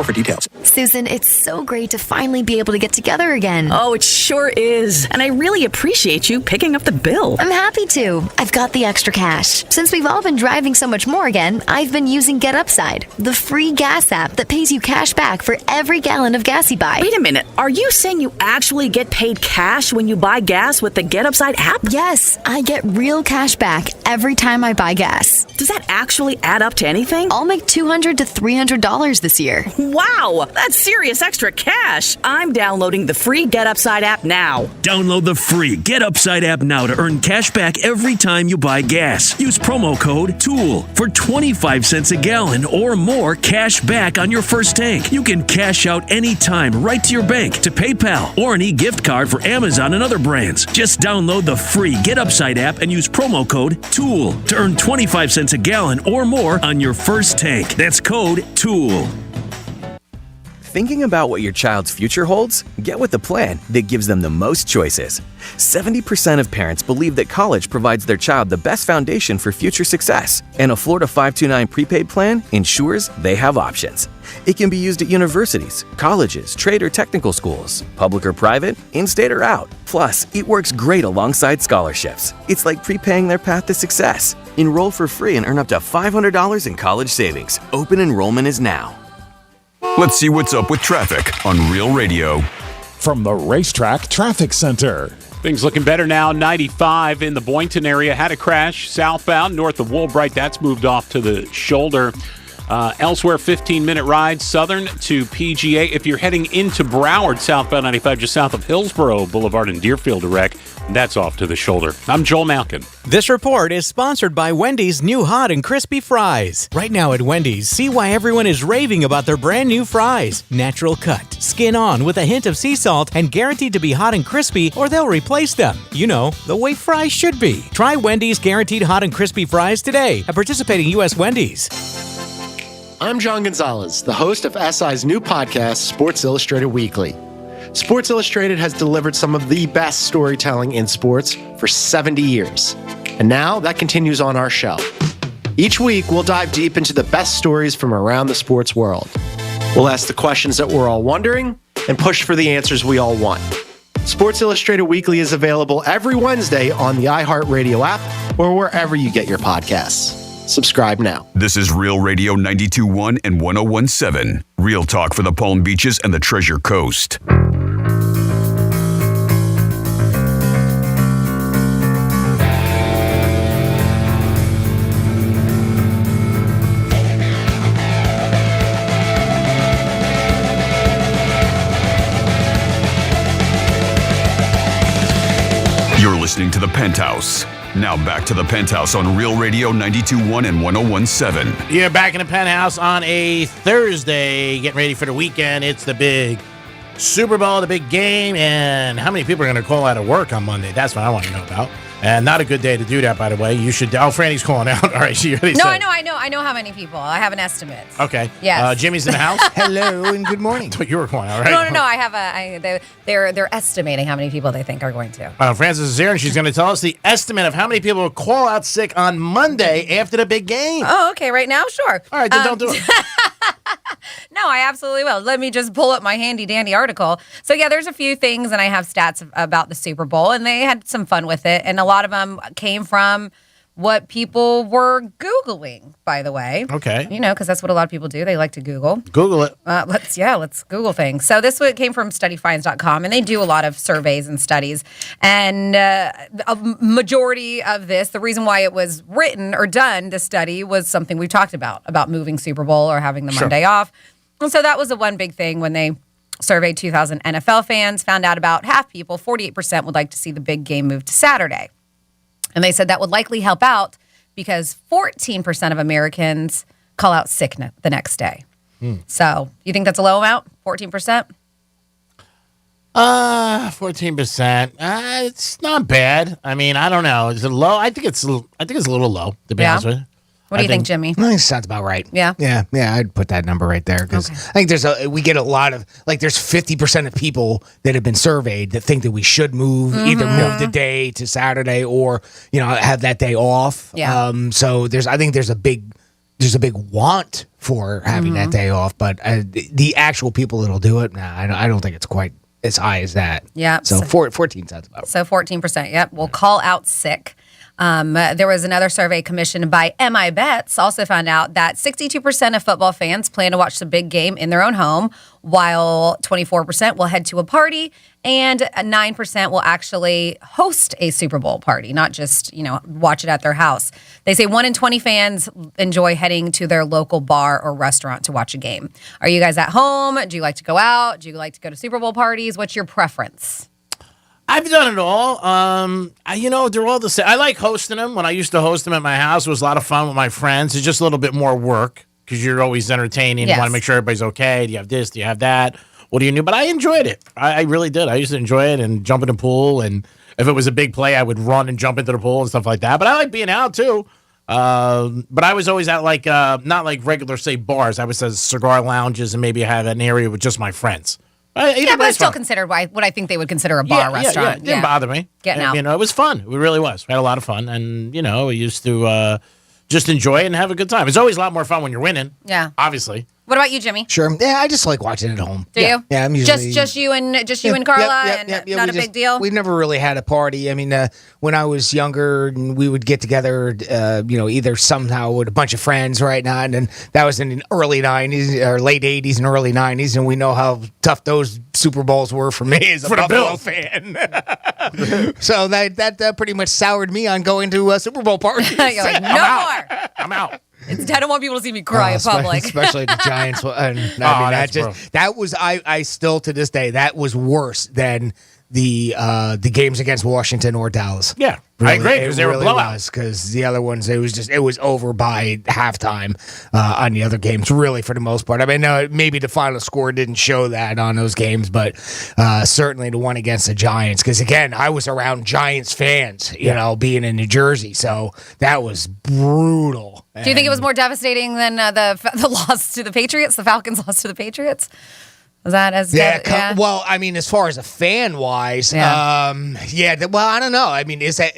for details. Susan, it's so great to finally be able to get together again. Oh, it sure is. And I really appreciate you picking up the bill. I'm happy to. I've got the extra cash. Since we've all been driving so much more again, I've been using Get Upside, the free gas app that pays you cash back for every gallon of gas you buy. Wait a minute. Are you saying you actually get paid cash when you buy gas with the Get Upside app? Yes, I get real cash back every time I buy gas. Does that actually add up to anything? I'll make $200 to $300 this year. Wow, that's serious extra cash. I'm downloading the free Get Upside app now. Download the free Get Upside app now to earn cash back every time you buy gas. Use promo code TOOL for 25 cents a gallon or more cash back on your first tank. You can cash out anytime right to your bank, to PayPal, or an e-gift card for Amazon and other brands. Just download the free Get Upside app and use promo code TOOL to earn 25 cents a gallon or more on your first tank. That's code TOOL. Thinking about what your child's future holds? Get with the plan that gives them the most choices. 70% of parents believe that college provides their child the best foundation for future success, and a Florida 529 prepaid plan ensures they have options. It can be used at universities, colleges, trade or technical schools, public or private, in-state or out. Plus, it works great alongside scholarships. It's like prepaying their path to success. Enroll for free and earn up to $500 in college savings. Open enrollment is now. Let's see what's up with traffic on Real Radio. From the Racetrack Traffic Center. Things looking better now. 95 in the Boynton area. Had a crash southbound north of Woolbright. That's moved off to the shoulder. Elsewhere, 15-minute ride southern to PGA. If you're heading into Broward, southbound 95, just south of Hillsborough Boulevard and Deerfield Wreck, that's off to the shoulder. I'm Joel Malkin. This report is sponsored by Wendy's new hot and crispy fries. Right now at Wendy's, see why everyone is raving about their brand new fries. Natural cut, skin on with a hint of sea salt, and guaranteed to be hot and crispy or they'll replace them. You know, the way fries should be. Try Wendy's guaranteed hot and crispy fries today at participating U.S. Wendy's. I'm John Gonzalez, the host of SI's new podcast, Sports Illustrated Weekly. Sports Illustrated has delivered some of the best storytelling in sports for 70 years. And now that continues on our show. Each week, we'll dive deep into the best stories from around the sports world. We'll ask the questions that we're all wondering and push for the answers we all want. Sports Illustrated Weekly is available every Wednesday on the iHeartRadio app or wherever you get your podcasts. Subscribe now. This is Real Radio 92.1 and 101.7. Real talk for the Palm Beaches and the Treasure Coast. You're listening to The Penthouse. Now back to The Penthouse on Real Radio 92.1 and 101.7. Yeah, back in the Penthouse on a Thursday, getting ready for the weekend. It's the big Super Bowl, the big game, and how many people are going to call out of work on Monday? That's what I want to know about. And not a good day to do that, by the way. You should. Oh, Franny's calling out. All right, she already said. I know how many people. I have an estimate. Okay. Yes. Jimmy's in the house. Hello and good morning. I thought you were calling out, right? No. I have they're estimating how many people they think are going to. Frances is here, and she's going to tell us the estimate of how many people will call out sick on Monday after the big game. Oh, okay. Right now, sure. All right, then don't do it. No, I absolutely will. Let me just pull up my handy-dandy article. So, yeah, there's a few things, and I have stats about the Super Bowl, and they had some fun with it, and a lot of them came from what people were Googling, by the way. Okay. You know, because that's what a lot of people do. They like to Google. Google it. Let's Google things. So this one came from studyfinds.com, and they do a lot of surveys and studies. And a majority of this, the reason why it was written or done, this study, was something we talked about moving Super Bowl or having the Monday off. And so that was the one big thing when they surveyed 2,000 NFL fans, found out about half people, 48%, would like to see the big game moved to Saturday. And they said that would likely help out because 14% of Americans call out sick the next day. So you think that's a low amount, 14%? 14%. It's not bad. I mean, I don't know. Is it low? I think it's a little low, to be honest with you. What do you think, Jimmy? I think sounds about right. Yeah? Yeah, I'd put that number right there because I think we get a lot of, there's 50% of people that have been surveyed that think that we should either move the day to Saturday or, have that day off. Yeah. So I think there's a big there's a big want for having that day off, but the actual people that'll do it, I don't think it's quite as high as that. Yeah. So 14 sounds about right. So 14%. Yep. We'll call out sick. There was another survey commissioned by MI Bets, also found out that 62% of football fans plan to watch the big game in their own home, while 24% will head to a party and 9% will actually host a Super Bowl party, not just, watch it at their house. They say 1 in 20 fans enjoy heading to their local bar or restaurant to watch a game. Are you guys at home? Do you like to go out? Do you like to go to Super Bowl parties? What's your preference? I've done it all. They're all the same. I like hosting them. When I used to host them at my house, it was a lot of fun with my friends. It's just a little bit more work because you're always entertaining. Yes. You want to make sure everybody's okay. Do you have this? Do you have that? What do you do? But I enjoyed it. I really did. I used to enjoy it and jump in the pool. And if it was a big play, I would run and jump into the pool and stuff like that. But I like being out too. But I was always at not like regular, say, bars. I was at cigar lounges and maybe I had an area with just my friends. But it's still considered what I think they would consider a bar restaurant. Yeah. It didn't bother me. Getting out. It was fun. It really was. We had a lot of fun. And, we used to just enjoy it and have a good time. It's always a lot more fun when you're winning. Yeah. Obviously. What about you, Jimmy? Sure. Yeah, I just like watching it at home. Do you? Yeah, I'm usually just you and Carla, and not a big deal. We've never really had a party. I mean, when I was younger, we would get together, either somehow with a bunch of friends, right now, and then that was in the early '90s or late '80s and early '90s, and we know how tough those Super Bowls were for me as a Buffalo fan. So that pretty much soured me on going to Super Bowl parties. You're like, no more. I'm out. I don't want people to see me cry in public. Especially the Giants. I still to this day, that was worse than the games against Washington or Dallas. Yeah, really, I agree, because they were blowouts. Because the other ones, it was over by halftime on the other games, really, for the most part. I mean, maybe the final score didn't show that on those games, but certainly the one against the Giants. Because, again, I was around Giants fans, being in New Jersey, so that was brutal. Do you think it was more devastating than the loss to the Patriots, the Falcons' loss to the Patriots? Was that as well, I mean, as far as a fan wise, I don't know. I mean, is that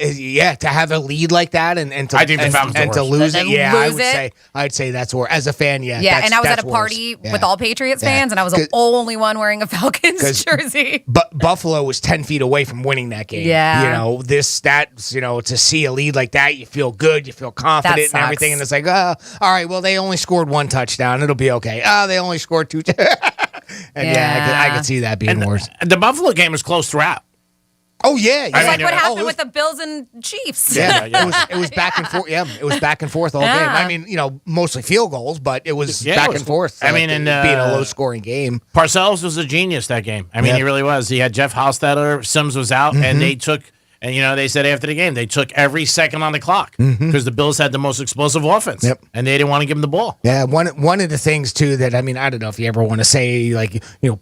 to have a lead like that and to, I think to lose it? Yeah, I'd say that's where as a fan, yeah. And I was at a party with all Patriots fans, and I was the only one wearing a Falcons jersey. But Buffalo was 10 feet away from winning that game. Yeah, to see a lead like that, you feel good, you feel confident and everything, and it's like, all right, well, they only scored 1 touchdown, it'll be okay. They only scored 2. And I could see that being worse. The Buffalo game was close throughout. Oh yeah, it's like what happened with the Bills and Chiefs. Yeah, it was back and forth. Yeah, it was back and forth all game. I mean, mostly field goals, but it was back and forth. I mean, being a low-scoring game. Parcells was a genius that game. I mean, he really was. He had Jeff Hostetler, Sims was out, and they took. And, they said after the game, they took every second on the clock because the Bills had the most explosive offense. Yep. And they didn't want to give them the ball. Yeah, one of the things, too, that, I mean, I don't know if you ever want to say,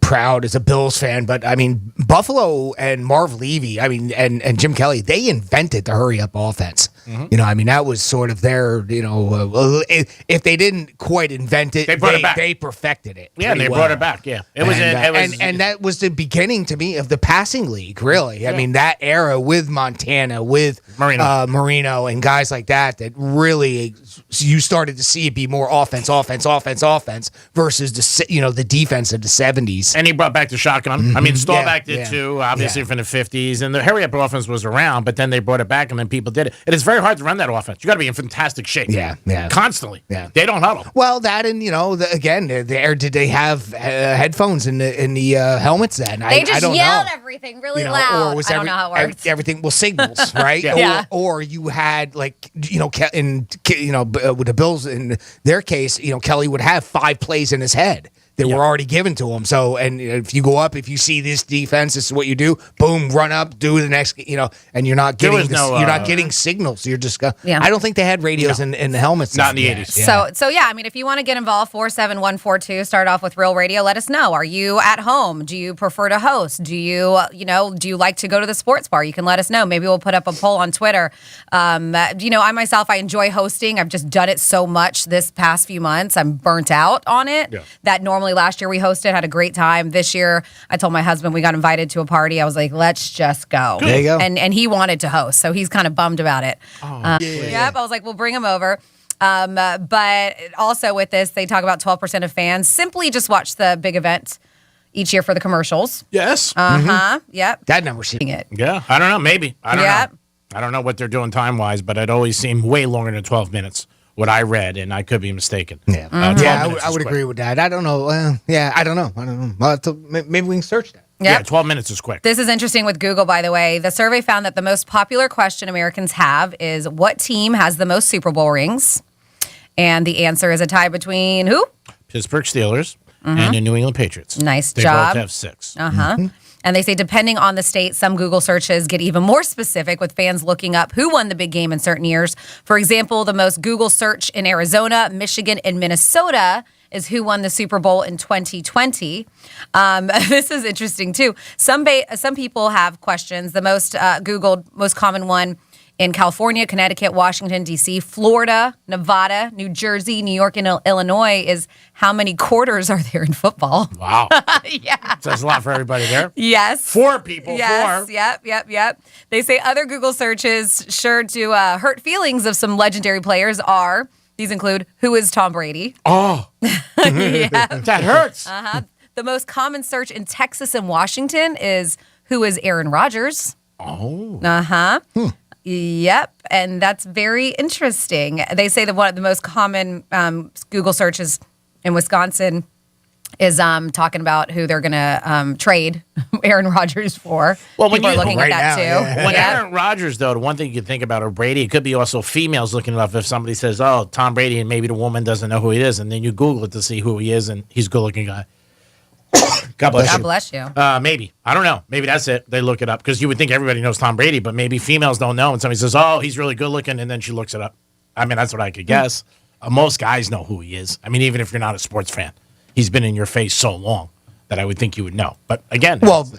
proud as a Bills fan, but, I mean, Buffalo and Marv Levy, I mean, and Jim Kelly, they invented the hurry-up offense. I mean, that was sort of their, if they didn't quite invent it, they perfected it. Yeah, and they brought it back, yeah. And that was the beginning, to me, of the passing league, really. Yeah. I mean, that era with Montana, with Marino, and guys like that really you started to see it be more offense versus the defense of the 70s. And he brought back the shotgun. I mean, Staubach did too, obviously from the 50s. And the hurry-up offense was around, but then they brought it back, and then people did it. It is very hard to run that offense. You got to be in fantastic shape. Yeah. Constantly. Yeah. They don't huddle. Well, that and did they have headphones in the helmets then? They just yelled everything really loud. Or was I don't know how it works. Everything was signals, right? Or you had with the Bills in their case, Kelly would have 5 plays in his head that were already given to him. So, and if you go up, if you see this defense, this is what you do. Boom, run up, do the next. And you're not getting you're not getting signals. You're just. I don't think they had radios in the helmets. Not in the 80s. So I mean, if you want to get involved, 47142. Start off with Real Radio. Let us know. Are you at home? Do you prefer to host? Do you do you like to go to the sports bar? You can let us know. Maybe we'll put up a poll on Twitter. I myself, I enjoy hosting. I've just done it so much this past few months. I'm burnt out on it. Yeah. That normally last year we hosted, had a great time. This year, I told my husband we got invited to a party. I was like, let's just go. There you go. And he wanted to host, so he's kind of bummed about it. Yep. I was like, we'll bring him over. But also with this, they talk about 12% of fans simply just watch the big event each year for the commercials. Yes. Yep. That number's hitting it. Yeah. I don't know. Maybe. I don't Yep. know. I don't know what they're doing time-wise, but it always seemed way longer than 12 minutes, what I read, and I could be mistaken. Yeah. 12 minutes I would is agree with that. I don't know. I don't know. I'll have to, maybe we can search that. Yeah, 12 minutes is quick. This is interesting with Google, by the way. The survey found that the most popular question Americans have is, what team has the most Super Bowl rings? And the answer is a tie between who? Pittsburgh Steelers and the New England Patriots. Nice they job. They both have 6. And they say, depending on the state, some Google searches get even more specific, with fans looking up who won the big game in certain years. For example, the most Google search in Arizona, Michigan, and Minnesota is who won the Super Bowl in 2020. This is interesting, too. Some people have questions. The most Googled, most common one in California, Connecticut, Washington, D.C., Florida, Nevada, New Jersey, New York, and Illinois is how many quarters are there in football? Wow. Yeah. That's a lot for everybody there. Yes. 4 people. Yes. 4. Yep. They say other Google searches sure to hurt feelings of some legendary players are, these include, who is Tom Brady? Oh. Yeah. That hurts. The most common search in Texas and Washington is, who is Aaron Rodgers? Oh. Yep, and that's very interesting. They say that one of the most common Google searches in Wisconsin is talking about who they're going to trade Aaron Rodgers for. Well, when people you are looking right at that now, too. When Aaron Rodgers, though, the one thing you can think about or Brady, it could be also females looking it up. If somebody says, "Oh, Tom Brady," and maybe the woman doesn't know who he is, and then you Google it to see who he is, and he's a good-looking guy. God bless you. God bless you. Maybe. I don't know. Maybe that's it. They look it up because you would think everybody knows Tom Brady, but maybe females don't know. And somebody says, "Oh, he's really good looking," and then she looks it up. I mean, that's what I could guess. Most guys know who he is. I mean, even if you're not a sports fan, he's been in your face so long that I would think you would know. But again, well,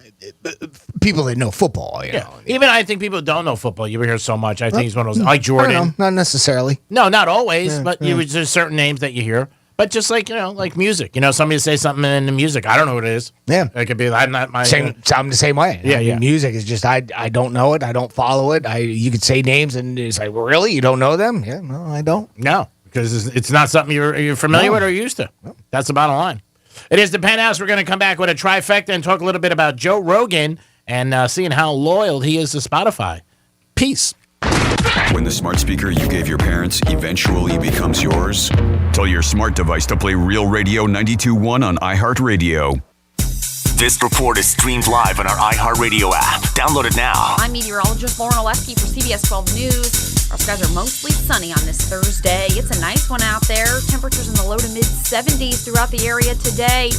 people that know football, you know. Even I think people don't know football. You hear so much. I think he's one of those, like Jordan. I don't know, not necessarily. No, not always, but there's certain names that you hear. But just like, like music. Somebody say something in the music. I don't know what it is. Yeah. It could be, I'm not my... I'm the same way. Yeah, I mean, music is just, I don't know it. I don't follow it. You could say names and it's like, well, really? You don't know them? Yeah, no, I don't. No, because it's not something you're familiar with or used to. No. That's the bottom line. It is the Penthouse. We're going to come back with a trifecta and talk a little bit about Joe Rogan and seeing how loyal he is to Spotify. Peace. When the smart speaker you gave your parents eventually becomes yours, tell your smart device to play Real Radio 92.1 on iHeartRadio. This report is streamed live on our iHeartRadio app. Download it now. I'm meteorologist Lauren Oleski for CBS 12 News. Our skies are mostly sunny on this Thursday. It's a nice one out there. Temperatures in the low to mid 70s throughout the area today.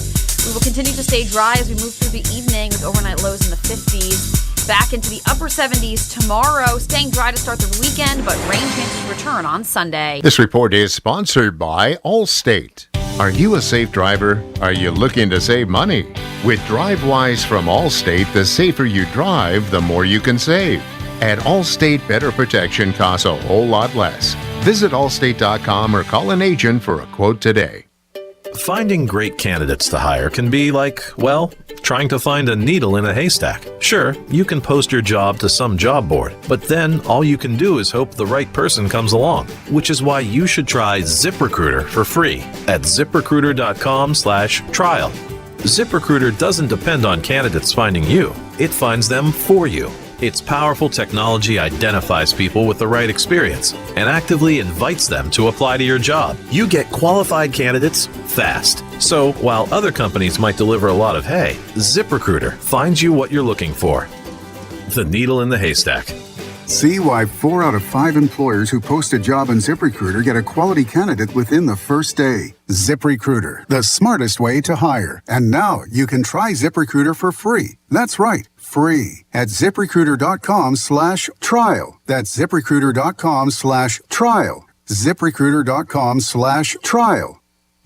We will continue to stay dry as we move through the evening with overnight lows in the 50s. Back into the upper 70s tomorrow, staying dry to start the weekend, but rain chances return on Sunday. This report is sponsored by Allstate. Are you a safe driver? Are you looking to save money? With DriveWise from Allstate, the safer you drive, the more you can save. At Allstate, better protection costs a whole lot less. Visit allstate.com or call an agent for a quote today. Finding great candidates to hire can be like, well, trying to find a needle in a haystack. Sure, you can post your job to some job board, but then all you can do is hope the right person comes along, which is why you should try ZipRecruiter for free at ZipRecruiter.com/trial. ZipRecruiter doesn't depend on candidates finding you. It finds them for you. Its powerful technology identifies people with the right experience and actively invites them to apply to your job. You get qualified candidates fast. So while other companies might deliver a lot of hay, ZipRecruiter finds you what you're looking for. The needle in the haystack. See why 4 out of 5 employers who post a job on ZipRecruiter get a quality candidate within the first day. ZipRecruiter, the smartest way to hire. And now you can try ZipRecruiter for free. That's right, free at ZipRecruiter.com/trial. That's ZipRecruiter.com/trial. ZipRecruiter.com/trial.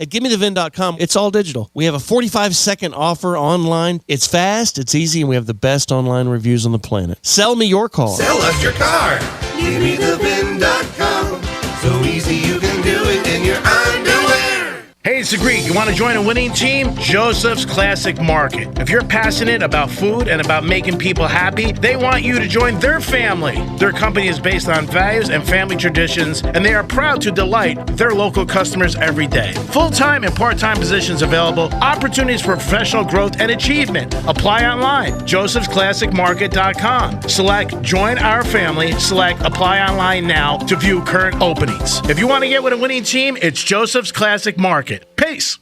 At GimmeTheVin.com, it's all digital. We have a 45-second offer online. It's fast, it's easy, and we have the best online reviews on the planet. Sell me your car. Sell us your car. GimmeTheVin.com. So easy you can do it in your underwear. Hey, it's the Greek. You want to join a winning team? Joseph's Classic Market. If you're passionate about food and about making people happy, they want you to join their family. Their company is based on values and family traditions, and they are proud to delight their local customers every day. Full-time and part-time positions available, opportunities for professional growth and achievement. Apply online, josephsclassicmarket.com. Select Join Our Family, select Apply Online now to view current openings. If you want to get with a winning team, it's Joseph's Classic Market. Peace.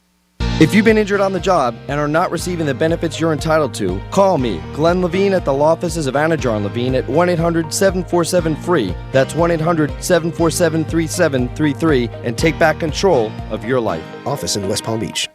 If you've been injured on the job and are not receiving the benefits you're entitled to, call me, Glenn Levine, at the law offices of Anajar and Levine at 1-800-747-FREE. That's 1-800-747-3733, and take back control of your life. Office in West Palm Beach.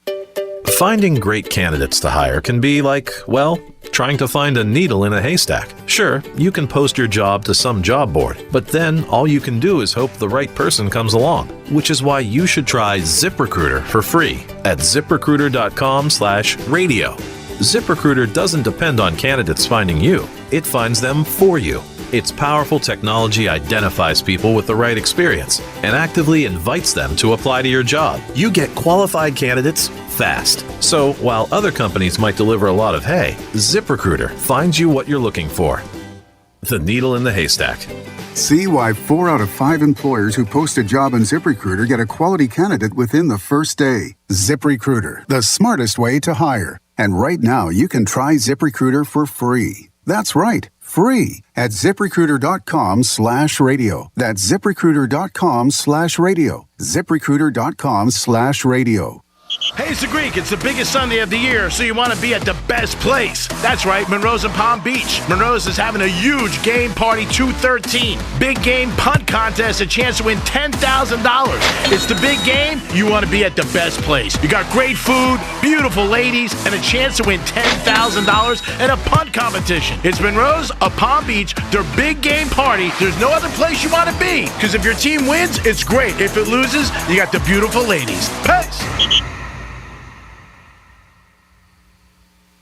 Finding great candidates to hire can be like, well, trying to find a needle in a haystack. Sure, you can post your job to some job board, but then all you can do is hope the right person comes along, which is why you should try ZipRecruiter for free at ZipRecruiter.com/radio. ZipRecruiter doesn't depend on candidates finding you. It finds them for you. Its powerful technology identifies people with the right experience and actively invites them to apply to your job. You get qualified candidates fast. So while other companies might deliver a lot of hay, ZipRecruiter finds you what you're looking for. The needle in the haystack. See why 4 out of 5 employers who post a job on ZipRecruiter get a quality candidate within the first day. ZipRecruiter, the smartest way to hire. And right now, you can try ZipRecruiter for free. That's right, free at ZipRecruiter.com/radio. That's ZipRecruiter.com/radio. ZipRecruiter.com/radio. Hey, it's the Greek. It's the biggest Sunday of the year, so you want to be at the best place. That's right, Monroe's in Palm Beach. Monroe's is having a huge game party 213. Big game punt contest, a chance to win $10,000. It's the big game. You want to be at the best place. You got great food, beautiful ladies, and a chance to win $10,000 at a punt competition. It's Monroe's of Palm Beach, their big game party. There's no other place you want to be, because if your team wins, it's great. If it loses, you got the beautiful ladies. Peace.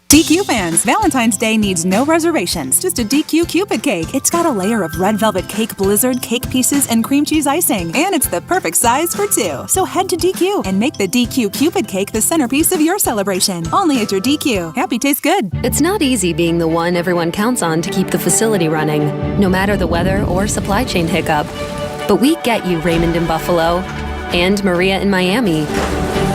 DQ fans, Valentine's Day needs no reservations. Just a DQ Cupid cake. It's got a layer of red velvet cake blizzard, cake pieces, and cream cheese icing. And it's the perfect size for 2. So head to DQ and make the DQ Cupid cake the centerpiece of your celebration. Only at your DQ. Happy tastes good. It's not easy being the one everyone counts on to keep the facility running, no matter the weather or supply chain hiccup. But we get you, Raymond in Buffalo, and Maria in Miami,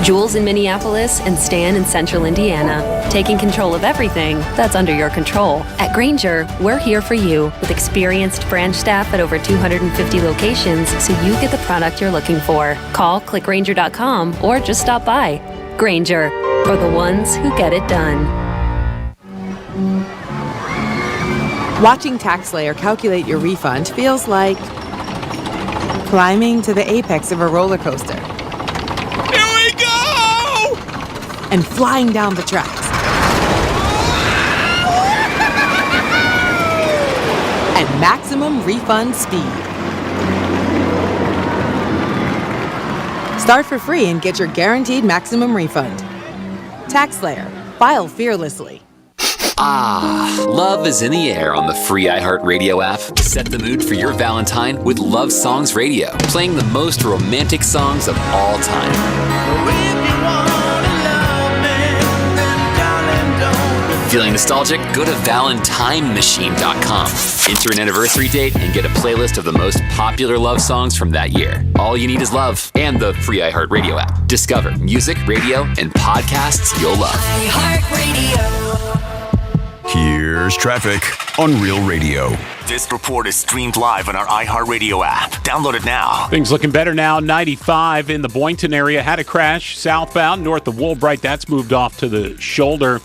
Jules in Minneapolis, and Stan in Central Indiana, taking control of everything that's under your control. At Grainger, we're here for you with experienced branch staff at over 250 locations, so you get the product you're looking for. Call, click Grainger.com, or just stop by. Grainger, for the ones who get it done. Watching TaxSlayer calculate your refund feels like climbing to the apex of a roller coaster. Here we go! And flying down the tracks. At maximum refund speed. Start for free and get your guaranteed maximum refund. TaxSlayer. File fearlessly. Ah, love is in the air on the free iHeartRadio app. Set the mood for your Valentine with Love Songs Radio, playing the most romantic songs of all time. Feeling nostalgic? Go to ValentineMachine.com. Enter an anniversary date and get a playlist of the most popular love songs from that year. All you need is love and the free iHeartRadio app. Discover music, radio, and podcasts you'll love. iHeartRadio. Here's traffic on Real Radio. This report is streamed live on our iHeartRadio app. Download it now. Things looking better now. 95 in the Boynton area. Had a crash southbound north of Woolbright. That's moved off to the shoulder.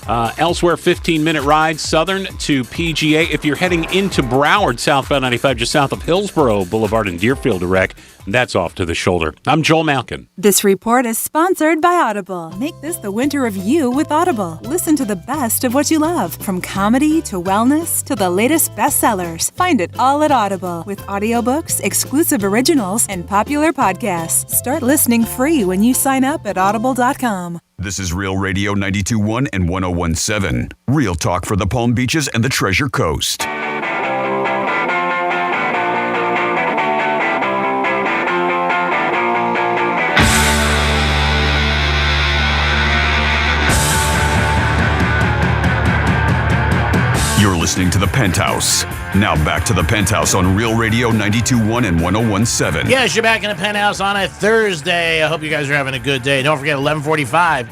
Elsewhere, 15-minute ride southern to PGA. If you're heading into Broward, southbound 95, just south of Hillsborough Boulevard and Deerfield Direct, that's off to the shoulder. I'm Joel Malkin. This report is sponsored by Audible. Make this the winter of you with Audible. Listen to the best of what you love, from comedy to wellness to the latest bestsellers. Find it all at Audible with audiobooks, exclusive originals, and popular podcasts. Start listening free when you sign up at audible.com. This is Real Radio 92.1 and 101.7. Real talk for the Palm Beaches and the Treasure Coast. listening to The Penthouse. Now back to The Penthouse on Real Radio 92.1 and 101.7. Yes, you're back in the Penthouse on a Thursday. I hope you guys are having a good day. Don't forget, 11:45.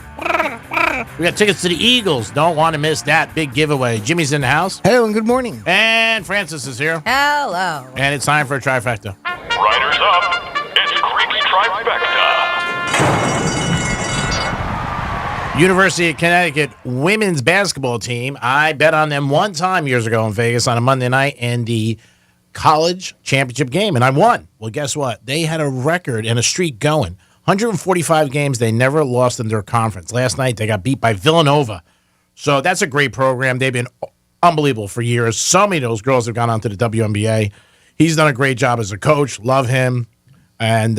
We got tickets to the Eagles. Don't want to miss that big giveaway. Jimmy's in the house. Hello and good morning. And Francis is here. Hello. And it's time for a trifecta. Riders up. It's Creek's Trifecta. University of Connecticut women's basketball team. I bet on them one time years ago in Vegas on a Monday night in the college championship game, and I won. Well, guess what? They had a record and a streak going. 145 games they never lost in their conference. Last night they got beat by Villanova. So that's a great program. They've been unbelievable for years. So many of those girls have gone on to the WNBA. He's done a great job as a coach. Love him. And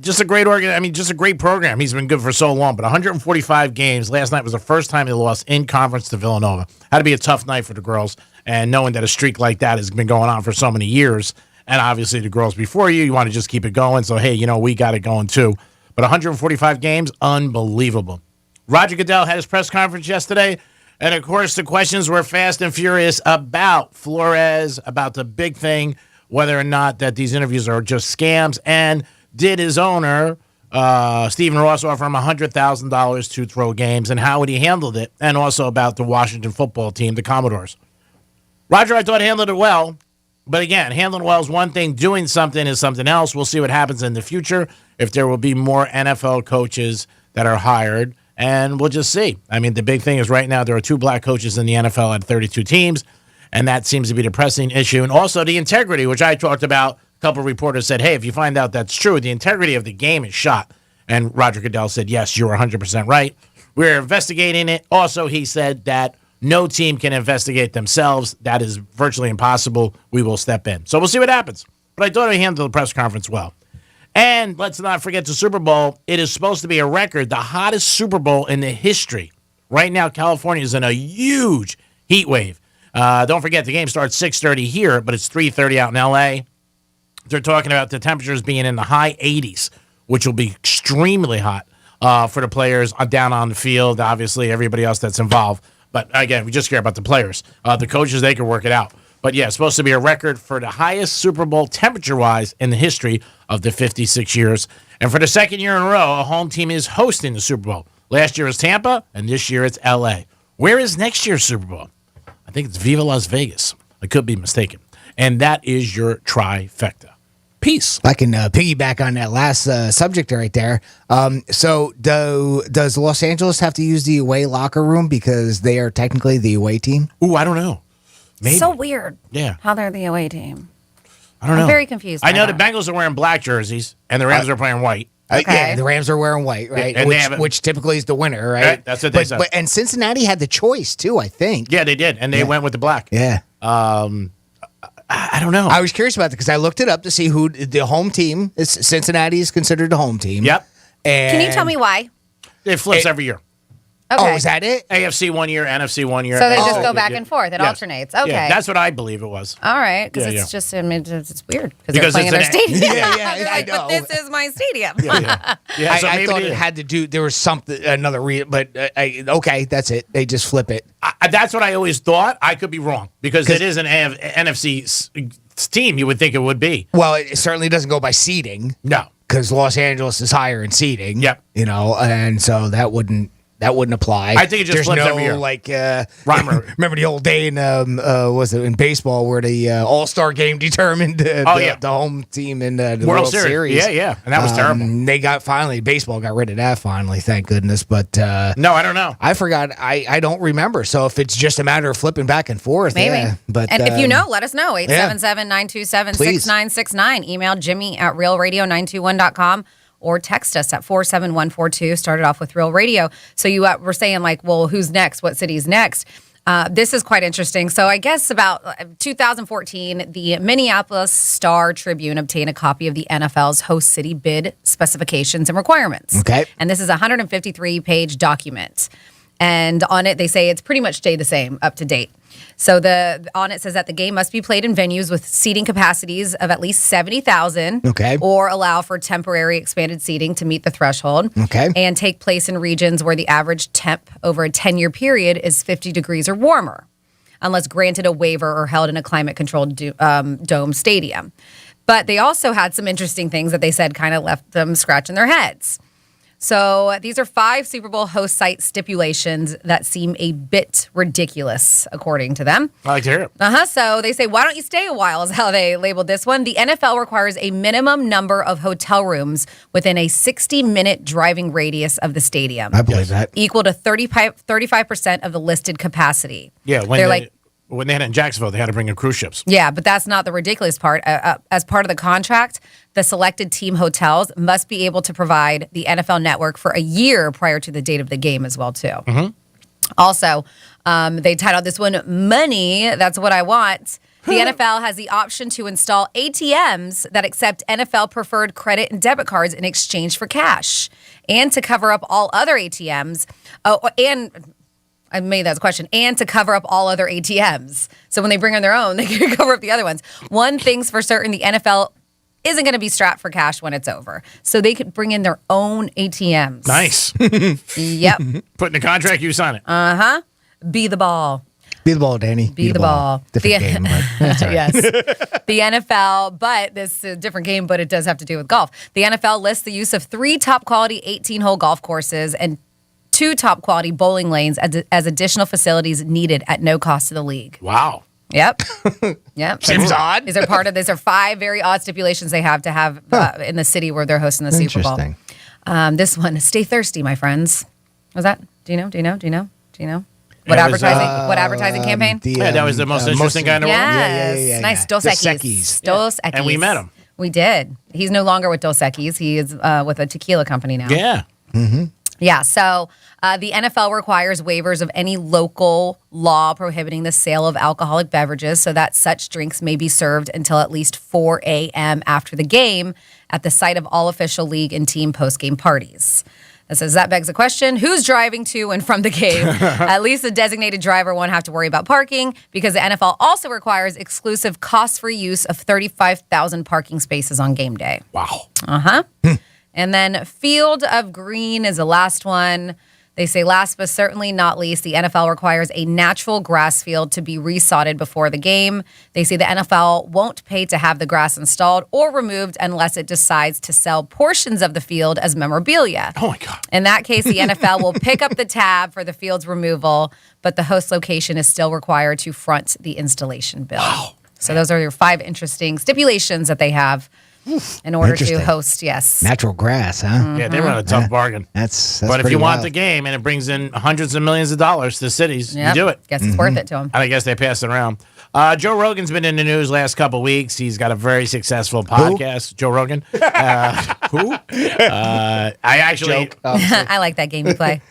just a great just a great program. He's been good for so long. But 145 games. Last night was the first time they lost in conference to Villanova. Had to be a tough night for the girls. And knowing that a streak like that has been going on for so many years, and obviously the girls before you want to just keep it going. So, hey, we got it going too. But 145 games, unbelievable. Roger Goodell had his press conference yesterday. And, of course, the questions were fast and furious about Flores, about the big thing, whether or not that these interviews are just scams, and did his owner, Stephen Ross, offer him $100,000 to throw games, and how would he handle it, and also about the Washington football team, the Commodores. Roger, I thought, handled it well, but again, handling well is one thing, doing something is something else. We'll see what happens in the future, if there will be more NFL coaches that are hired, and we'll just see. I mean, the big thing is right now there are 2 black coaches in the NFL at 32 teams, and that seems to be the pressing issue. And also the integrity, which I talked about. A couple of reporters said, hey, if you find out that's true, the integrity of the game is shot. And Roger Goodell said, yes, you're 100% right. We're investigating it. Also, he said that no team can investigate themselves. That is virtually impossible. We will step in. So we'll see what happens. But I thought I handled the press conference well. And let's not forget the Super Bowl. It is supposed to be a record, the hottest Super Bowl in the history. Right now, California is in a huge heat wave. Don't forget, the game starts 6:30 here, but it's 3:30 out in L.A. They're talking about the temperatures being in the high 80s, which will be extremely hot for the players down on the field, obviously, everybody else that's involved. But, again, we just care about the players. The coaches, they can work it out. But, yeah, it's supposed to be a record for the highest Super Bowl temperature-wise in the history of the 56 years. And for the second year in a row, a home team is hosting the Super Bowl. Last year was Tampa, and this year it's L.A. Where is next year's Super Bowl? I think it's Viva Las Vegas. I could be mistaken. And that is your trifecta. Peace. I can piggyback on that last subject right there. So does Los Angeles have to use the away locker room because they are technically the away team? Ooh, I don't know. Maybe. So weird. Yeah. How they're the away team. I don't know. I'm very confused. I know the Bengals are wearing black jerseys, and the Rams are playing white. Yeah, the Rams are wearing white, right? And which typically is the winner, right? Right, that's what they said. And Cincinnati had the choice too, I think. Yeah, they did, and they went with the black. Yeah. I don't know. I was curious about that because I looked it up to see who the home team is. Cincinnati is considered the home team. Yep. And Can you tell me why? It flips every year. Okay. Oh, is that it? AFC 1 year, NFC 1 year. So they just go back and forth. It alternates. Okay. Yeah, that's what I believe it was. All right, because Yeah, it's just, I mean, it's weird because Because they're playing in their it's an- stadium. Yeah, They're like, I know. but this is my stadium. Yeah, so I maybe thought they- it had to do. There was something, another reason, but okay, that's it. They just flip it. That's what I always thought. I could be wrong because it is an NFC team. You would think it would be. Well, it certainly doesn't go by seeding. No, because Los Angeles is higher in seeding. Yep. And so that wouldn't apply. I think it just There's flips no, every year. Like, remember the old day in was it in baseball where the All-Star game determined the home team in the World Series. Yeah, and that was terrible. They got baseball got rid of that finally, thank goodness. But no, I don't know. I forgot. I don't remember. So if it's just a matter of flipping back and forth, Maybe. yeah. But and if you know, let us know. 877-927-6969. Email Jimmy@realradio921.com. Or text us at 47142. Started off with Real Radio. So you were saying like, well, who's next? What city's next? This is quite interesting. So I guess about 2014, the Minneapolis Star-Tribune obtained a copy of the NFL's host city bid specifications and requirements. Okay. And this is a 153-page document. And on it, they say it's pretty much stayed the same, up to date. So on it says that the game must be played in venues with seating capacities of at least 70,000. Okay. Or allow for temporary expanded seating to meet the threshold. Okay. And take place in regions where the average temp over a 10-year period is 50 degrees or warmer. unless granted a waiver or held in a climate-controlled dome stadium. But they also had some interesting things that they said kind of left them scratching their heads. So these are 5 Super Bowl host site stipulations that seem a bit ridiculous, according to them. I like to hear it. So they say, why don't you stay a while is how they labeled this one. The NFL requires a minimum number of hotel rooms within a 60-minute driving radius of the stadium. I believe that. Equal to 35% of the listed capacity. Yeah, when they had it in Jacksonville, they had to bring in cruise ships. Yeah, but that's not the ridiculous part. As part of the contract, the selected team hotels must be able to provide the NFL network for a year prior to the date of the game as well, too. Mm-hmm. Also, they titled this one, Money, That's What I Want. The NFL has the option to install ATMs that accept NFL-preferred credit and debit cards in exchange for cash. And to cover up all other ATMs, I made that question, and to cover up all other ATMs. So when they bring in their own, they can cover up the other ones. One thing's for certain, the NFL isn't going to be strapped for cash when it's over. So they could bring in their own ATMs. Nice. Yep. Put in the contract, you sign it. Uh-huh. Be the ball. Be the ball, Danny. Be the ball. Different game, but that's all right. Yes. The NFL, but this is a different game, but it does have to do with golf. The NFL lists the use of 3 top-quality 18-hole golf courses and 2 top-quality bowling lanes as additional facilities needed at no cost to the league. Wow. Yep. Yep. Seems odd. These are 5 very odd stipulations they have to have in the city where they're hosting the Super Bowl. Interesting. This one, stay thirsty, my friends. Was that? Do you know? What advertising campaign? That was the most interesting guy in the world. Yes. Nice. Dos Equis. Dos Equis. And we met him. We did. He's no longer with Dos Equis. He is with a tequila company now. Yeah. Mm-hmm. Yeah, so the NFL requires waivers of any local law prohibiting the sale of alcoholic beverages so that such drinks may be served until at least 4 a.m. after the game at the site of all official league and team post-game parties. It says that begs the question, who's driving to and from the game? At least a designated driver won't have to worry about parking because the NFL also requires exclusive cost-free use of 35,000 parking spaces on game day. Wow. Uh-huh. And then Field of Green is the last one. They say last but certainly not least, the NFL requires a natural grass field to be resodded before the game. They say the NFL won't pay to have the grass installed or removed unless it decides to sell portions of the field as memorabilia. Oh, my God. In that case, the NFL will pick up the tab for the field's removal, but the host location is still required to front the installation bill. Wow. So those are your 5 interesting stipulations that they have in order to host, yes. Natural grass, huh? Mm-hmm. Yeah, they run a tough bargain. That's but if pretty you want wild. the game and it brings in hundreds of millions of dollars to cities, Yep. you do it. Guess it's worth it to them. And I guess they pass it around. Joe Rogan's been in the news last couple weeks. He's got a very successful podcast. Joe Rogan. Who? I actually... I like that game you play.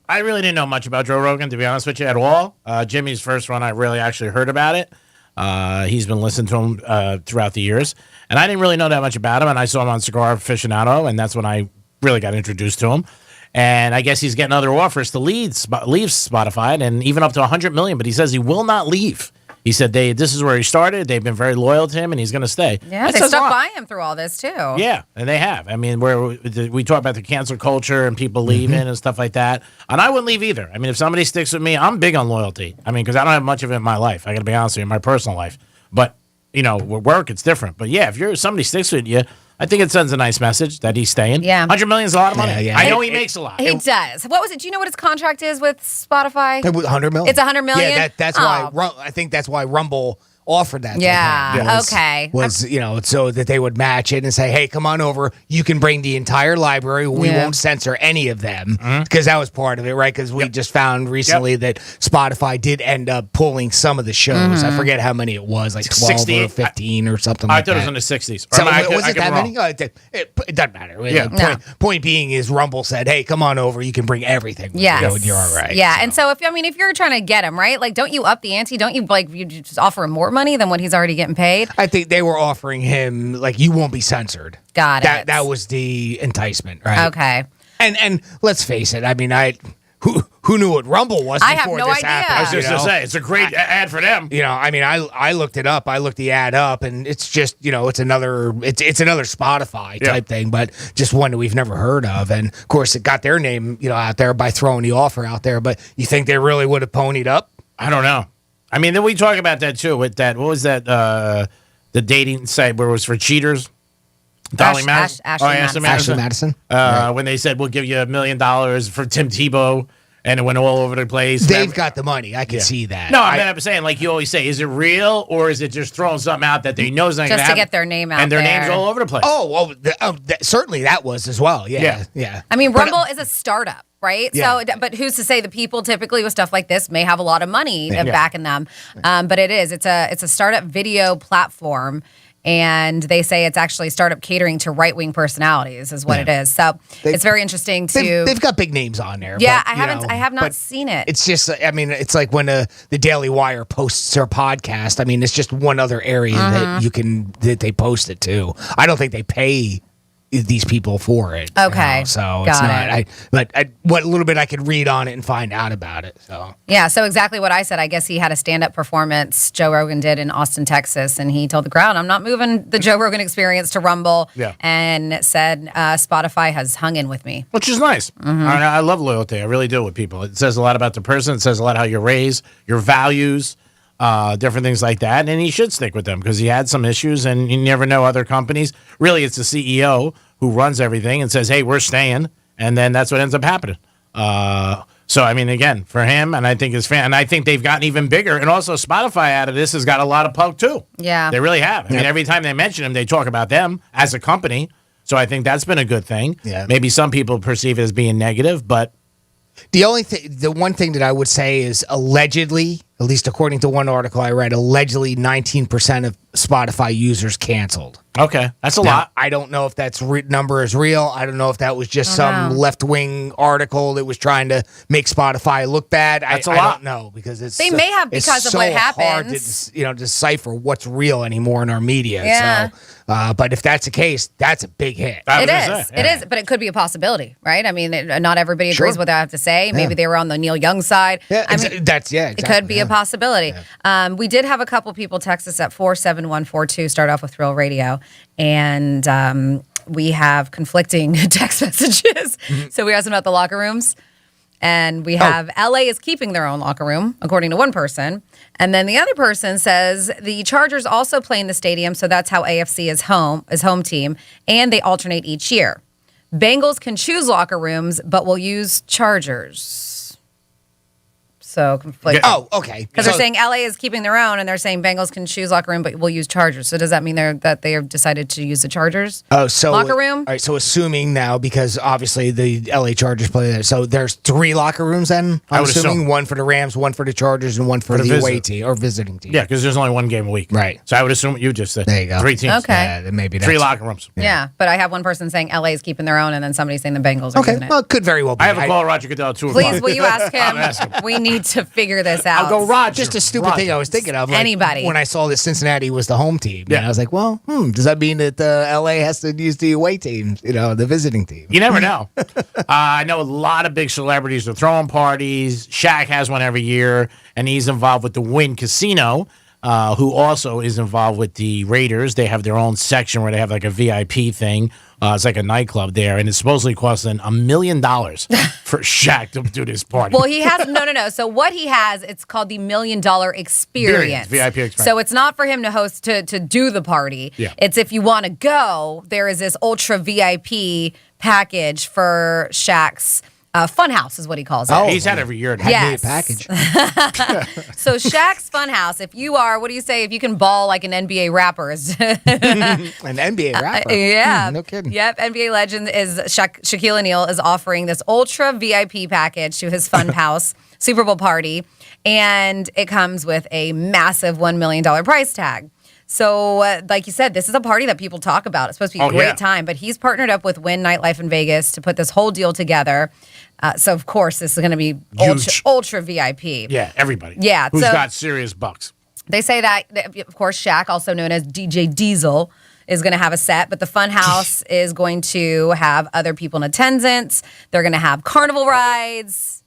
I really didn't know much about Joe Rogan, to be honest with you, at all. Jimmy's first run, I really actually heard about it. He's been listening to him throughout the years. And I didn't really know that much about him. And I saw him on Cigar Aficionado, and that's when I really got introduced to him. And I guess he's getting other offers to leave Spotify, and even up to $100 million. But he says he will not leave. He said this is where he started. They've been very loyal to him, and he's going to stay. Yeah, That they says a stuck lot. by him through all this, too. Yeah, and they have. I mean, we talk about the cancel culture and people leaving and stuff like that. And I wouldn't leave either. I mean, if somebody sticks with me, I'm big on loyalty. I mean, because I don't have much of it in my life. I got to be honest with you, in my personal life. But, with work, it's different. But, yeah, if somebody sticks with you, I think it sends a nice message that he's staying. Yeah. $100 million is a lot of money. Yeah. I know he makes a lot. He does. What was it? Do you know what his contract is with Spotify? $100 million. It's $100 million? Yeah, that's why. I think that's why Rumble offered that. Yeah. to him, Okay. Was so that they would match it and say, "Hey, come on over. You can bring the entire library. We won't censor any of them because that was part of it, right? Because we just found recently that Spotify did end up pulling some of the shows. I forget how many it was, like 12 or 15 or something. I like thought that. it was in the 60s. So, I was could it be that wrong. many? It doesn't matter. Yeah. Point being is Rumble said, "Hey, come on over. You can bring everything. with Yes. you, and you're all right." Yeah. And so if you're trying to get him, right? Like, don't you up the ante? Don't you you just offer him more money than what he's already getting paid? I think they were offering him like you won't be censored. Got it. That was the enticement, right? Okay. And let's face it. I mean, who knew what Rumble was I before have no this idea. happened? I was just going to say, it's a great ad for them. I mean, I looked it up. I looked the ad up, and it's just, it's another Spotify type thing, but just one that we've never heard of. And of course, it got their name, out there by throwing the offer out there. But you think they really would have ponied up? I don't know. I mean, then we talk about that too with that. What was that? The dating site where it was for cheaters. Dolly Madison. Ashley Madison. When they said we'll give you $1 million for Tim Tebow, and it went all over the place. They've got the money. I can see that. No, I'm saying, like you always say, is it real or is it just throwing something out that they know is not going to happen? Just to get their name out and their there. names all over the place. Certainly that was as well. Yeah. I mean, Rumble is a startup, right? Yeah. So, but who's to say the people typically with stuff like this may have a lot of money backing them? But it's a startup video platform. And they say it's actually startup catering to right-wing personalities is what it is. So it's very interesting to... They've got big names on there. Yeah, but, I have not seen it. It's just, I mean, it's like when the Daily Wire posts their podcast. I mean, it's just one other area that they post it to. I don't think they pay these people for it. Okay. So Got it's not. it. But what little bit I could read on it and find out about it. So Yeah, so exactly what I said. I guess he had a stand-up performance Joe Rogan did in Austin, Texas, and he told the crowd, I'm not moving the Joe Rogan experience to Rumble, and said Spotify has hung in with me. Which is nice. I love loyalty. I really do with people. It says a lot about the person. It says a lot how you're raised, your values, different things like that. And he should stick with them because he had some issues, and you never know other companies. Really, it's the CEO who runs everything and says, hey, we're staying. And then that's what ends up happening. So, I mean, again, for him, and I think his fan, and I think they've gotten even bigger. And also, Spotify out of this has got a lot of poke, too. Yeah. They really have. I mean, every time they mention him, they talk about them as a company. So I think that's been a good thing. Yeah. Maybe some people perceive it as being negative, but the one thing that I would say is allegedly, at least according to one article I read, allegedly 19% of Spotify users canceled. Okay, that's a Now, lot. I don't know if that number is real. I don't know if that was just some left-wing article that was trying to make Spotify look bad. That's I a lot. don't know because They may have because of what hard happens. to decipher what's real anymore in our media. Yeah. So, but if that's the case, that's a big hit. It is, but it could be a possibility, right? I mean, not everybody agrees with what I have to say. Maybe they were on the Neil Young side. Yeah, I mean, exactly. It could be a possibility. We did have a couple people text us at 47142, start off with Thrill Radio, and we have conflicting text messages. So we asked them about the locker rooms, and we have LA is keeping their own locker room, according to one person. And then the other person says the Chargers also play in the stadium, so that's how AFC is home team, and they alternate each year. Bengals can choose locker rooms, but will use Chargers. So conflict. Oh, okay. Because they're saying LA is keeping their own, and they're saying Bengals can choose locker room, but we'll use Chargers. So does that mean that they have decided to use the Chargers locker room? All right, so assuming now, because obviously the LA Chargers play there, so there's 3 locker rooms then? I'm assuming one for the Rams, one for the Chargers, and one for the away team or visiting team. Yeah, because there's only one game a week. Right. So I would assume what you just said. There you go. 3 teams. Okay. Yeah, maybe 3 locker rooms. Yeah, but I have one person saying LA is keeping their own, and then somebody saying the Bengals are using it. Well, it could very well be. I have a call Roger Goodell at 2 o'clock. Please, will you ask him? We need to figure this out. I'll go Roger. Just a stupid thing I was thinking of. Like, Anybody. When I saw that Cincinnati was the home team. Yeah. And I was like, well, does that mean that LA has to use the away team, the visiting team? You never know. I know a lot of big celebrities are throwing parties. Shaq has one every year, and he's involved with the Wynn Casino, who also is involved with the Raiders. They have their own section where they have like a VIP thing. It's like a nightclub there, and it's supposedly costing $1 million for Shaq to do this party. Well, he has no. So what he has, it's called the $1 Million Experience. VIP experience. So it's not for him to host to do the party. Yeah. It's if you want to go, there is this ultra VIP package for Shaq's Funhouse is what he calls it. He's had every year. Yes. Package. So Shaq's Funhouse, if you are, what do you say, if you can ball like an NBA rapper. An NBA rapper? Yeah. No kidding. Yep, NBA legend is Shaquille O'Neal is offering this ultra VIP package to his Funhouse Super Bowl party, and it comes with a massive $1 million price tag. So, like you said, this is a party that people talk about. It's supposed to be a great time, but he's partnered up with Wynn Nightlife in Vegas to put this whole deal together. So, of course, this is going to be ultra VIP. Yeah, everybody. Yeah. Who's got serious bucks. They say that, of course, Shaq, also known as DJ Diesel, is going to have a set, but the Funhouse is going to have other people in attendance. They're going to have carnival rides,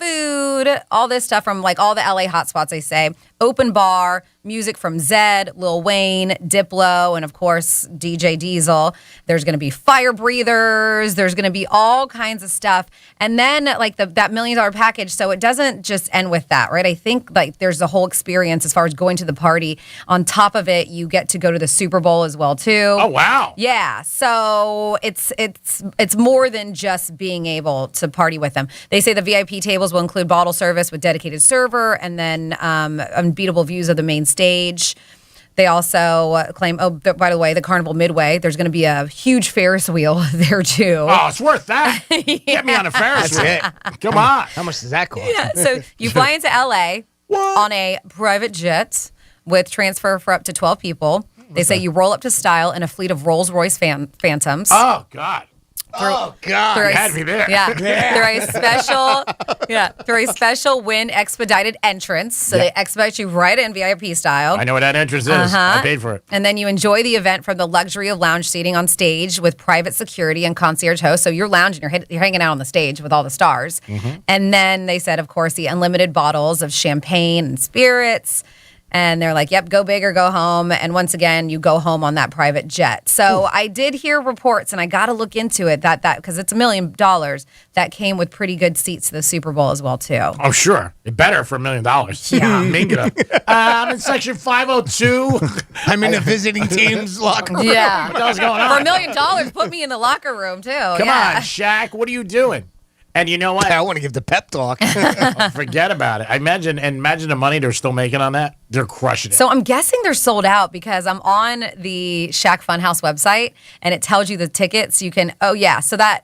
food, all this stuff from like all the LA hotspots, they say. Open bar, music from Zed, Lil Wayne, Diplo, and of course, DJ Diesel. There's going to be fire breathers. There's going to be all kinds of stuff. And then like that $1 million package. So it doesn't just end with that, right? I think like there's a whole experience as far as going to the party. On top of it, you get to go to the Super Bowl as well, too. Oh, wow. Yeah. So it's more than just being able to party with them. They say the VIP tables will include bottle service with dedicated server and then unbeatable views of the main stage. They also claim, by the way, the Carnival Midway, there's going to be a huge Ferris wheel there, too. Oh, it's worth that. Get me on a Ferris wheel. Come on. How much does that cost? Yeah, so you fly into L.A. on a private jet with transfer for up to 12 people. They say you roll up to style in a fleet of Rolls-Royce Phantoms. Oh, God. Oh, God. You had me there. Yeah. Through a special Wynn expedited entrance. So they expedite you right in VIP style. I know what that entrance is. I paid for it. And then you enjoy the event from the luxury of lounge seating on stage with private security and concierge hosts. So you're lounging, you're hanging out on the stage with all the stars. And then they said, of course, the unlimited bottles of champagne and spirits. And they're like, yep, go big or go home. And once again, you go home on that private jet. So I did hear reports, and I got to look into it, that because it's $1 million, that came with pretty good seats to the Super Bowl as well, too. Oh, sure. It better for $1 million. Yeah. Mink it up. I'm in section 502. I'm in the visiting team's locker room. Yeah. What the hell's going For on? $1 million, put me in the locker room, too. Come on, Shaq. What are you doing? And you know what? I want to give the pep talk. Forget about it. Imagine the money they're still making on that. They're crushing it. So I'm guessing they're sold out because I'm on the Shaq Funhouse website and it tells you the tickets. You can, so that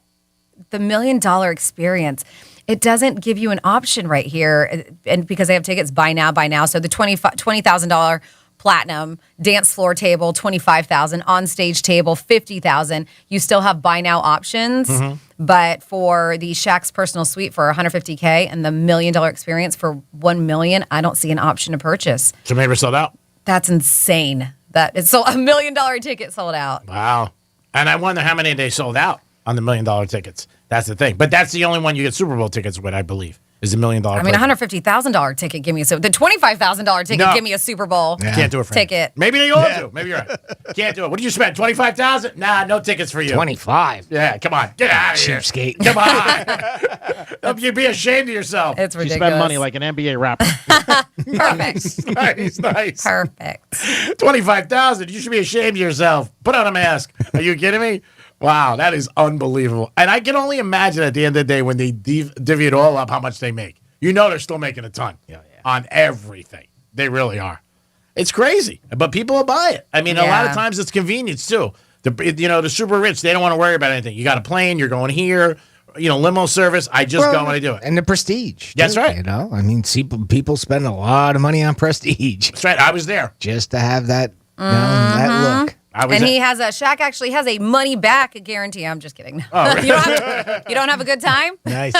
the $1 million experience, it doesn't give you an option right here. And because they have tickets buy now. So the $20,000 platinum dance floor table, $25,000 on stage table, $50,000. You still have buy now options. But for the Shaq's personal suite for $150K and the $1 million experience for $1 million, I don't see an option to purchase. So maybe it's sold out. That's insane. That it's so $1 million ticket sold out. Wow. And I wonder how many they sold out on the $1 million tickets. That's the thing. But that's the only one you get Super Bowl tickets with, I believe, is $1 million. I mean, $150,000 ticket, give me the $25,000 ticket, give me a Super Bowl Can't do it for ticket. Maybe they all do. Maybe you're right. Can't do it. What did you spend? $25,000? Nah, no tickets for you. 25. Yeah, come on. Get out of here. Cheapskate. Come on. You'd be ashamed of yourself. It's She ridiculous. spent money like an NBA rapper. Perfect. Nice. Perfect. $25,000. You should be ashamed of yourself. Put on a mask. Are you kidding me? Wow, that is unbelievable. And I can only imagine at the end of the day when they divvy it all up how much they make. You know they're still making a ton on everything. They really are. It's crazy, but people will buy it. I mean, a lot of times it's convenience too. The super rich, they don't want to worry about anything. You got a plane, you're going here, limo service. I just go and I do it. And the prestige. That's right. I mean, people spend a lot of money on prestige. That's right. I was there. Just to have that, that look. And Shaq actually has a money back guarantee. I'm just kidding. Oh, really? You don't have a good time? Nice.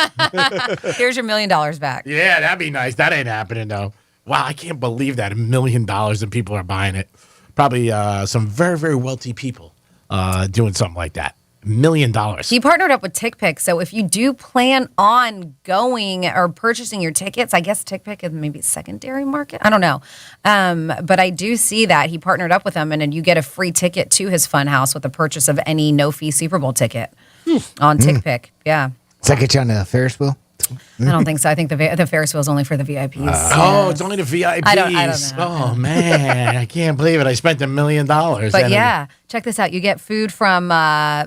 Here's your $1 million back. Yeah, that'd be nice. That ain't happening though. Wow, I can't believe that $1 million and people are buying it. Probably some very, very wealthy people doing something like that. $1 million. He partnered up with TickPick, so if you do plan on going or purchasing your tickets, I guess TickPick is maybe secondary market. I don't know, but I do see that he partnered up with them, and then you get a free ticket to his Funhouse with the purchase of any no-fee Super Bowl ticket on TickPick. Yeah. Does that get you on the Ferris wheel? I don't think so. I think the Ferris wheel is only for the VIPs. Oh, it's only the VIPs. I don't know. Oh, man. I can't believe it. I spent $1 million. But yeah, check this out. You get food from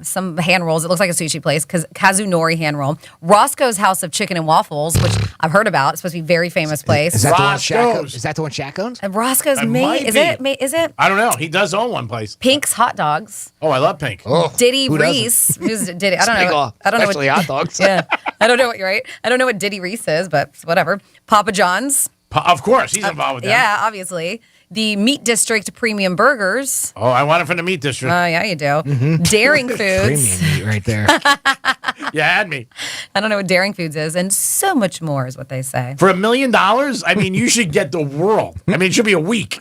some hand rolls. It looks like a sushi place, Kazunori hand roll. Roscoe's House of Chicken and Waffles, which I've heard about. It's supposed to be a very famous place. Is that the one Shaq owns? Is that the one Shaq owns? And Roscoe's It might Is be. it? Is it? I don't know. He does own one place. Pink's Hot Dogs. Oh, I love Pink. Oh, Diddy who doesn't? Reese. Who's Diddy? I don't know. I don't know. Especially hot dogs. Yeah. I don't know what you're right. I don't know what Diddy Reese is, but whatever. Papa John's. Of course, he's involved with that. Yeah, obviously. The Meat District Premium Burgers. Oh, I want it from the Meat District. Oh, yeah, you do. Daring Foods. Premium meat right there. You had me. I don't know what Daring Foods is, and so much more is what they say. For $1 million, I mean, you should get the world. I mean, it should be a week.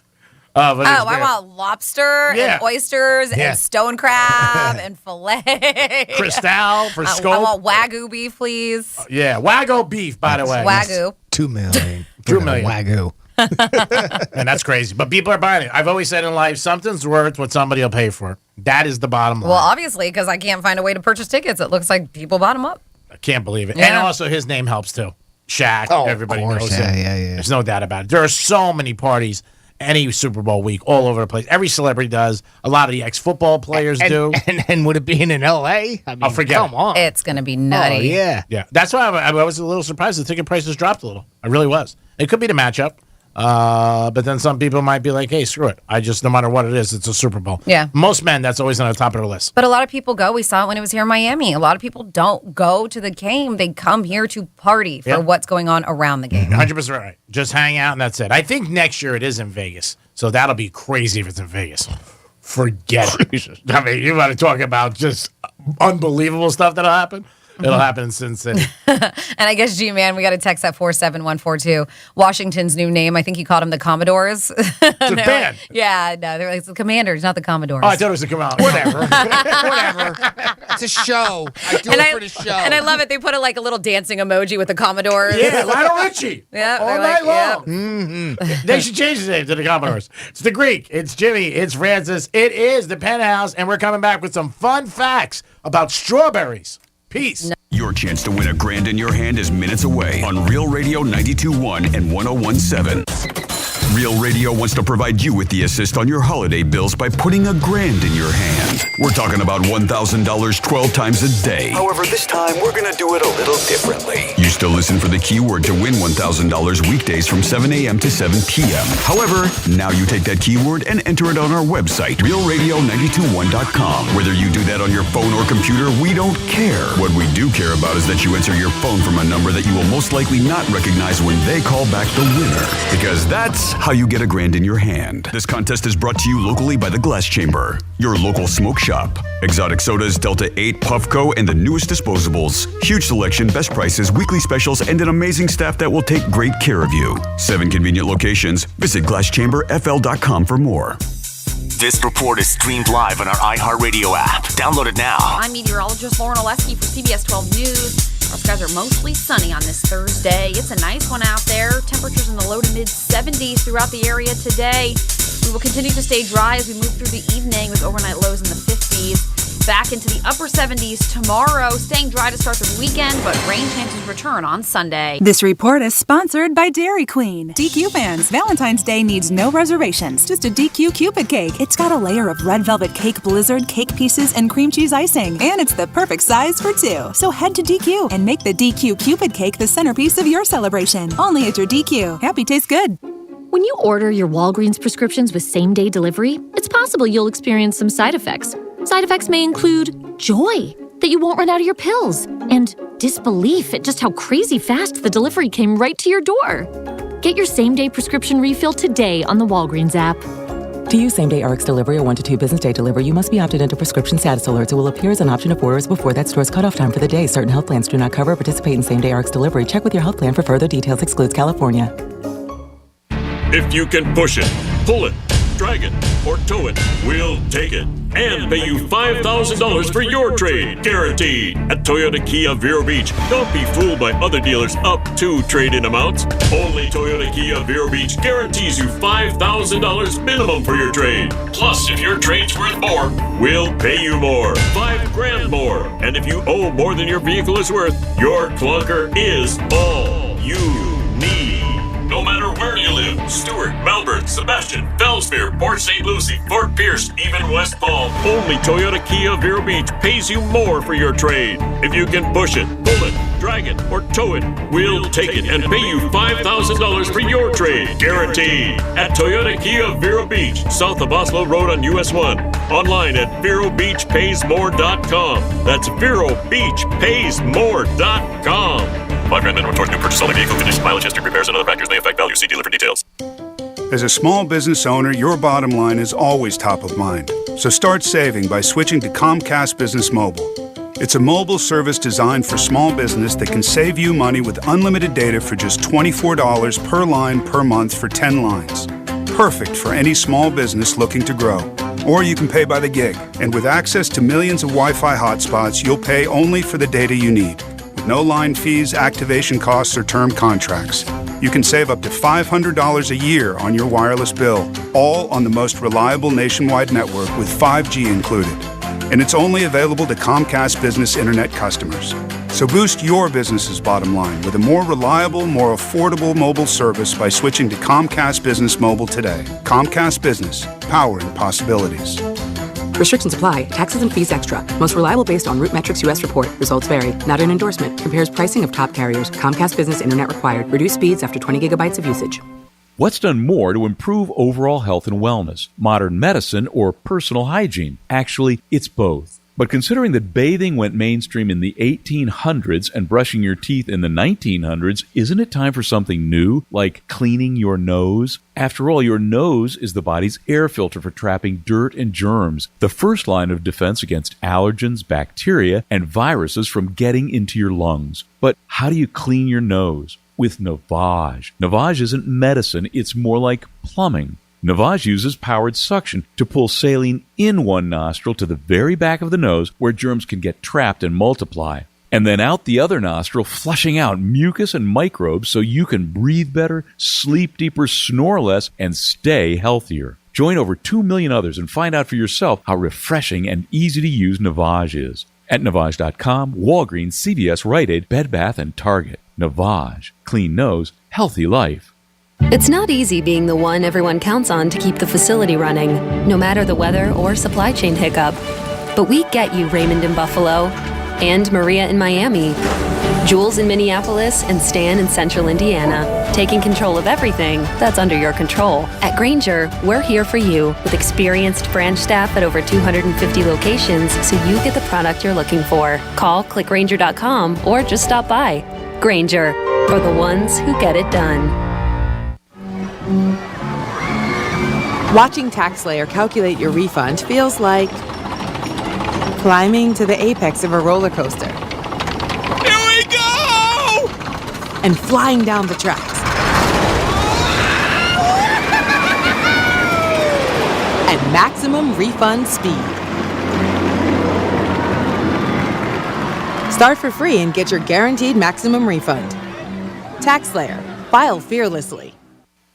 But it's I great. want lobster and oysters and stone crab and filet. Cristal for I scope. want Wagyu beef, please. Yeah, Wagyu beef, by the way. Wagyu. $2 million. 2 million. Wagyu. And that's crazy. But people are buying it. I've always said in life, something's worth what somebody will pay for. That is the bottom line. Well, obviously, because I can't find a way to purchase tickets. It looks like people bought them up. I can't believe it. Yeah. And also, his name helps too. Shaq. Oh, everybody of course. knows him. Yeah. There's no doubt about it. There are so many parties any Super Bowl week all over the place. Every celebrity does. A lot of the ex-football players do. And would it be in L.A.? I mean, forget come it. on. It's going to be nutty. Oh, yeah. Yeah. That's why I was a little surprised the ticket prices dropped a little. I really was. It could be the matchup. But then some people might be like, hey, screw it. No matter what it is, it's a Super Bowl. Yeah. Most men, that's always on the top of the list. But a lot of people go. We saw it when it was here in Miami. A lot of people don't go to the game. They come here to party for what's going on around the game. 100% right. Just hang out and that's it. I think next year it is in Vegas. So that'll be crazy if it's in Vegas. Forget it. I mean, you want to talk about just unbelievable stuff that'll happen? It'll happen in Sin City. And I guess, G-Man, we got to text that 47142. Washington's new name. I think he called them the Commodores. It's a band. Yeah, no, they're like, it's the Commanders, not the Commodores. Oh, I thought it was the Commodores. Whatever. It's a show. I do it for the show. And I love it. They put a little dancing emoji with the Commodores. Yeah, Lionel Richie. Yeah, all they're night like, long. They should change the name to the Commodores. It's the Greek. It's Jimmy. It's Francis. It is the Penthouse. And we're coming back with some fun facts about strawberries. Peace. Your chance to win $1,000 in your hand is minutes away on Real Radio 92.1 and 101.7. Real Radio wants to provide you with the assist on your holiday bills by putting $1,000 in your hand. We're talking about $1,000 12 times a day. However, this time we're going to do it a little differently. You still listen for the keyword to win $1,000 weekdays from 7 a.m. to 7 p.m. However, now you take that keyword and enter it on our website, realradio921.com. Whether you do that on your phone or computer, we don't care. What we do care about is that you answer your phone from a number that you will most likely not recognize when they call back the winner. Because that's how you get $1,000 in your hand. This contest is brought to you locally by the Glass Chamber, your local smoke shop. Exotic sodas, Delta 8, Puffco, and the newest disposables. Huge selection, best prices, weekly specials, and an amazing staff that will take great care of you. 7 convenient locations. Visit glasschamberfl.com for more. This report is streamed live on our iHeartRadio app. Download it now. I'm meteorologist Lauren Oleski for CBS 12 News. Our skies are mostly sunny on this Thursday. It's a nice one out there. Temperatures in the low to mid 70s throughout the area today. We will continue to stay dry as we move through the evening with overnight lows in the 50s. Back into the upper 70s tomorrow. Staying dry to start the weekend, but rain chances return on Sunday. This report is sponsored by Dairy Queen. DQ fans, Valentine's Day needs no reservations. Just a DQ Cupid cake. It's got a layer of red velvet cake blizzard, cake pieces, and cream cheese icing. And it's the perfect size for 2. So head to DQ and make the DQ Cupid cake the centerpiece of your celebration. Only at your DQ. Happy tastes good. When you order your Walgreens prescriptions with same-day delivery, it's possible you'll experience some side effects. Side effects may include joy that you won't run out of your pills and disbelief at just how crazy fast the delivery came right to your door. Get your same-day prescription refill today on the Walgreens app. To use same-day RX delivery or 1 to 2 business day delivery, you must be opted into prescription status alerts. It will appear as an option if orders before that store's cutoff time for the day. Certain health plans do not cover or participate in same-day RX delivery. Check with your health plan for further details. Excludes California. If you can push it, pull it, drag it, or tow it, we'll take it and pay you $5,000 for your trade, guaranteed. At Toyota Kia Vero Beach, don't be fooled by other dealers' up to trade-in amounts. Only Toyota Kia Vero Beach guarantees you $5,000 minimum for your trade. Plus, if your trade's worth more, we'll pay you more, $5,000 more. And if you owe more than your vehicle is worth, your clunker is all you need. No matter where you live, Stewart, Melbourne, Sebastian, Fellsmere, Port St. Lucie, Fort Pierce, even West Palm, only Toyota Kia Vero Beach pays you more for your trade. If you can push it, pull it, drag it, or tow it, we'll take it and pay you $5,000 for your trade, guaranteed. At Toyota Kia Vero Beach, south of Oslo Road on US 1. Online at VeroBeachPaysMore.com. That's VeroBeachPaysMore.com. $5,000 minimum towards new purchase. Only vehicle condition, mileage, history, repairs, and other factors may affect value. See dealer for details. As a small business owner, your bottom line is always top of mind. So start saving by switching to Comcast Business Mobile. It's a mobile service designed for small business that can save you money with unlimited data for just $24 per line per month for 10 lines. perfect for any small business looking to grow. Or you can pay by the gig, and with access to millions of Wi-Fi hotspots, you'll pay only for the data you need. With no line fees, activation costs, or term contracts. You can save up to $500 a year on your wireless bill, all on the most reliable nationwide network with 5G included. And it's only available to Comcast Business Internet customers. So boost your business's bottom line with a more reliable, more affordable mobile service by switching to Comcast Business Mobile today. Comcast Business, powering possibilities. Restrictions apply. Taxes and fees extra. Most reliable based on Root Metrics US report. Results vary. Not an endorsement. Compares pricing of top carriers. Comcast Business Internet required. Reduced speeds after 20 gigabytes of usage. What's done more to improve overall health and wellness? Modern medicine or personal hygiene? Actually, it's both. But considering that bathing went mainstream in the 1800s and brushing your teeth in the 1900s, isn't it time for something new, like cleaning your nose? After all, your nose is the body's air filter for trapping dirt and germs, the first line of defense against allergens, bacteria, and viruses from getting into your lungs. But how do you clean your nose? With Navage. Navage isn't medicine, it's more like plumbing. Navage uses powered suction to pull saline in one nostril to the very back of the nose where germs can get trapped and multiply, and then out the other nostril, flushing out mucus and microbes so you can breathe better, sleep deeper, snore less, and stay healthier. Join over 2 million others and find out for yourself how refreshing and easy to use Navage is. At Navage.com, Walgreens, CVS, Rite Aid, Bed Bath, and Target. Navage. Clean nose, healthy life. It's not easy being the one everyone counts on to keep the facility running, no matter the weather or supply chain hiccup. But we get you, Raymond in Buffalo, and Maria in Miami, Jules in Minneapolis, and Stan in Central Indiana, taking control of everything that's under your control. At Grainger, we're here for you with experienced branch staff at over 250 locations so you get the product you're looking for. Call, click Grainger.com, or just stop by. Grainger, for the ones who get it done. Watching TaxSlayer calculate your refund feels like climbing to the apex of a roller coaster. Here we go! And flying down the tracks. At maximum refund speed. Start for free and get your guaranteed maximum refund. TaxSlayer. File fearlessly.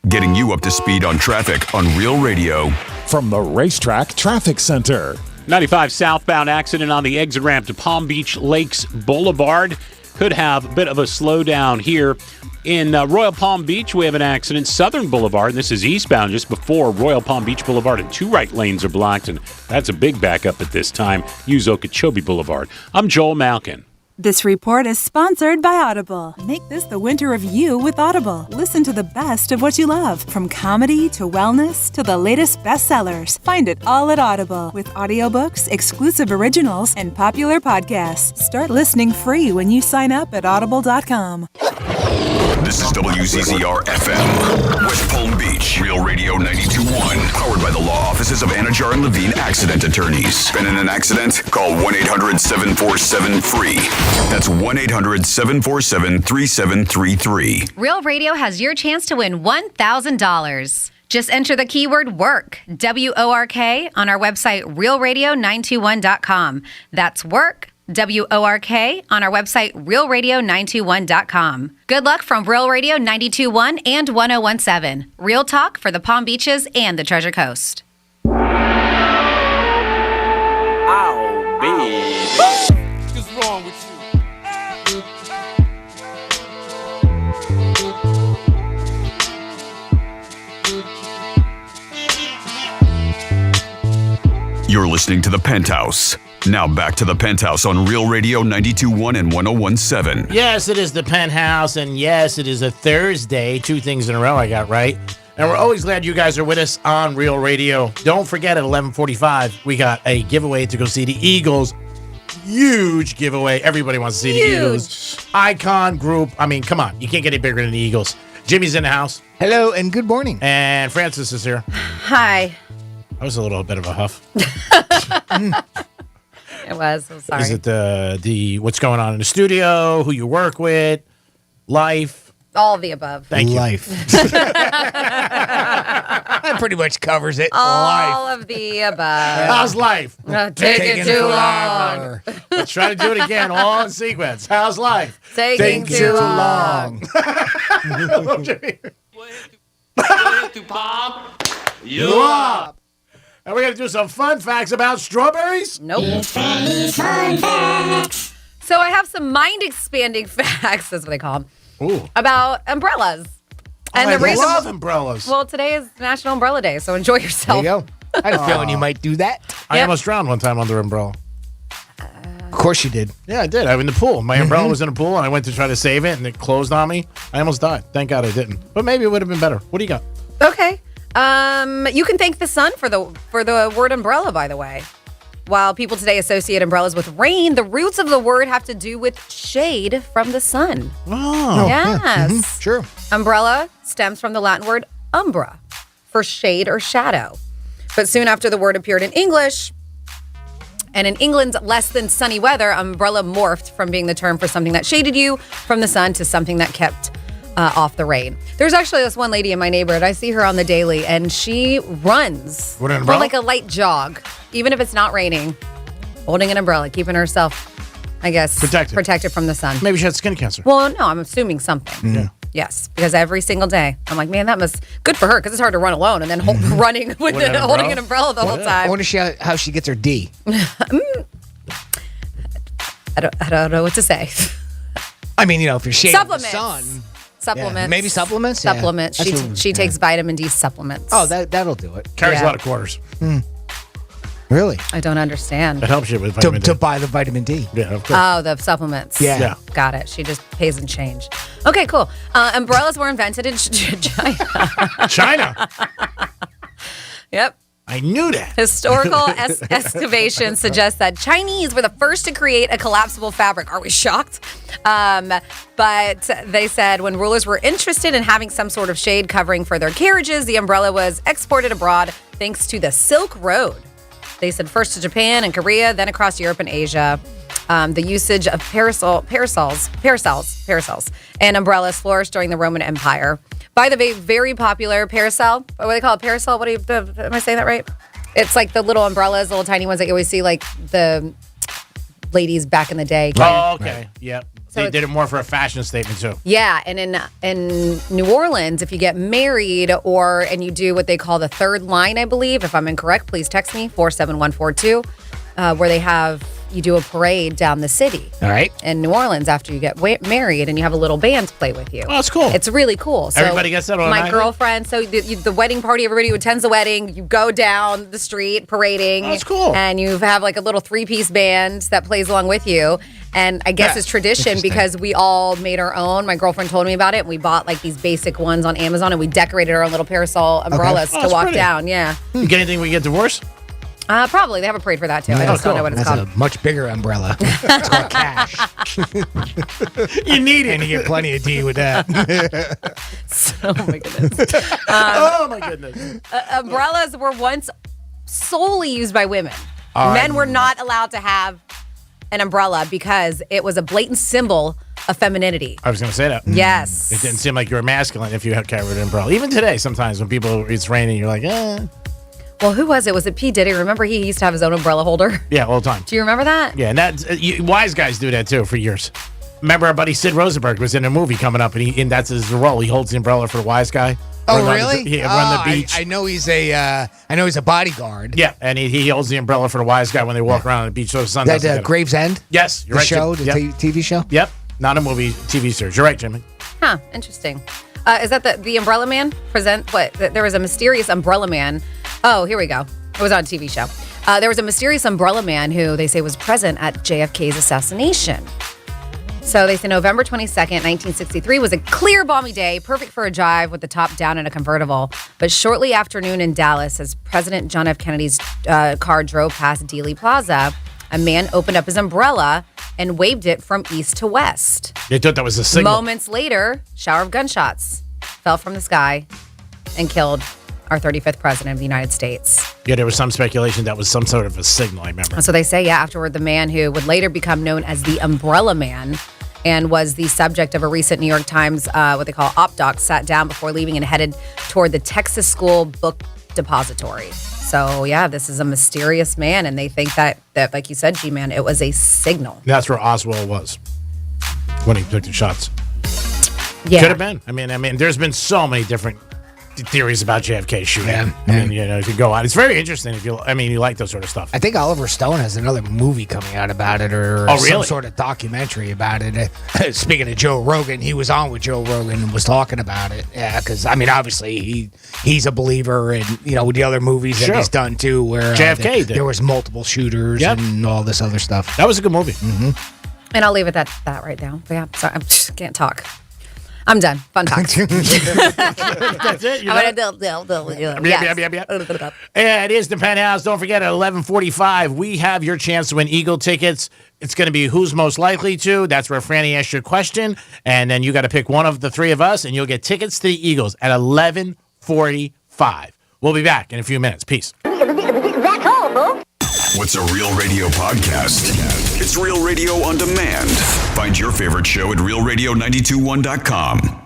Getting you up to speed on traffic on Real Radio. From the Racetrack Traffic Center. 95 southbound accident on the exit ramp to Palm Beach Lakes Boulevard. Could have a bit of a slowdown here. In Royal Palm Beach, we have an accident. Southern Boulevard, and this is eastbound just before Royal Palm Beach Boulevard, and 2 right lanes are blocked, and that's a big backup at this time. Use Okeechobee Boulevard. I'm Joel Malkin. This report is sponsored by Audible. Make this the winter of you with Audible. Listen to the best of what you love, from comedy to wellness to the latest bestsellers. Find it all at Audible with audiobooks, exclusive originals, and popular podcasts. Start listening free when you sign up at audible.com. This is WZZR FM, West Palm Beach, Real Radio 92.1, powered by the law offices of Anajar and Levine Accident Attorneys. Been in an accident? Call 1-800-747-FREE. That's 1-800-747-3733. Real Radio has your chance to win $1,000. Just enter the keyword WORK, W-O-R-K, on our website, realradio921.com. That's WORK, W-O-R-K, on our website, realradio921.com. Good luck from Real Radio 92.1 and 101.7. Real talk for the Palm Beaches and the Treasure Coast. Ow, baby. What's wrong with you? You're listening to The Penthouse. Now back to The Penthouse on Real Radio 92.1 and 101.7. Yes, it is The Penthouse, and yes, it is a Thursday. 2 things in a row I got right. And we're always glad you guys are with us on Real Radio. Don't forget, at 11:45, we got a giveaway to go see the Eagles. Huge giveaway. Everybody wants to see the Eagles. Icon group. I mean, come on. You can't get any bigger than the Eagles. Jimmy's in the house. Hello, and good morning. And Francis is here. Hi. That was a little bit of a huff. It was. I'm sorry. Is it the what's going on in the studio, who you work with, life? All of the above. Thank you. Life. That pretty much covers it. All of the above. How's life? Taking too long. Let's try to do it again, all in sequence. How's life? Taking too long. You up. And we're going to do some fun facts about strawberries? Nope. So I have some mind-expanding facts, that's what they call them, about umbrellas. And I love umbrellas. Well, today is National Umbrella Day, so enjoy yourself. There you go. I had a feeling you might do that. I almost drowned one time under an umbrella. Of course you did. Yeah, I did. I was in the pool. My umbrella was in a pool, and I went to try to save it, and it closed on me. I almost died. Thank God I didn't. But maybe it would have been better. What do you got? Okay. You can thank the sun for the word umbrella, by the way. While people today associate umbrellas with rain, the roots of the word have to do with shade from the sun. Oh. Yes. Sure. Umbrella stems from the Latin word umbra, for shade or shadow. But soon after the word appeared in English, and in England's less than sunny weather, umbrella morphed from being the term for something that shaded you from the sun to something that kept off the rain. There's actually this one lady in my neighborhood. I see her on the daily, and she runs with an umbrella? like a light jog, even if it's not raining, holding an umbrella, keeping herself, I guess, protected from the sun. Maybe she had skin cancer. Well, no, I'm assuming something. Yeah. Yes, because every single day, I'm like, man, that must good for her because it's hard to run alone and then running with holding an umbrella the whole time. I wonder how she gets her D. I don't know what to say. I mean, if you're shading the Supplements. sun. Supplements. Yeah, maybe supplements? Supplements. Yeah. She takes vitamin D supplements. Oh, that'll do it. Carries a lot of quarters. Really? I don't understand. It helps you with vitamin D. To buy the vitamin D. Yeah, of course. Oh, the supplements. Yeah. Got it. She just pays in change. Okay, cool. Umbrellas were invented in China. China? Yep. I knew that. Historical excavations suggest that Chinese were the first to create a collapsible fabric. Are we shocked? But they said when rulers were interested in having some sort of shade covering for their carriages, the umbrella was exported abroad thanks to the Silk Road. They said first to Japan and Korea, then across Europe and Asia. The usage of parasols, and umbrellas flourished during the Roman Empire. By the way, very popular parasol. What do they call it? Parasol? Am I saying that right? It's like the little umbrellas, the little tiny ones that you always see, like the ladies back in the day. Oh, okay. Right. Yep. So they did it more for a fashion statement too. Yeah, and in New Orleans, if you get married and you do what they call the third line, I believe, if I'm incorrect, please text me 47142, where you do a parade down the city. All right. In New Orleans after you get married, and you have a little band play with you. Oh, that's cool. It's really cool. So everybody gets that on my girlfriend. So the wedding party, everybody who attends the wedding, you go down the street parading. Oh, that's cool. And you have like a little 3-piece band that plays along with you. And I guess it's tradition because we all made our own. My girlfriend told me about it. And we bought like these basic ones on Amazon, and we decorated our own little parasol umbrellas to walk down. Yeah. You get anything when you get divorced? Probably. They have a parade for that too. I just don't know what it's That's called. a much bigger umbrella. It's called cash. You need it. And you get plenty of D with that. Oh my goodness. Oh my goodness. Umbrellas were once solely used by women. Men were not allowed to have an umbrella because it was a blatant symbol of femininity. I was going to say that. Yes. It didn't seem like you were masculine if you had carried an umbrella. Even today, sometimes when it's raining, you're like, Well, who was it? Was it P. Diddy? Remember he used to have his own umbrella holder? Yeah, all the time. Do you remember that? Yeah, and wise guys do that too for years. Remember our buddy Sid Rosenberg was in a movie coming up, and that's his role. He holds the umbrella for the wise guy. Oh, really? On the beach. I know he's a bodyguard. Yeah, and he holds the umbrella for the wise guy when they walk around on the beach so the sun doesn't hit him. Gravesend? Yes, you're the right. Show, the TV show? Yep, not a movie, TV series. You're right, Jimmy. Huh, interesting. Is that the Umbrella Man? There was a mysterious Umbrella Man. Oh, here we go. It was on a TV show. There was a mysterious Umbrella Man who they say was present at JFK's assassination. So they say November 22nd, 1963 was a clear, balmy day, perfect for a drive with the top down in a convertible. But shortly after noon in Dallas, as President John F. Kennedy's car drove past Dealey Plaza, a man opened up his umbrella and waved it from east to west. They thought that was a signal. Moments later, shower of gunshots fell from the sky and killed our 35th president of the United States. Yeah, there was some speculation that was some sort of a signal, I remember. So they say, afterward, the man who would later become known as the Umbrella Man and was the subject of a recent New York Times, what they call op-doc, sat down before leaving and headed toward the Texas School Book Depository. So, yeah, this is a mysterious man, and they think that like you said, G-Man, it was a signal. That's where Oswald was when he took the shots. Yeah. Could have been. I mean, there's been so many different theories about JFK shooting. I mean, you could go on. It's very interesting if you like those sort of stuff. I think Oliver Stone has another movie coming out about it, or some sort of documentary about it. Speaking of Joe Rogan, he was on with Joe Rogan and was talking about it. Yeah, because obviously he's a believer, and with the other movies that he's done too, where JFK there was multiple shooters and all this other stuff. That was a good movie. Mm-hmm. And I'll leave it at that right now. But yeah, sorry, I just can't talk. I'm done. Fun talk. That's it. Yes. Yeah, it is the Penthouse. Don't forget at 11:45 we have your chance to win Eagle tickets. It's going to be who's most likely to. That's where Franny asks your question, and then you got to pick one of the three of us, and you'll get tickets to the Eagles at 11:45. We'll be back in a few minutes. Peace. What's a Real Radio podcast? It's Real Radio on demand. Find your favorite show at realradio921.com.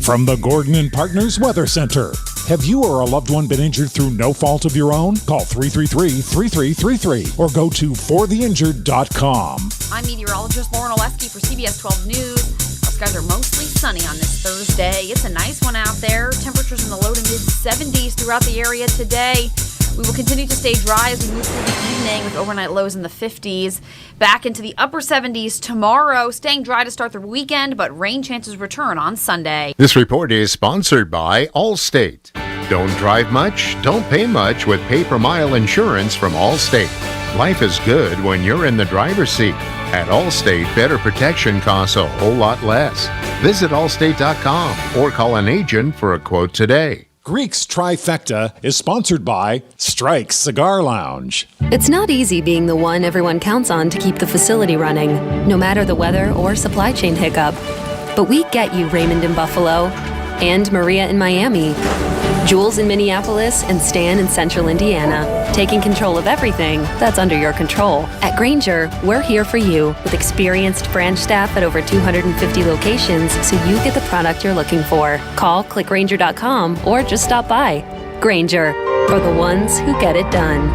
From the Gordon and Partners Weather Center. Have you or a loved one been injured through no fault of your own? Call 333-3333 or go to fortheinjured.com. I'm meteorologist Lauren Oleski for CBS 12 News. Our skies are mostly sunny on this Thursday. It's a nice one out there. Temperatures in the low to mid 70s throughout the area today. We will continue to stay dry as we move through the evening with overnight lows in the 50s. Back into the upper 70s tomorrow, staying dry to start the weekend, but rain chances return on Sunday. This report is sponsored by Allstate. Don't drive much, don't pay much with pay-per-mile insurance from Allstate. Life is good when you're in the driver's seat. At Allstate, better protection costs a whole lot less. Visit allstate.com or call an agent for a quote today. Greek's Trifecta is sponsored by Strike Cigar Lounge. It's not easy being the one everyone counts on to keep the facility running, no matter the weather or supply chain hiccup. But we get you, Raymond in Buffalo, and Maria in Miami, Jules in Minneapolis, and Stan in Central Indiana, taking control of everything that's under your control. At Grainger, we're here for you with experienced branch staff at over 250 locations so you get the product you're looking for. Call, click Grainger.com, or just stop by. Grainger, for the ones who get it done.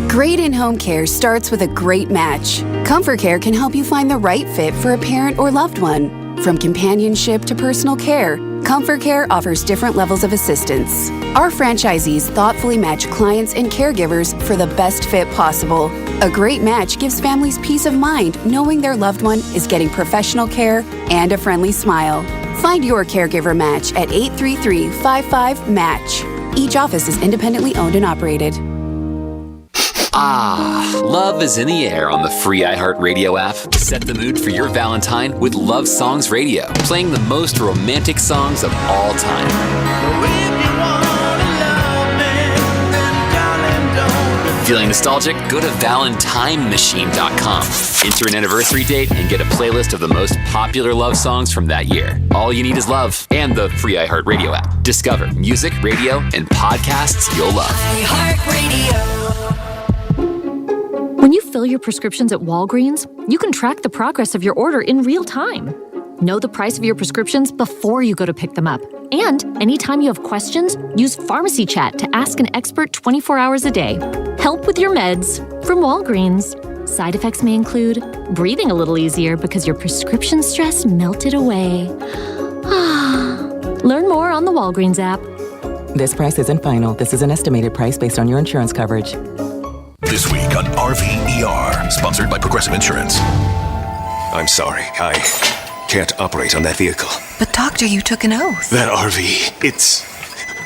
Great in-home care starts with a great match. Comfort Care can help you find the right fit for a parent or loved one. From companionship to personal care, Comfort Care offers different levels of assistance. Our franchisees thoughtfully match clients and caregivers for the best fit possible. A great match gives families peace of mind knowing their loved one is getting professional care and a friendly smile. Find your caregiver match at 833-55-MATCH. Each office is independently owned and operated. Ah, love is in the air on the free iHeartRadio app. Set the mood for your Valentine with Love Songs Radio, playing the most romantic songs of all time. Feeling nostalgic? Go to ValentineMachine.com. Enter an anniversary date and get a playlist of the most popular love songs from that year. All you need is love and the free iHeartRadio app. Discover music, radio, and podcasts you'll love. iHeartRadio. When you fill your prescriptions at Walgreens, you can track the progress of your order in real time. Know the price of your prescriptions before you go to pick them up. And anytime you have questions, use Pharmacy Chat to ask an expert 24 hours a day. Help with your meds from Walgreens. Side effects may include breathing a little easier because your prescription stress melted away. Learn more on the Walgreens app. This price isn't final. This is an estimated price based on your insurance coverage. This week on RVER, sponsored by Progressive Insurance. I'm sorry, I can't operate on that vehicle. But doctor, you took an oath. That RV, it's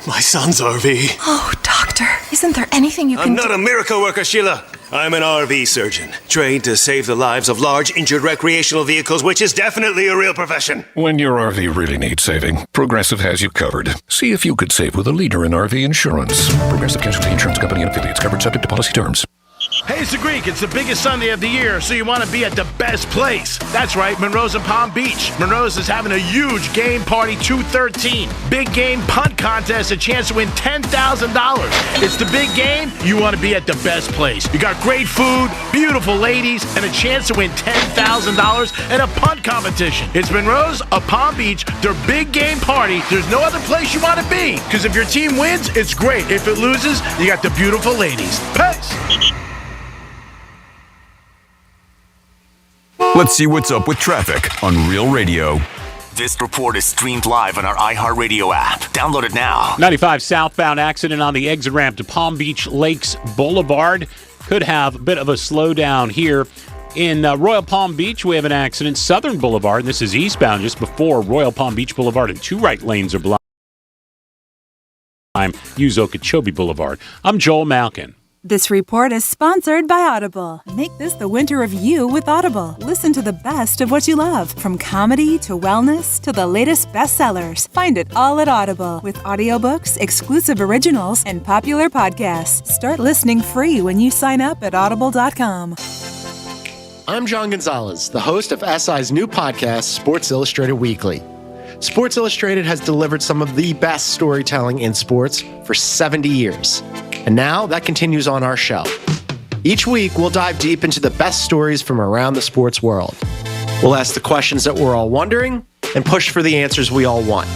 my son's RV. Oh, doctor, isn't there anything you can do? I'm not a miracle worker, Sheila. I'm an RV surgeon, trained to save the lives of large, injured recreational vehicles, which is definitely a real profession. When your RV really needs saving, Progressive has you covered. See if you could save with a leader in RV insurance. Progressive Casualty Insurance Company and affiliates, covered subject to policy terms. Hey, it's the Greek. It's the biggest Sunday of the year, so you want to be at the best place. That's right, Monroe's in Palm Beach. Monroe's is having a huge game party 213. Big game punt contest, a chance to win $10,000. It's the big game. You want to be at the best place. You got great food, beautiful ladies, and a chance to win $10,000 and a punt competition. It's Monroe's of Palm Beach, their big game party. There's no other place you want to be, because if your team wins, it's great. If it loses, you got the beautiful ladies. Peace. Let's see what's up with traffic on Real Radio. This report is streamed live on our iHeartRadio app. Download it now. 95 southbound accident on the exit ramp to Palm Beach Lakes Boulevard. Could have a bit of a slowdown here. In Royal Palm Beach, we have an accident. Southern Boulevard, and this is eastbound just before Royal Palm Beach Boulevard, and 2 right lanes are blocked. Use Okeechobee Boulevard. I'm Joel Malkin. This report is sponsored by Audible. Make this the winter of you with Audible. Listen to the best of what you love, from comedy to wellness to the latest bestsellers. Find it all at Audible, with audiobooks, exclusive originals, and popular podcasts. Start listening free when you sign up at audible.com. I'm John Gonzalez, the host of SI's new podcast, Sports Illustrated Weekly. Sports Illustrated has delivered some of the best storytelling in sports for 70 years. And now that continues on our show. Each week, we'll dive deep into the best stories from around the sports world. We'll ask the questions that we're all wondering and push for the answers we all want.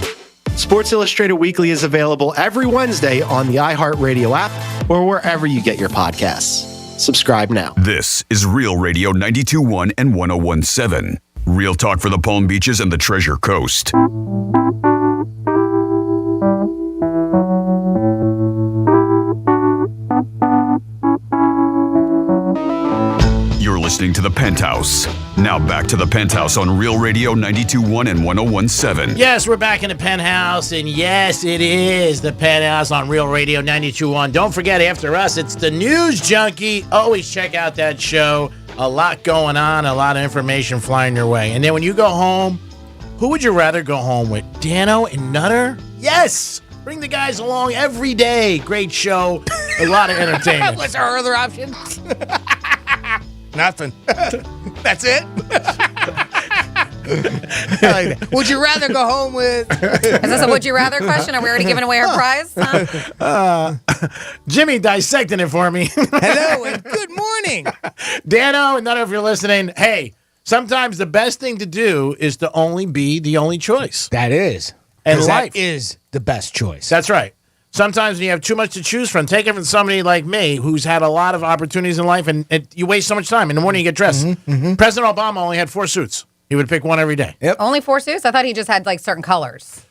Sports Illustrated Weekly is available every Wednesday on the iHeartRadio app or wherever you get your podcasts. Subscribe now. This is Real Radio 92.1 and 101.7. Real talk for the Palm Beaches and the Treasure Coast. You're listening to the Penthouse. Now back to the Penthouse on Real Radio 92.1 and 101.7. Yes, we're back in the Penthouse, and yes, it is the Penthouse on Real Radio 92.1. Don't forget, after us, it's the News Junkie. Always check out that show. A lot going on, a lot of information flying your way. And then when you go home, who would you rather go home with, Dano and Nutter? Yes! Bring the guys along every day. Great show. A lot of entertainment. What's our other option? Nothing. That's it. I like that. Would you rather go home with? Is this a would you rather question? Are we already giving away our prize? Jimmy dissecting it for me. Hello and good morning. Dano, and none of you are listening. Hey, sometimes the best thing to do is to only be the only choice. That is. And life that is the best choice. That's right. Sometimes when you have too much to choose from, take it from somebody like me who's had a lot of opportunities in life, and you waste so much time. In the morning, you get dressed. President Obama only had 4 suits. He would pick one every day. Yep. Only 4 suits? I thought he just had like certain colors.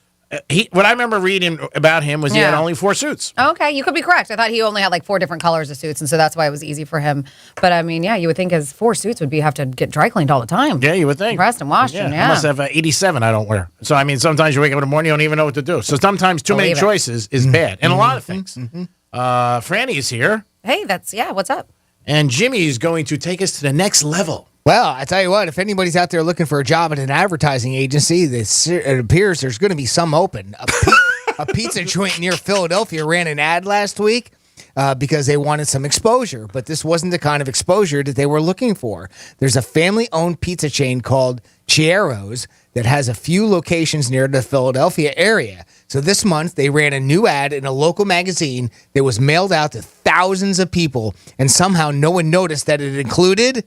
What I remember reading about him was he had only 4 suits. Okay, you could be correct. I thought he only had like 4 different colors of suits, and so that's why it was easy for him. But I mean, yeah, you would think his 4 suits would have to get dry cleaned all the time. Yeah, you would think. Pressed and washed. I must have 87 I don't wear. So, I mean, sometimes you wake up in the morning, you don't even know what to do. So sometimes too many choices is bad. And a lot of things. Franny is here. Hey, what's up? And Jimmy is going to take us to the next level. Well, I tell you what, if anybody's out there looking for a job at an advertising agency, it appears there's going to be some open. A pizza joint near Philadelphia ran an ad last week because they wanted some exposure, but this wasn't the kind of exposure that they were looking for. There's a family-owned pizza chain called Chiero's that has a few locations near the Philadelphia area. So this month, they ran a new ad in a local magazine that was mailed out to thousands of people, and somehow no one noticed that it included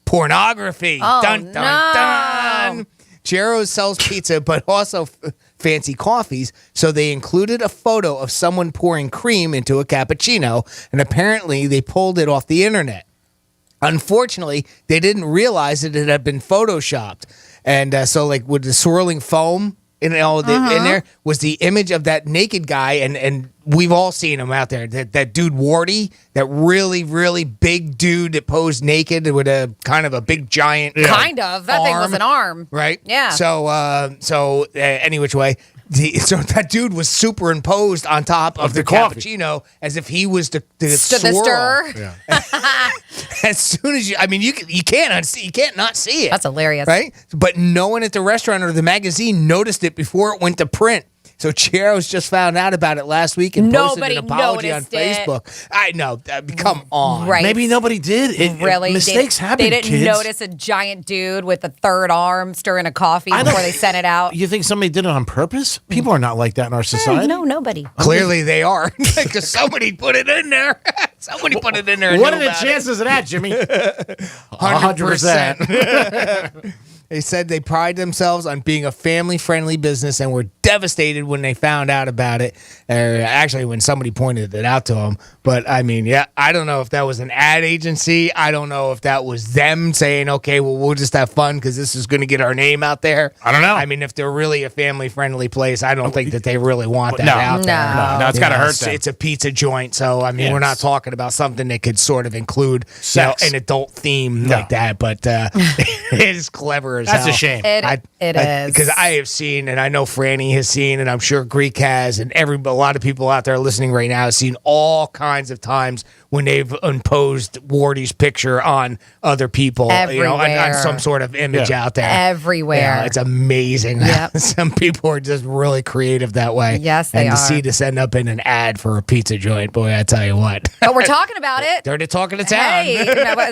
pornography. Oh, dun, dun, dun. Chiero's sells pizza, but also fancy coffees, so they included a photo of someone pouring cream into a cappuccino, and apparently they pulled it off the internet. Unfortunately, they didn't realize that it had been photoshopped. And so, like, with the swirling foam in there was the image of that naked guy, and we've all seen him out there. That dude Wardy, that really, really big dude that posed naked with a kind of a big giant Kind of. That thing was an arm. Right? Yeah. So any which way, so that dude was superimposed on top of the cappuccino as if he was the swirl. Yeah. As soon as you can't not see it. That's hilarious. Right? But no one at the restaurant or the magazine noticed it before it went to print. So Chero's just found out about it last week and posted Nobody an apology on noticed it. Facebook. I know. Come on. Right. Maybe nobody did. Really? Mistakes happen, They didn't kids. notice a giant dude with a third arm stirring a coffee before they sent it out. You think somebody did it on purpose? People are not like that in our society. No, nobody. Clearly they are. Because somebody put it in there. Somebody put it in there. and What knew are the about it. chances of that, Jimmy? 100%. They said they pride themselves on being a family-friendly business and were devastated when they found out about it. Actually, when somebody pointed it out to them. But, I mean, yeah, I don't know if that was an ad agency. I don't know if that was them saying, okay, well, we'll just have fun because this is going to get our name out there. I don't know. I mean, if they're really a family-friendly place, I don't think that they really want that out there. No, it's got to hurt them. It's a pizza joint, so, I mean, we're not talking about something that could sort of include Sex. an adult theme like that, but it is clever as That's hell. a shame. It is. Because I have seen, and I know Franny has seen, and I'm sure Greek has, and a lot of people out there listening right now have seen all kinds of times when they've imposed Wardy's picture on other people, on Everywhere. some sort of image out there. Everywhere. Yeah, it's amazing. Yep. Some people are just really creative that way. Yes, they and to are. see this end up in an ad for a pizza joint, boy, I tell you what. But we're talking about it. They're talking to town. Hey,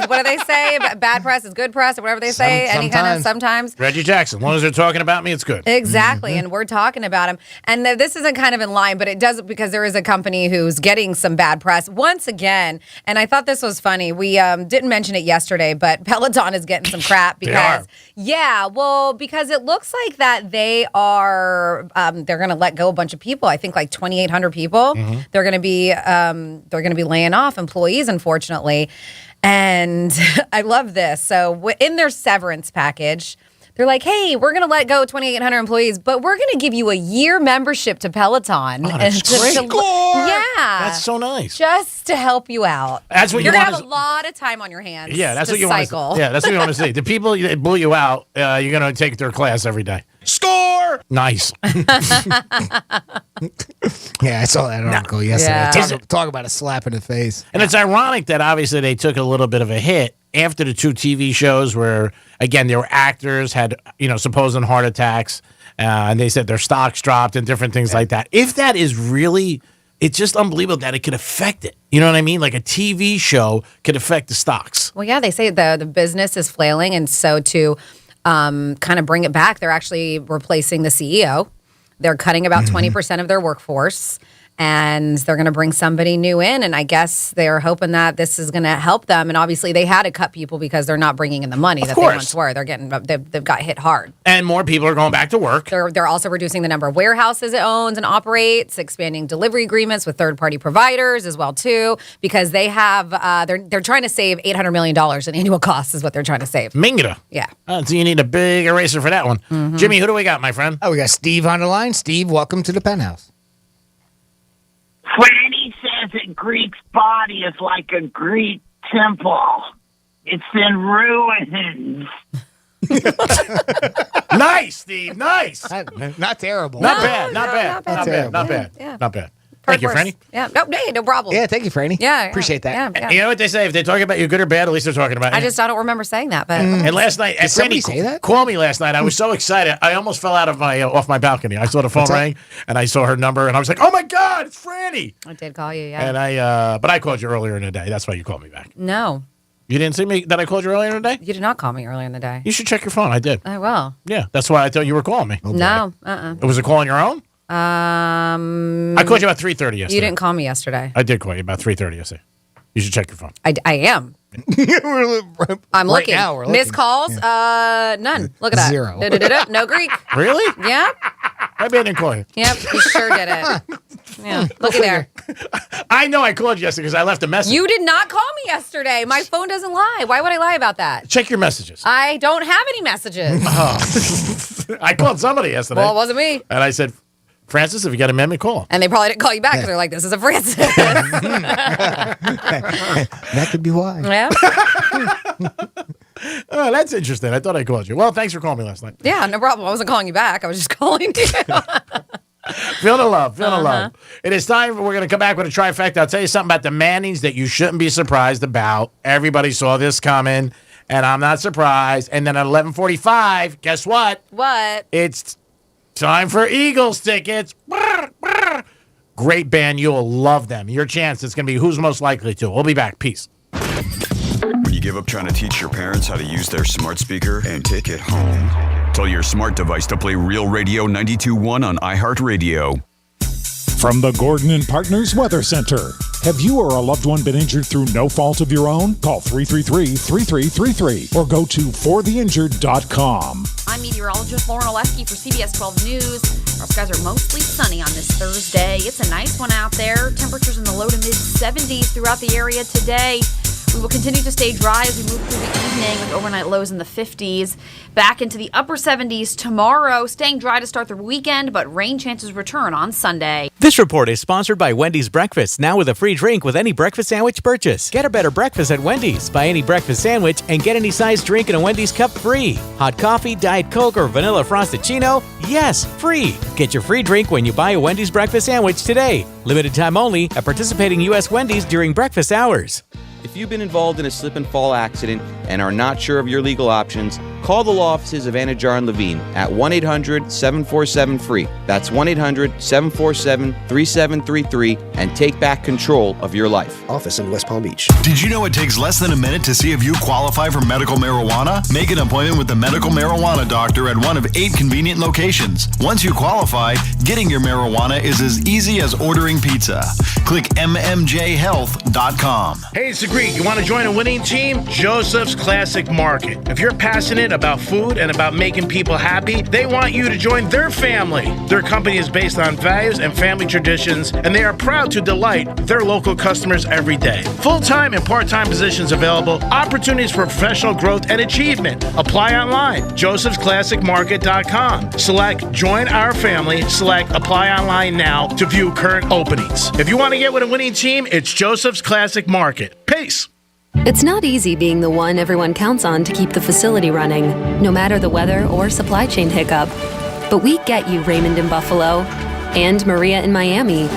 what do they say? Bad press is good press, or whatever they say. Any kind of sometimes. Reggie Jackson. As long as they're talking about me, it's good. Exactly, and we're talking about him. And this isn't kind of in line, but it does because there is a company who's getting some bad press once again. And I thought this was funny. We didn't mention it yesterday, but Peloton is getting some crap because because it looks like that they are they're going to let go a bunch of people. I think like 2,800 people. Mm-hmm. They're going to be laying off employees, unfortunately. And I love this. So in their severance package, they're like, hey, we're going to let go 2,800 employees, but we're going to give you a year membership to Peloton. Oh, that's great. Yeah. That's so nice. Just to help you out. That's what You're you going to want have a lot of time on your hands. Yeah, that's to what you cycle. want to. Yeah, that's what you want to see. The people that blew you out, you're going to take their class every day. Score! Nice. Yeah, I saw that article yesterday. Yeah. Talk about a slap in the face. And it's ironic that obviously they took a little bit of a hit after the two TV shows where, again, there were actors had, supposed heart attacks, and they said their stocks dropped and different things like that. If that is really, it's just unbelievable that it could affect it. You know what I mean? Like a TV show could affect the stocks. Well, yeah, they say the business is flailing, and so to kind of bring it back, they're actually replacing the CEO. They're cutting about 20% of their workforce, and they're going to bring somebody new in. And I guess they're hoping that this is going to help them. And obviously, they had to cut people because they're not bringing in the money that they once were. They've got hit hard. And more people are going back to work. They're also reducing the number of warehouses it owns and operates, expanding delivery agreements with third-party providers as well too, because they have they're trying to save $800 million in annual costs is what they're trying to save. Mingra. Yeah. So you need a big eraser for that one. Jimmy, who do we got, my friend? Oh, we got Steve on the line. Steve, welcome to the Penthouse. Franny says that Greek's body is like a Greek temple. It's in ruins. Nice, Steve. Nice. Not terrible. Not bad. Not bad. Yeah. Not bad. Thank you, Franny. Yeah. No problem. Yeah, thank you, Franny. Yeah. Appreciate that. Yeah. You know what they say? If they talk about you good or bad, at least they're talking about you. I don't remember saying that, but And last night, Did somebody Franny say that? called me last night. I was so excited. I almost fell out of off my balcony. I saw the phone What's that? ring, and I saw her number, and I was like, "Oh my God, it's Franny!" I did call you. Yeah. And but I called you earlier in the day. That's why you called me back. No, You didn't see me that I called you earlier in the day? you did not call me earlier in the day. You should check your phone. I did. I will. Yeah, that's why I thought you were calling me. No. It was a call on your own? I called you about 3:30 yesterday. You didn't call me yesterday. I did call you about 3:30 yesterday. You should check your phone. I am. I'm Right looking. now, we're Missed looking. calls? None. Look at that. 0. Da-da-da-da. No Greek. Really? Yep. Maybe I didn't call you. Yep. You sure did it. Yeah. Looky there. I know I called you yesterday because I left a message. You did not call me yesterday. My phone doesn't lie. Why would I lie about that? Check your messages. I don't have any messages. I called somebody yesterday. Well, it wasn't me. And I said, Francis, if you got a memo, call. And they probably didn't call you back because they're like, this is a Francis. That could be why. Yeah. Oh, that's interesting. I thought I called you. Well, thanks for calling me last night. Yeah, no problem. I wasn't calling you back. I was just calling you. Feeling the love. Feeling the love. It is time. We're going to come back with a trifecta. I'll tell you something about the Mannings that you shouldn't be surprised about. Everybody saw this coming, and I'm not surprised. And then at 11:45, guess what? What? It's Time for Eagles tickets. Great band. You'll love them. Your chance is going to be who's most likely to. We'll be back. Peace. When you give up trying to teach your parents how to use their smart speaker and take it home, tell your smart device to play Real Radio 92.1 on iHeartRadio. From the Gordon and Partners Weather Center. Have you or a loved one been injured through no fault of your own? Call 333-3333 or go to fortheinjured.com. I'm meteorologist Lauren Oleski for CBS 12 News. Our skies are mostly sunny on this Thursday. It's a nice one out there. Temperatures in the low to mid 70s throughout the area today. We will continue to stay dry as we move through the evening with overnight lows in the 50s. Back into the upper 70s tomorrow. Staying dry to start the weekend, but rain chances return on Sunday. This report is sponsored by Wendy's Breakfast, now with a free drink with any breakfast sandwich purchase. Get a better breakfast at Wendy's. Buy any breakfast sandwich and get any size drink in a Wendy's cup free. Hot coffee, Diet Coke, or vanilla frosted-chino? Yes, free. Get your free drink when you buy a Wendy's breakfast sandwich today. Limited time only at participating U.S. Wendy's during breakfast hours. If you've been involved in a slip and fall accident and are not sure of your legal options, call the law offices of Anajar and Levine at 1-800-747-FREE. That's 1-800-747-3733 and take back control of your life. Office in West Palm Beach. Did you know it takes less than a minute to see if you qualify for medical marijuana? Make an appointment with the medical marijuana doctor at one of 8 convenient locations. Once you qualify, getting your marijuana is as easy as ordering pizza. Click mmjhealth.com. Hey, it's the Greek. You want to join a winning team? Joseph's Classic Market. If you're passionate about food and about making people happy, they want you to join their family. Their company is based on values and family traditions, and they are proud to delight their local customers every day. Full-time and part-time positions available, opportunities for professional growth and achievement. Apply online, josephsclassicmarket.com. Select Join Our Family, select Apply Online now to view current openings. If you want to get with a winning team, it's Joseph's Classic Market. Peace. It's not easy being the one everyone counts on to keep the facility running, no matter the weather or supply chain hiccup. But we get you, Raymond in Buffalo, and Maria in Miami,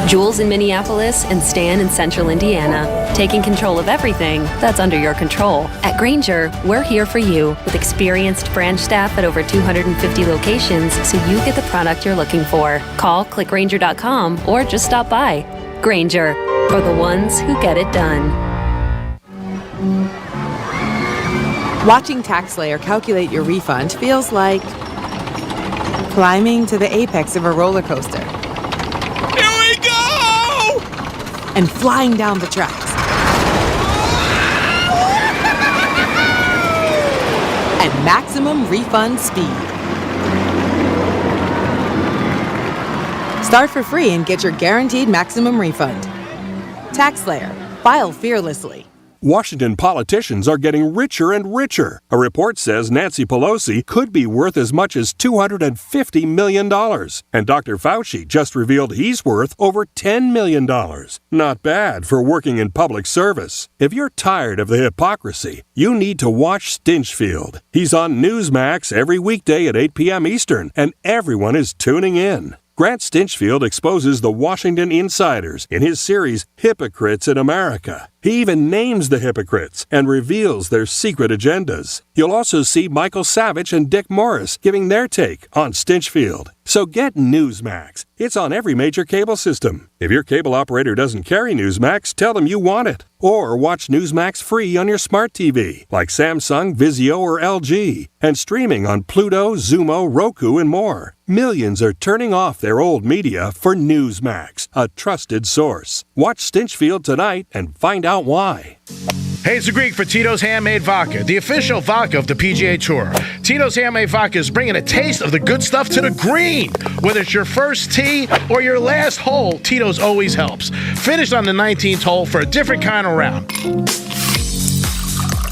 Jules in Minneapolis, and Stan in Central Indiana, taking control of everything that's under your control. At Grainger, we're here for you with experienced branch staff at over 250 locations so you get the product you're looking for. Call, click Grainger.com, or just stop by. Grainger, for the ones who get it done. Watching TaxSlayer calculate your refund feels like climbing to the apex of a roller coaster. Here we go! And flying down the tracks. At maximum refund speed. Start for free and get your guaranteed maximum refund. TaxSlayer. File fearlessly. Washington politicians are getting richer and richer. A report says Nancy Pelosi could be worth as much as $250 million. And Dr. Fauci just revealed he's worth over $10 million. Not bad for working in public service. If you're tired of the hypocrisy, you need to watch Stinchfield. He's on Newsmax every weekday at 8 p.m. Eastern, and everyone is tuning in. Grant Stinchfield exposes the Washington insiders in his series Hypocrites in America. He even names the hypocrites and reveals their secret agendas. You'll also see Michael Savage and Dick Morris giving their take on Stinchfield. So get Newsmax. It's on every major cable system. If your cable operator doesn't carry Newsmax, tell them you want it. Or watch Newsmax free on your smart TV, like Samsung, Vizio, or LG. And streaming on Pluto, Zumo, Roku, and more. Millions are turning off their old media for Newsmax, a trusted source. Watch Stinchfield tonight and find out why. Hey, it's the Greek for Tito's Handmade Vodka, the official vodka of the PGA Tour. Tito's Handmade Vodka is bringing a taste of the good stuff to the green. Whether it's your first tee or your last hole, Tito's always helps. Finish on the 19th hole for a different kind of round.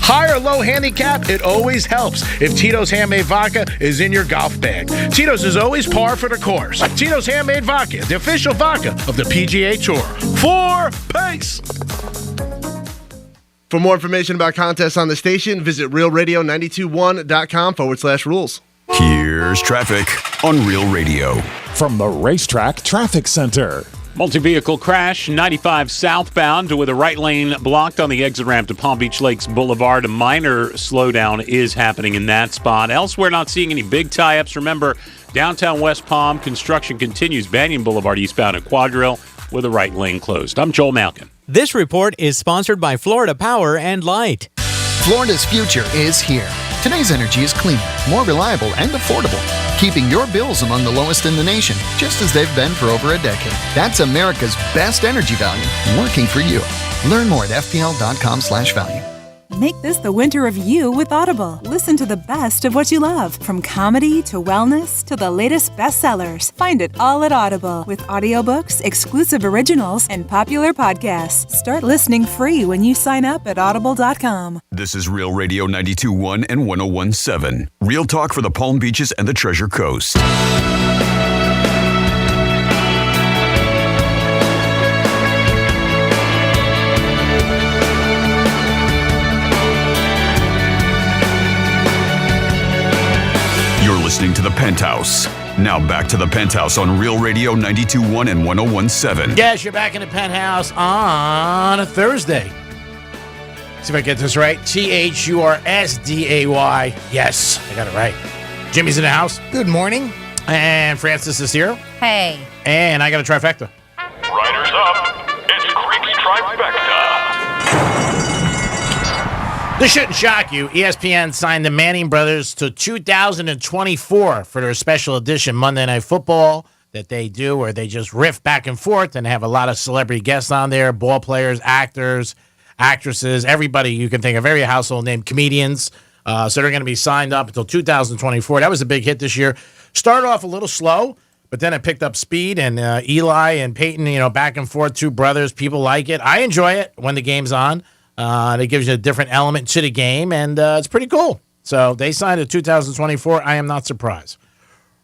High or low handicap, it always helps if Tito's Handmade Vodka is in your golf bag. Tito's is always par for the course. Tito's Handmade Vodka, the official vodka of the PGA Tour. For pace! For more information about contests on the station, visit realradio921.com/rules. Here's traffic on Real Radio. From the Racetrack Traffic Center. Multi-vehicle crash, 95 southbound with a right lane blocked on the exit ramp to Palm Beach Lakes Boulevard. A minor slowdown is happening in that spot. Elsewhere, not seeing any big tie-ups. Remember, Downtown West Palm, construction continues. Banyan Boulevard eastbound at Quadrill with the right lane closed. I'm Joel Malkin. This report is sponsored by Florida Power and Light. Florida's future is here. Today's energy is cleaner, more reliable, and affordable, keeping your bills among the lowest in the nation, just as they've been for over a decade. That's America's best energy value, working for you. Learn more at fpl.com/value. Make this the winter of you with Audible. Listen to the best of what you love, from comedy to wellness to the latest bestsellers. Find it all at Audible, with audiobooks, exclusive originals, and popular podcasts. Start listening free when you sign up at audible.com. This is Real Radio 92.1 and 101.7. Real talk for the Palm Beaches and the Treasure Coast. You're listening to the Penthouse. Now back to the Penthouse on Real Radio 92.1 and 101.7. Yes, you're back in the Penthouse on a Thursday. See if I get this right. THURSDAY. Yes, I got it right. Jimmy's in the house. Good morning. And Francis is here. Hey. And I got a trifecta. Riders up. It's Creek's Trifecta. This shouldn't shock you. ESPN signed the Manning brothers to 2024 for their special edition Monday Night Football that they do, where they just riff back and forth and have a lot of celebrity guests on there, ball players, actors, actresses, everybody you can think of, very household name, comedians. So they're going to be signed up until 2024. That was a big hit this year. Started off a little slow, but then it picked up speed, and Eli and Peyton, back and forth, two brothers. People like it. I enjoy it when the game's on. It gives you a different element to the game, and it's pretty cool. So they signed it 2024. I am not surprised.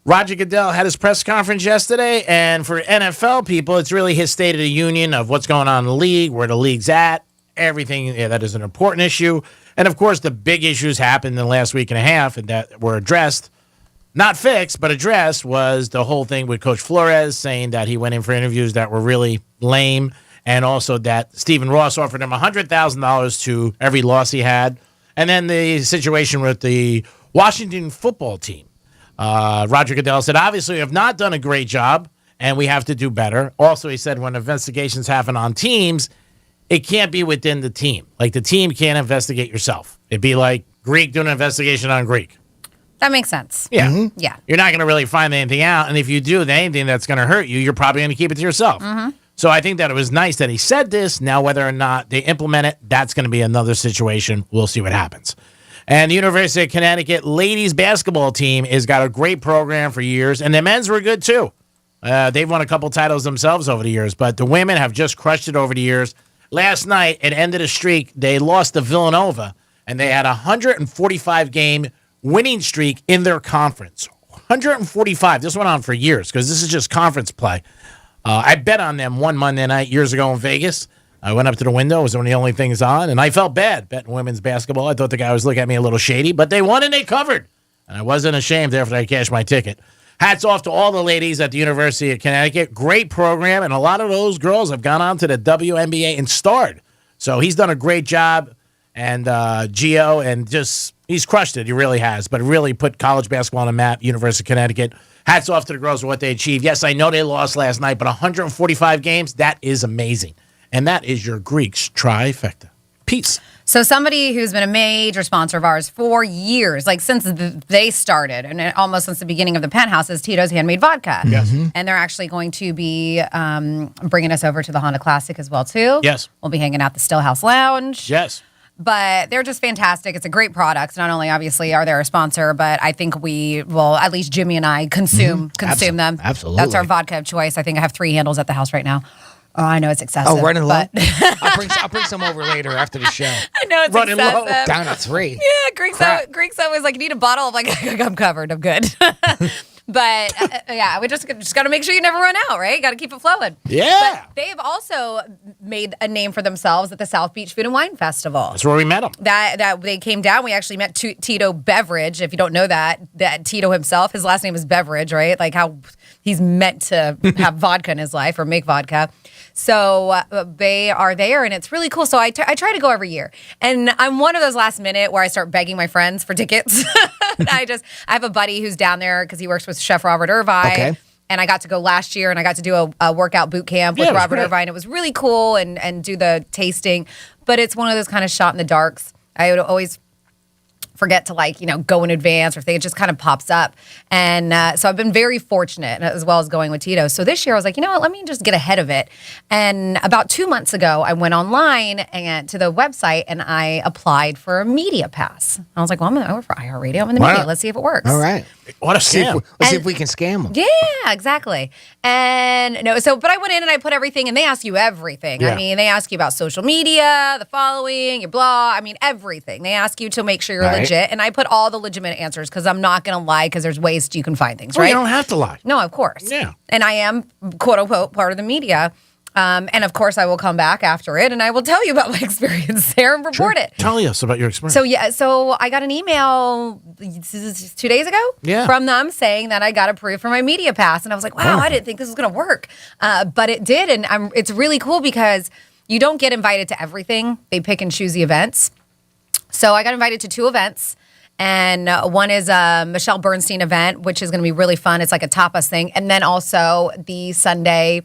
Roger Goodell had his press conference yesterday, and for NFL people, it's really his State of the Union of what's going on in the league, where the league's at, everything that is an important issue. And, of course, the big issues happened in the last week and a half and that were addressed. Not fixed, but addressed was the whole thing with Coach Flores saying that he went in for interviews that were really lame, and also that Stephen Ross offered him $100,000 to every loss he had. And then the situation with the Washington football team. Roger Goodell said, obviously, we have not done a great job, and we have to do better. Also, he said when investigations happen on teams, it can't be within the team. Like, the team can't investigate yourself. It'd be like Greek doing an investigation on Greek. That makes sense. Yeah. Mm-hmm. Yeah. You're not going to really find anything out, and if you do anything that's going to hurt you, you're probably going to keep it to yourself. Mm-hmm. So I think that it was nice that he said this. Now, whether or not they implement it, that's going to be another situation. We'll see what happens. And the University of Connecticut ladies basketball team has got a great program for years, and the men's were good too. They've won a couple titles themselves over the years, but the women have just crushed it over the years. Last night, it ended a streak. They lost to Villanova, and they had a 145-game winning streak in their conference. 145. This went on for years because this is just conference play. I bet on them one Monday night years ago in Vegas. I went up to the window. It was one of the only things on, and I felt bad betting women's basketball. I thought the guy was looking at me a little shady, but they won and they covered. And I wasn't ashamed after I cashed my ticket. Hats off to all the ladies at the University of Connecticut. Great program, and a lot of those girls have gone on to the WNBA and starred. So he's done a great job, and Gio, and just he's crushed it. He really has, but really put college basketball on the map, University of Connecticut. Hats off to the girls for what they achieved. Yes, I know they lost last night, but 145 games, that is amazing. And that is your Greeks trifecta. Peace. So somebody who's been a major sponsor of ours for years, like since they started, and almost since the beginning of the Penthouse, is Tito's Handmade Vodka. Yes. And they're actually going to be bringing us over to the Honda Classic as well, too. Yes. We'll be hanging out the Stillhouse Lounge. Yes. But they're just fantastic. It's a great product. Not only, obviously, are they a sponsor, but I think we will, at least Jimmy and I, consume them. Absolutely. That's our vodka of choice. I think I have 3 handles at the house right now. Oh, I know it's excessive. Oh, running low? but- I'll bring some over later after the show. I know it's Running low. excessive. Down to 3. Yeah, Greek's always like, you need a bottle. I'm like, I'm covered. I'm good. But yeah, we just got to make sure you never run out, right? Got to keep it flowing. Yeah. But they've also made a name for themselves at the South Beach Food and Wine Festival. That's where we met them. That they came down. We actually met Tito Beveridge. If you don't know that Tito himself, his last name is Beveridge, right? Like how he's meant to have vodka in his life or make vodka. So they are there, and it's really cool. So I try to go every year, and I'm one of those last minute where I start begging my friends for tickets. I have a buddy who's down there because he works with Chef Robert Irvine. Okay. And I got to go last year, and I got to do a workout boot camp with Robert Irvine. It was really cool, and do the tasting. But it's one of those kind of shot in the darks. I would always forget to go in advance, or if it just kind of pops up. And so I've been very fortunate, as well as going with Tito. So this year I was like, you know what, let me just get ahead of it. And about 2 months ago, I went online and to the website, and I applied for a media pass. I was like, well, I'm going to work for iHeartRadio. I'm in the media. Let's see if it works. All right. What a scam. Let's see if we can scam them. Yeah, exactly. And but I went in and I put everything, and they ask you everything. Yeah. I mean, they ask you about social media, the following, your blog. I mean, everything. They ask you to make sure you're legit. And I put all the legitimate answers because I'm not going to lie, because there's ways you can find things, right? You don't have to lie. No, of course. Yeah. And I am, quote unquote, part of the media. And of course, I will come back after it, and I will tell you about my experience there and report it. Tell us about your experience. So I got an email 2 days ago from them saying that I got approved for my media pass, and I was like, wow, I didn't think this was going to work, but it did, and it's really cool because you don't get invited to everything. They pick and choose the events. So I got invited to 2 events. And one is a Michelle Bernstein event, which is going to be really fun. It's like a tapas thing, and then also the Sunday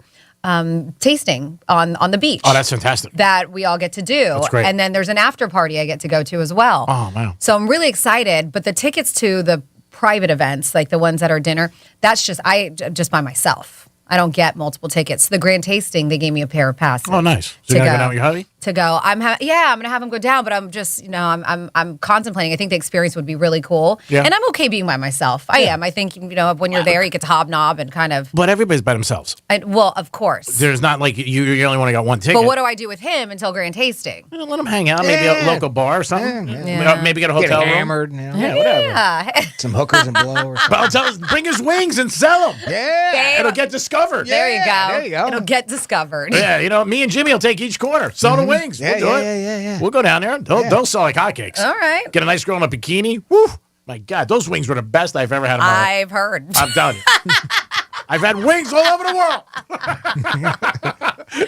tasting on the beach. Oh, that's fantastic. That we all get to do. That's great. And then there's an after party I get to go to as well. Oh, wow. So I'm really excited. But the tickets to the private events, like the ones that are dinner, that's just by myself. I don't get multiple tickets. The grand tasting, they gave me a pair of passes. Oh, nice. So you're going to go down with your hubby? To go. I'm going to have him go down, but I'm just, I'm contemplating. I think the experience would be really cool. Yeah. And I'm okay being by myself. I am. I think, when you're there, you get to hobnob and kind of. But everybody's by themselves. Well, of course. There's not like you only want to got one ticket. But what do I do with him until grand tasting? Let him hang out. Maybe a local bar or something. Yeah. Maybe get a hotel room. Hammered. Yeah, whatever. Some hookers and blow or something. But I'll bring his wings and sell them. Yeah. It'll get discovered. There you go. There you go. It'll get discovered. Yeah, me and Jimmy will take each corner. Sell the wings. Yeah, we'll do it. Yeah. We'll go down there. They'll sell like hotcakes. All right. Get a nice girl in a bikini. Woo! My God, those wings were the best I've ever had in my life. I've heard. I'm telling you. I've had wings all over the world.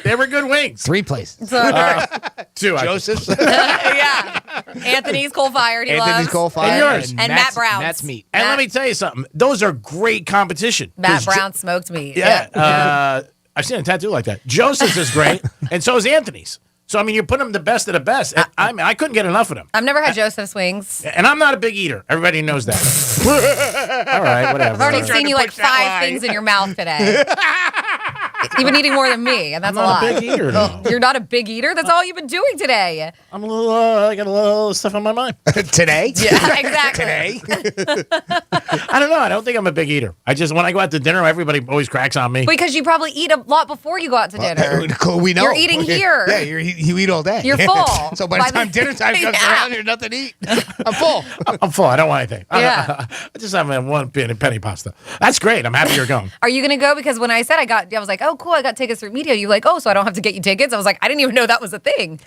They were good wings. 3 places. 2. Joseph's. Yeah. Anthony's coal-fired. Anthony's coal-fired. And yours. And Matt Brown's. Matt's meat. And let me tell you something. Those are great competition. Matt Brown's smoked meat. Yeah. I've seen a tattoo like that. Joseph's is great, and so is Anthony's. So, I mean, you're putting them the best of the best. I couldn't get enough of them. I've never had Joseph's wings. And I'm not a big eater. Everybody knows that. All right, whatever. I've already seen you like 5 things in your mouth today. You've been eating more than me, and that's I'm not a lot. a big eater, though. You're not a big eater? That's all you've been doing today. I'm a little, I got a little stuff on my mind. Today? Yeah, exactly. Today? I don't know. I don't think I'm a big eater. When I go out to dinner, everybody always cracks on me. Because you probably eat a lot before you go out to dinner. We know. You're eating here. Yeah, you eat all day. You're full. So by the time dinner time comes around, there's nothing to eat. I'm full. I'm full. I don't want anything. Yeah. I just have one penny pasta. That's great. I'm happy you're going. Are you going to go? Because when I said I was like, oh, cool, I got tickets through media. You're like, oh, so I don't have to get you tickets? I was like, I didn't even know that was a thing.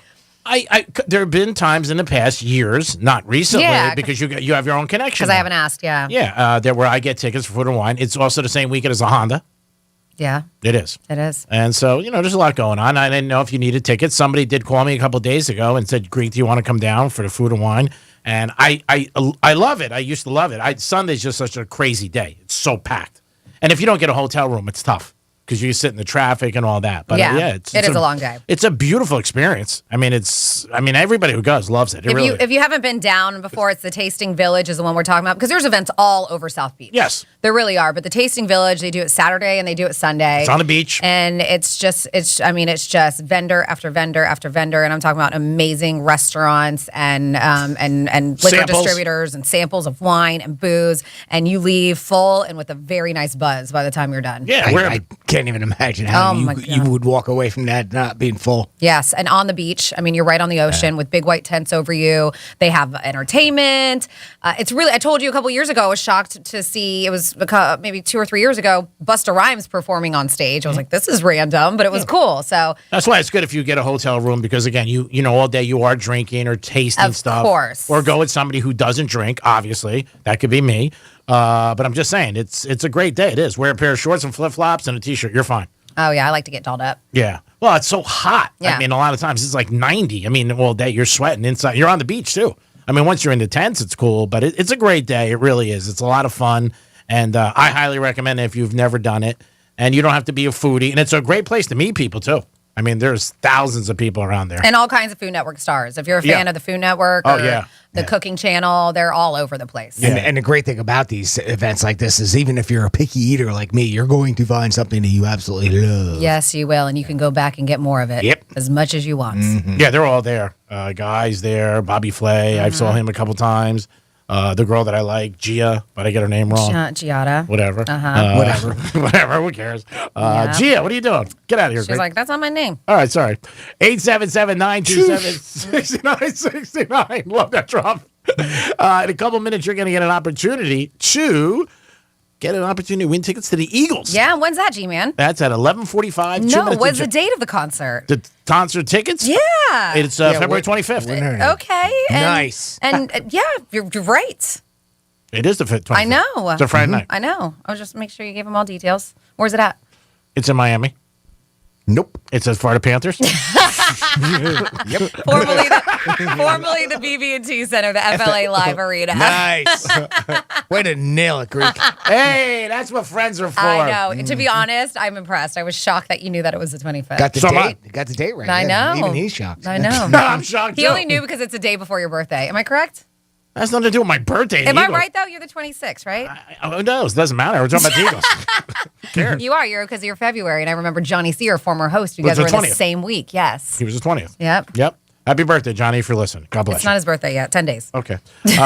There have been times in the past years, not recently, because you have your own connection. Because I haven't asked, yeah. Yeah, there where I get tickets for Food and Wine. It's also the same weekend as a Honda. Yeah. It is. It is. And so, there's a lot going on. I didn't know if you needed tickets. Somebody did call me a couple of days ago and said, Greek, do you want to come down for the Food and Wine? And I love it. I used to love it. Sunday's just such a crazy day. It's so packed. And if you don't get a hotel room, it's tough because you sit in the traffic and all that. But it is a long day. It's a beautiful experience. I mean, everybody who goes loves it. If you haven't been down before, it's the Tasting Village is the one we're talking about because there's events all over South Beach. Yes. There really are. But the Tasting Village, they do it Saturday and they do it Sunday. It's on the beach. And it's just vendor after vendor after vendor. And I'm talking about amazing restaurants and liquor distributors and samples of wine and booze. And you leave full and with a very nice buzz by the time you're done. Yeah, I can't even imagine how you would walk away from that not being full. Yes, and on the beach. I mean, you're right on the ocean with big white tents over you. They have entertainment. It's really, I told you a couple years ago, I was shocked to see, it was maybe 2 or 3 years ago, Busta Rhymes performing on stage. I was like, this is random, but it was cool. So that's why it's good if you get a hotel room because, again, you all day you are drinking or tasting stuff. Of course. Or go with somebody who doesn't drink, obviously. That could be me. But I'm just saying, it's a great day. It is. Wear a pair of shorts and flip-flops and a T-shirt. You're fine. Oh, yeah. I like to get dolled up. Yeah. Well, it's so hot. Yeah. I mean, a lot of times it's like 90. I mean, all day you're sweating inside. You're on the beach, too. I mean, once you're in the tents, it's cool. But it's a great day. It really is. It's a lot of fun. And I highly recommend it if you've never done it. And you don't have to be a foodie. And it's a great place to meet people, too. I mean, there's thousands of people around there. And all kinds of Food Network stars. If you're a fan of the Food Network or the cooking channel, they're all over the place. And the great thing about these events like this is even if you're a picky eater like me, you're going to find something that you absolutely love. Yes, you will. And you can go back and get more of it as much as you want. Yeah, they're all there. Guys there. Bobby Flay. I saw him a couple times. The girl that I like, Gia, but I get her name wrong. Giada. Whatever. Whatever. Who cares? Gia, what are you doing? Get out of here. She's like, that's not my name. All right, sorry. 877-927-6969. Love that drop. In a couple minutes, you're going to get an opportunity to win tickets to the Eagles. Yeah, when's that, G-Man? That's at 11:45. No, what's the date of the concert? The concert tickets? Yeah. It's February 25th. Okay. Nice. And yeah, you're right. It is the 25th. I know. It's a Friday night. I know. I'll just make sure you gave them all details. Where's it at? It's in Miami. Nope. It's at Florida Panthers. Yep. Formerly the BB&T Center, the FLA Live Arena. Nice. Way to nail it, Greek. Hey, that's what friends are for. I know. To be honest, I'm impressed. I was shocked that you knew that it was the 25th. Got the date. Got the date right. I know. Even he's shocked. I know. I'm shocked. He only knew because it's a day before your birthday. Am I correct? That's nothing to do with my birthday. Am I right, though? You're the 26th, right? Who knows? Doesn't matter. We're talking about the Eagles. Who cares? You are. You're because you're February. And I remember Johnny C., your former host. You Was guys were the in the 20th. same week. Yes. He was the 20th. Yep. Happy birthday, Johnny, if you're listening. God bless It's you. not his birthday yet. 10 days. Okay. Shut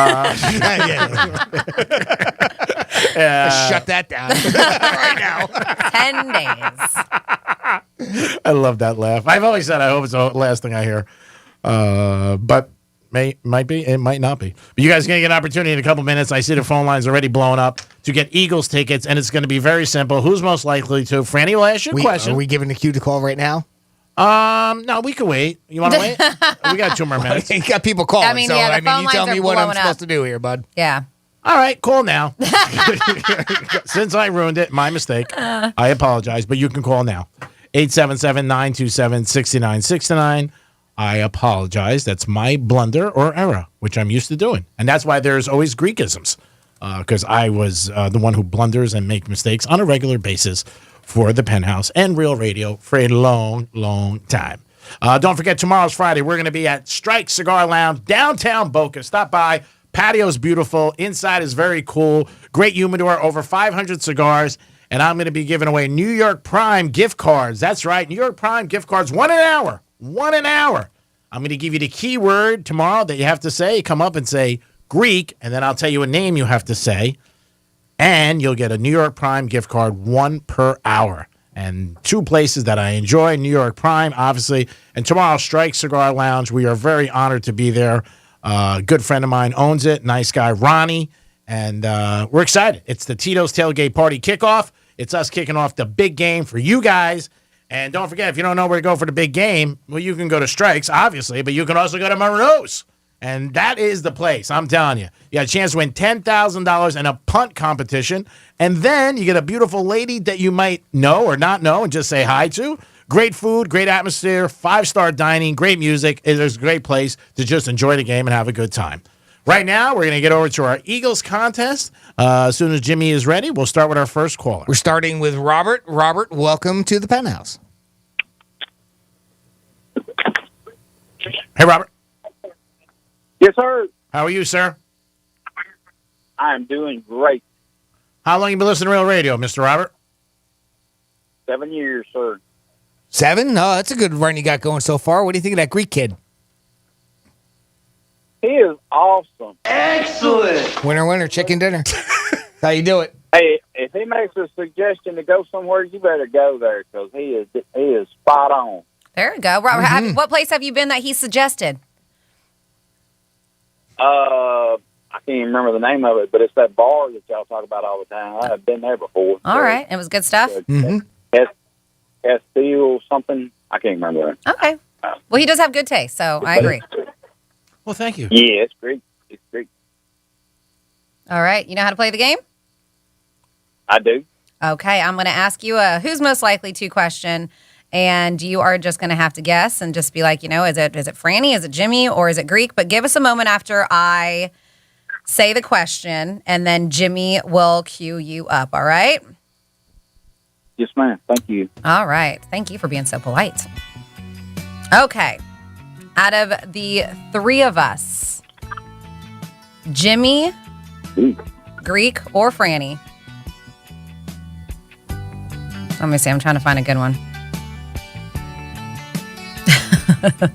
that down right now. 10 days. I love that laugh. I've always said I hope it's the last thing I hear. But might be. It might not be. But you guys are going to get an opportunity in a couple minutes. I see the phone lines already blowing up to get Eagles tickets, and it's going to be very simple. Who's most likely to? Franny will ask you a question. Are we giving the cue to call right now? No, we can wait. You want to wait? We got 2 more minutes. You got people calling. I mean, so yeah, the phone you tell lines me are what I'm blowing supposed up. to do here, bud. Yeah. All right, call now. Since I ruined it, my mistake. I apologize, but you can call now. 877-927-6969. I apologize. That's my blunder or error, which I'm used to doing. And that's why there's always Greekisms, because I was the one who blunders and make mistakes on a regular basis for the Penthouse and Real Radio for a long, long time. Don't forget, tomorrow's Friday. We're going to be at Strike Cigar Lounge, downtown Boca. Stop by. Patio's beautiful. Inside is very cool. Great humidor, over 500 cigars. And I'm going to be giving away New York Prime gift cards. That's right, New York Prime gift cards, 1 an hour. 1 an hour. I'm going to give you the keyword tomorrow that you have to say. Come up and say Greek, and then I'll tell you a name you have to say. And you'll get a New York Prime gift card, 1 per hour. And 2 places that I enjoy, New York Prime, obviously. And tomorrow, Strike Cigar Lounge. We are very honored to be there. A good friend of mine owns it. Nice guy, Ronnie. And we're excited. It's the Tito's Tailgate Party kickoff. It's us kicking off the big game for you guys. And don't forget, if you don't know where to go for the big game, well, you can go to Strikes, obviously, but you can also go to Monroe's. And that is the place, I'm telling you. You got a chance to win $10,000 in a punt competition. And then you get a beautiful lady that you might know or not know and just say hi to. Great food, great atmosphere, 5-star dining, great music. It's a great place to just enjoy the game and have a good time. Right now, we're going to get over to our Eagles contest. As soon as Jimmy is ready, we'll start with our first caller. We're starting with Robert. Robert, welcome to the Penthouse. Hey, Robert. Yes, sir. How are you, sir? I'm doing great. How long you been listening to Real Radio, Mr. Robert? 7 years, sir. 7? No, that's a good run you got going so far. What do you think of that Greek kid? He is awesome. Excellent. Winner, winner, chicken dinner. How you do it? Hey, if he makes a suggestion to go somewhere, you better go there because he is spot on. There we go. Robert, what place have you been that he suggested? I can't even remember the name of it, but it's that bar that y'all talk about all the time. I have been there before. All right. It was good stuff? Castile something. I can't remember that. Okay. Well, he does have good taste, so I agree. Well, thank you. Yeah, it's great. It's great. All right. You know how to play the game? I do. Okay, I'm going to ask you a who's most likely to question, and you are just going to have to guess and just be like, is it Franny, is it Jimmy, or is it Greek? But give us a moment after I say the question, and then Jimmy will cue you up, all right? Yes, ma'am. Thank you. All right. Thank you for being so polite. Okay. Out of the three of us, Jimmy, Greek, or Franny? Let me see. I'm trying to find a good one.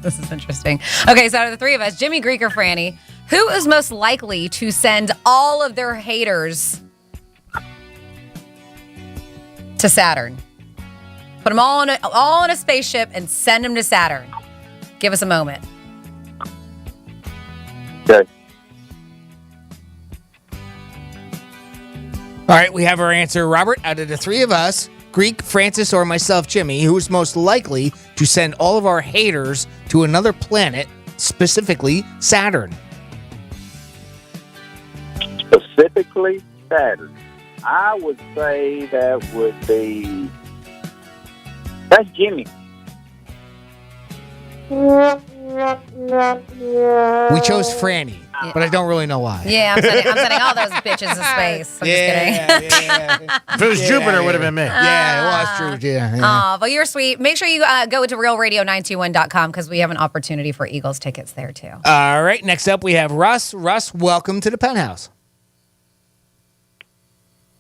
This is interesting. Okay, so out of the three of us, Jimmy, Greek, or Franny, who is most likely to send all of their haters to Saturn? Put them all in a spaceship and send them to Saturn. Give us a moment. Okay. All right, we have our answer. Robert, out of the three of us, Greek, Francis, or myself, Jimmy, who is most likely to send all of our haters to another planet, specifically Saturn? Specifically Saturn. I would say that would be... That's Jimmy. We chose Franny, but I don't really know why. Yeah, I'm sending all those bitches to space. I'm just kidding. If it was Jupiter, it would have been me. Yeah, well, that's true. Yeah. Oh, well, you're sweet. Make sure you go to realradio921.com because we have an opportunity for Eagles tickets there, too. All right, next up we have Russ. Russ, welcome to the Penthouse.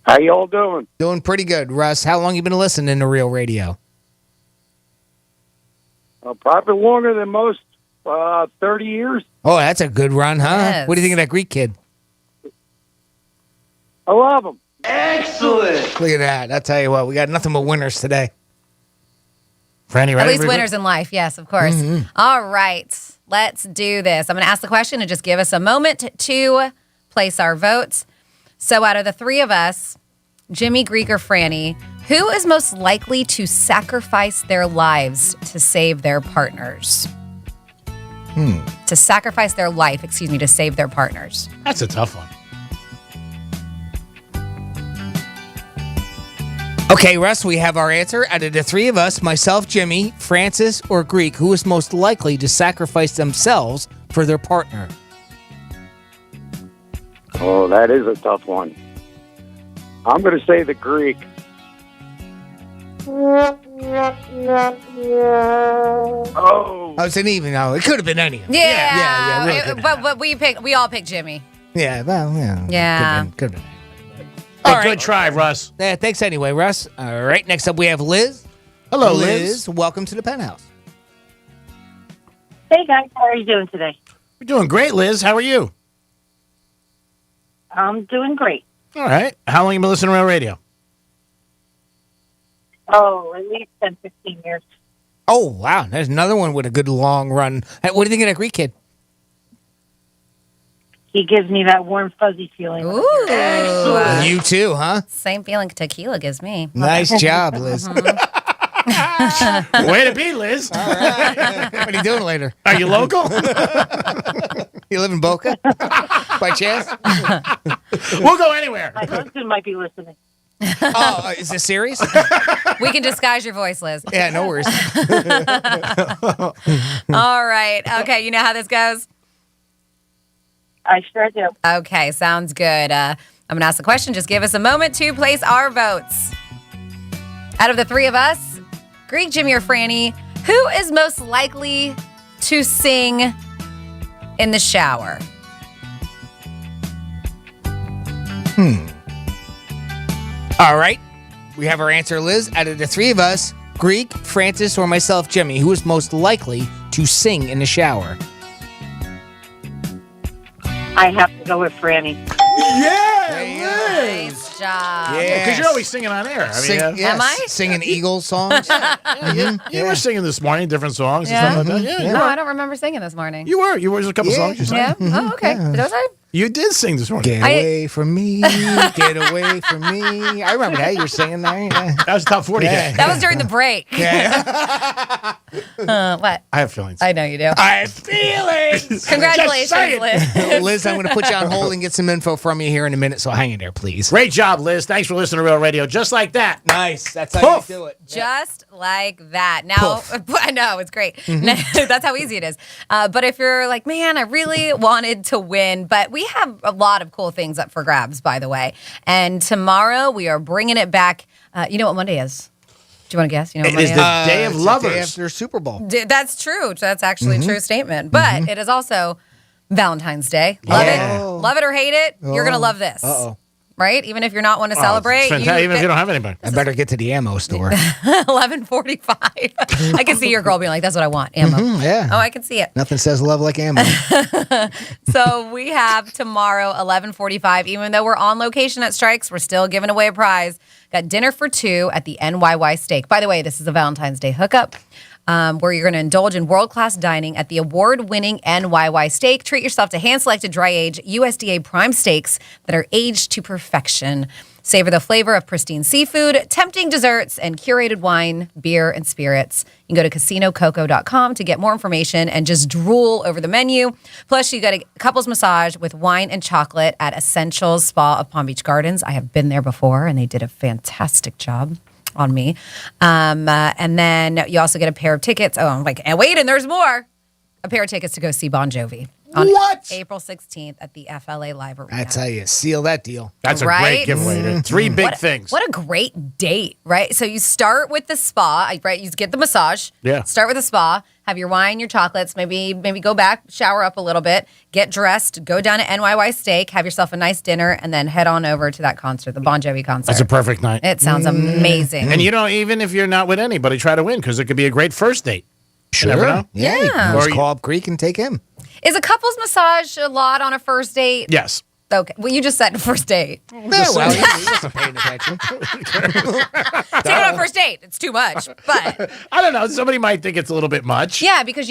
How y'all doing? Doing pretty good, Russ. How long you been listening to Real Radio? Probably longer than most, 30 years. Oh, that's a good run, huh? Yes. What do you think of that Greek kid? I love him. Excellent. Look at that. I tell you what, we got nothing but winners today. Franny, At least winners in life, yes, of course. Mm-hmm. All right, let's do this. I'm going to ask the question and just give us a moment to place our votes. So out of the three of us, Jimmy, Greek, or Franny, who is most likely to sacrifice their lives to save their partners? To sacrifice their life, to save their partners. That's a tough one. Okay, Russ, we have our answer. Out of the three of us, myself, Jimmy, Francis, or Greek, who is most likely to sacrifice themselves for their partner? Oh, that is a tough one. I'm going to say the Greek. Oh. I was an even. No, it could have been any of them. Yeah. Really could have but we all picked Jimmy. Yeah, well, yeah. Yeah. Could have been. All right. Good try, Russ. Yeah, thanks anyway, Russ. All right, next up we have Liz. Hello, Liz. Welcome to the Penthouse. Hey, guys. How are you doing today? We're doing great, Liz. How are you? I'm doing great. All right. How long you been listening to Real Radio? Oh, at least 10, 15 years. Oh, wow. There's another one with a good long run. Hey, what do you think of that Greek kid? He gives me that warm, fuzzy feeling. Ooh. Excellent. You too, huh? Same feeling tequila gives me. Nice job, Liz. Way to be, Liz. All right. What are you doing later? Are you local? You live in Boca? By chance? We'll go anywhere. My husband might be listening. Oh, is this serious? We can disguise your voice, Liz. Yeah, no worries. All right. Okay, you know how this goes? I sure do. Okay, sounds good. I'm going to ask the question. Just give us a moment to place our votes. Out of the three of us, Greek, Jimmy, or Franny, who is most likely to sing in the shower? All right. We have our answer, Liz. Out of the three of us, Greek, Francis, or myself, Jimmy, who is most likely to sing in the shower? I have to go with Franny. Yeah, Nice job. Yeah. Because you're always singing on air. Am I? Singing Eagles songs. You were singing this morning, different songs Yeah. and stuff like that. Yeah, No, I don't remember singing this morning. you were. You were. There's a couple songs you sang. Yeah? Oh, okay. Was I? You did sing this morning. Get away from me. Get away from me. I remember that. You were singing that. Yeah. That was top 40. Yeah. That was during the break. What? I have feelings. I know you do. I have feelings. Congratulations, Liz. Liz, I'm going to put you on hold and get some info from you here in a minute, so hang in there, please. Great job, Liz. Thanks for listening to Real Radio. Just like that. Nice. That's how Poof. you do it. Just like that. Now, I know, it's great. That's how easy it is. But if you're like, man, I really wanted to win, but we have a lot of cool things up for grabs, by the way. And tomorrow we are bringing it back. You know what Monday is? Do you want to guess? You know what It is Monday the Day of Lovers. The day after Super Bowl. That's true. That's actually a true statement. But it is also Valentine's Day. Love it or hate it, you're going to love this. Uh-oh. Right? Even if you're not one to celebrate. Even if you don't have anybody. I better get to the ammo store. 11:45. I can see your girl being like, that's what I want, ammo. Yeah. Oh, I can see it. Nothing says love like ammo. So we have tomorrow, 11:45. Even though we're on location at Strikes, we're still giving away a prize. Got dinner for two at the NYY Steak. By the way, this is a Valentine's Day hookup. Where you're going to indulge in world-class dining at the award-winning NYY Steak. Treat yourself to hand-selected dry-aged USDA prime steaks that are aged to perfection. Savor the flavor of pristine seafood, tempting desserts, and curated wine, beer, and spirits. You can go to casinococo.com to get more information and just drool over the menu. Plus, you got a couples massage with wine and chocolate at Essentials Spa of Palm Beach Gardens. I have been there before, and they did a fantastic job on me. And then you also get a pair of tickets. Oh, I'm like, and wait, and there's more. A pair of tickets to go see Bon Jovi on April 16th at the FLA Live Arena. That's how you seal that deal. That's a great giveaway. Three big things. What a great date, right? So you start with the spa, right? You get the massage. Yeah. Start with the spa. Have your wine, your chocolates. Maybe go back, shower up a little bit, get dressed, go down to NYY Steak, have yourself a nice dinner, and then head on over to that concert, the Bon Jovi concert. That's a perfect night. It sounds amazing. And you know, even if you're not with anybody, try to win because it could be a great first date. Sure. You never know. Yeah. You can just call up Creek and take him. Is a couples massage a lot on a first date? Yes. Okay. Well, you just said first date. Yeah, well, he wasn't paying attention. Take it on a first date. It's too much. But I don't know. Somebody might think it's a little bit much. yeah, because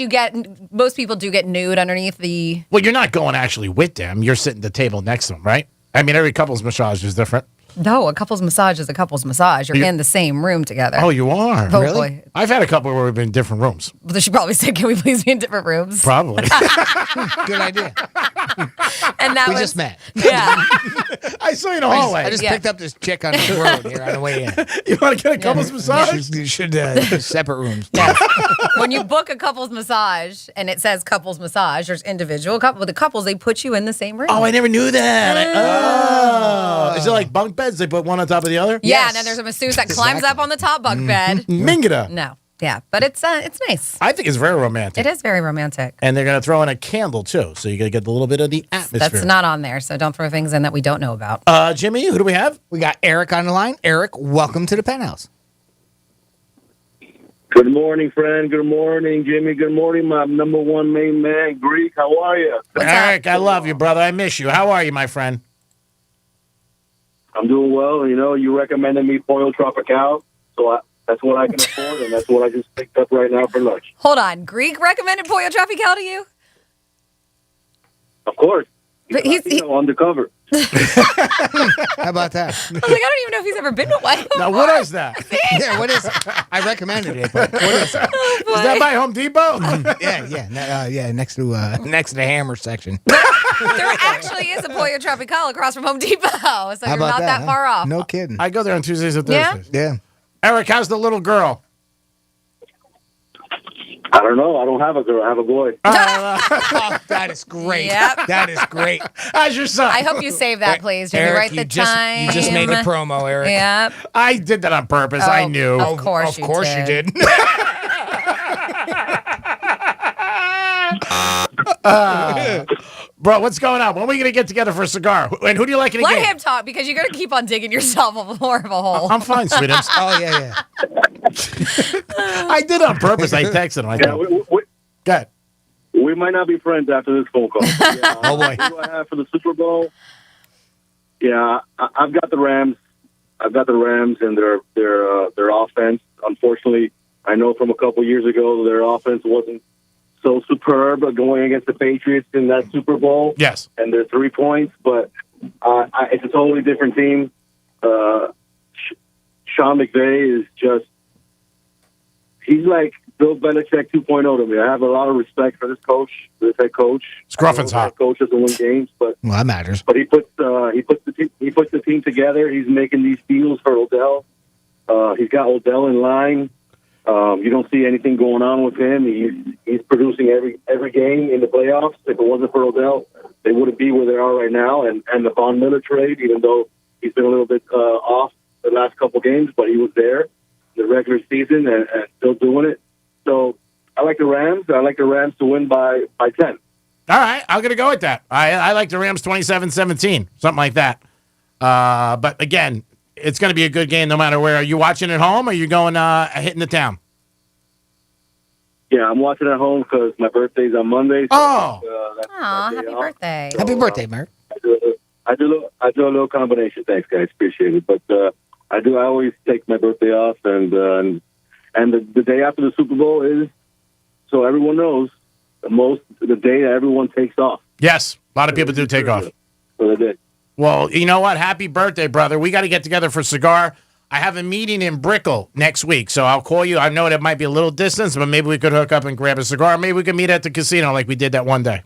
most people do get nude underneath the. Well, you're not going actually with them. You're sitting at the table next to them, right? I mean, every couple's massage is different. No, a couple's massage is a couple's massage. You're in the same room together. Oh, you are? Oh, Really? boy. I've had a couple where we've been in different rooms. Well, she probably said, "Can we please be in different rooms?" Probably. Good idea. And that We was just met. Yeah. I saw you in the hallway. I just picked up this chick on the road here on the way in. You want to get a couple's massage? You should separate rooms. When you book a couple's massage and it says couple's massage, there's individual couple. With the couples, they put you in the same room. Oh, I never knew that. Oh. Is it like bunk beds? They put one on top of the other? Yeah, and then there's a masseuse that climbs up on the top bunk bed. Mingada. No. Yeah, but it's nice. I think it's very romantic. It is very romantic. And they're going to throw in a candle, too. So you got to get a little bit of the atmosphere. That's not on there, so don't throw things in that we don't know about. Jimmy, who do we have? We got Eric on the line. Eric, welcome to the Penthouse. Good morning, friend. Good morning, Jimmy. Good morning, my number one main man, Greek. How are you? Eric, I love you, brother. I miss you. How are you, my friend? I'm doing well. You know, you recommended me Pollo Tropical, so that's what I can afford, and that's what I just picked up right now for lunch. Hold on. Greek recommended Pollo Tropical to you? Of course. But he's undercover. How about that? I was like, I don't even know if he's ever been to White. Now, what is that? Yeah, what is it? I recommended it, but what is it? Oh, Is that by Home Depot? Yeah, next to the hammer section. There actually is a Pollo Tropical across from Home Depot, so How you're about not that huh? far off. No kidding. I go there on Tuesdays and Yeah? Thursdays. Yeah. Eric, how's the little girl? I don't know. I don't have a girl. I have a boy. Oh, that is great. Yep. That is great. How's your son? I hope you save that, please. Jimmy. Eric, Write the time. You just made the promo, Eric. Yep. I did that on purpose. I knew. Of course Of course you did. Bro, what's going on? When are we going to get together for a cigar? And who do you like in a Let game? him talk because you're going to keep on digging yourself more of a hole. I'm fine, sweetums. Oh, yeah. I did it on purpose. I texted him. I Yeah, thought, go ahead. we might not be friends after this phone call. Yeah, Oh, boy. Who do I have for the Super Bowl? Yeah, I've got the Rams. I've got the Rams and their offense. Unfortunately, I know from a couple years ago their offense wasn't so superb going against the Patriots in that Super Bowl. Yes. And they're 3 points, but it's a totally different team. Sean McVay is just, he's like Bill Belichick 2.0 to me. I have a lot of respect for this head coach. Scruffin's hot. Head coach doesn't win games, but Well, that matters. But he puts the team together. He's making these deals for Odell. He's got Odell in line. You don't see anything going on with him. He's producing every game in the playoffs. If it wasn't for Odell, they wouldn't be where they are right now. And the Von Miller trade, even though he's been a little bit off the last couple games, but he was there in the regular season and still doing it. So I like the Rams. I like the Rams to win by 10. All right, I'm going to go with that. I like the Rams 27-17, something like that. But again, it's going to be a good game no matter where. Are you watching at home or are you going hitting the town? Yeah, I'm watching at home because my birthday's on Monday. So Happy birthday. Happy birthday, Mark. I do a little combination. Thanks, guys. Appreciate it. But I always take my birthday off, and the day after the Super Bowl is, so everyone knows, the day that everyone takes off. Yes, a lot of people do take off. So they did. Well, you know what? Happy birthday, brother. We got to get together for a cigar. I have a meeting in Brickell next week, so I'll call you. I know it might be a little distance, but maybe we could hook up and grab a cigar. Maybe we could meet at the casino like we did that one day.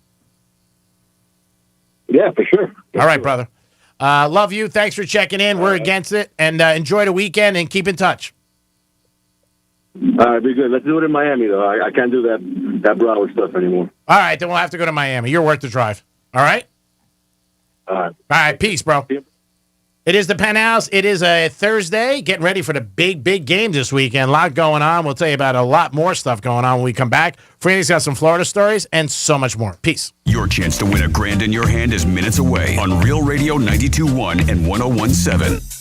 Yeah, for sure. All right, brother. Love you. Thanks for checking in. We're against it. And enjoy the weekend and keep in touch. All right, be good. Let's do it in Miami, though. I can't do that Broward stuff anymore. All right, then we'll have to go to Miami. You're worth the drive. All right? All right, peace, bro. It is the Penthouse. It is a Thursday. Getting ready for the big game this weekend. A lot going on. We'll tell you about a lot more stuff going on when we come back. Franny's got some Florida stories and so much more. Peace. Your chance to win $1,000 in your hand is minutes away on Real Radio 92.1 and 101.7.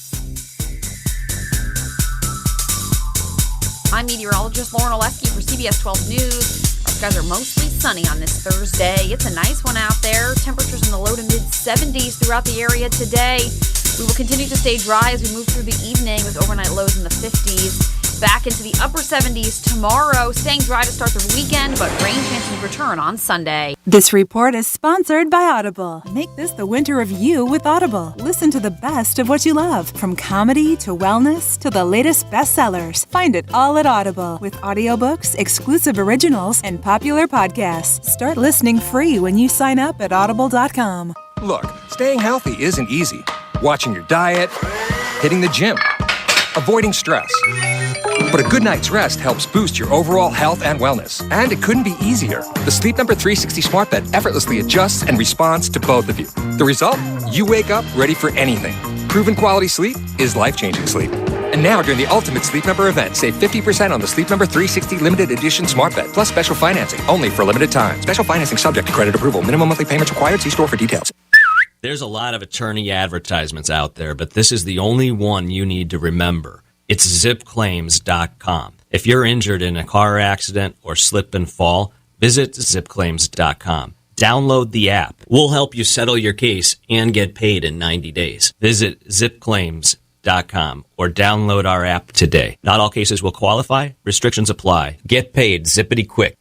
I'm meteorologist Lauren Oleski for CBS 12 News. Our skies are mostly sunny on this Thursday. It's a nice one out there. Temperatures in the low to mid 70s throughout the area today. We will continue to stay dry as we move through the evening with overnight lows in the 50s. Back into the upper 70s tomorrow. Staying dry to start the weekend, but rain chances return on Sunday. This report is sponsored by Audible. Make this the winter of you with Audible. Listen to the best of what you love, from comedy to wellness to the latest bestsellers. Find it all at Audible with audiobooks, exclusive originals, and popular podcasts. Start listening free when you sign up at audible.com. Look, staying healthy isn't easy. Watching your diet, hitting the gym, avoiding stress. But a good night's rest helps boost your overall health and wellness. And it couldn't be easier. The Sleep Number 360 Smart Bed effortlessly adjusts and responds to both of you. The result? You wake up ready for anything. Proven quality sleep is life-changing sleep. And now, during the Ultimate Sleep Number event, save 50% on the Sleep Number 360 Limited Edition Smart Bed, plus special financing, only for a limited time. Special financing subject to credit approval. Minimum monthly payments required. See store for details. There's a lot of attorney advertisements out there, but this is the only one you need to remember. It's zipclaims.com. If you're injured in a car accident or slip and fall, visit zipclaims.com. Download the app. We'll help you settle your case and get paid in 90 days. Visit zipclaims.com or download our app today. Not all cases will qualify. Restrictions apply. Get paid zippity quick.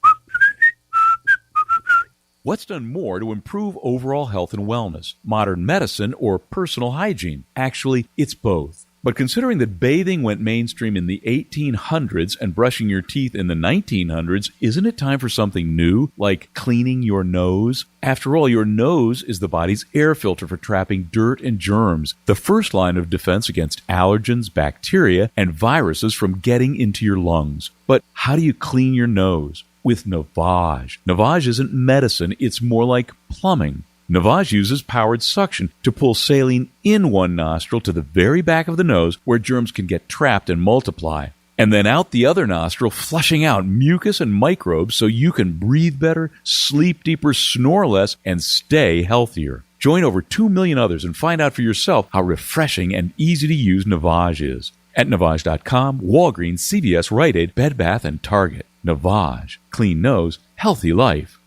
What's done more to improve overall health and wellness? Modern medicine or personal hygiene? Actually, it's both. But considering that bathing went mainstream in the 1800s and brushing your teeth in the 1900s, isn't it time for something new, like cleaning your nose? After all, your nose is the body's air filter for trapping dirt and germs, the first line of defense against allergens, bacteria, and viruses from getting into your lungs. But how do you clean your nose? With Navage. Navage isn't medicine, it's more like plumbing. Navage uses powered suction to pull saline in one nostril to the very back of the nose where germs can get trapped and multiply, and then out the other nostril, flushing out mucus and microbes so you can breathe better, sleep deeper, snore less, and stay healthier. Join over 2 million others and find out for yourself how refreshing and easy to use Navage is. At Navage.com, Walgreens, CVS, Rite Aid, Bed Bath, and Target. Navage. Clean nose, healthy life.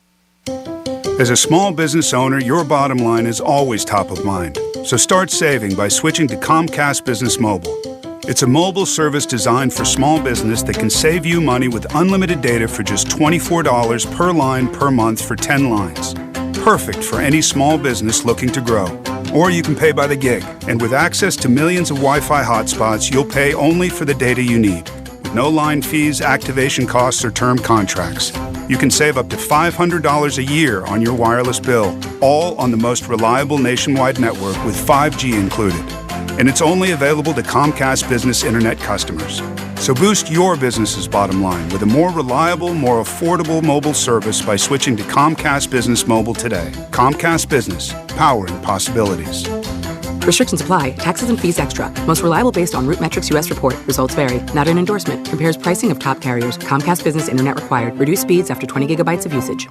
As a small business owner, your bottom line is always top of mind. So start saving by switching to Comcast Business Mobile. It's a mobile service designed for small business that can save you money with unlimited data for just $24 per line per month for 10 lines. Perfect for any small business looking to grow. Or you can pay by the gig. And with access to millions of Wi-Fi hotspots, you'll pay only for the data you need. With no line fees, activation costs, or term contracts. You can save up to $500 a year on your wireless bill, all on the most reliable nationwide network with 5G included. And it's only available to Comcast Business Internet customers. So boost your business's bottom line with a more reliable, more affordable mobile service by switching to Comcast Business Mobile today. Comcast Business, powering possibilities. Restrictions apply. Taxes and fees extra. Most reliable based on Root Metrics US report. Results vary. Not an endorsement. Compares pricing of top carriers. Comcast Business Internet required. Reduced speeds after 20 gigabytes of usage.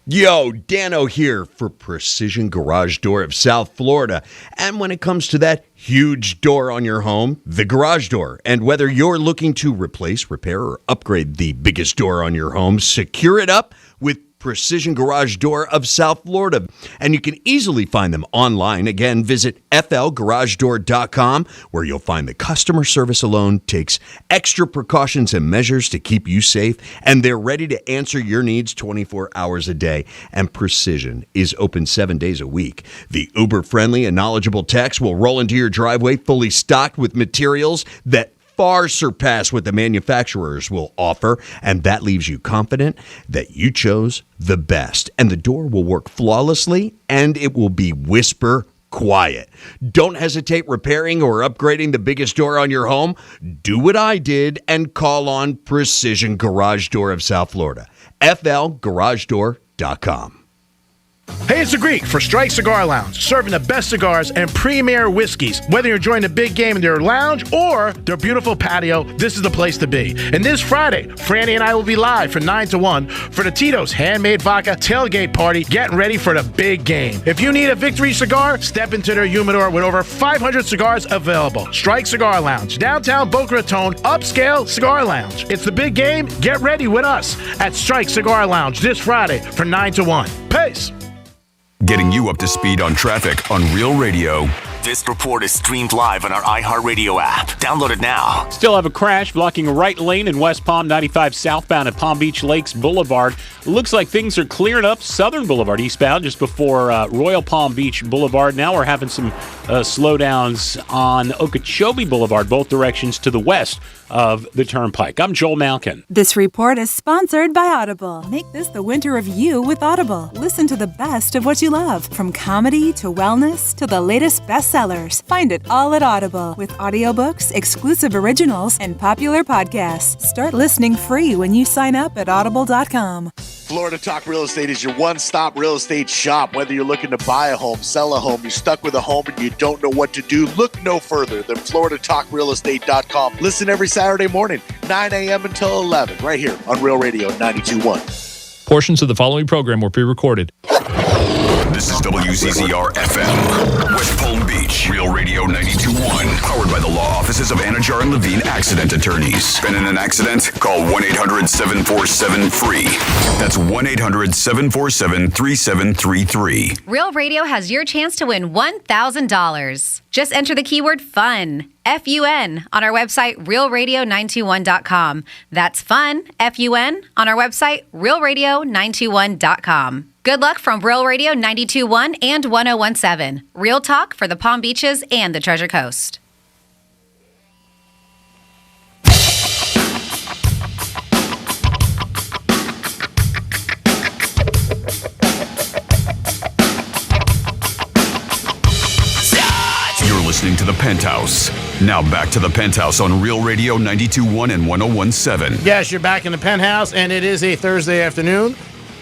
Yo, Dano here for Precision Garage Door of South Florida. And when it comes to that huge door on your home, the garage door. And whether you're looking to replace, repair, or upgrade the biggest door on your home, secure it up with Precision Garage Door of South Florida. And you can easily find them online. Again, visit flgaragedoor.com, where you'll find the customer service alone takes extra precautions and measures to keep you safe, and they're ready to answer your needs 24 hours a day. And Precision is open 7 days a week. The uber-friendly and knowledgeable techs will roll into your driveway fully stocked with materials that far surpass what the manufacturers will offer, and that leaves you confident that you chose the best. And the door will work flawlessly, and it will be whisper quiet. Don't hesitate repairing or upgrading the biggest door on your home. Do what I did and call on Precision Garage Door of South Florida. flgaragedoor.com. Hey, it's the Greek for Strike Cigar Lounge, serving the best cigars and premier whiskeys. Whether you're enjoying the big game in their lounge or their beautiful patio, this is the place to be. And this Friday, Franny and I will be live from 9 to 1 for the Tito's Handmade Vodka Tailgate Party, getting ready for the big game. If you need a victory cigar, step into their humidor with over 500 cigars available. Strike Cigar Lounge, downtown Boca Raton, upscale cigar lounge. It's the big game. Get ready with us at Strike Cigar Lounge this Friday from 9 to 1. Peace. Getting you up to speed on traffic on Real Radio. This report is streamed live on our iHeartRadio app. Download it now. Still have a crash blocking a right lane in West Palm 95 southbound at Palm Beach Lakes Boulevard. Looks like things are clearing up Southern Boulevard eastbound just before Royal Palm Beach Boulevard. Now we're having some slowdowns on Okeechobee Boulevard, both directions to the west of the Turnpike. I'm Joel Malkin. This report is sponsored by Audible. Make this the winter of you with Audible. Listen to the best of what you love, from comedy to wellness to the latest bestsellers. Find it all at Audible with audiobooks, exclusive originals, and popular podcasts. Start listening free when you sign up at audible.com. Florida Talk Real Estate is your one-stop real estate shop. Whether you're looking to buy a home, sell a home, you're stuck with a home and you don't know what to do, look no further than FloridaTalkRealEstate.com. Listen every Saturday morning, 9 a.m. until 11, right here on Real Radio 92.1. Portions of the following program were pre-recorded. This is WCCR FM, West Palm Beach, Real Radio 92.1, powered by the law offices of Anajar and Levine Accident Attorneys. Been in an accident? Call 1-800-747-FREE. That's 1-800-747-3733. Real Radio has your chance to win $1,000. Just enter the keyword FUN, F-U-N, on our website, realradio921.com. That's FUN, F-U-N, on our website, realradio921.com. Good luck from Real Radio 92.1 and 101.7. Real talk for the Palm Beaches and the Treasure Coast. You're listening to The Penthouse. Now back to The Penthouse on Real Radio 92.1 and 101.7. Yes, you're back in the Penthouse, and it is a Thursday afternoon.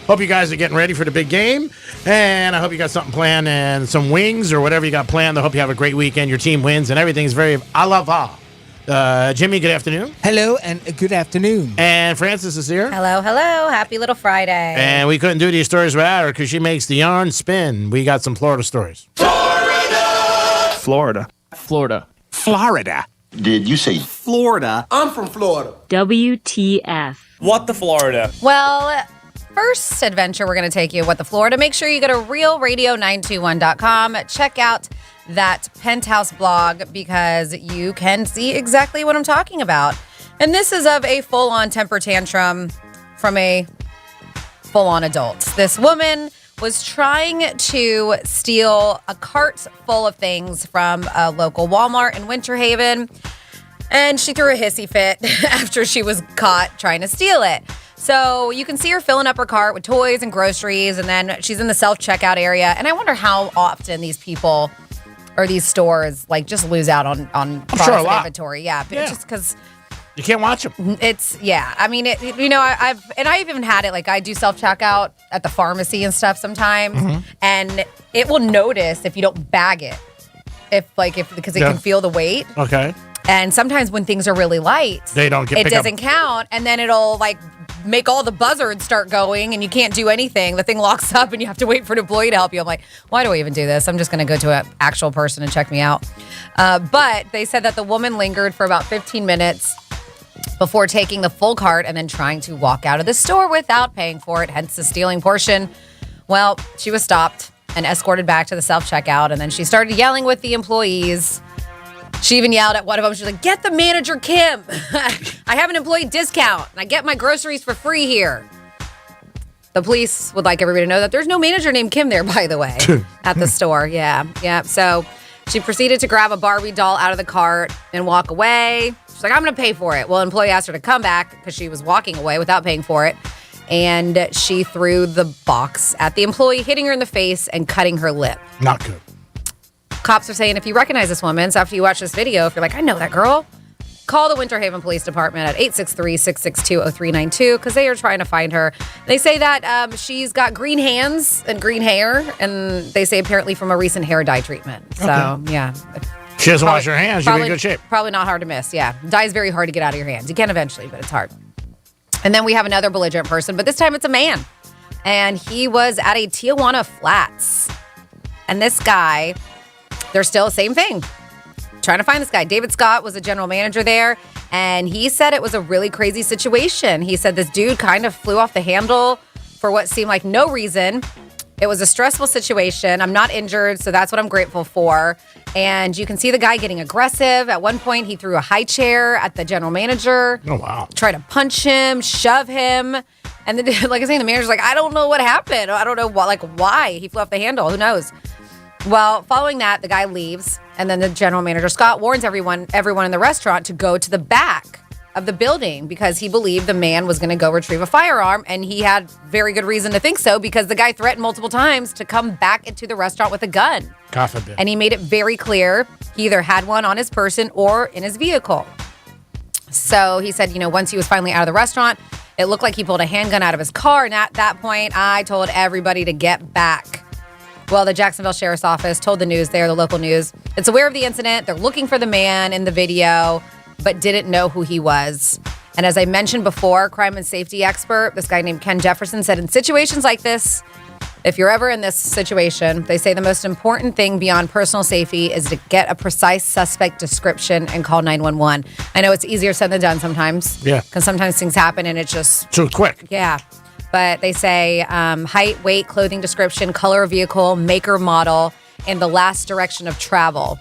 Hope you guys are getting ready for the big game, and I hope you got something planned and some wings or whatever you got planned. I hope you have a great weekend. Your team wins, and everything's very a la va. Jimmy, good afternoon. Hello, and good afternoon. And Francis is here. Hello, hello. Happy little Friday. And we couldn't do these stories without her because she makes the yarn spin. We got some Florida stories. Florida. Florida. Did you say Florida? I'm from Florida. WTF. What the Florida? Well, first adventure we're going to take you, What the Florida, make sure you go to realradio921.com. Check out that Penthouse blog because you can see exactly what I'm talking about. And this is of a full-on temper tantrum from a full-on adult. This woman was trying to steal a cart full of things from a local Walmart in Winter Haven, and she threw a hissy fit after she was caught trying to steal it. So you can see her filling up her cart with toys and groceries, and then she's in the self-checkout area. And I wonder how often these people or these stores like just lose out on products sure and inventory. Yeah, but just because you can't watch them. I mean, I even had it like I do self-checkout at the pharmacy and stuff sometimes, and it will notice if you don't bag it, because it can feel the weight. Okay. And sometimes when things are really light, it doesn't count, and then it'll like make all the buzzards start going, and you can't do anything. The thing locks up, and you have to wait for an employee to help you. I'm like, why do I even do this? I'm just going to go to an actual person and check me out. But they said that the woman lingered for about 15 minutes before taking the full cart and then trying to walk out of the store without paying for it, hence the stealing portion. Well, she was stopped and escorted back to the self-checkout, and then she started yelling with the employees. She even yelled at one of them. She was like, "Get the manager, Kim. I have an employee discount, and I get my groceries for free here." The police would like everybody to know that there's no manager named Kim there, by the way, at the store. Yeah. So she proceeded to grab a Barbie doll out of the cart and walk away. She's like, "I'm going to pay for it." Well, an employee asked her to come back because she was walking away without paying for it. And she threw the box at the employee, hitting her in the face and cutting her lip. Not good. Cops are saying if you recognize this woman, so after you watch this video, if you're like, I know that girl, call the Winter Haven Police Department at 863-662-0392 because they are trying to find her. They say that she's got green hands and green hair, and they say apparently from a recent hair dye treatment. So, yeah. She doesn't wash her hands, you'll be in good shape. Probably not hard to miss, yeah. Dye is very hard to get out of your hands. You can eventually, but it's hard. And then we have another belligerent person, but this time it's a man. And he was at a Tijuana Flats. And this guy, they're still the same thing. Trying to find this guy. David Scott was a general manager there, and he said it was a really crazy situation. He said this dude kind of flew off the handle for what seemed like no reason. It was a stressful situation. I'm not injured, so that's what I'm grateful for. And you can see the guy getting aggressive. At one point, he threw a high chair at the general manager. Oh, wow. Tried to punch him, shove him. And then, like I was saying, the manager's like, I don't know what happened. I don't know why he flew off the handle. Who knows? Well, following that, the guy leaves, and then the general manager, Scott, warns everyone in the restaurant to go to the back of the building because he believed the man was going to go retrieve a firearm, and he had very good reason to think so because the guy threatened multiple times to come back into the restaurant with a gun. God forbid. And he made it very clear he either had one on his person or in his vehicle. So he said, once he was finally out of the restaurant, it looked like he pulled a handgun out of his car, and at that point, I told everybody to get back. Well, the Jacksonville Sheriff's Office told the news there, the local news, it's aware of the incident. They're looking for the man in the video, but didn't know who he was. And as I mentioned before, crime and safety expert, this guy named Ken Jefferson, said in situations like this, if you're ever in this situation, they say the most important thing beyond personal safety is to get a precise suspect description and call 911. I know it's easier said than done sometimes. Yeah. Because sometimes things happen and it's just too quick. Yeah. But they say height, weight, clothing description, color of vehicle, maker, model, and the last direction of travel.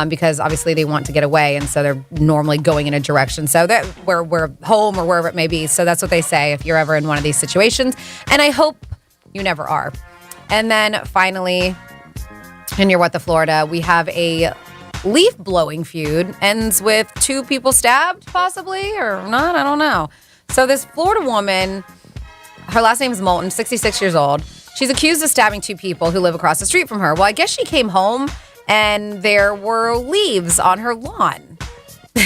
Because obviously they want to get away, and so they're normally going in a direction. So that we're home or wherever it may be. So that's what they say if you're ever in one of these situations. And I hope you never are. And then finally, in your What the Florida, we have a leaf blowing feud. Ends with 2 people stabbed, possibly, or not. I don't know. So this Florida woman, her last name is Moulton, 66 years old. She's accused of stabbing 2 people who live across the street from her. Well, I guess she came home and there were leaves on her lawn.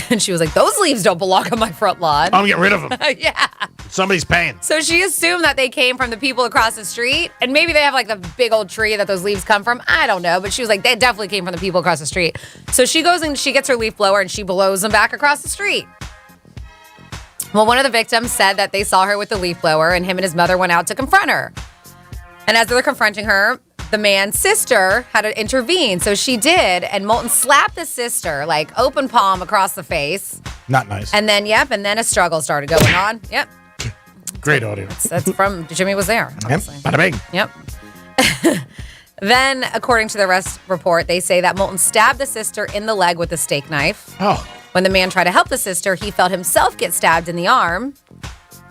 And she was like, those leaves don't belong on my front lawn. I'm getting rid of them. Yeah. Somebody's paying. So she assumed that they came from the people across the street. And maybe they have like the big old tree that those leaves come from. I don't know. But she was like, they definitely came from the people across the street. So she goes and she gets her leaf blower and she blows them back across the street. Well, one of the victims said that they saw her with the leaf blower and him and his mother went out to confront her. And as they were confronting her, the man's sister had to intervene. So she did. And Moulton slapped the sister, like open palm across the face. Not nice. And then, and then a struggle started going on. Yep. Great audio. That's from Jimmy was there. Obviously. Bada bing. Yep. Then, according to the arrest report, they say that Moulton stabbed the sister in the leg with a steak knife. Oh. When the man tried to help the sister, he felt himself get stabbed in the arm.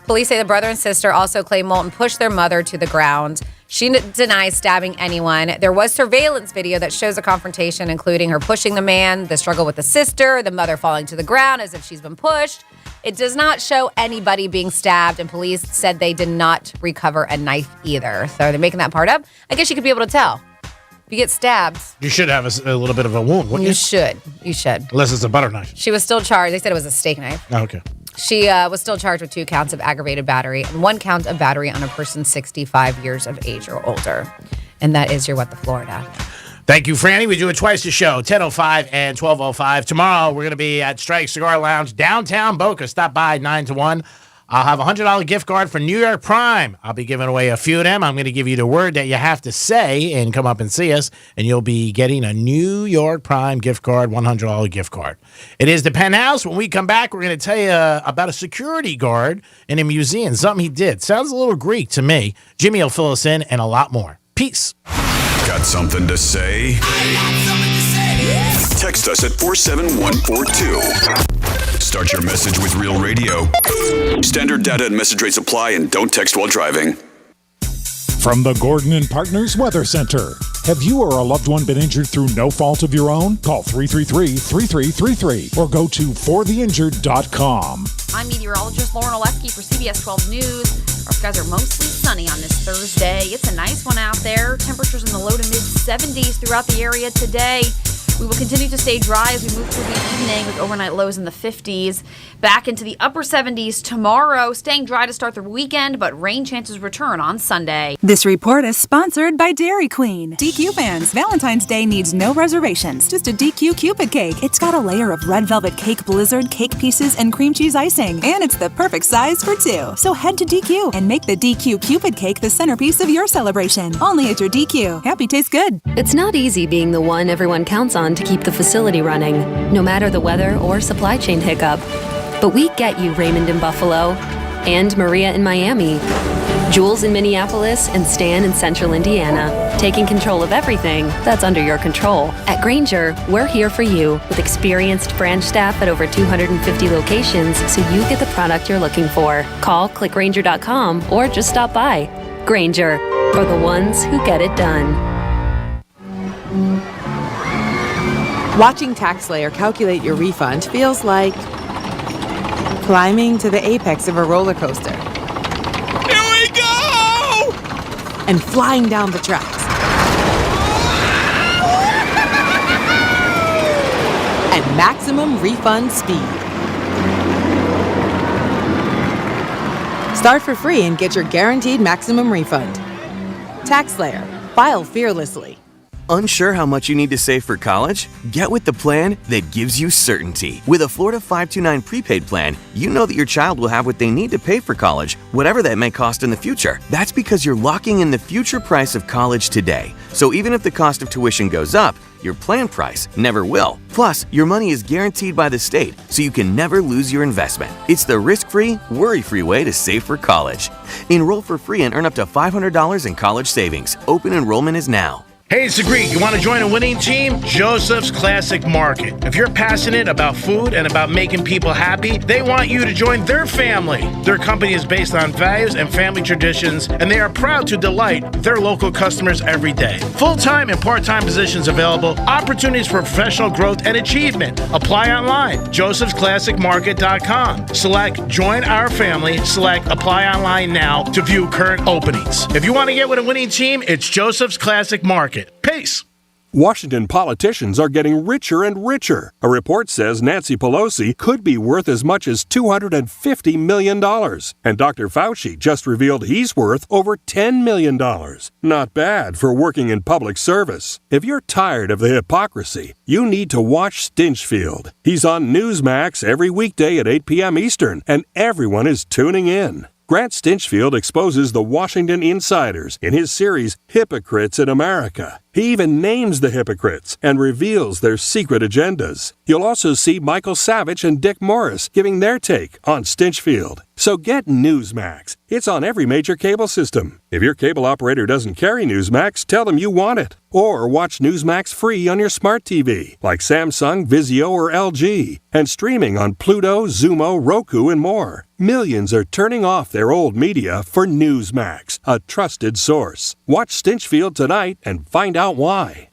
Police say the brother and sister also claim Moulton pushed their mother to the ground. She denies stabbing anyone. There was surveillance video that shows a confrontation, including her pushing the man, the struggle with the sister, the mother falling to the ground as if she's been pushed. It does not show anybody being stabbed, and police said they did not recover a knife either. So they're making that part up. I guess you could be able to tell. If you get stabbed, You should have a little bit of a wound, wouldn't you? you should. You should. Unless it's a butter knife. She was still charged. They said it was a steak knife. Oh, okay. She was still charged with 2 counts of aggravated battery and 1 count of battery on a person 65 years of age or older. And that is your What the Florida. Thank you, Franny. We do it twice a show, 10:05 and 12:05. Tomorrow, we're going to be at Strike Cigar Lounge, downtown Boca. Stop by 9 to 1. I'll have a $100 gift card for New York Prime. I'll be giving away a few of them. I'm going to give you the word that you have to say and come up and see us, and you'll be getting a New York Prime gift card, $100 gift card. It is the Penthouse. When we come back, we're going to tell you about a security guard in a museum, something he did. Sounds a little Greek to me. Jimmy will fill us in and a lot more. Peace. Got something to say? Text us at 47142. Start your message with Real Radio. Standard data and message rates apply, and don't text while driving. From the Gordon and Partners Weather Center. Have you or a loved one been injured through no fault of your own? Call 333-3333 or go to fortheinjured.com. I'm meteorologist Lauren Oleski for CBS 12 News. Our skies are mostly sunny on this Thursday. It's a nice one out there. Temperatures in the low to mid 70s throughout the area today. We will continue to stay dry as we move through the evening with overnight lows in the 50s. Back into the upper 70s tomorrow. Staying dry to start the weekend, but rain chances return on Sunday. This report is sponsored by Dairy Queen. DQ fans, Valentine's Day needs no reservations. Just a DQ Cupid cake. It's got a layer of red velvet cake blizzard, cake pieces, and cream cheese icing. And it's the perfect size for 2. So head to DQ and make the DQ Cupid cake the centerpiece of your celebration. Only at your DQ. Happy tastes good. It's not easy being the one everyone counts on to keep the facility running, no matter the weather or supply chain hiccup. But we get you, Raymond in Buffalo, and Maria in Miami, Jules in Minneapolis, and Stan in Central Indiana, taking control of everything that's under your control. At Grainger, we're here for you with experienced branch staff at over 250 locations so you get the product you're looking for. Call, click Grainger.com, or just stop by. Grainger, for the ones who get it done. Watching TaxSlayer calculate your refund feels like climbing to the apex of a roller coaster. Here we go! And flying down the tracks. At maximum refund speed. Start for free and get your guaranteed maximum refund. TaxSlayer. File fearlessly. Unsure how much you need to save for college? Get with the plan that gives you certainty. With a Florida 529 prepaid plan, you know that your child will have what they need to pay for college, whatever that may cost in the future. That's because you're locking in the future price of college today. So even if the cost of tuition goes up, your plan price never will. Plus, your money is guaranteed by the state, so you can never lose your investment. It's the risk-free, worry-free way to save for college. Enroll for free and earn up to $500 in college savings. Open enrollment is now. Hey, it's the Greek. You want to join a winning team? Joseph's Classic Market. If you're passionate about food and about making people happy, they want you to join their family. Their company is based on values and family traditions, and they are proud to delight their local customers every day. Full-time and part-time positions available, opportunities for professional growth and achievement. Apply online, josephsclassicmarket.com. Select Join Our Family, select Apply Online now to view current openings. If you want to get with a winning team, it's Joseph's Classic Market. Peace. Washington politicians are getting richer and richer. A report says Nancy Pelosi could be worth as much as $250 million. And Dr. Fauci just revealed he's worth over $10 million. Not bad for working in public service. If you're tired of the hypocrisy, you need to watch Stinchfield. He's on Newsmax every weekday at 8 p.m. Eastern, and everyone is tuning in. Grant Stinchfield exposes the Washington insiders in his series Hypocrites in America. He even names the hypocrites and reveals their secret agendas. You'll also see Michael Savage and Dick Morris giving their take on Stinchfield. So get Newsmax. It's on every major cable system. If your cable operator doesn't carry Newsmax, tell them you want it. Or watch Newsmax free on your smart TV, like Samsung, Vizio, or LG. And streaming on Pluto, Zumo, Roku, and more. Millions are turning off their old media for Newsmax, a trusted source. Watch Stinchfield tonight and find out why.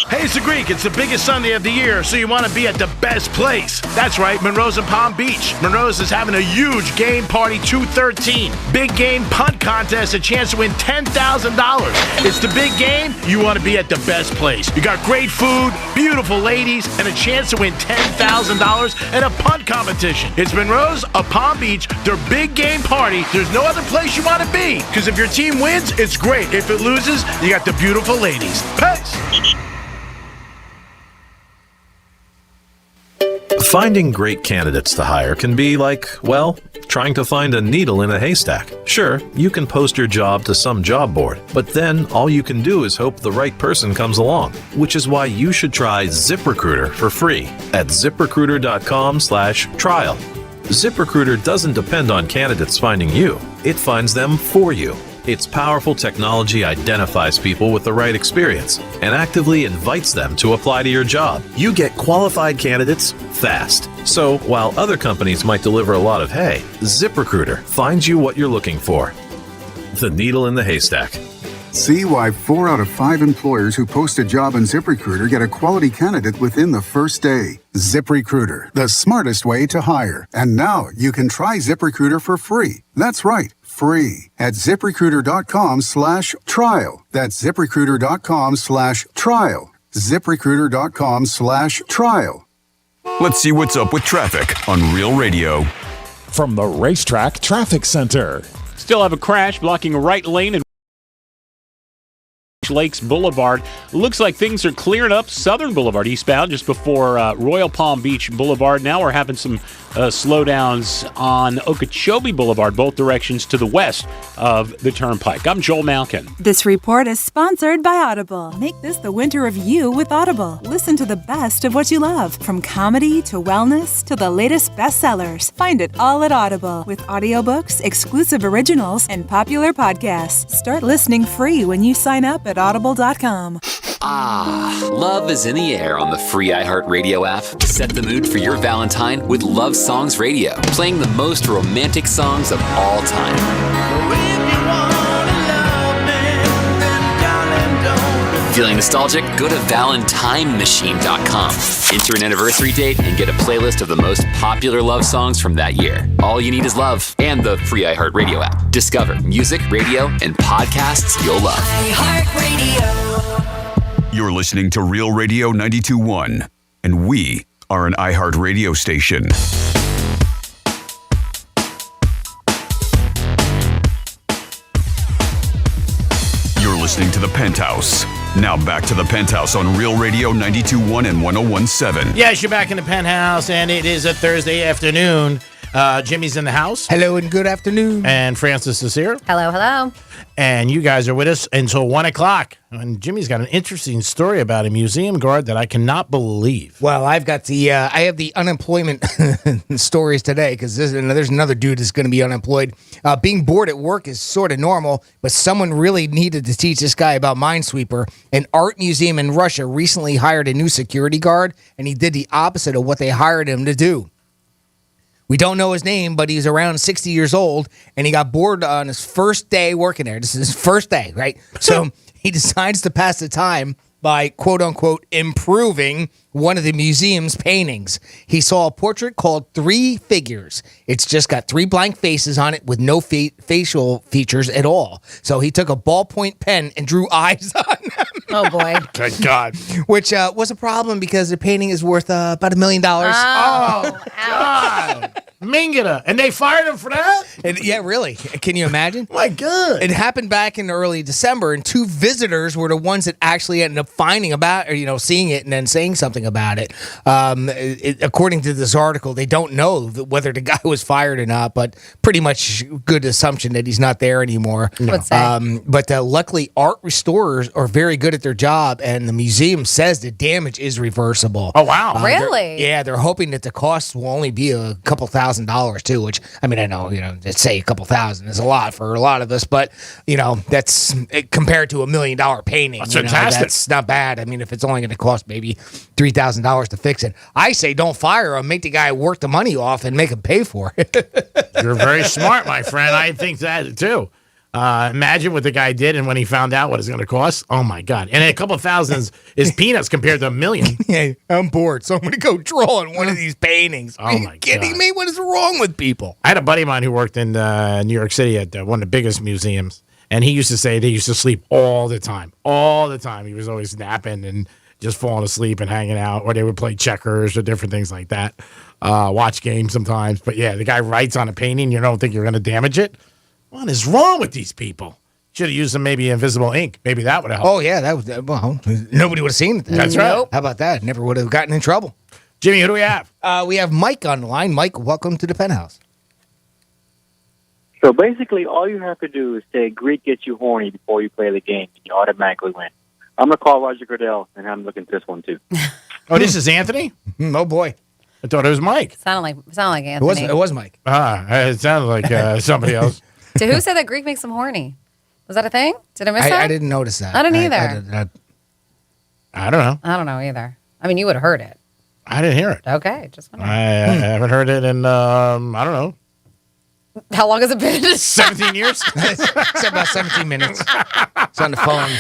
Hey, it's the Greek. It's the biggest Sunday of the year, so you want to be at the best place. That's right, Monroe's in Palm Beach. Monroe's is having a huge game party 213. Big game punt contest, a chance to win $10,000. It's the big game. You want to be at the best place. You got great food, beautiful ladies, and a chance to win $10,000 and a punt competition. It's Monroe's of Palm Beach, their big game party. There's no other place you want to be, because if your team wins, it's great. If it loses, you got the beautiful ladies. Peace. Finding great candidates to hire can be like, well, trying to find a needle in a haystack. Sure, you can post your job to some job board, but then all you can do is hope the right person comes along, which is why you should try ZipRecruiter for free at ZipRecruiter.com/trial. ZipRecruiter doesn't depend on candidates finding you. It finds them for you. Its powerful technology identifies people with the right experience and actively invites them to apply to your job. You get qualified candidates fast. So while other companies might deliver a lot of hay, ZipRecruiter finds you what you're looking for. The needle in the haystack. See why 4 out of 5 employers who post a job on ZipRecruiter get a quality candidate within the first day. ZipRecruiter, the smartest way to hire. And now you can try ZipRecruiter for free. That's right, free at ZipRecruiter.com/trial. That's ZipRecruiter.com/trial. ZipRecruiter.com/trial. Let's see what's up with traffic on Real Radio. From the Racetrack Traffic Center. Still have a crash blocking a right lane in Lakes Boulevard. Looks like things are clearing up Southern Boulevard eastbound just before Royal Palm Beach Boulevard. Now we're having some slowdowns on Okeechobee Boulevard, both directions to the west of the Turnpike. I'm Joel Malkin. This report is sponsored by Audible. Make this the winter of you with Audible. Listen to the best of what you love, from comedy to wellness to the latest bestsellers. Find it all at Audible with audiobooks, exclusive originals, and popular podcasts. Start listening free when you sign up at audible.com. Ah, love is in the air on the free iHeartRadio app. Set the mood for your Valentine with Love Songs Radio, playing the most romantic songs of all time. Feeling nostalgic? Go to ValentineMachine.com. Enter an anniversary date and get a playlist of the most popular love songs from that year. All you need is love and the free iHeartRadio app. Discover music, radio, and podcasts you'll love. iHeartRadio. You're listening to Real Radio 92.1, and we are an iHeartRadio station. You're listening to The Penthouse. Now back to The Penthouse on Real Radio 92.1 and 101.7. Yes, you're back in the Penthouse, and it is a Thursday afternoon. Jimmy's in the house. Hello and good afternoon. And Francis is here. Hello, hello. And you guys are with us until 1 o'clock. And Jimmy's got an interesting story about a museum guard that I cannot believe. Well, I've got I have the unemployment stories today, because there's another dude that's going to be unemployed. Being bored at work is sort of normal, but someone really needed to teach this guy about Minesweeper. An art museum in Russia recently hired a new security guard, and he did the opposite of what they hired him to do. We don't know his name, but he's around 60 years old, and he got bored on his first day working there. This is his first day, right? So he decides to pass the time by, quote-unquote, improving one of the museum's paintings. He saw a portrait called Three Figures. It's just got 3 blank faces on it with no facial features at all. So he took a ballpoint pen and drew eyes on them. Oh, boy. Good God. Which was a problem because the painting is worth about $1 million. Oh, God. Mingata. And they fired him for that? Yeah, really. Can you imagine? My God. It happened back in early December, and 2 visitors were the ones that actually ended up finding about, or seeing it and then saying something about it. According to this article, they don't know whether the guy was fired or not, but pretty much good assumption that he's not there anymore. No. But luckily, art restorers are very good at their job, and the museum says the damage is reversible. Oh, wow. Really? They're hoping that the cost will only be a couple $1,000s too, which, I mean, I know, let's say a couple thousand is a lot for a lot of us, but, that's compared to $1 million painting. That's fantastic. That's not bad. I mean, if it's only going to cost maybe $3,000 to fix it, I say don't fire him, make the guy work the money off and make him pay for it. You're very smart, my friend. I think that, too. Imagine what the guy did, and when he found out what it's going to cost, oh my God! And a couple thousands is peanuts compared to $1 million. Hey, I'm bored, so I'm going to go draw on one of these paintings. Oh Are you my kidding God. me? What is wrong with people? I had a buddy of mine who worked in New York City at one of the biggest museums, and he used to say they used to sleep all the time. All the time. He was always napping and just falling asleep and hanging out, or they would play checkers or different things like that. Watch games sometimes. But yeah, the guy writes on a painting, you don't think you're going to damage it? What is wrong with these people? Should have used some maybe invisible ink. Maybe that would have helped. Oh, yeah, nobody would have seen it then. That's right. How about that? Never would have gotten in trouble. Jimmy, who do we have? We have Mike on the line. Mike, welcome to the Penthouse. So basically, all you have to do is say Greek gets you horny before you play the game, and you automatically win. I'm going to call Roger Goodell, and I'm looking at this one, too. Oh, this is Anthony? Oh, boy. I thought it was Mike. Sounded like Anthony. It was Mike. It sounded like somebody else. To who said that Greek makes them horny? Was that a thing? Did I miss that? I didn't notice that. I didn't either. I don't know. I don't know either. I mean, you would have heard it. I didn't hear it. Okay, just wondering. I haven't heard it in, I don't know. How long has it been? 17 years? It's about 17 minutes. It's on the phone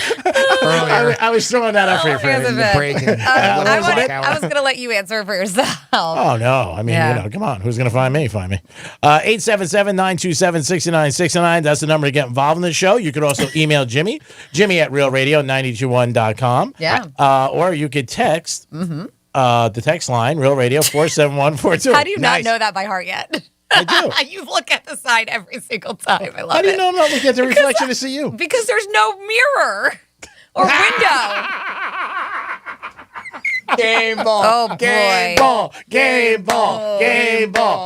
earlier. I was throwing that up for your friend. I was going to let you answer for yourself. Oh, no. I mean, come on. Who's going to find me? Find me. 877-927-6969. That's the number to get involved in the show. You could also email Jimmy at realradio921.com. Yeah. Or you could text the text line, Real Radio 47142. How do you not know that by heart yet? I do. You look at the sign every single time. I love it. How do you know I'm not looking at the reflection to see you? Because there's no mirror or window. Game ball. Oh, boy. Game ball.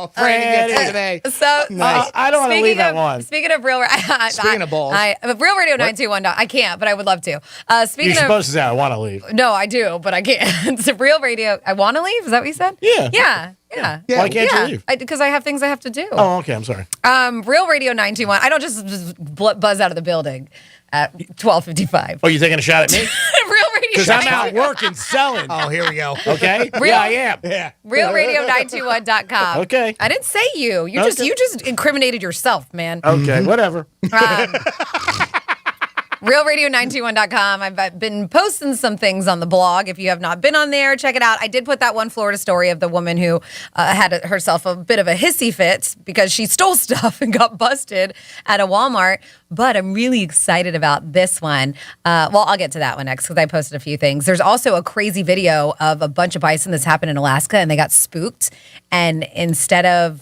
Freddie. So, I don't want to leave that one. Speaking of Real Speaking of balls. Real Radio 921. I can't, but I would love to. Speaking You're supposed to say, I want to leave. No, I do, but I can't. It's Real Radio. I want to leave? Is that what you said? Yeah. Yeah. Why can't you leave? Because I have things I have to do. Oh, okay. I'm sorry. Real Radio 921. I don't just buzz out of the building at 12:55. Oh, you taking a shot at me? Real Radio. Because I'm out working, selling. Oh, here we go. Okay. Real, I am. Yeah. RealRadio921.com. Okay. I didn't say you. You just incriminated yourself, man. Okay. Whatever. RealRadio921.com. I've been posting some things on the blog. If you have not been on there, check it out. I did put that one Florida story of the woman who had herself a bit of a hissy fit because she stole stuff and got busted at a Walmart. But I'm really excited about this one. Well, I'll get to that one next because I posted a few things. There's also a crazy video of a bunch of bison that's happened in Alaska, and they got spooked. And instead of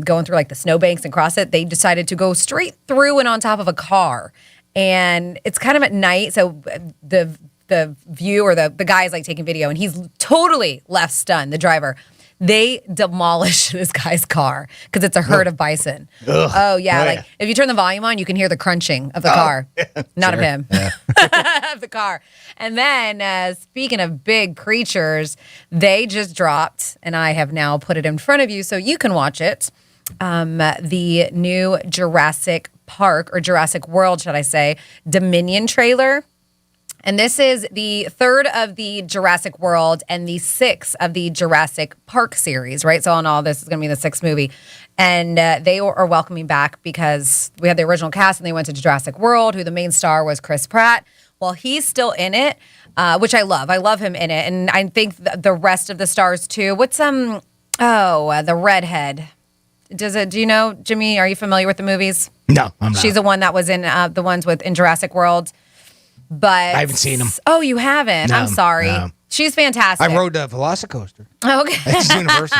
going through like the snowbanks and cross it, they decided to go straight through and on top of a car. And it's kind of at night, so the view or the guy is like taking video, and he's totally left stunned, the driver. They demolish this guy's car because it's a herd of bison. Ugh. Oh, yeah. If you turn the volume on, you can hear the crunching of the car. Not of him. Of the car. And then, speaking of big creatures, they just dropped, and I have now put it in front of you so you can watch it, the new Jurassic Park, or Jurassic World, should I say, Dominion trailer. And this is the third of the Jurassic World and the sixth of the Jurassic Park series, right? So in all, this is going to be the sixth movie. And they are welcoming back because we had the original cast and they went to Jurassic World, who the main star was Chris Pratt. Well, he's still in it, which I love. I love him in it. And I think the rest of the stars too. What's, the redhead. Do you know, Jimmy, are you familiar with the movies? No, I'm not. She's the one that was in the ones in Jurassic World. But I haven't seen them. Oh, you haven't? No, I'm sorry. no. She's fantastic. I rode the Velocicoaster. Okay. It's Universal.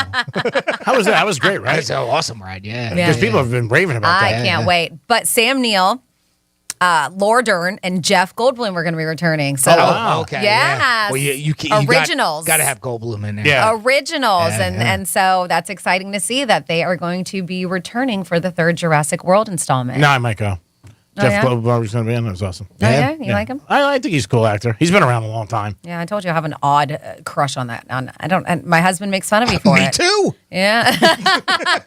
How was that? That was great, right? It's an awesome ride, yeah. Because people have been raving about I that. can't wait. But Sam Neill, Laura Dern, and Jeff Goldblum were going to be returning. So, okay. Yes. Yeah. Well, you Originals. Got to have Goldblum in there. Yeah. Originals. Yeah, and so that's exciting to see that they are going to be returning for the third Jurassic World installment. No, I might go. Oh, Jeff yeah? Goldblum was going to be in. That was awesome. Oh, yeah? You like him? I think he's a cool actor. He's been around a long time. Yeah, I told you I have an odd crush on that. And my husband makes fun of me for it. Me too. Yeah.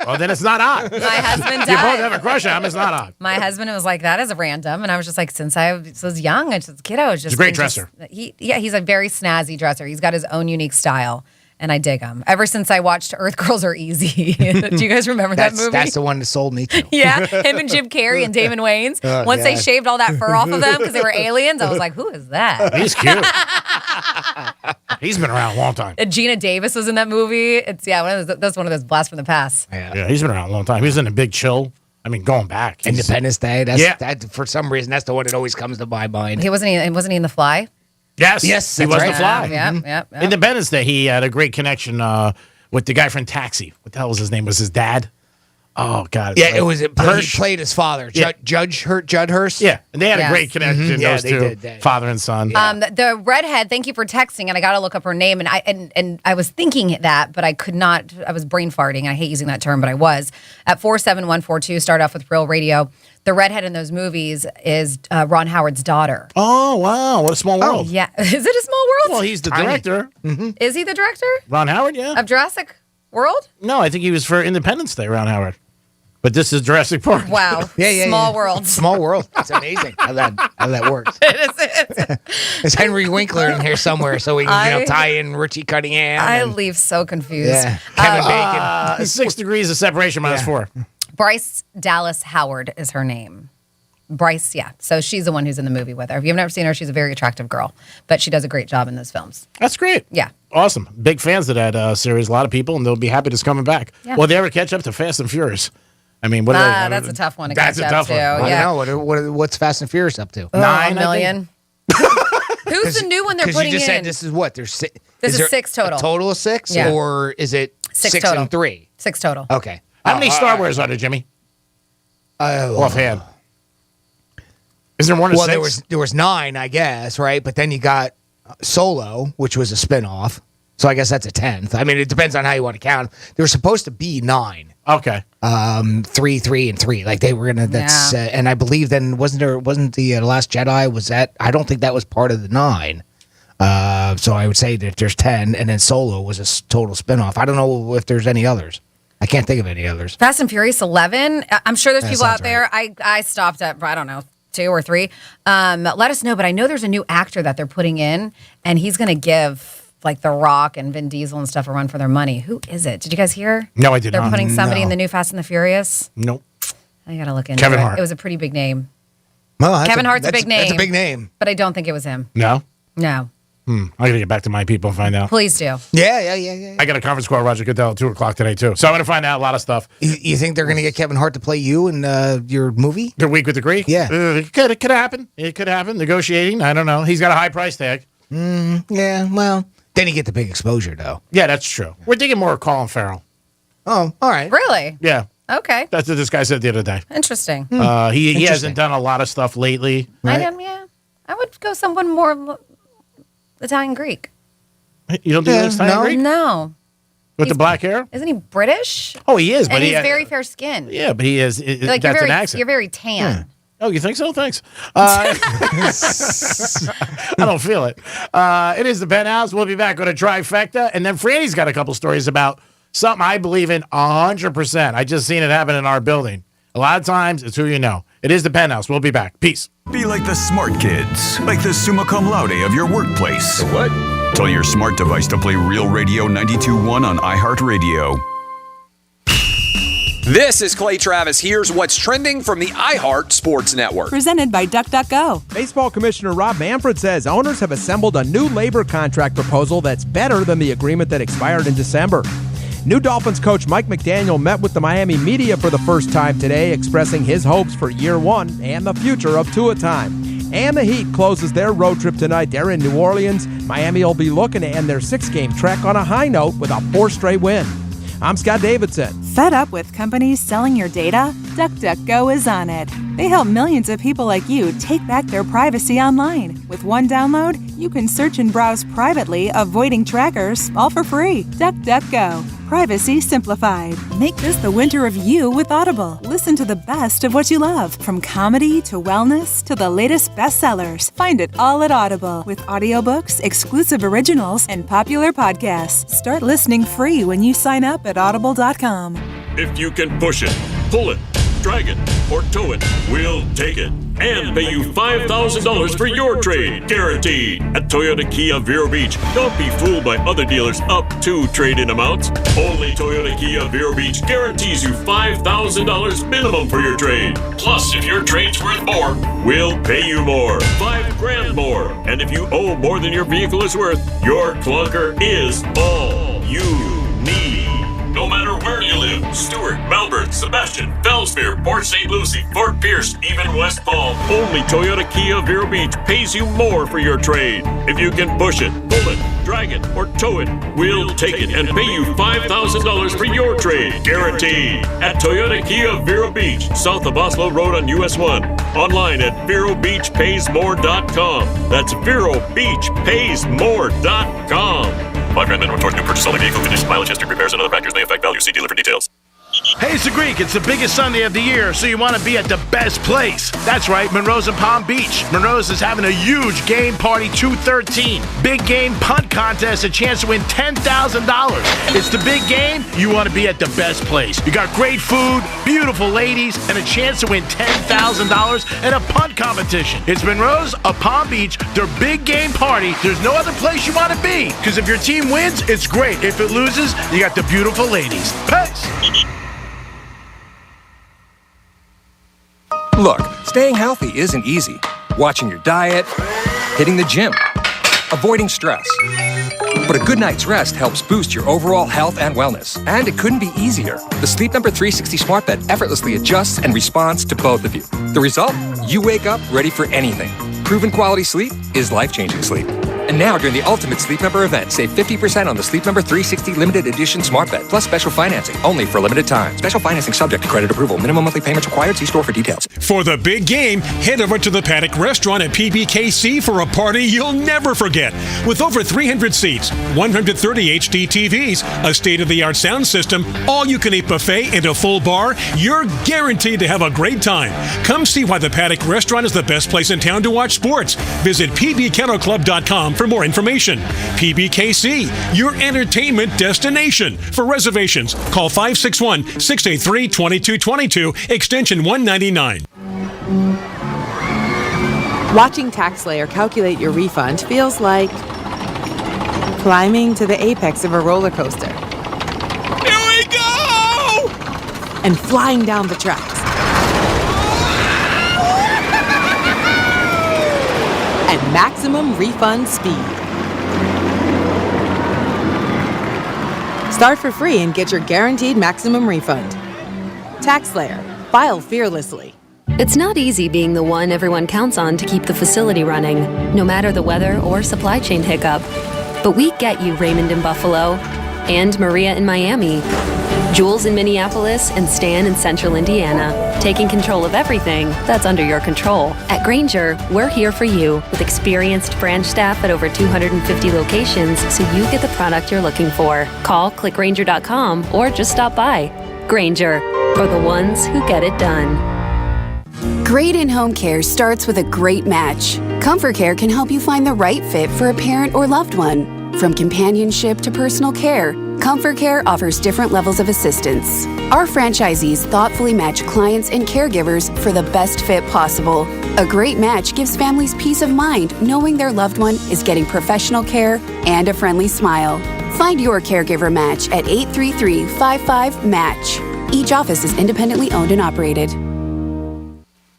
Well, then it's not odd. My husband You both does. have a crush on him. It's not odd. My husband was like, that is random. And I was just like, since I was young, as a kid, I was just... He's a great been just- dresser. He's a very snazzy dresser. He's got his own unique style. And I dig him. Ever since I watched Earth Girls Are Easy. Do you guys remember that movie? That's the one that sold me to. Yeah, him and Jim Carrey and Damon Wayans. Oh, Once they God. shaved all that fur off of them because they were aliens, I was like, who is that? He's cute. He's been around a long time. Gina Davis was in that movie. That's one of those blasts from the past. Yeah, he's been around a long time. He was in a Big Chill. I mean, going back. Independence Day. Yeah. That, for some reason, that's the one that always comes to my mind. Wasn't he in The Fly? Yes, Yes, he that's was right. the Fly. Yeah. Independence Day, he had a great connection with the guy from Taxi. What the hell was his name? Was his dad? Oh, God. Yeah, it was. He Hirsch. played his father, Yeah. Judd Hurst. Yeah, and they had Yes. a great connection, Mhm. Yeah, those they two, did. father and son. The redhead. Thank you for texting, and I got to look up her name. And I was thinking that, but I could not. I was brain farting. I hate using that term, but I was at 47142. Start off with Real Radio. The redhead in those movies is Ron Howard's daughter. Oh, wow. What a small world. Oh yeah, is it a small world? Well, he's the director. Is he the director Ron Howard, yeah. of Jurassic World? No, I think he was for Independence Day, Ron Howard. But this is Jurassic Park. Wow. Yeah. Small world. Small world. It's amazing how that works. There's Henry Winkler in here somewhere, so we can tie in Richie Cunningham. I and- leave so confused. Yeah, Kevin Bacon. 6 degrees of separation minus 4. Bryce Dallas Howard is her name. Bryce, yeah. So she's the one who's in the movie with her. If you've never seen her, she's a very attractive girl, but she does a great job in those films. That's great. Yeah. Awesome. Big fans of that series. A lot of people, and they'll be happy it's coming back. Yeah. Will they ever catch up to Fast and Furious? I mean, what are they? That's a tough one to That's catch a up tough to. one. I Yeah. know. What's Fast and Furious up to? Oh, 9 $1 million. Who's the new one they're putting you just in? said this is what? There's six. This is there 6 total. A total of 6? Yeah. Or is it 6 total. and 3? 6 total. Okay. How many Star Wars are there, Jimmy? Offhand. Is there more than Well, 6? there was 9, I guess, right? But then you got Solo, which was a spinoff. So I guess that's a 10th. I mean, it depends on how you want to count. There were supposed to be 9. Okay. 3, 3, and 3. Like they were gonna. That's and I believe then wasn't the Last Jedi? Was that? I don't think that was part of the 9. So I would say that there's 10, and then Solo was a total spinoff. I don't know if there's any others. I can't think of any others. Fast and Furious 11. I'm sure there's That people out sounds there. I stopped at, I don't know, 2 or 3. Let us know. But I know there's a new actor that they're putting in, and he's going to give like The Rock and Vin Diesel and stuff a run for their money. Who is it? Did you guys hear? No, I did They're not. putting somebody No. in the new Fast and the Furious. Nope. I got to look into Kevin it. Hart. It was a pretty big name. Well, Kevin Hart's a big name. That's a big name. But I don't think it was him. No? No. I got to get back to my people and find out. Please do. Yeah. I got a conference call with Roger Goodell at 2 o'clock today, too. So I'm going to find out a lot of stuff. You think they're gonna get Kevin Hart to play you in your movie? The Week with the Greek? Yeah. It could happen. It could happen. Negotiating. I don't know. He's got a high price tag. Yeah, well, then you get the big exposure, though. Yeah, that's true. We're thinking more of Colin Farrell. Oh, all right. Really? Yeah. Okay. That's what this guy said the other day. Interesting. He Interesting. hasn't done a lot of stuff lately. I would go someone more Italian Greek. You don't do Yeah, Italian no. Greek? No. With the black hair? Isn't he British? Oh, he is, but And he he's very fair skinned. Yeah, but he is. Like That's you're an accent. you're very tan. Oh, you think so? Thanks. I don't feel it. It is the Penthouse. We'll be back with a trifecta. And then Franny's got a couple stories about something I believe in 100%. I just seen it happen in our building. A lot of times, it's who you know. It is the Penthouse. We'll be back. Peace. Be like the smart kids, like the summa cum laude of your workplace. What? Tell your smart device to play Real Radio 92.1 on iHeartRadio. This is Clay Travis. Here's what's trending from the iHeart Sports Network. Presented by DuckDuckGo. Baseball Commissioner Rob Manfred says owners have assembled a new labor contract proposal that's better than the agreement that expired in December. New Dolphins coach Mike McDaniel met with the Miami media for the first time today, expressing his hopes for year one and the future of Tua time. And the Heat closes their road trip tonight. They're in New Orleans. Miami will be looking to end their 6-game trek on a high note with a 4th straight win. I'm Scott Davidson. Fed up with companies selling your data? DuckDuckGo is on it. They help millions of people like you take back their privacy online. With one download, you can search and browse privately, avoiding trackers, all for free. DuckDuckGo. Privacy simplified. Make this the winter of you with Audible. Listen to the best of what you love, from comedy to wellness to the latest bestsellers. Find it all at Audible, with audiobooks, exclusive originals, and popular podcasts. Start listening free when you sign up at audible.com. If you can push it, pull it, drag it, or tow it, we'll take it. And pay you $5,000 for your trade, guaranteed. At Toyota Kia Vero Beach, don't be fooled by other dealers up to trade-in amounts. Only Toyota Kia Vero Beach guarantees you $5,000 minimum for your trade. Plus, if your trade's worth more, we'll pay you more, $5,000 more. And if you owe more than your vehicle is worth, your clunker is all you need. No matter where you live, Stewart, Melbourne, Sebastian, Fellsmere, Port St. Lucie, Fort Pierce, even West Palm, only Toyota Kia Vero Beach pays you more for your trade. If you can push it, pull it, drag it, or tow it, we'll take it and pay you $5,000 for your trade, guaranteed. At Toyota Kia Vero Beach, south of Oslo Road on US 1. Online at VeroBeachPaysMore.com. That's VeroBeachPaysMore.com. $5,000 minimum towards new purchase. Only vehicle condition, mileage, history, repairs, and other factors may affect value. See dealer for details. Hey, it's the Greek. It's the biggest Sunday of the year, so you want to be at the best place. That's right, Monroe's and Palm Beach. Monroe's is having a huge game party 213. Big game punt contest, a chance to win $10,000. It's the big game. You want to be at the best place. You got great food, beautiful ladies, and a chance to win $10,000 at a punt competition. It's Monroe's of Palm Beach, their big game party. There's no other place you want to be, because if your team wins, it's great. If it loses, you got the beautiful ladies. Peace. Look, staying healthy isn't easy. Watching your diet, hitting the gym, avoiding stress. But a good night's rest helps boost your overall health and wellness. And it couldn't be easier. The Sleep Number 360 Smart Bed effortlessly adjusts and responds to both of you. The result? You wake up ready for anything. Proven quality sleep is life-changing sleep. And now, during the Ultimate Sleep Number event, save 50% on the Sleep Number 360 Limited Edition Smart Bed, plus special financing, only for a limited time. Special financing subject to credit approval. Minimum monthly payments required. See store for details. For the big game, head over to the Paddock Restaurant at PBKC for a party you'll never forget. With over 300 seats, 130 HD TVs, a state-of-the-art sound system, all-you-can-eat buffet, and a full bar, you're guaranteed to have a great time. Come see why the Paddock Restaurant is the best place in town to watch sports. Visit pbkennelclub.com for more information. PBKC, your entertainment destination. For reservations, call 561-683-2222, extension 199. Watching TaxSlayer calculate your refund feels like climbing to the apex of a roller coaster. Here we go! And flying down the tracks. At maximum refund speed. Start for free and get your guaranteed maximum refund. TaxSlayer. File fearlessly. It's not easy being the one everyone counts on to keep the facility running, no matter the weather or supply chain hiccup. But we get you, Raymond in Buffalo, and Maria in Miami, Jules in Minneapolis, and Stan in Central Indiana, taking control of everything that's under your control. At Grainger, we're here for you with experienced branch staff at over 250 locations, so you get the product you're looking for. Call, click Grainger.com, or just stop by. Grainger, for the ones who get it done. Great in-home care starts with a great match. Comfort Care can help you find the right fit for a parent or loved one. From companionship to personal care, Comfort Care offers different levels of assistance. Our franchisees thoughtfully match clients and caregivers for the best fit possible. A great match gives families peace of mind knowing their loved one is getting professional care and a friendly smile. Find your caregiver match at 833-55-MATCH. Each office is independently owned and operated.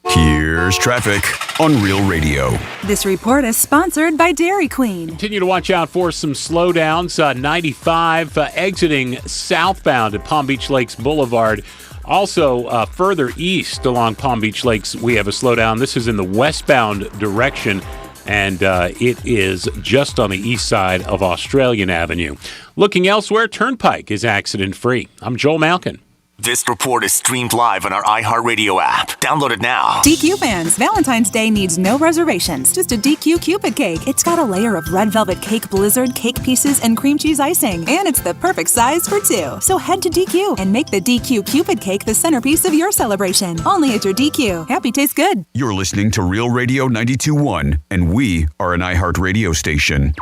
Here's traffic on Real Radio. This report is sponsored by Dairy Queen. Continue to watch out for some slowdowns. 95 exiting southbound at Palm Beach Lakes Boulevard Also, further east along Palm Beach Lakes, we have a slowdown. This is in the westbound direction, and it is just on the east side of Australian Avenue. Looking elsewhere, Turnpike is accident-free. I'm Joel Malkin. This report is streamed live on our iHeartRadio app. Download it now. DQ fans, Valentine's Day needs no reservations. Just a DQ Cupid cake. It's got a layer of red velvet cake blizzard, cake pieces, and cream cheese icing. And it's the perfect size for two. So head to DQ and make the DQ Cupid cake the centerpiece of your celebration. Only at your DQ. Happy tastes good. You're listening to Real Radio 92.1, and we are an iHeartRadio station.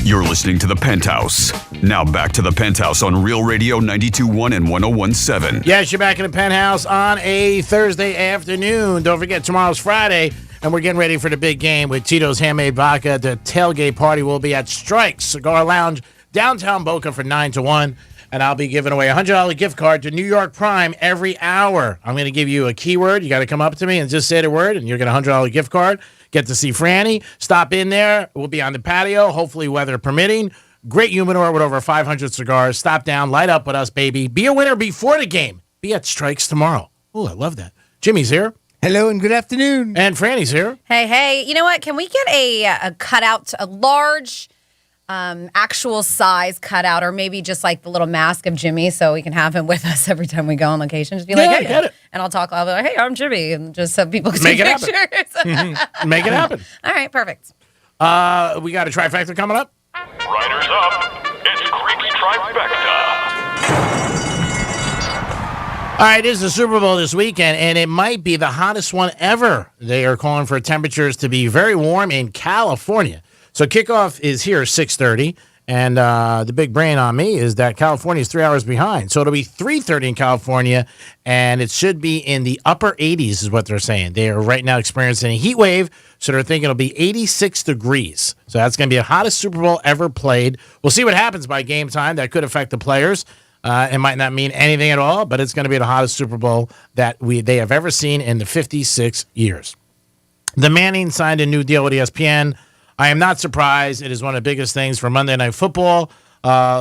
You're listening to The Penthouse. Now back to The Penthouse on Real Radio 92.1 and 101.7. Yes, you're back in The Penthouse on a Thursday afternoon. Don't forget, tomorrow's Friday, and we're getting ready for the big game with Tito's Handmade Vodka. The tailgate party will be at Strikes Cigar Lounge, downtown Boca for 9 to 1. And I'll be giving away a $100 gift card to New York Prime every hour. I'm going to give you a keyword. You got to come up to me and just say the word, and you'll get a $100 gift card. Get to see Franny. Stop in there. We'll be on the patio, hopefully weather permitting. Great humidor with over 500 cigars. Stop down. Light up with us, baby. Be a winner before the game. Be at Strikes tomorrow. Oh, I love that. Jimmy's here. Hello and good afternoon. And Franny's here. Hey, you know what? Can we get a cutout, a large actual size cutout, or maybe just like the little mask of Jimmy, so we can have him with us every time we go on location? Just be like, hey, get it. And I'll talk. I'll be like, hey, I'm Jimmy, and just so people can Make take it pictures. Make it happen. All right, perfect. We got a trifecta coming up. Riders up. It's Creek's Trifecta. All right, it is the Super Bowl this weekend, and it might be the hottest one ever. They are calling for temperatures to be very warm in California. So kickoff is here at 6:30, and the big brain on me is that California is 3 hours behind. So it'll be 3:30 in California, and it should be in the upper 80s is what they're saying. They are right now experiencing a heat wave, so they're thinking it'll be 86 degrees. So that's going to be the hottest Super Bowl ever played. We'll see what happens by game time. That could affect the players. It might not mean anything at all, but it's going to be the hottest Super Bowl that they have ever seen in the 56 years. The Mannings signed a new deal with ESPN. I am not surprised. It is one of the biggest things for Monday Night Football.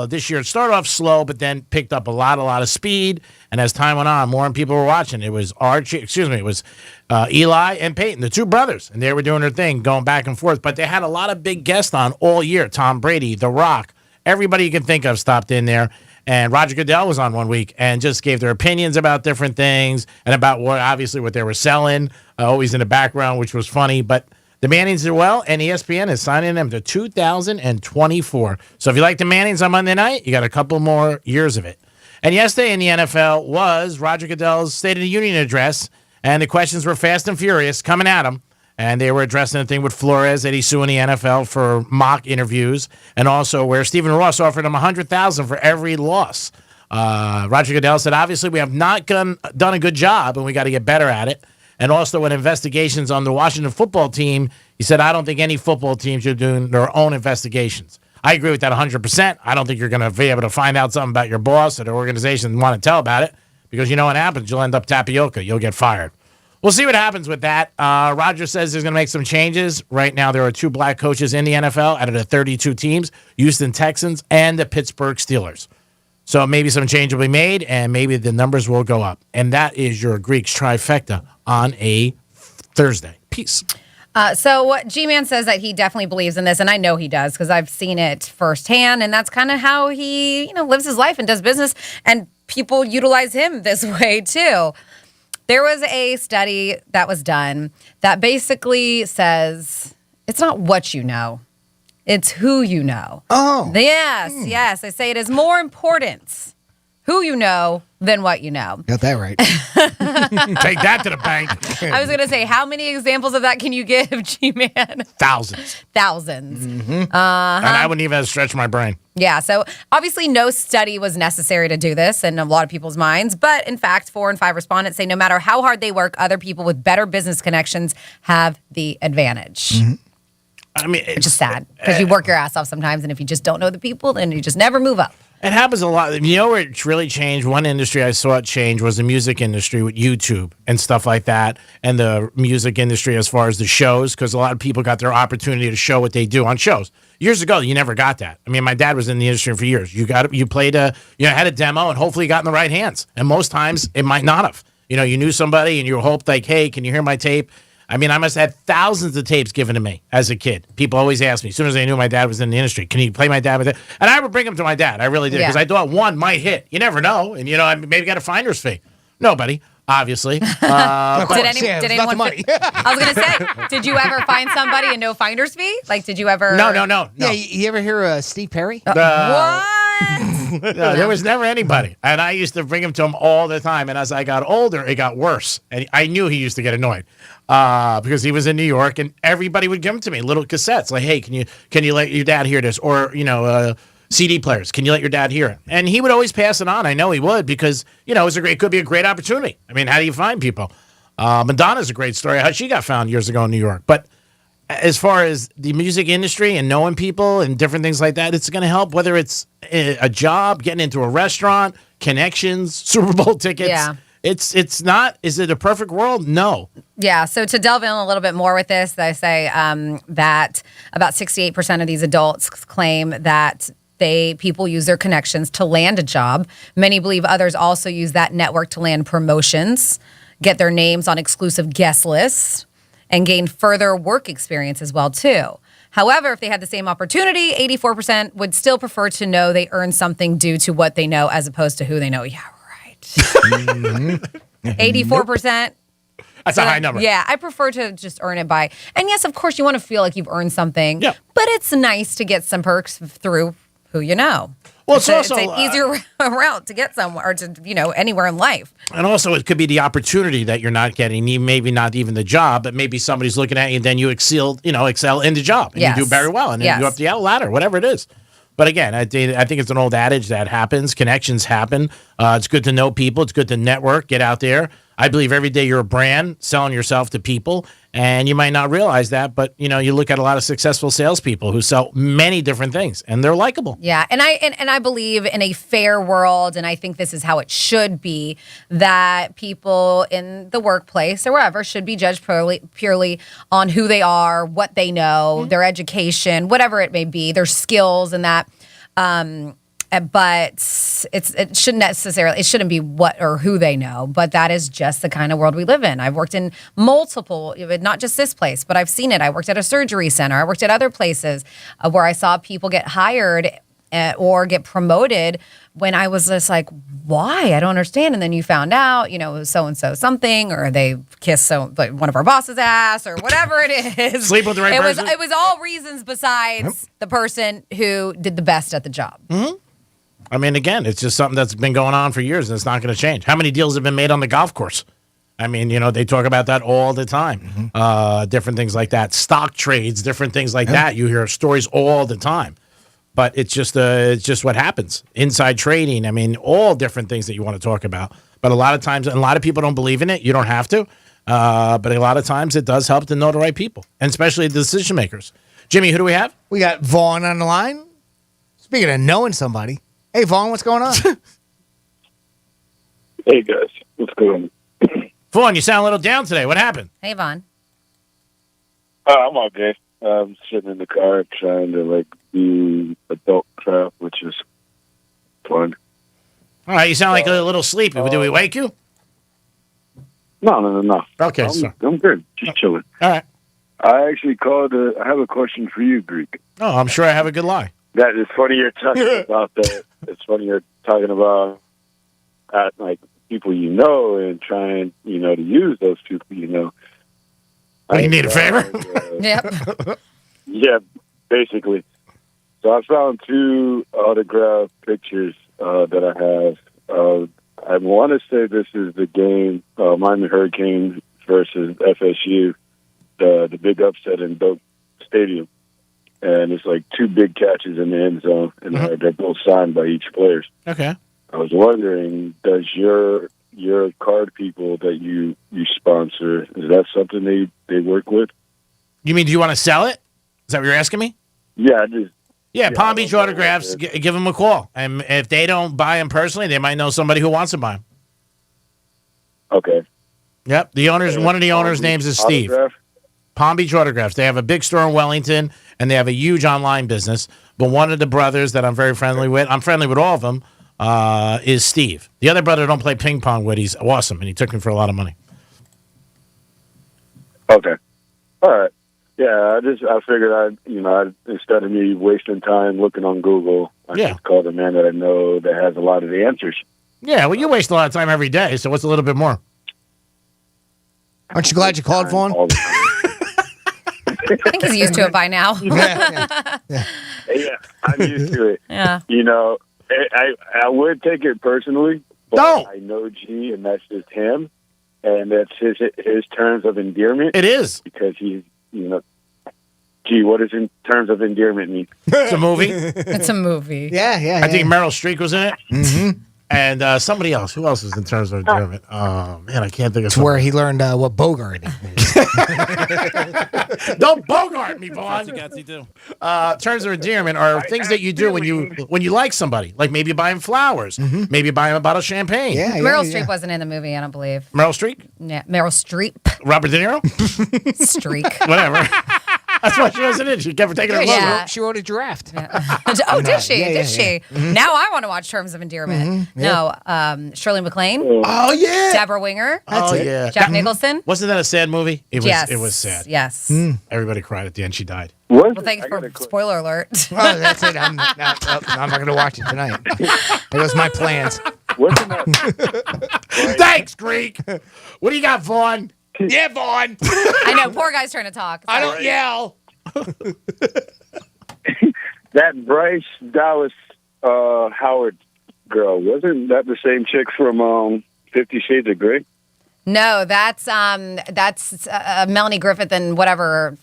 This year it started off slow, but then picked up a lot of speed. And as time went on, more people were watching. It was Eli and Peyton, the two brothers, and they were doing their thing, going back and forth. But they had a lot of big guests on all year. Tom Brady, The Rock, everybody you can think of stopped in there. And Roger Goodell was on one week and just gave their opinions about different things and about what they were selling, always in the background, which was funny. But the Mannings did well, and ESPN is signing them to 2024. So if you like the Mannings on Monday night, you got a couple more years of it. And yesterday in the NFL was Roger Goodell's State of the Union address, and the questions were fast and furious coming at him. And they were addressing the thing with Flores that he's suing the NFL for mock interviews, and also where Stephen Ross offered him $100,000 for every loss. Roger Goodell said, obviously, we have not done a good job, and we got to get better at it. And also when investigations on the Washington football team, he said, I don't think any football team should be doing their own investigations. I agree with that 100%. I don't think you're going to be able to find out something about your boss or the organization and want to tell about it, because you know what happens. You'll end up tapioca. You'll get fired. We'll see what happens with that. Roger says he's going to make some changes. Right now, there are 2 black coaches in the NFL out of the 32 teams, Houston Texans and the Pittsburgh Steelers. So maybe some change will be made, and maybe the numbers will go up. And that is your Greeks trifecta on a Thursday. Peace. So what G-Man says that he definitely believes in this, and I know he does because I've seen it firsthand, and that's kind of how he lives his life and does business, and people utilize him this way too. There was a study that was done that basically says it's not what you know, it's who you know. Oh. Yes. They say it is more important who you know than what you know. Got that right. Take that to the bank. I was going to say, how many examples of that can you give, G-Man? Thousands. Mm-hmm. And I wouldn't even have to stretch my brain. Yeah, so obviously no study was necessary to do this in a lot of people's minds. But in fact, 4 in 5 respondents say no matter how hard they work, other people with better business connections have the advantage. Mm-hmm. I mean, it's just sad because you work your ass off sometimes. And if you just don't know the people, then you just never move up. It happens a lot. You know where it's really changed? One industry I saw it change was the music industry with YouTube and stuff like that, and the music industry as far as the shows, because a lot of people got their opportunity to show what they do on shows. Years ago, you never got that. I mean, my dad was in the industry for years. You had a demo, and hopefully you got in the right hands. And most times, it might not have. You knew somebody, and you hoped like, hey, can you hear my tape? I mean, I must have had thousands of tapes given to me as a kid. People always asked me, as soon as they knew my dad was in the industry, can you play my dad? And I would bring them to my dad. I really did, because I thought one might hit. You never know. And, I maybe got a finder's fee. Nobody, obviously. Did anyone? I was going to say, did you ever find somebody and no finder's fee? Like, did you ever? No. Yeah, you ever hear Steve Perry? What? No, there was never anybody. And I used to bring him to him all the time. And as I got older, it got worse. And I knew he used to get annoyed because he was in New York, and everybody would give them to me, little cassettes. Like, hey, can you let your dad hear this? Or, CD players. Can you let your dad hear it? And he would always pass it on. I know he would, because, it could be a great opportunity. I mean, how do you find people? Madonna's a great story, how she got found years ago in New York. But as far as the music industry and knowing people and different things like that, it's going to help, whether it's a job, getting into a restaurant, connections, Super Bowl tickets. Yeah. It's not. Is it a perfect world? No. Yeah. So to delve in a little bit more with this, they say that about 68% of these adults claim that people use their connections to land a job. Many believe others also use that network to land promotions, get their names on exclusive guest lists, and gain further work experience as well, too. However, if they had the same opportunity, 84% would still prefer to know they earned something due to what they know as opposed to who they know. Yeah, right. 84%. That's a high number. Yeah, I prefer to just earn it by. And yes, of course, you want to feel like you've earned something. Yeah. But it's nice to get some perks through who you know. Well, it's also an easier route to get somewhere, or to anywhere in life. And also, it could be the opportunity that you're not getting. Maybe not even the job, but maybe somebody's looking at you, and then you excel in the job, and you do very well, and then you go up the ladder, whatever it is. But again, I think it's an old adage that happens. Connections happen. It's good to know people. It's good to network. Get out there. I believe every day you're a brand selling yourself to people, and you might not realize that, but you look at a lot of successful salespeople who sell many different things, and they're likable. Yeah, and I believe in a fair world, and I think this is how it should be, that people in the workplace or wherever should be judged purely on who they are, what they know, their education, whatever it may be, their skills, and that. But it shouldn't be what or who they know, but that is just the kind of world we live in. I've worked in multiple, not just this place, but I've seen it. I worked at a surgery center. I worked at other places where I saw people get hired or get promoted when I was just like, why? I don't understand. And then you found out, so-and-so something, or they kissed one of our boss's ass, or whatever it is. Sleep with the right person. It was all reasons besides the person who did the best at the job. Mm-hmm. I mean, again, it's just something that's been going on for years, and it's not going to change. How many deals have been made on the golf course? I mean, they talk about that all the time. Different things like that. Stock trades, different things like that. You hear stories all the time. But it's just what happens. Inside trading, I mean, all different things that you want to talk about. But a lot of times, and a lot of people don't believe in it. You don't have to. But a lot of times it does help to know the right people, and especially the decision makers. Jimmy, who do we have? We got Vaughn on the line. Speaking of knowing somebody. Hey, Vaughn, what's going on? Hey, guys. What's going on? Vaughn, you sound a little down today. What happened? Hey, Vaughn. I'm okay. I'm sitting in the car trying to, do adult crap, which is fun. All right, you sound like a little sleepy. Do we wake you? No. Okay, I'm good. Just chilling. All right. I actually called. I have a question for you, Greek. Oh, I'm sure I have a good lie. That is funny you're talking about that. It's funny you're talking about people and trying, to use those people, Oh, you need a favor? Yep. Yeah, basically. So I found 2 autographed pictures that I have. I want to say this is the game, Miami Hurricane versus FSU, the big upset in Doak Stadium. And it's 2 big catches in the end zone, and they're both signed by each player. Okay. I was wondering, does your card people that you sponsor, is that something they work with? You mean, do you want to sell it? Is that what you're asking me? Yeah, Yeah, Palm Beach Autographs, give them a call. And if they don't buy them personally, they might know somebody who wants to buy them. Okay. Yep. One of the owners' names is Steve. Autograph? Palm Beach Autographs. They have a big store in Wellington, and they have a huge online business. But one of the brothers that I'm very friendly with, I'm friendly with all of them, is Steve. The other brother I don't play ping pong with. He's awesome, and he took me for a lot of money. Okay. All right. Yeah, I figured instead of me wasting time looking on Google, I just call the man that I know that has a lot of the answers. Yeah, well, you waste a lot of time every day, so what's a little bit more? Aren't you glad you called, Vaughn? I think he's used to it by now. Yeah, I'm used to it. Yeah. I would take it personally, but I know G, and that's just him, and that's his terms of endearment. It is. Because he's, G, what does in terms of endearment mean? It's a movie. It's a movie. Yeah. I think Meryl Streep was in it. Mm-hmm. And somebody else. Who else is in terms of endearment? Oh, man, I can't think of It's where he learned what Bogart is. Don't Bogart me, Vaughn. Terms of endearment are things that you do when you like somebody. Like maybe you buy him flowers. Mm-hmm. Maybe you buy him a bottle of champagne. Meryl Streep wasn't in the movie, I don't believe. Meryl Streep? Yeah, Meryl Streep. Robert De Niro? Streak. Whatever. That's why she wasn't in. She kept taking her Yeah. She wrote a draft. Oh, did she? Yeah, Did she? Mm-hmm. Now I want to watch Terms of Endearment. Mm-hmm. Yeah. No, Shirley MacLaine. Oh, yeah. Deborah Winger. Yeah. Jack Nicholson. Wasn't that a sad movie? Yes. It was sad. Yes. Everybody cried at the end. She died. Well, thanks for spoiler alert. Oh, that's it. I'm not going to watch it tonight. It was my plans. Thanks, Greek. What do you got, Vaughn? Yeah, Vaughn. I know. Poor guy's trying to talk. I don't yell. That Bryce Dallas Howard girl, wasn't that the same chick from 50 Shades of Grey? No, that's Melanie Griffith and whatever.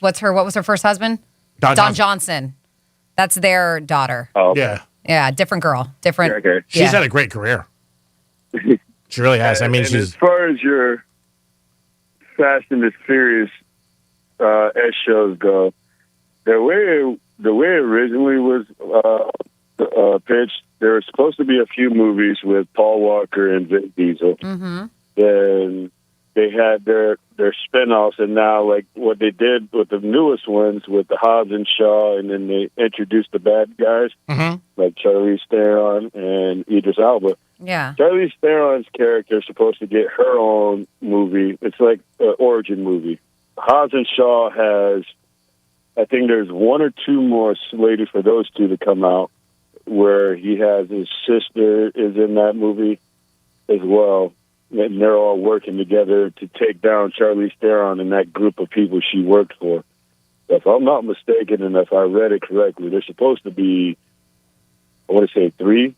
What was her first husband? Don Johnson. That's their daughter. Oh, okay. Yeah. Yeah, different girl. Different. Okay. She's had a great career. She really has. I mean, and as far as your Fast and the Furious S shows go, the way it originally was pitched, there were supposed to be a few movies with Paul Walker and Vin Diesel. Mm-hmm. Then they had their spinoffs, and now like what they did with the newest ones with the Hobbs and Shaw, and then they introduced the bad guys like Charlize Theron and Idris Elba. Yeah. Charlize Theron's character is supposed to get her own movie. It's like an origin movie. Hobbs and Shaw has, I think there's one or two more slated for those two to come out, where he has his sister is in that movie as well. And they're all working together to take down Charlize Theron and that group of people she worked for. If I'm not mistaken, and if I read it correctly, there's supposed to be, I want to say three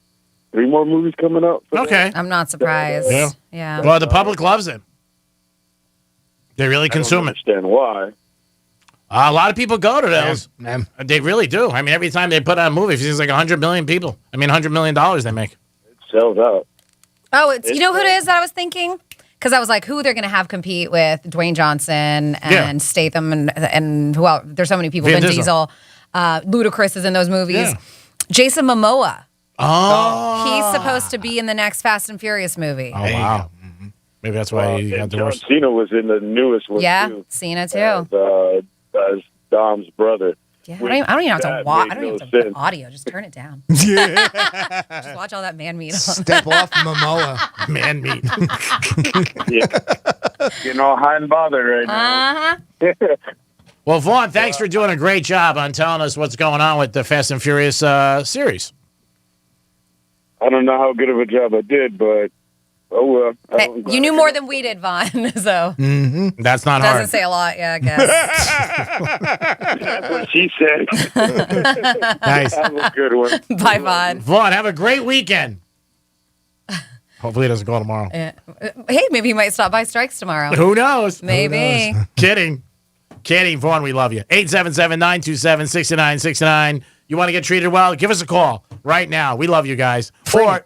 more movies coming out. Okay. I'm not surprised. Yeah. Well, the public loves it. They really consume it. I don't understand why. A lot of people go to those. They really do. I mean, every time they put out a movie, it seems like 100 million people. I mean, $100 million they make. It sells out. Oh, you know who it is that I was thinking? Because I was like, who they're going to have compete with Dwayne Johnson and Statham and who else? There's so many people. Vin Diesel. Ludacris is in those movies. Yeah. Jason Momoa. Oh. He's supposed to be in the next Fast and Furious movie. Oh, wow. Maybe that's why he got divorced. John Cena was in the newest one, too. Cena, too. As Dom's brother. Yeah, I don't even have to watch. I don't even have to put audio. Just turn it down. Yeah. Just watch all that man meat. Step off Momoa. Man meat. Getting all hot and bothered right now. Well, Vaughn, thanks for doing a great job on telling us what's going on with the Fast and Furious series. I don't know how good of a job I did, but oh well. Hey, you knew more than we did, Vaughn. So that's not doesn't hard. say a lot, yeah, I guess. That's what she said. Nice. Have a good one. Bye, Vaughn. Vaughn, have a great weekend. Hopefully, it doesn't go tomorrow. Yeah. Hey, maybe he might stop by Strikes tomorrow. Who knows? Maybe. Who knows? Kidding, Vaughn. We love you. 877-927-6969. You want to get treated well? Give us a call right now. We love you guys. Or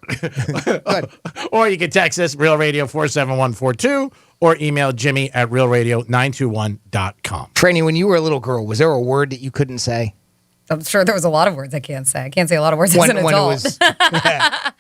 you can text us, Real Radio 47142, or email Jimmy at realradio921.com. Franny, when you were a little girl, was there a word that you couldn't say? I'm sure there was a lot of words I can't say. I can't say a lot of words as an adult. I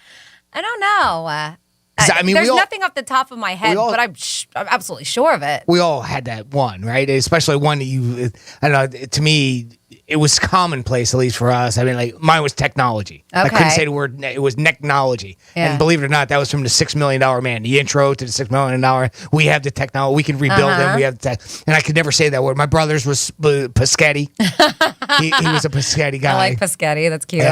don't know. There's nothing off the top of my head, but I'm absolutely sure of it. We all had that one, right? Especially one that I don't know, to me, it was commonplace, at least for us. I mean, like, mine was technology. I couldn't say the word, it was technology. Yeah. And believe it or not, that was from the $6 Million Man. The intro to the $6 Million. We have the technology. We can rebuild them. We have the tech. And I could never say that word. My brother's was Paschetti. he was a Paschetti guy. I like Paschetti. That's cute.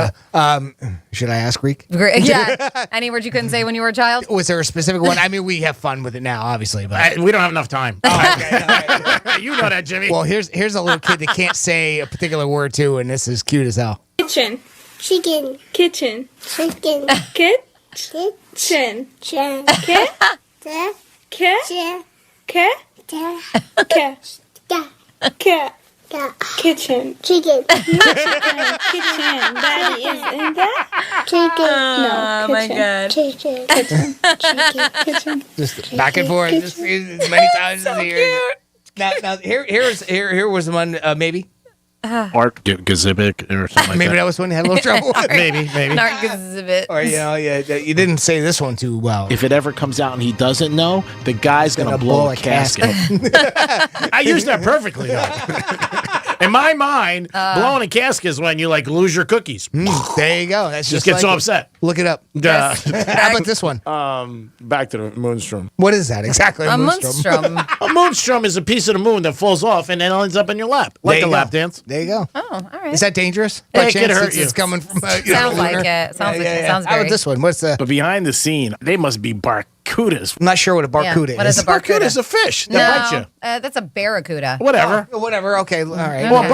Should I ask Greek? Yeah. Any word you couldn't say when you were a child? Was there a specific one? I mean, we have fun with it now, obviously. But we don't have enough time. Oh, okay. You know that, Jimmy. Well, here's a little kid that can't say a particular word too, and this is cute as hell. Kitchen. Chicken. Kitchen. Chicken. Kitchen. Chicken. Kit. Kitchen. Chicken. Kitchen. Daddy is in that? Chicken. No. Oh my God. Chicken. Kitchen. Just back and forth, just as many times as here. Now here was the one maybe. Art Gazibic or something like Maybe that. that was when you had a little trouble. maybe. Narcissist. Or you didn't say this one too well. If it ever comes out and he doesn't know, the guy's gonna blow a casket. I used that perfectly, though. In my mind, blowing a casket is when you lose your cookies. There you go. That's just get like so it. upset. Look it up. How about this one? Back to the moonstrom. What is that exactly? A moonstrom. A moonstrom is a piece of the moon that falls off and then ends up in your lap, like a lap dance. There you go. Oh, all right. Is that dangerous? Yeah, By it could chance, hurt since you. It's coming from. Sounds like it. Sounds How about this one? What's the? But behind the scene, they must be barracudas. I'm not sure what a barracuda What is a barracuda? Barracuda is a fish that bites you. That's a barracuda. Whatever. Whatever. Okay. All right. Well, a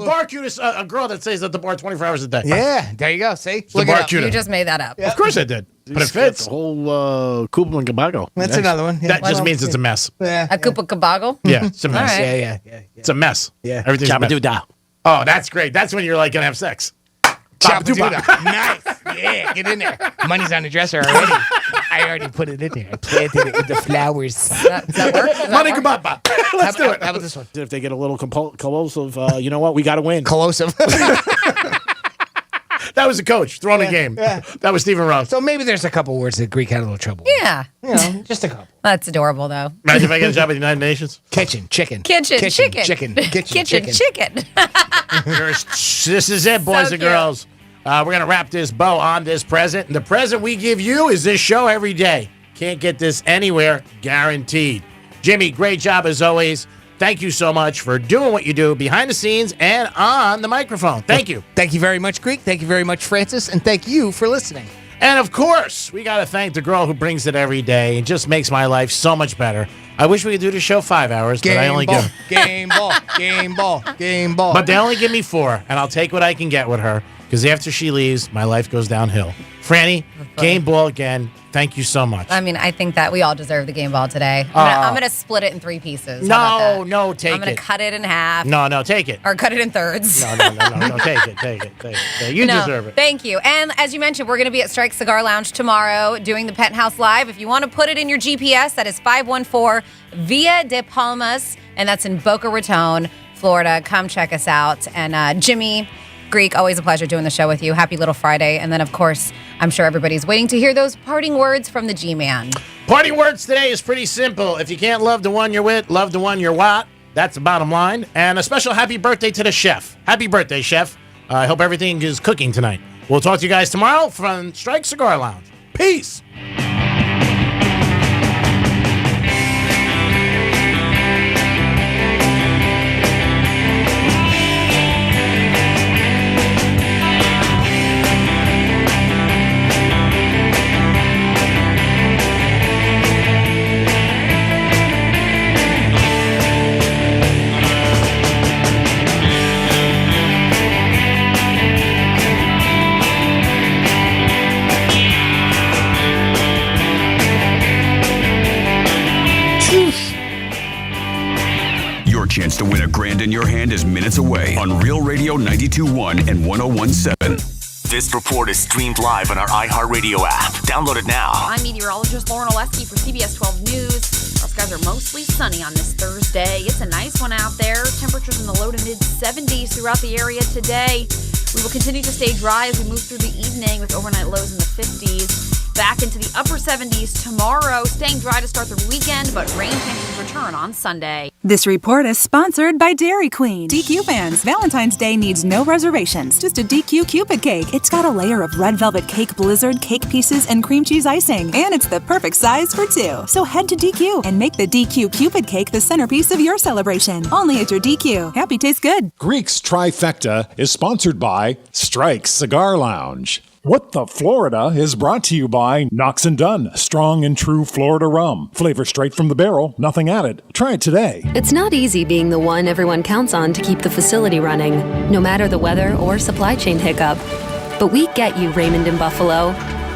barracuda is a girl that stays at the bar 24 hours a day. Yeah. There you go. See. Look it up. You just made that up. Of course I did. But it fits. The whole Kubel and Gabago. That's another one. That just means it's a mess. Yeah. A Koopa Kabago? Yeah, it's a mess. All right. Yeah. It's a mess. Yeah. Everything's a mess. Jabba-doo-da. Oh, that's great. That's when you're gonna have sex. Chop-a-doo-da. Nice. Yeah, get in there. Money's on the dresser already. I already put it in there. I planted it with the flowers. Does that work? Money kababa. Let's do it. How about this one? If they get a little corrosive, you know what? We got to win. Corrosive. That was the coach throwing a game. Yeah. That was Stephen Ross. So maybe there's a couple words that Greek had a little trouble with. Yeah. Just a couple. That's adorable, though. Imagine if I get a job at the United Nations. Kitchen, chicken. Kitchen, chicken. Chicken. This is it, boys So and cute. girls. We're going to wrap this bow on this present. And the present we give you is this show every day. Can't get this anywhere, guaranteed. Jimmy, great job as always. Thank you so much for doing what you do behind the scenes and on the microphone. Thank you. Thank you very much, Greek. Thank you very much, Francis. And thank you for listening. And of course, we got to thank the girl who brings it every day. It just makes my life so much better. I wish we could do the show 5 hours, but I only ball. give. Game ball. But they only give me 4, and I'll take what I can get with her, because after she leaves, my life goes downhill. Franny, game ball again. Thank you so much. I mean, I think that we all deserve the game ball today. I'm gonna split it in 3 pieces. How about that? No, take it. I'm gonna cut it in half. No, take it. Or cut it in thirds. No, take it. You deserve it. Thank you. And as you mentioned, we're going to be at Strike Cigar Lounge tomorrow doing the Penthouse Live. If you want to put it in your GPS, that is 514 Via de Palmas, and that's in Boca Raton, Florida. Come check us out. And Jimmy, Greek, always a pleasure doing the show with you. Happy Little Friday. And then, of course, I'm sure everybody's waiting to hear those parting words from the G-Man. Parting words today is pretty simple. If you can't love the one you're with, love the one you're with. That's the bottom line. And a special happy birthday to the chef. Happy birthday, chef. I hope everything is cooking tonight. We'll talk to you guys tomorrow from Strike Cigar Lounge. Peace. Your chance to win $1,000 in your hand is minutes away on Real Radio 92.1 and 101.7. This report is streamed live on our iHeartRadio app. Download it now. I'm meteorologist Lauren Oleski for CBS 12 News. Our Skies are mostly sunny on this Thursday. It's a nice one out there. Temperatures in the low to mid 70s throughout the area today. We will continue to stay dry as we move through the evening with overnight lows in the 50s. Back into the upper 70s tomorrow. Staying dry to start the weekend, but rain chances return on Sunday. This report is sponsored by Dairy Queen. DQ fans, Valentine's Day needs no reservations. Just a DQ Cupid cake. It's got a layer of red velvet cake blizzard, cake pieces, and cream cheese icing. And it's the perfect size for two. So head to DQ and make the DQ Cupid cake the centerpiece of your celebration. Only at your DQ. Happy tastes good. Greek's Trifecta is sponsored by Strike Cigar Lounge. What the Florida is brought to you by Knox & Dunn, strong and true Florida rum. Flavor straight from the barrel, nothing added. Try it today. It's not easy being the one everyone counts on to keep the facility running, no matter the weather or supply chain hiccup. But we get you, Raymond in Buffalo,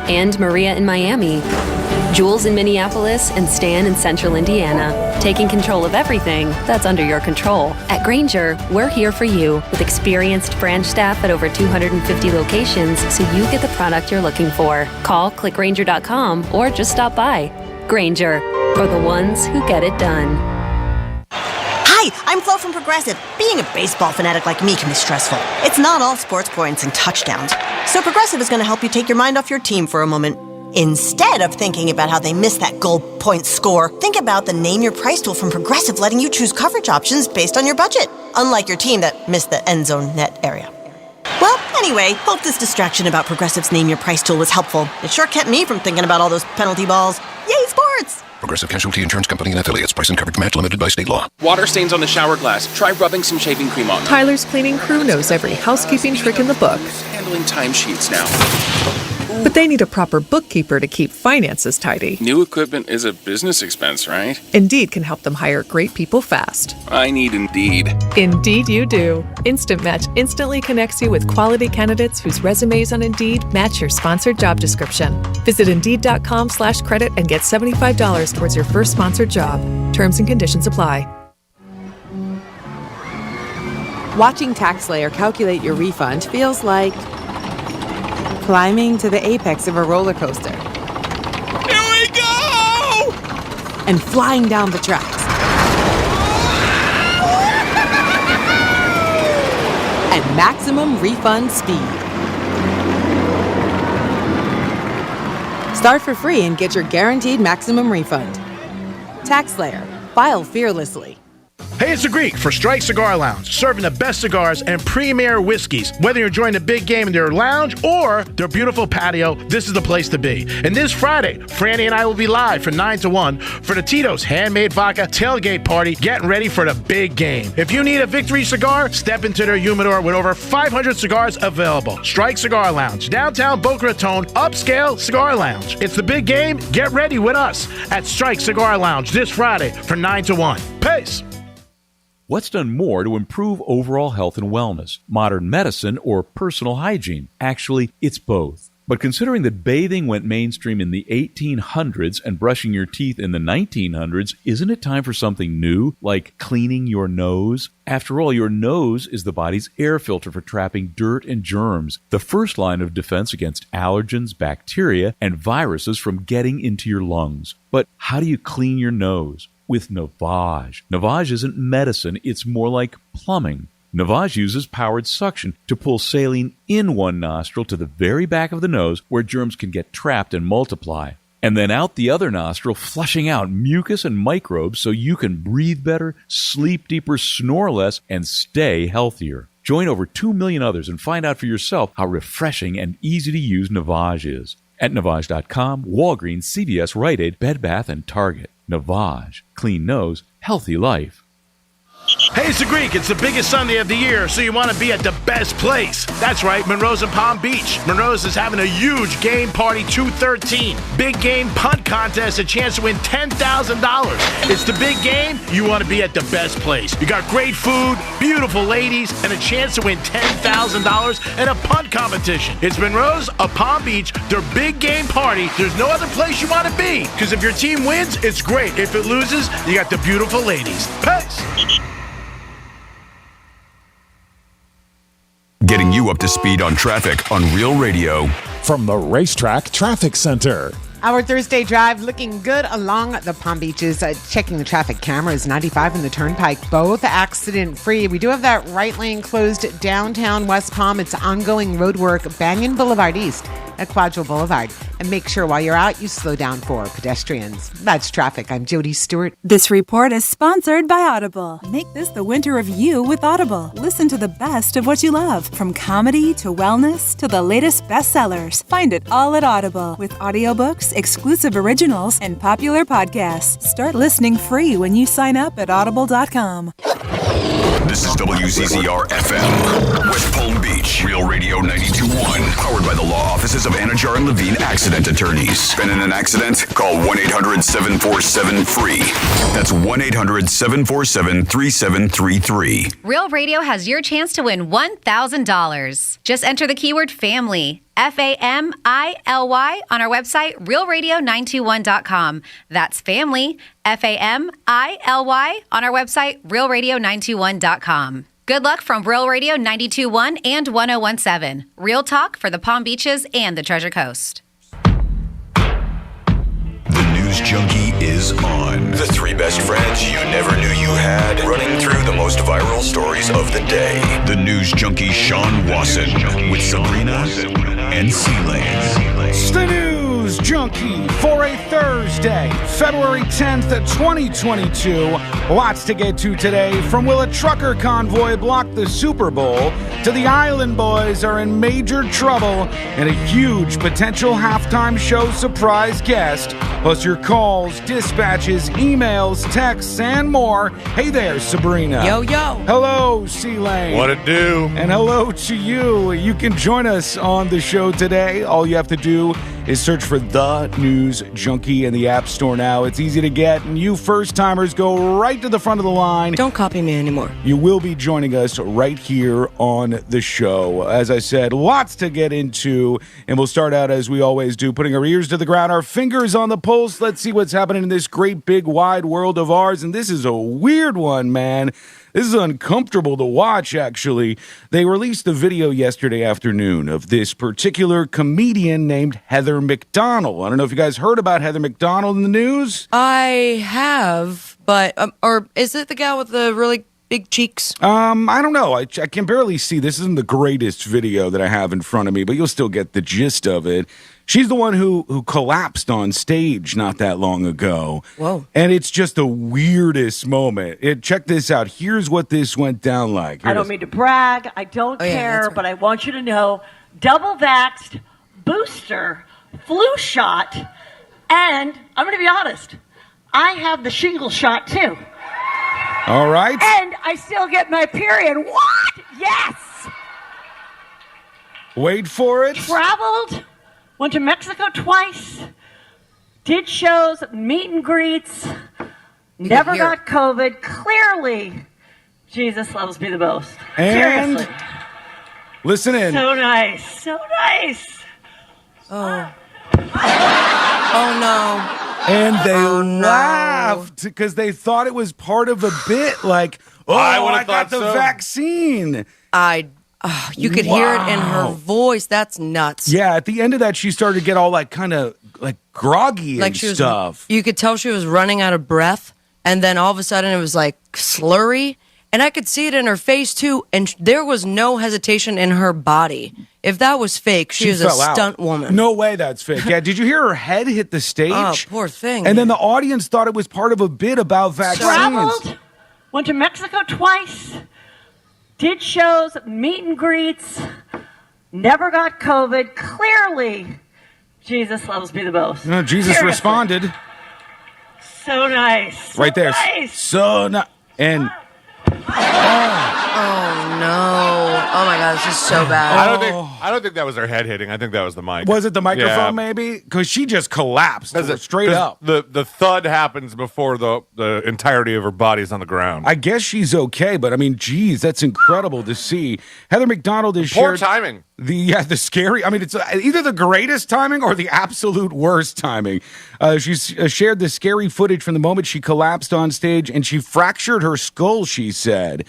and Maria in Miami, Jules in Minneapolis, and Stan in Central Indiana, taking control of everything that's under your control. At Grainger, we're here for you with experienced branch staff at over 250 locations so you get the product you're looking for. Call clickgrainger.com or just stop by. Grainger, for the ones who get it done. Hi, I'm Flo from Progressive. Being a baseball fanatic like me can be stressful. It's not all sports points and touchdowns. So Progressive is going to help you take your mind off your team for a moment. Instead of thinking about how they missed that goal point score, think about the Name Your Price tool from Progressive, letting you choose coverage options based on your budget, unlike your team that missed the end zone net area. Well, anyway, hope this distraction about Progressive's Name Your Price tool was helpful. It sure kept me from thinking about all those penalty balls. Yay, sports! Progressive Casualty Insurance Company and affiliates. Price and coverage match limited by state law. Water stains on the shower glass. Try rubbing some shaving cream on them. Tyler's cleaning crew knows every housekeeping trick in the book. Handling timesheets now. But they need a proper bookkeeper to keep finances tidy. New equipment is a business expense, right? Indeed can help them hire great people fast. I need Indeed. Indeed you do. Instant Match instantly connects you with quality candidates whose resumes on Indeed match your sponsored job description. Visit Indeed.com/credit and get $75 towards your first sponsored job. Terms and conditions apply. Watching TaxSlayer calculate your refund feels like climbing to the apex of a roller coaster. Here we go! And flying down the tracks. At maximum refund speed. Start for free and get your guaranteed maximum refund. TaxSlayer. File fearlessly. Hey, it's the Greek for Strike Cigar Lounge, serving the best cigars and premier whiskeys. Whether you're enjoying the big game in their lounge or their beautiful patio, this is the place to be. And this Friday, Franny and I will be live from 9 to 1 for the Tito's Handmade Vodka Tailgate Party, getting ready for the big game. If you need a victory cigar, step into their humidor with over 500 cigars available. Strike Cigar Lounge, downtown Boca Raton, upscale cigar lounge. It's the big game. Get ready with us at Strike Cigar Lounge this Friday from 9 to 1. Peace. What's done more to improve overall health and wellness, modern medicine or personal hygiene? Actually, it's both. But considering that bathing went mainstream in the 1800s and brushing your teeth in the 1900s, isn't it time for something new, like cleaning your nose? After all, your nose is the body's air filter for trapping dirt and germs, the first line of defense against allergens, bacteria, and viruses from getting into your lungs. But how do you clean your nose? With Navage. Navage isn't medicine, it's more like plumbing. Navage uses powered suction to pull saline in one nostril to the very back of the nose where germs can get trapped and multiply, and then out the other nostril, flushing out mucus and microbes so you can breathe better, sleep deeper, snore less, and stay healthier. Join over 2 million others and find out for yourself how refreshing and easy to use Navage is. At Navage.com, Walgreens, CVS, Rite Aid, Bed Bath, and Target. Navage. Clean nose, healthy life. Hey, it's the Greek. It's the biggest Sunday of the year, so you want to be at the best place. That's right, Monroe's in Palm Beach. Monroe's is having a huge game party 213. Big game punt contest, a chance to win $10,000. It's the big game. You want to be at the best place. You got great food, beautiful ladies, and a chance to win $10,000 in a punt competition. It's Monroe's of Palm Beach, their big game party. There's no other place you want to be, because if your team wins, it's great. If it loses, you got the beautiful ladies. Peace. Getting you up to speed on traffic on Real Radio. From the Racetrack Traffic Center. Our Thursday drive looking good along the Palm Beaches. Checking the traffic cameras, 95 and the Turnpike, both accident-free. We do have that right lane closed downtown West Palm. It's ongoing road work, Banyan Boulevard East at Quadro Boulevard. And make sure while you're out, you slow down for pedestrians. That's traffic. I'm Jody Stewart. This report is sponsored by Audible. Make this the winter of you with Audible. Listen to the best of what you love, from comedy to wellness to the latest bestsellers. Find it all at Audible with audiobooks, exclusive originals, and popular podcasts. Start listening free when you sign up at audible.com. This is WCCR FM, West Palm Beach, Real Radio 92.1, powered by the law offices of Anajar and Levine Accident Attorneys. Been in an accident? Call 1-800-747-FREE. That's 1-800-747-3733. Real Radio has your chance to win $1,000. Just enter the keyword family. FAMILY on our website, realradio921.com. That's family, FAMILY on our website, realradio921.com. Good luck from Real Radio 92.1 and 101.7. Real talk for the Palm Beaches and the Treasure Coast. The News Junkie is on. The three best friends you never knew you had, running through the most viral stories of the day. The News Junkie Sean Wasson with Sabrina and Seelane. It's the News Junkie for a Thursday, February 10th, 2022. Lots to get to today. From will a trucker convoy block the Super Bowl to the Island Boys are in major trouble and a huge potential halftime show surprise guest. Plus your calls, dispatches, emails, texts, and more. Hey there, Sabrina. Yo, yo. Hello, Seelane. What it do? And hello to you. You can join us on the show today. All you have to do is search for The News Junkie in the App Store now. It's easy to get, and you first-timers go right to the front of the line. Don't copy me anymore. You will be joining us right here on the show. As I said, lots to get into, and we'll start out as we always do, putting our ears to the ground, our fingers on the pulse. Let's see what's happening in this great, big, wide world of ours, and this is a weird one, man. This is uncomfortable to watch, actually. They released a video yesterday afternoon of this particular comedian named Heather McDonald. I don't know if you guys heard about Heather McDonald in the news. I have, but, or is it the gal with the really big cheeks? I don't know. I can barely see. This isn't the greatest video that I have in front of me, but you'll still get the gist of it. She's the one who collapsed on stage not that long ago. Whoa. And it's just the weirdest moment. Check this out. Here's what this went down like. Here I don't mean to brag. I don't care, right. but I want you to know, double vaxxed, booster, flu shot, and I'm going to be honest, I have the shingle shot too. All right. And I still get my period. What? Yes. Wait for it. Traveled. Went to Mexico twice, did shows, meet and greets, never got COVID. Clearly, Jesus loves me the most. And seriously. Listen in. So nice. So nice. Oh. Oh, no. And they laughed because they thought it was part of a bit. Like, I got the vaccine. You could hear it in her voice. That's nuts. Yeah, at the end of that, she started to get all like kind of like groggy and stuff. You could tell she was running out of breath, and then all of a sudden it was like slurry, and I could see it in her face too, and there was no hesitation in her body. If that was fake, she was a stunt woman. No way that's fake. Yeah, did you hear her head hit the stage? Oh, poor thing. And then the audience thought it was part of a bit about vaccines. Traveled, went to Mexico twice, did shows, meet and greets, never got COVID. Clearly, Jesus loves me the most. No, Jesus seriously. responded. So nice. So right there. Nice. So nice. And oh no! Oh my God, this is so bad. I don't think that was her head hitting. I think that was the mic. Was it the microphone? Maybe because she just collapsed straight up. The thud happens before the entirety of her body's on the ground. I guess she's okay, but I mean, geez, that's incredible to see. Heather McDonald is poor timing. The scary. I mean, it's either the greatest timing or the absolute worst timing. She's shared the scary footage from the moment she collapsed on stage and she fractured her skull, she said.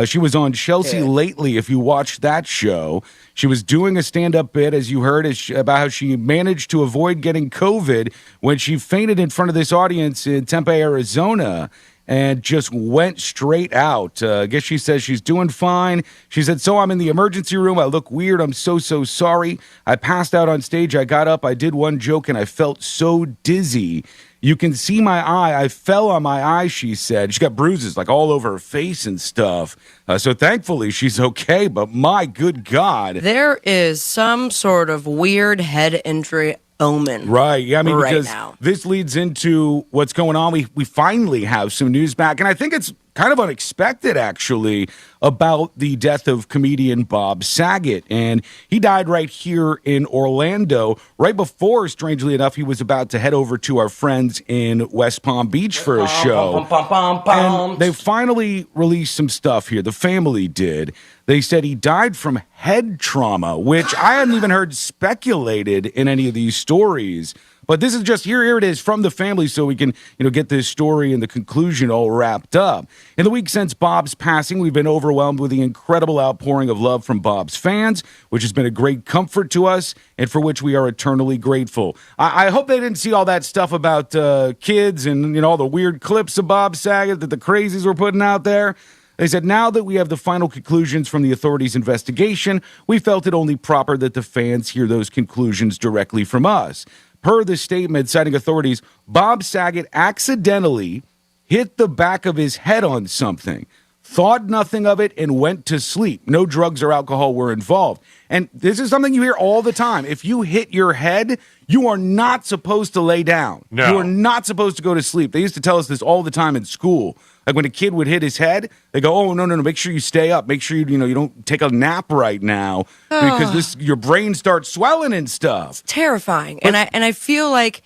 She was on Chelsea Lately, if you watched that show. She was doing a stand-up bit, as you heard, about how she managed to avoid getting COVID when she fainted in front of this audience in Tempe, Arizona, and just went straight out. I guess she says she's doing fine. She said, so I'm in the emergency room. I look weird. I'm so sorry. I passed out on stage. I got up. I did one joke, and I felt so dizzy. You can see my eye. I fell on my eye, she said. She got bruises like all over her face and stuff. So thankfully she's okay, but my good God. There is some sort of weird head injury omen. Right. Yeah, I mean, because now. This leads into what's going on. We finally have some news back, and I think it's kind of unexpected, actually, about the death of comedian Bob Saget. And he died right here in Orlando, right before, strangely enough, he was about to head over to our friends in West Palm Beach for a show. And they finally released some stuff here. The family did. They said he died from head trauma, which I hadn't even heard speculated in any of these stories. But this is just, here it is from the family, so we can, get this story and the conclusion all wrapped up. In the week since Bob's passing, we've been overwhelmed with the incredible outpouring of love from Bob's fans, which has been a great comfort to us and for which we are eternally grateful. I hope they didn't see all that stuff about kids and, all the weird clips of Bob Saget that the crazies were putting out there. They said, now that we have the final conclusions from the authorities' investigation, we felt it only proper that the fans hear those conclusions directly from us. Per the statement citing authorities, Bob Saget accidentally hit the back of his head on something, thought nothing of it, and went to sleep. No drugs or alcohol were involved. And this is something you hear all the time. If you hit your head, you are not supposed to lay down. No. You are not supposed to go to sleep. They used to tell us this all the time in school. Like when a kid would hit his head, they go, "Oh, no, make sure you stay up. Make sure you don't take a nap right now because your brain starts swelling and stuff." Terrifying. But, and I feel like,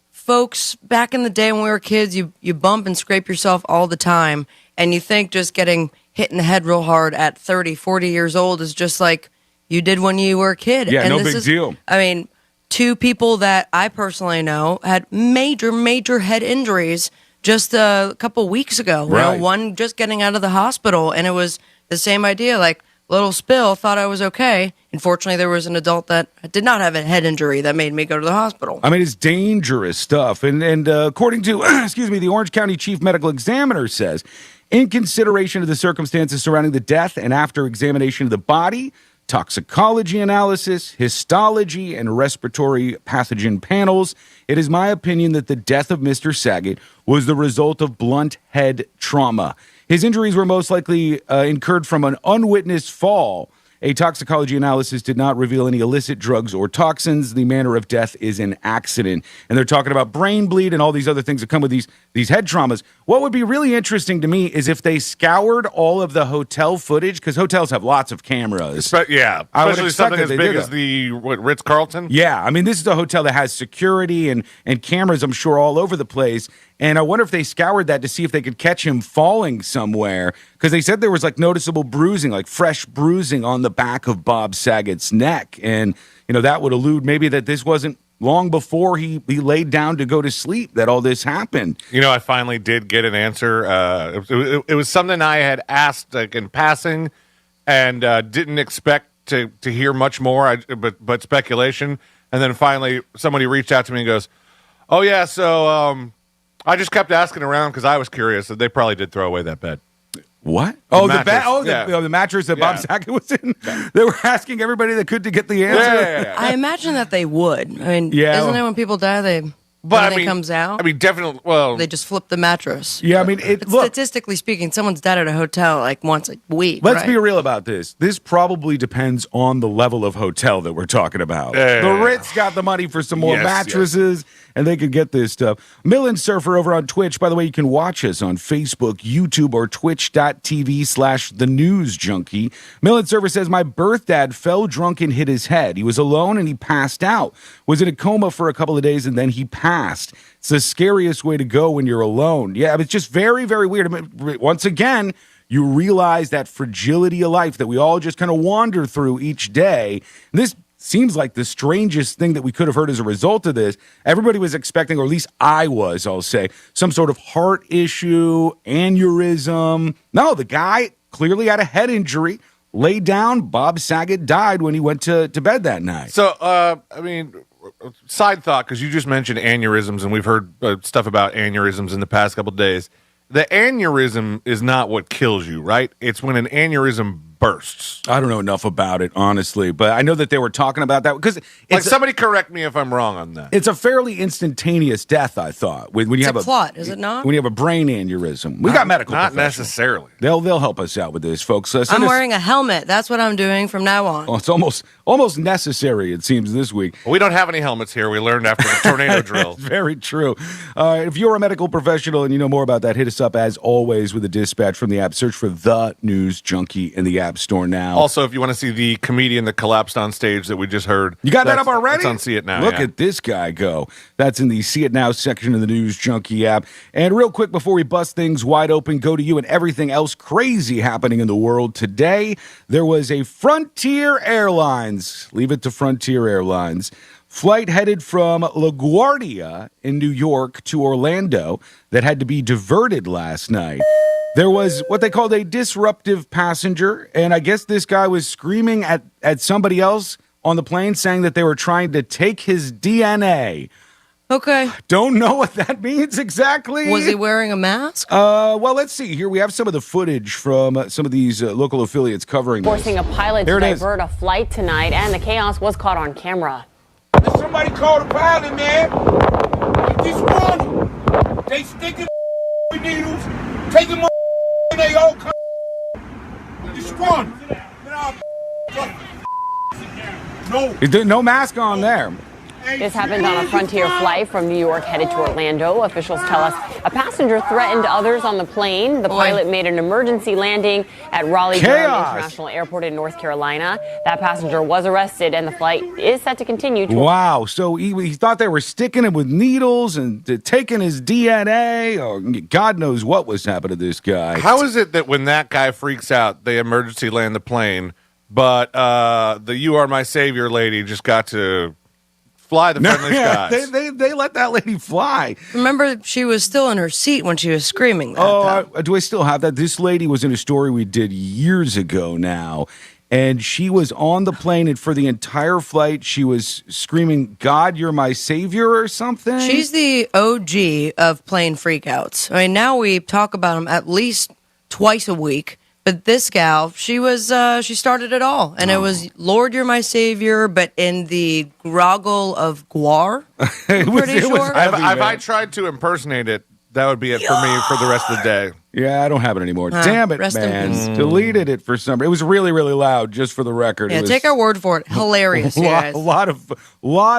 folks back in the day when we were kids, you bump and scrape yourself all the time, and you think just getting hit in the head real hard at 30, 40 years old is just like you did when you were a kid. Yeah, and no big deal. I mean, two people that I personally know had major head injuries just a couple weeks ago. Right. One just getting out of the hospital, and it was the same idea, like little spill, thought I was okay. Unfortunately, there was an adult that did not have a head injury that made me go to the hospital. I mean, it's dangerous stuff. And according to, the Orange County Chief Medical Examiner says, in consideration of the circumstances surrounding the death and after examination of the body, toxicology analysis, histology, and respiratory pathogen panels, it is my opinion that the death of Mr. Saget was the result of blunt head trauma. His injuries were most likely incurred from an unwitnessed fall. A toxicology analysis did not reveal any illicit drugs or toxins. The manner of death is an accident. And they're talking about brain bleed and all these other things that come with these head traumas. What would be really interesting to me is if they scoured all of the hotel footage, because hotels have lots of cameras. Yeah, especially something as big as the Ritz-Carlton. Yeah, I mean, this is a hotel that has security and cameras, I'm sure, all over the place. And I wonder if they scoured that to see if they could catch him falling somewhere. Because they said there was like noticeable bruising, like fresh bruising on the back of Bob Saget's neck. And, that would allude maybe that this wasn't long before he laid down to go to sleep that all this happened. I finally did get an answer. It was something I had asked in passing and didn't expect to hear much more, but speculation. And then finally somebody reached out to me and goes, "Oh, yeah, so I just kept asking around because I was curious that they probably did throw away that bed." What? The mattress that Bob Saget was in? Yeah. They were asking everybody that could to get the answer? Yeah. I imagine that they would. I mean, isn't it when people die, it comes out? I mean, definitely, well... They just flip the mattress. Yeah, I mean, statistically speaking, someone's died at a hotel like once a week, Let's be real about this. This probably depends on the level of hotel that we're talking about. Yeah. The Ritz got the money for some more mattresses, and they could get this stuff. Millen Surfer over on Twitch. By the way, you can watch us on Facebook, YouTube, or twitch.tv/thenewsjunkie. Millen Surfer says, my birth dad fell drunk and hit his head. He was alone and he passed out. Was in a coma for a couple of days and then he passed. It's the scariest way to go when you're alone. Yeah, it's just very, very weird. I mean, once again, you realize that fragility of life that we all just kind of wander through each day. This seems like the strangest thing that we could have heard as a result of this. Everybody was expecting, or at least I was, I'll say, some sort of heart issue, aneurysm. No, the guy clearly had a head injury, laid down. Bob Saget died when he went to bed that night. So, side thought, because you just mentioned aneurysms, and we've heard stuff about aneurysms in the past couple of days. The aneurysm is not what kills you, right? It's when an aneurysm bursts. I don't know enough about it, honestly, but I know that they were talking about that because somebody correct me if I'm wrong on that. It's a fairly instantaneous death, I thought. When you have a clot, is it not? When you have a brain aneurysm, we got medical. Not necessarily. They'll help us out with this, folks. I'm wearing a helmet. That's what I'm doing from now on. Oh, it's almost necessary, it seems, this week. We don't have any helmets here. We learned after the tornado drill. Very true. If you're a medical professional and you know more about that, hit us up as always with a dispatch from the app. Search for The News Junkie in the App Store now. Also, if you want to see the comedian that collapsed on stage that we just heard. You got that up already? It's on See It Now. Look at this guy go. That's in the See It Now section of the News Junkie app. And real quick, before we bust things wide open, go to you and everything else crazy happening in the world today. There was a Frontier Airlines, leave it to Frontier Airlines, flight headed from LaGuardia in New York to Orlando that had to be diverted last night. There was what they called a disruptive passenger, and I guess this guy was screaming at somebody else on the plane saying that they were trying to take his DNA. Okay. Don't know what that means exactly. Was he wearing a mask? Well, let's see. Here we have some of the footage from some of these local affiliates covering forcing this. a pilot Here to it is. divert a flight tonight, and the chaos was caught on camera. Somebody call the pilot, man. This one, they sticking needles, taking my they all come. This one. No mask on there. This happened on a Frontier flight from New York headed to Orlando. Officials tell us a passenger threatened others on the plane. The pilot made an emergency landing at Raleigh-Durham International Airport in North Carolina. That passenger was arrested, and the flight is set to continue. Wow. So he thought they were sticking him with needles and taking his DNA, or God knows what was happening to this guy. How is it that when that guy freaks out, they emergency land the plane, but the "You Are My Savior" lady just got to fly the friendly skies? They let that lady fly. Remember, she was still in her seat when she was screaming that. Do I still have that? This lady was in a story we did years ago now, and she was on the plane, and for the entire flight, she was screaming, "God, you're my savior," or something. She's the OG of plane freakouts. I mean, now we talk about them at least twice a week. But this gal, she started it all. And it was, "Lord, you're my savior," but in the groggle of Guar. I'm pretty sure. If I tried to impersonate it, that would be it for me for the rest of the day. Yeah, I don't have it anymore. Damn it, man. Deleted it for some. It was really, really loud, just for the record. Yeah, take our word for it. Hilarious, a lot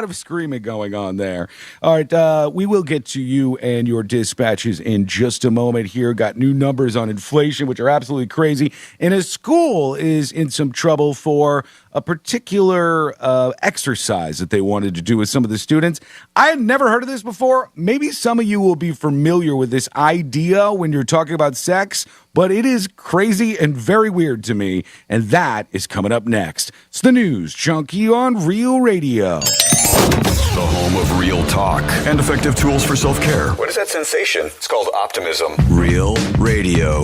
of screaming going on there. All right, we will get to you and your dispatches in just a moment here. Got new numbers on inflation, which are absolutely crazy. And a school is in some trouble for a particular exercise that they wanted to do with some of the students. I had never heard of this before. Maybe some of you will be familiar with this idea when you're talking about sex, but it is crazy and very weird to me, and that is coming up next. It's the News Junkie on Real Radio. The home of real talk and effective tools for self-care. What is that sensation? It's called optimism. Real Radio.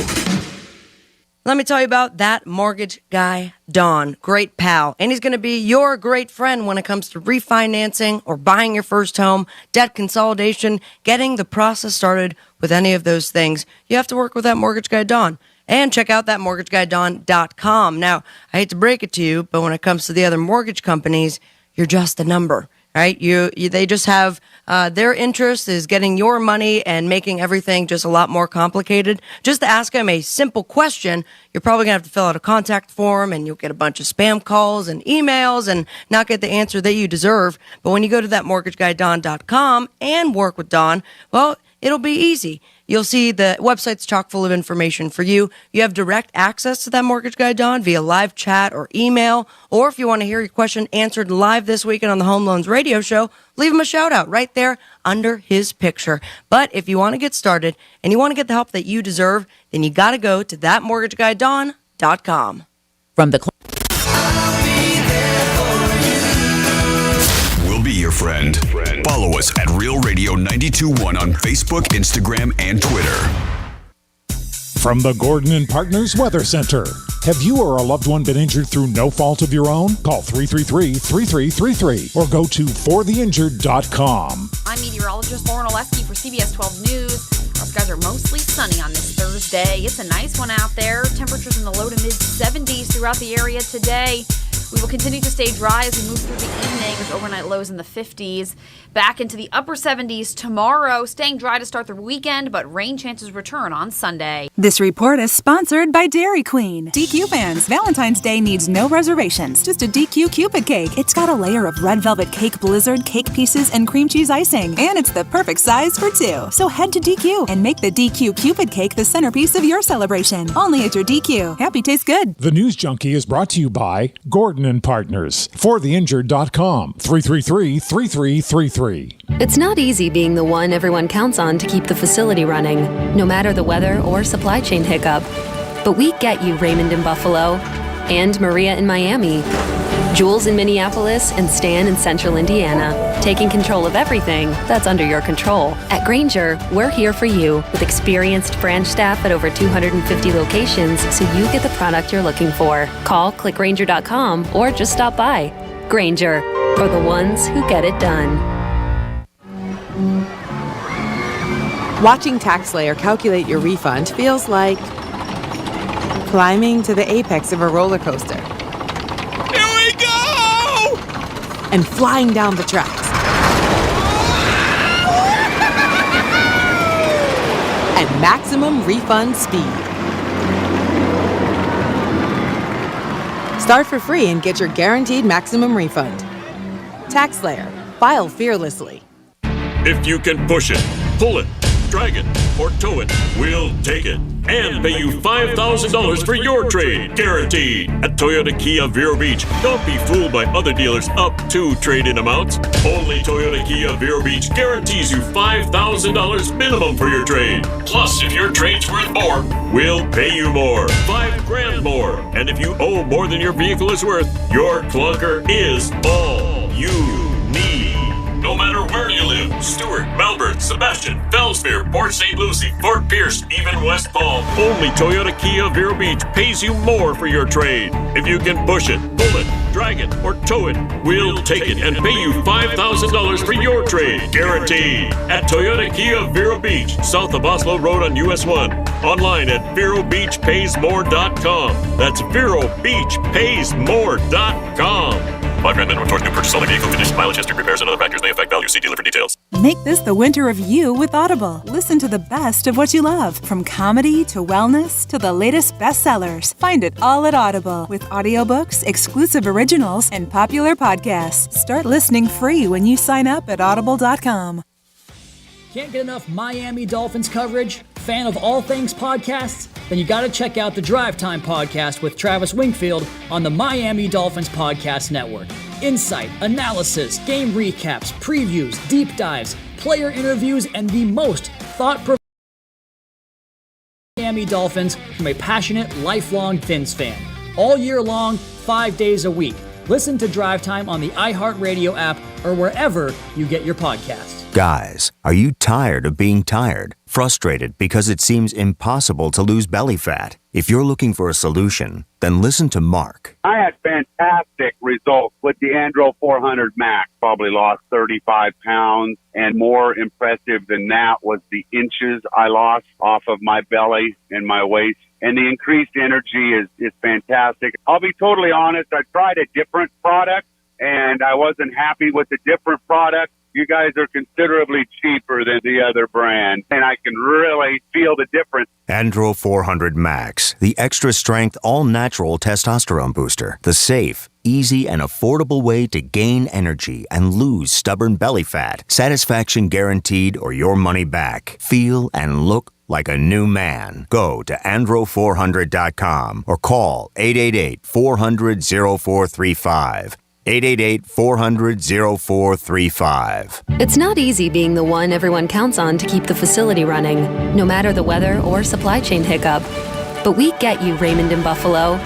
Let me tell you about that mortgage guy, Don. Great pal. And he's going to be your great friend when it comes to refinancing or buying your first home, debt consolidation, getting the process started with any of those things. You have to work with that mortgage guy, Don. And check out that mortgageguyDon.com. Now, I hate to break it to you, but when it comes to the other mortgage companies, you're just a number. Right? They just have their interest is getting your money and making everything just a lot more complicated. Just to ask them a simple question, you're probably going to have to fill out a contact form, and you'll get a bunch of spam calls and emails and not get the answer that you deserve. But when you go to that mortgageguyDon.com and work with Don, well, it'll be easy. You'll see the website's chock full of information for you. You have direct access to that mortgage guy, Don, via live chat or email. Or if you want to hear your question answered live this weekend on the Home Loans Radio Show, leave him a shout out right there under his picture. But if you want to get started and you want to get the help that you deserve, then you got to go to thatmortgageguydon.com. From the We'll be your friend. Follow us at Real Radio 92.1 on Facebook, Instagram, and Twitter. From the Gordon and Partners Weather Center. Have you or a loved one been injured through no fault of your own? Call 333-3333 or go to fortheinjured.com. I'm meteorologist Lauren Oleski for CBS 12 News. Our skies are mostly sunny on this Thursday. It's a nice one out there. Temperatures in the low to mid 70s throughout the area today. We will continue to stay dry as we move through the evening with overnight lows in the 50s. Back into the upper 70s tomorrow, staying dry to start the weekend, but rain chances return on Sunday. This report is sponsored by Dairy Queen. DQ fans, Valentine's Day needs no reservations. Just a DQ Cupid cake. It's got a layer of red velvet cake blizzard, cake pieces, and cream cheese icing. And it's the perfect size for two. So head to DQ and make the DQ Cupid cake the centerpiece of your celebration. Only at your DQ. Happy tastes good. The News Junkie is brought to you by Gordon and Partners. fortheinjured.com. 333-3333. It's not easy being the one everyone counts on to keep the facility running, no matter the weather or supply chain hiccup. But we get you, Raymond in Buffalo, and Maria in Miami, Jules in Minneapolis, and Stan in Central Indiana, taking control of everything that's under your control. At Grainger, we're here for you with experienced branch staff at over 250 locations so you get the product you're looking for. Call, click Grainger.com, or just stop by. Grainger, for the ones who get it done. Watching TaxSlayer calculate your refund feels like climbing to the apex of a roller coaster. Here we go! And flying down the tracks. At maximum refund speed. Start for free and get your guaranteed maximum refund. TaxSlayer. File fearlessly. If you can push it, pull it, drag it, or tow it, we'll take it and pay you $5,000 for your trade, guaranteed. At Toyota Kia Vero Beach, don't be fooled by other dealers' up to trade-in amounts. Only Toyota Kia Vero Beach guarantees you $5,000 minimum for your trade. Plus, if your trade's worth more, we'll pay you more, $5,000 more. And if you owe more than your vehicle is worth, your clunker is all you need. No matter where you live, Stewart, Melbourne, Sebastian, Fellsmere, Port St. Lucie, Fort Pierce, even West Palm, only Toyota Kia Vero Beach pays you more for your trade. If you can push it, pull it, drag it, or tow it, we'll take it and pay you $5,000 for your trade, guaranteed. At Toyota Kia Vero Beach, south of Oslo Road on US 1. Online at VeroBeachPaysMore.com. That's VeroBeachPaysMore.com. $5,000 minimum towards new purchase. Only vehicle condition, mileage history, repairs, and other factors may affect value. See dealer for details. Make this the winter of you with Audible. Listen to the best of what you love, from comedy to wellness to the latest bestsellers. Find it all at Audible with audiobooks, exclusive originals, and popular podcasts. Start listening free when you sign up at audible.com. Can't get enough Miami Dolphins coverage? Fan of all things podcasts? Then you got to check out the Drive Time podcast with Travis Wingfield on the Miami Dolphins Podcast Network. Insight, analysis, game recaps, previews, deep dives, player interviews, and the most thought-provoking Miami Dolphins from a passionate, lifelong Fins fan. All year long, 5 days a week. Listen to Drive Time on the iHeartRadio app or wherever you get your podcasts. Guys, are you tired of being tired? Frustrated because it seems impossible to lose belly fat? If you're looking for a solution, then listen to Mark. I had fantastic results with the Andro 400 Max. Probably lost 35 pounds, and more impressive than that was the inches I lost off of my belly and my waist. And the increased energy is fantastic. I'll be totally honest, I tried a different product, and I wasn't happy with the different product. You guys are considerably cheaper than the other brand, and I can really feel the difference. Andro 400 Max, the extra strength, all natural testosterone booster. The safe, easy, and affordable way to gain energy and lose stubborn belly fat. Satisfaction guaranteed or your money back. Feel and look like a new man. Go to andro400.com or call 888-400-0435. 888-400-0435. It's not easy being the one everyone counts on to keep the facility running, no matter the weather or supply chain hiccup. But we get you, Raymond in Buffalo,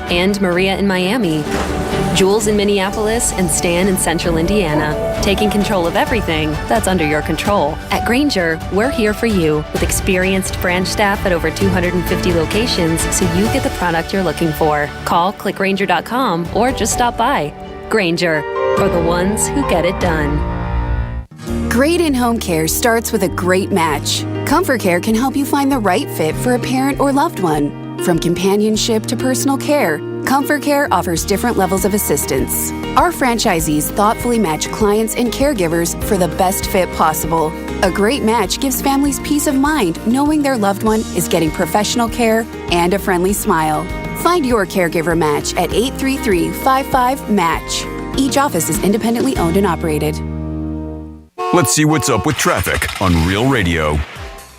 and Maria in Miami, Jules in Minneapolis, and Stan in Central Indiana, taking control of everything that's under your control. At Grainger, we're here for you with experienced branch staff at over 250 locations so you get the product you're looking for. Call, click Grainger.com, or just stop by. Grainger, for the ones who get it done. Great in-home care starts with a great match. Comfort Care can help you find the right fit for a parent or loved one. From companionship to personal care, Comfort Care offers different levels of assistance. Our franchisees thoughtfully match clients and caregivers for the best fit possible. A great match gives families peace of mind knowing their loved one is getting professional care and a friendly smile. Find your caregiver match at 833-55-MATCH. Each office is independently owned and operated. Let's see what's up with traffic on Real Radio.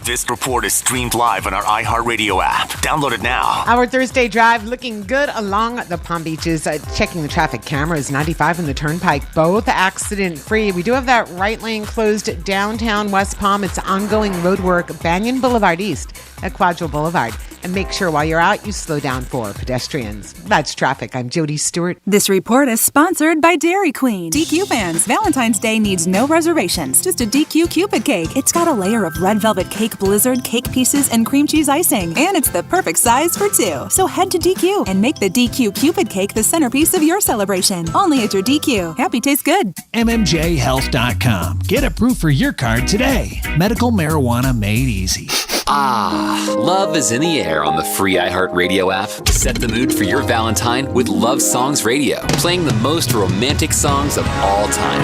This report is streamed live on our iHeartRadio app. Download it now. Our Thursday drive looking good along the Palm Beaches. Checking the traffic cameras, 95 and the Turnpike, both accident-free. We do have that right lane closed downtown West Palm. It's ongoing road work, Banyan Boulevard East at Quadro Boulevard. And make sure while you're out, you slow down for pedestrians. That's traffic. I'm Jody Stewart. This report is sponsored by Dairy Queen. DQ fans, Valentine's Day needs no reservations. Just a DQ Cupid cake. It's got a layer of red velvet cake blizzard, cake pieces, and cream cheese icing. And it's the perfect size for two. So head to DQ and make the DQ Cupid cake the centerpiece of your celebration. Only at your DQ. Happy tastes good. MMJHealth.com. Get approved for your card today. Medical marijuana made easy. Ah, love is in the air on the free iHeartRadio app. Set the mood for your Valentine with Love Songs Radio, playing the most romantic songs of all time.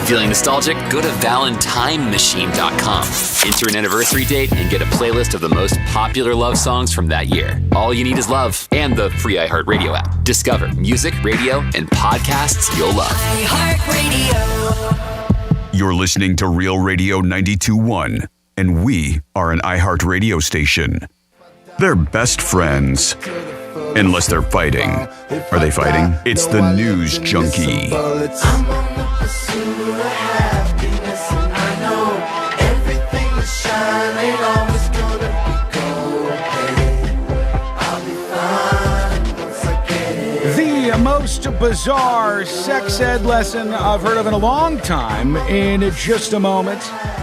Feeling nostalgic? Go to ValentineMachine.com. Enter an anniversary date and get a playlist of the most popular love songs from that year. All you need is love and the free iHeartRadio app. Discover music, radio, and podcasts you'll love. iHeartRadio. You're listening to Real Radio 92.1, and we are an iHeartRadio station. They're best friends. Unless they're fighting. Are they fighting? It's the News Junkie. The most bizarre sex ed lesson I've heard of in a long time in just a moment.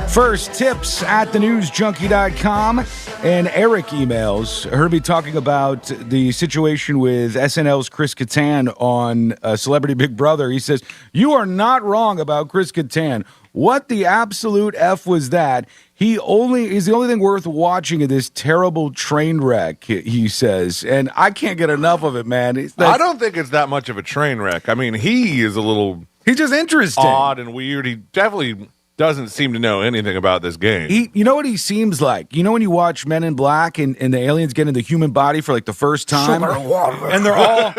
First, tips at thenewsjunkie.com. And Eric emails, heard me talking about the situation with SNL's Chris Kattan on Celebrity Big Brother. He says, you are not wrong about Chris Kattan. What the absolute F was that? He's the only thing worth watching in this terrible train wreck, he says. And I can't get enough of it, man. I don't think it's that much of a train wreck. I mean, he is a little... He's just interesting. Odd and weird. He definitely doesn't seem to know anything about this game. You know what he seems like? You know when you watch Men in Black and the aliens get in the human body for like the first time? And they're all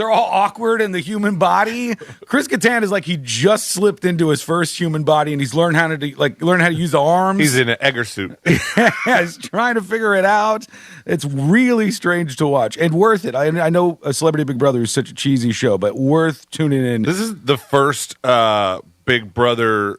awkward in the human body? Chris Kattan is like he just slipped into his first human body and he's learned how to use the arms. He's in an Egger suit. Yeah, he's trying to figure it out. It's really strange to watch and worth it. I know Celebrity Big Brother is such a cheesy show, but worth tuning in. This is the first Big Brother...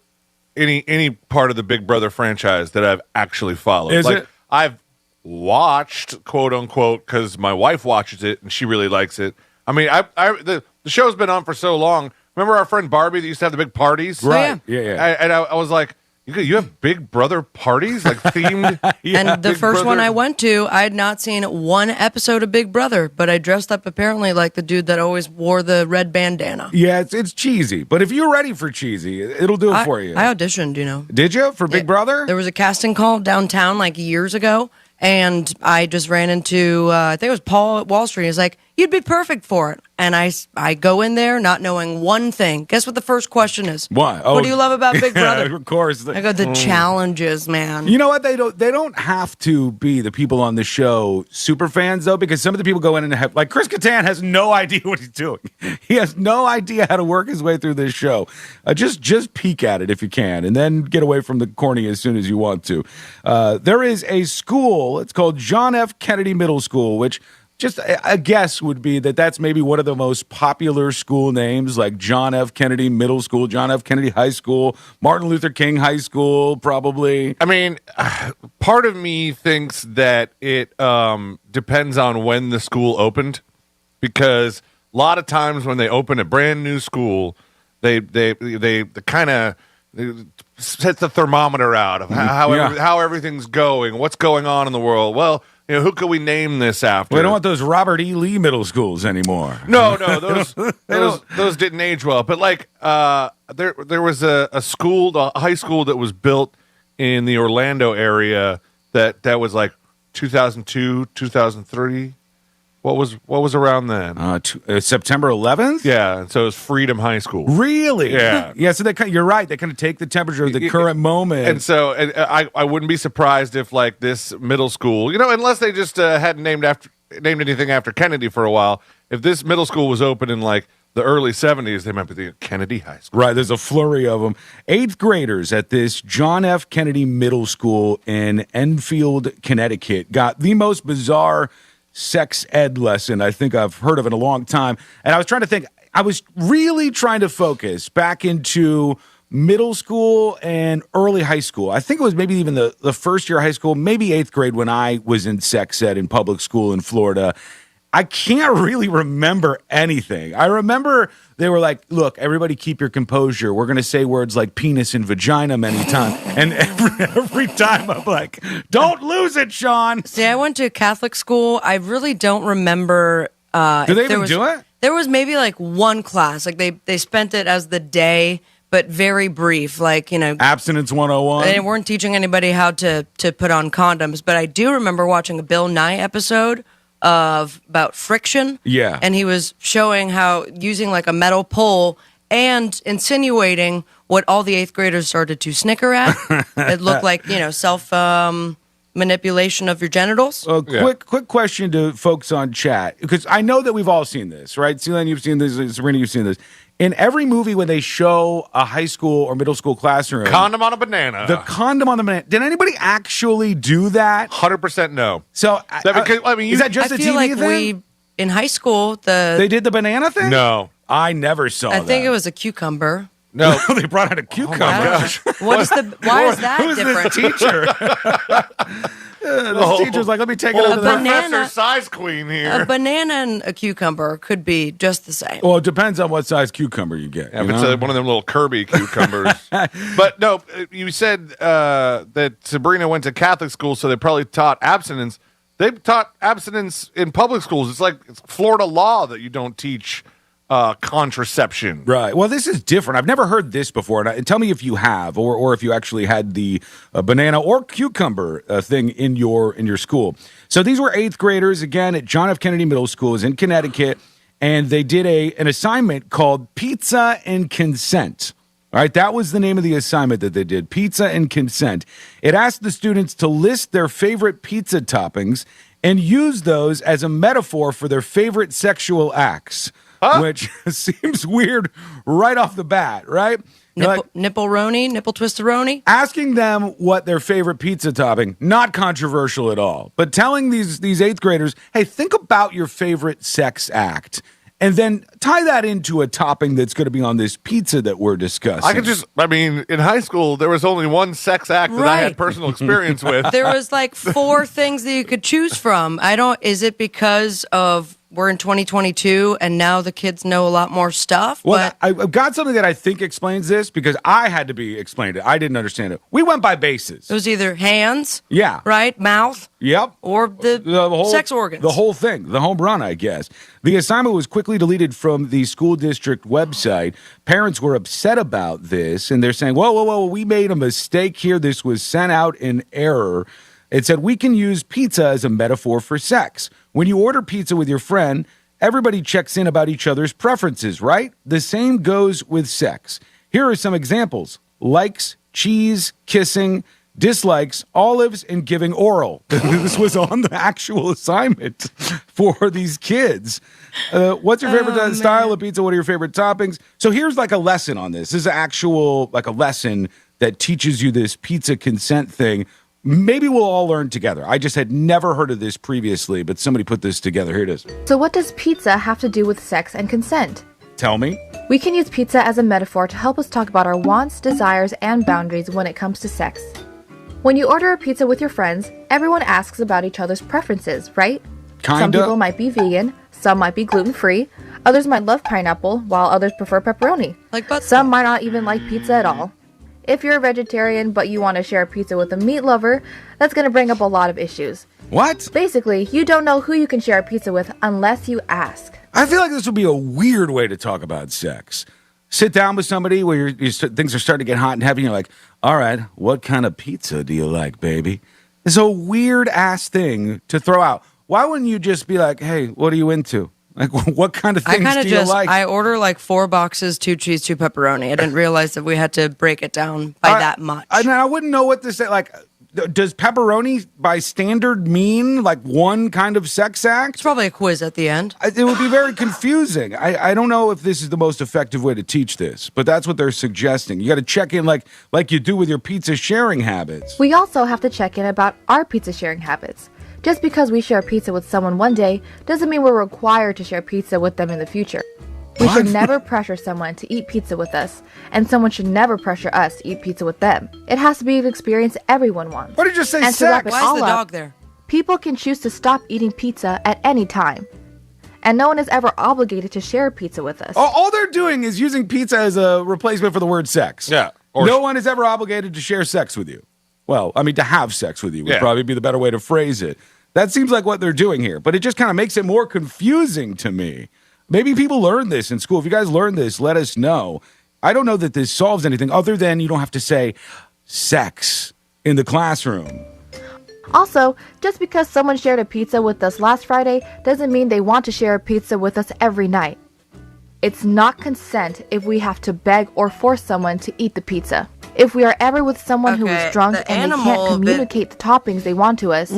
Any part of the Big Brother franchise that I've actually followed. Is it? I've watched, quote unquote, because my wife watches it and she really likes it. I mean, the show's been on for so long. Remember our friend Barbie that used to have the big parties? Right. Yeah. And I was like, you have Big Brother parties, like themed. And the first one I went to, I had not seen one episode of Big Brother, but I dressed up apparently like the dude that always wore the red bandana. Yeah, it's cheesy, but if you're ready for cheesy, it'll do it for you. I auditioned, Did you for Big Brother? There was a casting call downtown like years ago, and I just ran into I think it was Paul at Wall Street. He's like, You'd be perfect for it. And I go in there not knowing one thing. Guess what the first question is? What? What do you love about Big Brother? Of course. I go, the challenges, man. You know what? They don't have to be the people on the show super fans, though, because some of the people go in and have, like Chris Kattan has no idea what he's doing. He has no idea how to work his way through this show. Just peek at it if you can, and then get away from the corny as soon as you want to. There is a school. It's called John F. Kennedy Middle School, which just a guess would be that that's maybe one of the most popular school names, like John F. Kennedy Middle School, John F. Kennedy High School, Martin Luther King High School, probably. I mean, part of me thinks that it depends on when the school opened, because a lot of times when they open a brand new school, they kind of set the thermometer out of how everything's going, what's going on in the world. Well, who could we name this after? We don't want those Robert E. Lee middle schools anymore. No, those didn't age well. But like, there was a high school that was built in the Orlando area that was like 2002, 2003. What was around then? September 11th? Yeah, and so it was Freedom High School. Really? Yeah. Yeah, so you're right. They kind of take the temperature of the current moment. And so I wouldn't be surprised if, like, this middle school, unless they just hadn't named anything after Kennedy for a while, if this middle school was open in, like, the early 70s, they might be the Kennedy High School. Right, there's a flurry of them. 8th graders at this John F. Kennedy Middle School in Enfield, Connecticut got the most bizarre sex ed lesson I think I've heard of in a long time. And I was trying to think, I was really trying to focus back into middle school and early high school. I think it was maybe even the first year of high school, maybe 8th grade when I was in sex ed in public school in Florida. I can't really remember anything. I remember they were like, look, everybody keep your composure. We're going to say words like penis and vagina many times. And every time I'm like, don't lose it, Sean. See, I went to Catholic school. I really don't remember. Do they even do it? There was maybe like one class. Like they spent it as the day, but very brief. Like, Abstinence 101. They weren't teaching anybody how to put on condoms. But I do remember watching a Bill Nye episode about friction. Yeah. And he was showing how using like a metal pole and insinuating what all the 8th graders started to snicker at. It looked like, self manipulation of your genitals. Quick question to folks on chat, because I know that we've all seen this, right? Celine, you've seen this. Serena, you've seen this. In every movie when they show a high school or middle school classroom, condom on a banana. The condom on the banana. Did anybody actually do that? 100% no. So is that just I a feel TV like thing? In high school, they did the banana thing? No. I never saw that. I think it was a cucumber. No, they brought out a cucumber. Why is that Who's different? This teacher? This teacher's like, let me take it out of the Professor Size Queen here. A banana and a cucumber could be just the same. Well, it depends on what size cucumber you get. Yeah, if it's one of them little Kirby cucumbers. But no, you said that Sabrina went to Catholic school, so they probably taught abstinence. They've taught abstinence in public schools. It's like Florida law that you don't teach contraception. Right. Well, this is different. I've never heard this before. And tell me if you have, or if you actually had the banana or cucumber thing in your school. So these were 8th graders, again, at John F. Kennedy Middle School in Connecticut, and they did an assignment called Pizza and Consent. All right, that was the name of the assignment that they did, Pizza and Consent. It asked the students to list their favorite pizza toppings and use those as a metaphor for their favorite sexual acts. Which seems weird right off the bat, right? Nipple-roni, nipple twisteroni. Asking them what their favorite pizza topping, not controversial at all. But telling these 8th graders, hey, think about your favorite sex act. And then tie that into a topping that's going to be on this pizza that we're discussing. In high school, there was only one sex act that I had personal experience with. There was like 4 things that you could choose from. Is it because of we're in 2022 and now the kids know a lot more stuff? Well, I've got something that I think explains this because I had to be explained it. I didn't understand it. We went by bases. It was either hands, yeah, right, mouth, yep, or the whole sex organs. The whole thing, the home run, I guess. The assignment was quickly deleted from the school district website. Parents were upset about this, and they're saying, whoa, we made a mistake here. This was sent out in error. It said, we can use pizza as a metaphor for sex. When you order pizza with your friend, everybody checks in about each other's preferences, right? The same goes with sex. Here are some examples: likes, cheese, kissing, dislikes, olives, and giving oral. This was on the actual assignment for these kids. What's your favorite style of pizza? What are your favorite toppings? So here's like a lesson on this. This is actual, like a lesson that teaches you this pizza consent thing. Maybe we'll all learn together. I just had never heard of this previously, but somebody put this together. Here it is. So what does pizza have to do with sex and consent? Tell me. We can use pizza as a metaphor to help us talk about our wants, desires, and boundaries when it comes to sex. When you order a pizza with your friends, everyone asks about each other's preferences, right? Kinda. Some people might be vegan, some might be gluten-free, others might love pineapple, while others prefer pepperoni. Some might not even like pizza at all. If you're a vegetarian but you want to share a pizza with a meat lover, that's going to bring up a lot of issues. What? Basically, you don't know who you can share a pizza with unless you ask. I feel like this would be a weird way to talk about sex. Sit down with somebody where things are starting to get hot and heavy, and you're like, all right, what kind of pizza do you like, baby? It's a weird-ass thing to throw out. Why wouldn't you just be like, hey, what are you into? Like, what kind of things do you like? I order like 4 boxes, 2 cheese, 2 pepperoni. I didn't realize that we had to break it down by that much. I wouldn't know what to say. Like, does pepperoni by standard mean like one kind of sex act? It's probably a quiz at the end. It would be very confusing. I don't know if this is the most effective way to teach this, but that's what they're suggesting. You got to check in like you do with your pizza sharing habits. We also have to check in about our pizza sharing habits. Just because we share pizza with someone one day doesn't mean we're required to share pizza with them in the future. We should never pressure someone to eat pizza with us, and someone should never pressure us to eat pizza with them. It has to be an experience everyone wants. What did you say, and sex? To wrap it Why all is the up, dog there? People can choose to stop eating pizza at any time. And no one is ever obligated to share pizza with us. All they're doing is using pizza as a replacement for the word sex. Yeah. No one is ever obligated to share sex with you. Well, I mean, to have sex with you would probably be the better way to phrase it. That seems like what they're doing here, but it just kind of makes it more confusing to me. Maybe people learn this in school. If you guys learn this, let us know. I don't know that this solves anything other than you don't have to say sex in the classroom. Also, just because someone shared a pizza with us last Friday doesn't mean they want to share a pizza with us every night. It's not consent if we have to beg or force someone to eat the pizza. If we are ever with someone who is drunk and they can't communicate the toppings they want to us,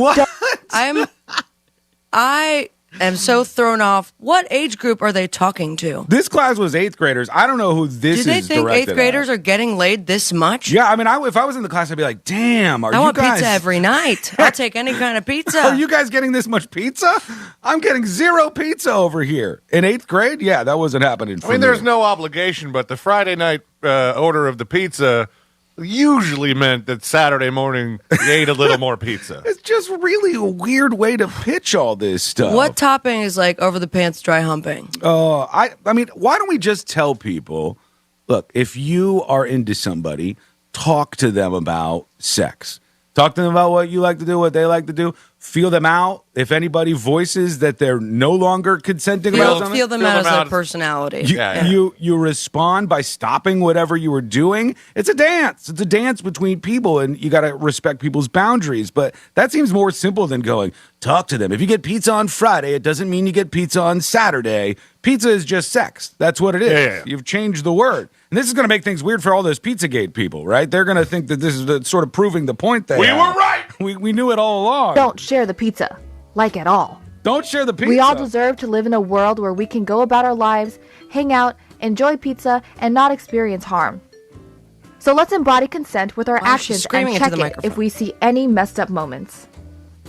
I am so thrown off. What age group are they talking to? This class was 8th graders. I don't know who this is. Do they think 8th graders are getting laid this much? Yeah, I mean, if I was in the class, I'd be like, damn, I want pizza every night. I'll take any kind of pizza. Are you guys getting this much pizza? I'm getting 0 pizza over here. In 8th grade? Yeah, that wasn't happening for me. There's no obligation, but the Friday night order of the pizza usually meant that Saturday morning you ate a little more pizza. It's just really a weird way to pitch all this stuff. What topping is like over the pants dry humping? I mean, why don't we just tell people, look, if you are into somebody, talk to them about sex. Talk to them about what you like to do, what they like to do. Feel them out. If anybody voices that they're no longer consenting about something, feel them out as their personality. You respond by stopping whatever you were doing. It's a dance. It's a dance between people, and you got to respect people's boundaries. But that seems more simple than going, talk to them. If you get pizza on Friday, it doesn't mean you get pizza on Saturday. Pizza is just sex. That's what it is. Yeah. You've changed the word. And this is going to make things weird for all those Pizzagate people, right? They're going to think that this is sort of proving the point they We have. were right! We knew it all along. Don't share the pizza. Like at all. Don't share the pizza. We all deserve to live in a world where we can go about our lives, hang out, enjoy pizza, and not experience harm. So let's embody consent with our actions and check it if we see any messed up moments.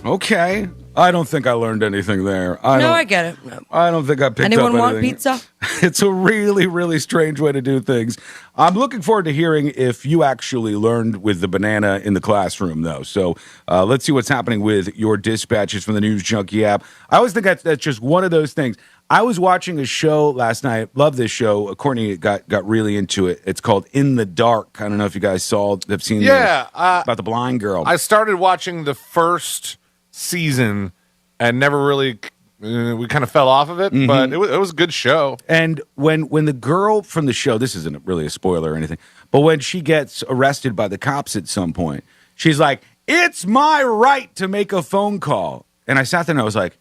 Okay. I don't think I learned anything there. I get it. No. I don't think I picked Anyone up want anything. pizza? It's a really, really strange way to do things. I'm looking forward to hearing if you actually learned with the banana in the classroom, though. So let's see what's happening with your dispatches from the News Junkie app. I always think that's just one of those things. I was watching a show last night. Love this show. Courtney got really into it. It's called In the Dark. I don't know if you guys have seen about the blind girl. I started watching the first season and never really we kind of fell off of it, but it was a good show. And when the girl from the show, this isn't really a spoiler or anything, but when she gets arrested by the cops at some point, she's like, "It's my right to make a phone call." And I sat there and I was like,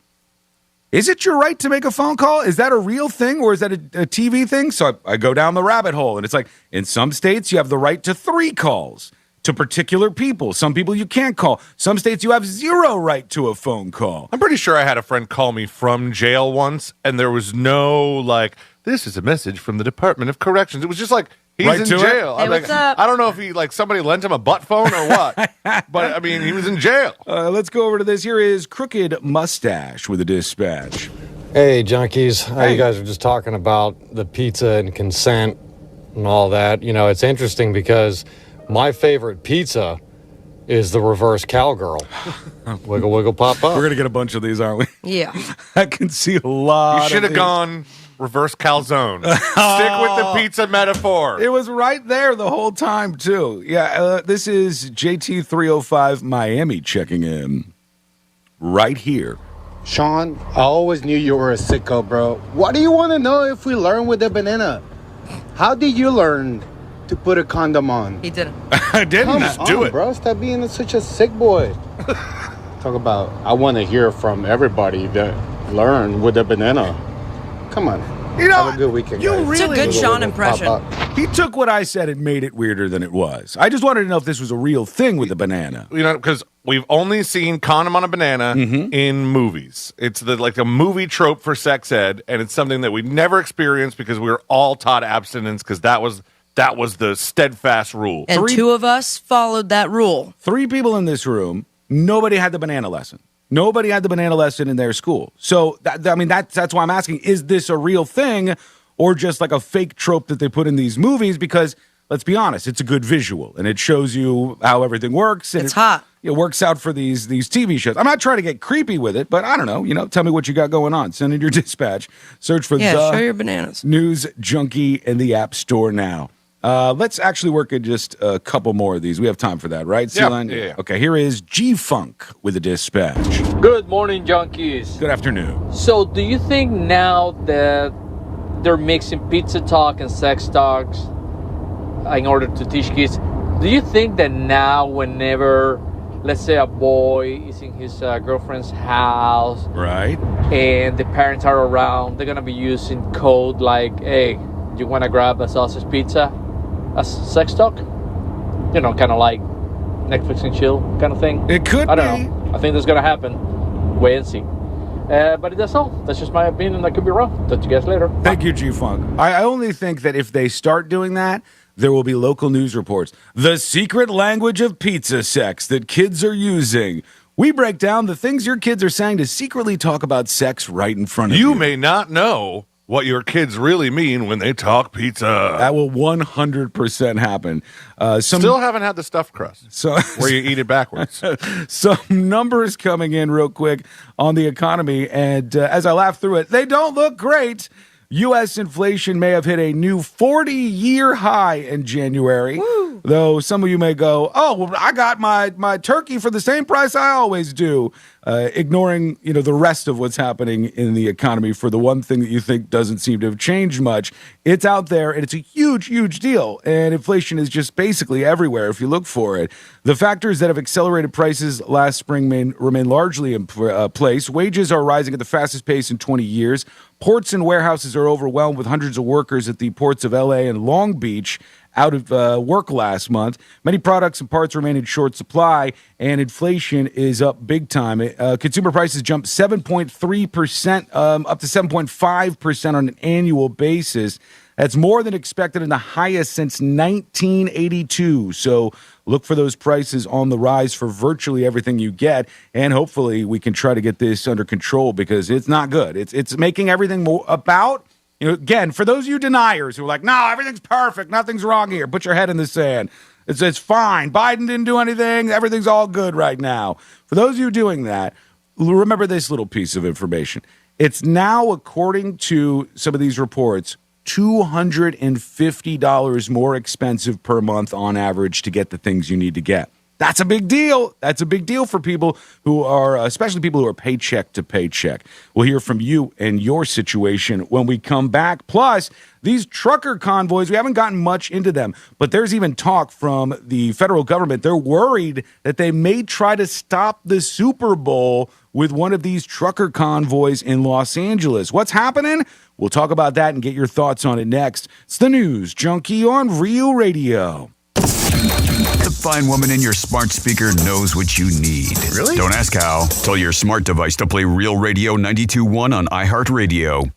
Is it your right to make a phone call? Is that a real thing, or is that a TV thing? So I go down the rabbit hole, and it's like, in some states, you have the right to 3 calls to particular people. Some people you can't call. Some states, you have 0 right to a phone call. I'm pretty sure I had a friend call me from jail once, and there was no, like, this is a message from the Department of Corrections. It was just like, he's Right in to it? jail. Hey, I'm what's like, up? I don't know if he, like, somebody lent him a butt phone or what. But, I mean, he was in jail. Let's go over to this. Here is Crooked Mustache with a dispatch. Hey, junkies. You guys were just talking about the pizza and consent and all that. You know, it's interesting because my favorite pizza is the reverse cowgirl. Wiggle, wiggle, pop up. We're going to get a bunch of these, aren't we? Yeah. I can see a lot. You should have of these. gone reverse calzone. Stick with the pizza metaphor. It was right there the whole time, too. Yeah, this is JT305 Miami checking in right here. Sean, I always knew you were a sicko, bro. What do you want to know if we learn with the banana? How did you learn to put a condom on? He didn't. I didn't. Come do on, it. bro. Stop being such a sick boy. Talk about, I want to hear from everybody that learned with the banana. Come on. You know, have a good weekend, you guys. really- It's a good Sean impression. He took what I said and made it weirder than it was. I just wanted to know if this was a real thing with the banana. You know, because we've only seen condom on a banana in movies. It's like a movie trope for sex ed, and it's something that we never experienced because we were all taught abstinence because that was the steadfast rule. And 2 of us followed that rule. 3 people in this room, nobody had the banana lesson. Nobody had the banana lesson in their school. So, that's why I'm asking, is this a real thing or just like a fake trope that they put in these movies? Because, let's be honest, it's a good visual, and it shows you how everything works. And It's hot. It works out for these TV shows. I'm not trying to get creepy with it, but I don't know. Tell me what you got going on. Send in your dispatch. Search for Yeah, The show your bananas. News Junkie in the App Store now. Let's actually work at just a couple more of these. We have time for that, right, Celine? Yeah. Okay, here is G-Funk with a dispatch. Good morning, junkies. Good afternoon. So, do you think now that they're mixing pizza talk and sex talks in order to teach kids, do you think that now whenever, let's say, a boy is in his girlfriend's house, right, and the parents are around, they're going to be using code like, hey, you want to grab a sausage pizza as sex talk? You know, kind of like Netflix and chill kind of thing. It could I don't know. I think that's going to happen. Wait and see. But that's all. That's just my opinion. I could be wrong. Talk to you guys later. Thank you, G-Funk. I only think that if they start doing that, there will be local news reports. The secret language of pizza sex that kids are using. We break down the things your kids are saying to secretly talk about sex right in front of you. You may not know what your kids really mean when they talk pizza. That will 100% happen. Still haven't had the stuffed crust, so where you eat it backwards. Some numbers coming in real quick on the economy, and as I laugh through it, they don't look great. U.S. inflation may have hit a new 40-year high in January, though some of you may go, oh, well, I got my turkey for the same price I always do, ignoring the rest of what's happening in the economy for the one thing that you think doesn't seem to have changed much. It's out there, and it's a huge, huge deal, and inflation is just basically everywhere if you look for it. The factors that have accelerated prices last spring remain largely in place. Wages are rising at the fastest pace in 20 years. Ports and warehouses are overwhelmed with hundreds of workers at the ports of L.A. and Long Beach out of work last month. Many products and parts remain in short supply, and inflation is up big time. Consumer prices jumped 7.3%, up to 7.5% on an annual basis. That's more than expected and the highest since 1982. So look for those prices on the rise for virtually everything you get, and hopefully we can try to get this under control because it's not good. It's making everything more about, again, for those of you deniers who are like, no, everything's perfect, nothing's wrong here, put your head in the sand. It's fine. Biden didn't do anything. Everything's all good right now. For those of you doing that, remember this little piece of information. It's now, according to some of these reports, $250 more expensive per month on average to get the things you need to get. That's a big deal. That's a big deal for people who are, especially people who are paycheck to paycheck. We'll hear from you and your situation when we come back. Plus, these trucker convoys, we haven't gotten much into them, but there's even talk from the federal government. They're worried that they may try to stop the Super Bowl with one of these trucker convoys in Los Angeles. What's happening? We'll talk about that and get your thoughts on it next. It's the News Junkie on Real Radio. The fine woman in your smart speaker knows what you need. Really? Don't ask how. Tell your smart device to play Real Radio 92.1 on iHeartRadio.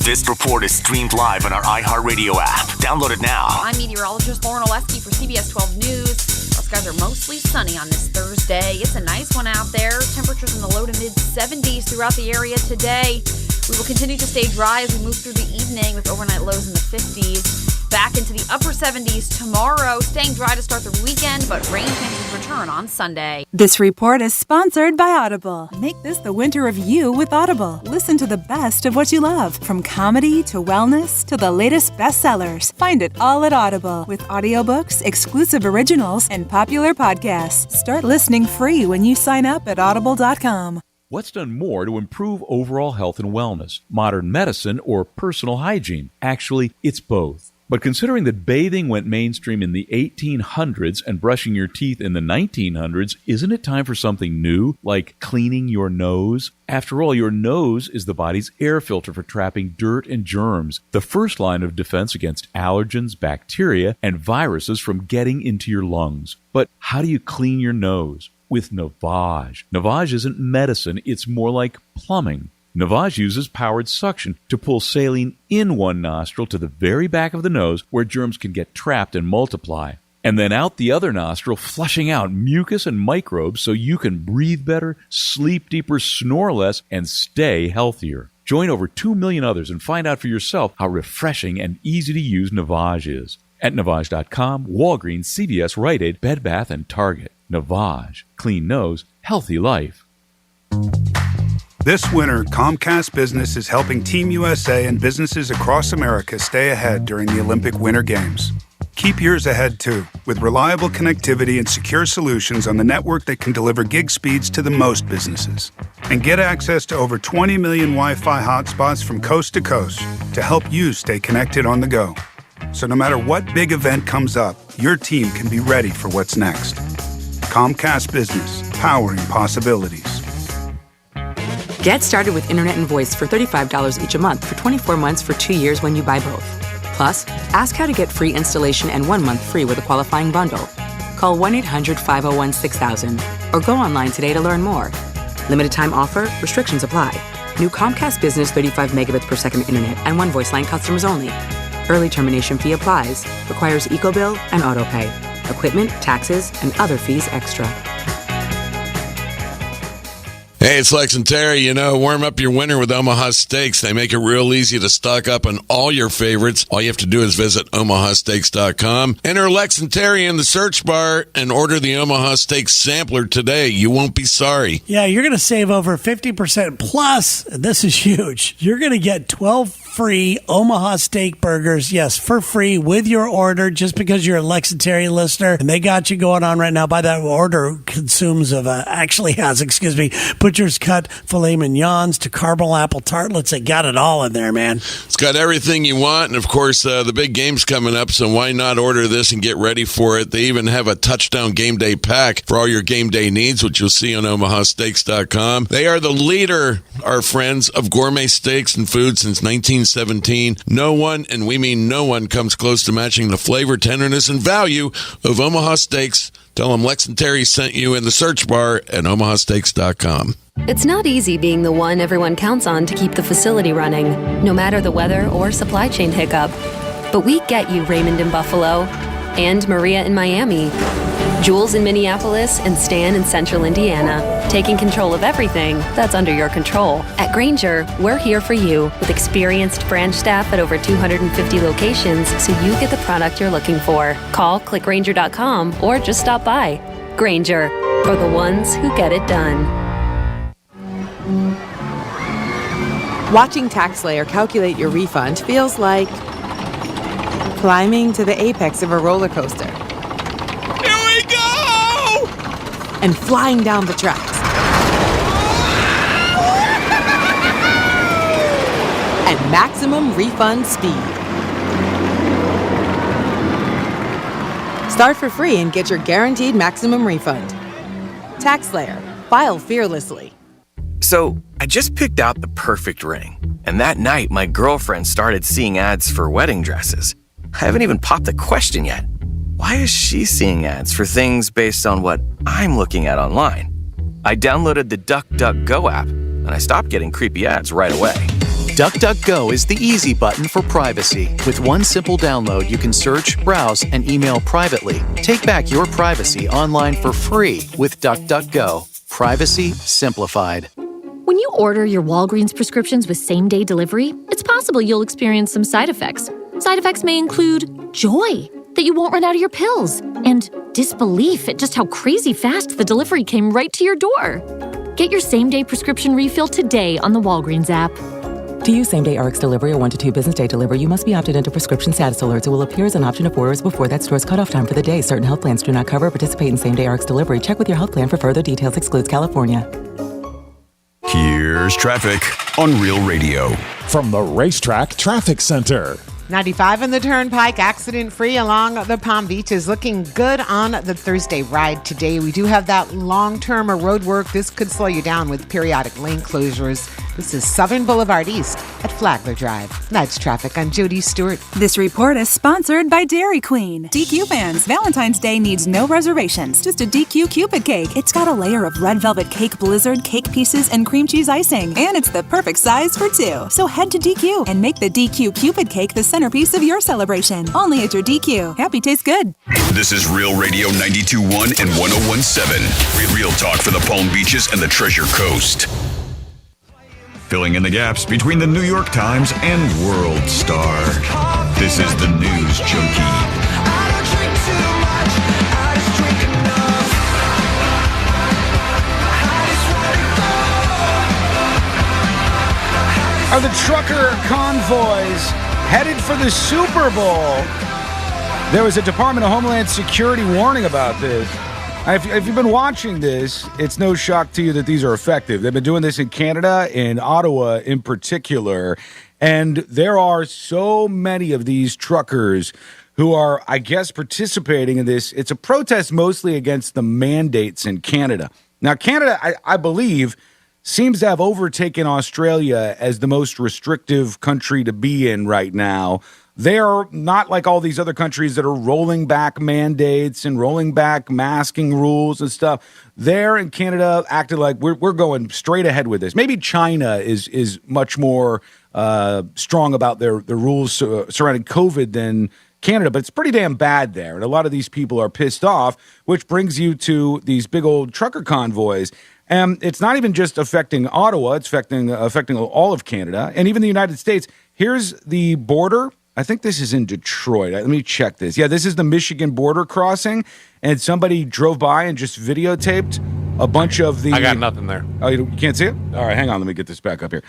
This report is streamed live on our iHeartRadio app. Download it now. I'm meteorologist Lauren Oleski for CBS 12 News. Our skies are mostly sunny on this Thursday. It's a nice one out there. Temperatures in the low to mid 70s throughout the area today. We will continue to stay dry as we move through the evening with overnight lows in the 50s. Back into the upper 70s tomorrow, staying dry to start the weekend, but rain chances return on Sunday. This report is sponsored by Audible. Make this the winter of you with Audible. Listen to the best of what you love, from comedy to wellness to the latest bestsellers. Find it all at Audible with audiobooks, exclusive originals, and popular podcasts. Start listening free when you sign up at audible.com. What's done more to improve overall health and wellness? Modern medicine or personal hygiene? Actually, it's both. But considering that bathing went mainstream in the 1800s and brushing your teeth in the 1900s, isn't it time for something new, like cleaning your nose? After all, your nose is the body's air filter for trapping dirt and germs, the first line of defense against allergens, bacteria, and viruses from getting into your lungs. But how do you clean your nose? With Navage. Navage isn't medicine, it's more like plumbing. Navage uses powered suction to pull saline in one nostril to the very back of the nose where germs can get trapped and multiply, and then out the other nostril, flushing out mucus and microbes so you can breathe better, sleep deeper, snore less, and stay healthier. Join over 2 million others and find out for yourself how refreshing and easy to use Navage is. At Navage.com, Walgreens, CVS, Rite Aid, Bed Bath, and Target. Navage. Clean nose, healthy life. This winter, Comcast Business is helping Team USA and businesses across America stay ahead during the Olympic Winter Games. Keep yours ahead, too, with reliable connectivity and secure solutions on the network that can deliver gig speeds to the most businesses. And get access to over 20 million Wi-Fi hotspots from coast to coast to help you stay connected on the go. So no matter what big event comes up, your team can be ready for what's next. Comcast Business, powering possibilities. Get started with Internet and Voice for $35 each a month for 24 months for 2 years when you buy both. Plus, ask how to get free installation and 1 month free with a qualifying bundle. Call 1-800-501-6000 or go online today to learn more. Limited time offer, restrictions apply. New Comcast Business 35 megabits per second Internet and 1 voice line customers only. Early termination fee applies. Requires EcoBill and autopay. Equipment, taxes, and other fees extra. Hey, it's Lex and Terry. You know, warm up your winter with Omaha Steaks. They make it real easy to stock up on all your favorites. All you have to do is visit omahasteaks.com. Enter Lex and Terry in the search bar and order the Omaha Steaks sampler today. You won't be sorry. Yeah, you're going to save over 50% plus. This is huge. You're going to get 12 free Omaha steak burgers, yes, for free with your order, just because you're a Lex and Terry listener, and they got you going on right now. By that order consumes of butcher's cut filet mignons to caramel apple tartlets. They got it all in there, man. It's got everything you want, and of course the big game's coming up, so why not order this and get ready for it? They even have a touchdown game day pack for all your game day needs, which you'll see on omahasteaks.com. They are the leader, our friends, of gourmet steaks and food since 1917. No one, and we mean no one, comes close to matching the flavor, tenderness, and value of Omaha Steaks. Tell them Lex and Terry sent you in the search bar at omahasteaks.com. It's not easy being the one everyone counts on to keep the facility running, no matter the weather or supply chain hiccup. But we get you, Raymond in Buffalo, and Maria in Miami, Jules in Minneapolis, and Stan in Central Indiana, taking control of everything that's under your control. At Grainger, we're here for you with experienced branch staff at over 250 locations, so you get the product you're looking for. Call, click Grainger.com, or just stop by. Grainger, for the ones who get it done. Watching TaxSlayer calculate your refund feels like climbing to the apex of a roller coaster. Here we go! and flying down the tracks. At maximum refund speed. Start for free and get your guaranteed maximum refund. TaxSlayer. File fearlessly. So, I just picked out the perfect ring, and that night my girlfriend started seeing ads for wedding dresses. I haven't even popped the question yet. Why is she seeing ads for things based on what I'm looking at online? I downloaded the DuckDuckGo app, and I stopped getting creepy ads right away. DuckDuckGo is the easy button for privacy. With one simple download, you can search, browse, and email privately. Take back your privacy online for free with DuckDuckGo. Privacy simplified. When you order your Walgreens prescriptions with same-day delivery, it's possible you'll experience some side effects. Side effects may include joy that you won't run out of your pills, and disbelief at just how crazy fast the delivery came right to your door. Get your same-day prescription refill today on the Walgreens app. To use same-day RX delivery or 1 to 2 business day delivery, you must be opted into prescription status alerts. It will appear as an option of orders before that store's cutoff time for the day. Certain health plans do not cover or participate in same-day RX delivery. Check with your health plan for further details. Excludes California. Here's traffic on Real Radio. From the Racetrack Traffic Center. 95 in the Turnpike, accident-free along the Palm Beach, is looking good on the Thursday ride today. We do have that long-term road work. This could slow you down with periodic lane closures. This is Southern Boulevard East at Flagler Drive. That's traffic. I'm Jody Stewart. This report is sponsored by Dairy Queen. DQ fans, Valentine's Day needs no reservations. Just a DQ Cupid cake. It's got a layer of red velvet cake blizzard, cake pieces, and cream cheese icing. And it's the perfect size for two. So head to DQ and make the DQ Cupid cake the centerpiece of your celebration. Only at your DQ. Happy tastes good. This is Real Radio 92.1 and 101.7. Real talk for the Palm Beaches and the Treasure Coast. Filling in the gaps between the New York Times and World Star. This is the News Junkie. Are the trucker convoys headed for the Super Bowl? There was a Department of Homeland Security warning about this. If you've been watching this, it's no shock to you that these are effective. They've been doing this in Canada, in Ottawa in particular, and there are so many of these truckers who are, I guess, participating in this. It's a protest mostly against the mandates in Canada. Now, Canada, I believe, seems to have overtaken Australia as the most restrictive country to be in right now. They're not like all these other countries that are rolling back mandates and rolling back masking rules and stuff. They're in Canada acted like we're going straight ahead with this. Maybe China is much more strong about their rules surrounding COVID than Canada, but it's pretty damn bad there. And a lot of these people are pissed off, which brings you to these big old trucker convoys. And it's not even just affecting Ottawa, it's affecting all of Canada and even the United States. Here's the border. I think this is in Detroit. Let me check this. Yeah, this is the Michigan border crossing, and somebody drove by and just videotaped a bunch of the... I got nothing there. Oh, you can't see it? All right, hang on. Let me get this back up here.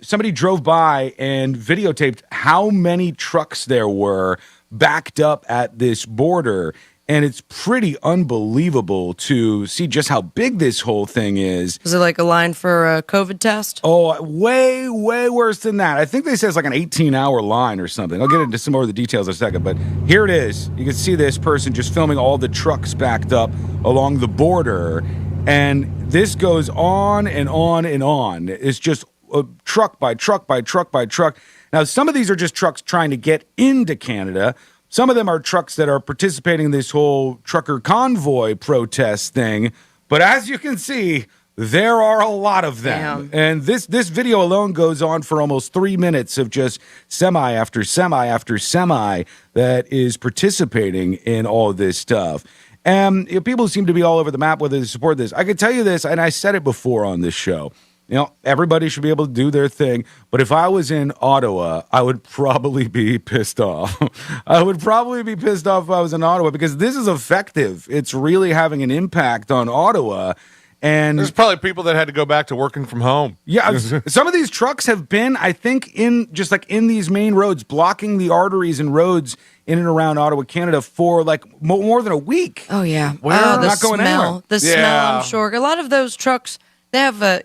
Somebody drove by and videotaped how many trucks there were backed up at this border, and it's pretty unbelievable to see just how big this whole thing is. Is it like a line for a COVID test? Oh, way, way worse than that. I think they say it's like an 18-hour line or something. I'll get into some more of the details in a second, but here it is. You can see this person just filming all the trucks backed up along the border, and this goes on and on and on. It's just truck by truck by truck by truck. Now, some of these are just trucks trying to get into Canada. Some of them are trucks that are participating in this whole trucker convoy protest thing. But as you can see, there are a lot of them. Damn. And this video alone goes on for almost 3 minutes of just semi after semi after semi that is participating in all of this stuff. And people seem to be all over the map whether they support this. I can tell you this, and I said it before on this show. You know, everybody should be able to do their thing. But if I was in Ottawa, I would probably be pissed off. I would probably be pissed off if I was in Ottawa because this is effective. It's really having an impact on Ottawa. And there's probably people that had to go back to working from home. Yeah, some of these trucks have been, I think, in these main roads, blocking the arteries and roads in and around Ottawa, Canada, for like more than a week. Oh yeah, Well, the not going smell, anywhere. the smell. I'm sure a lot of those trucks, they have a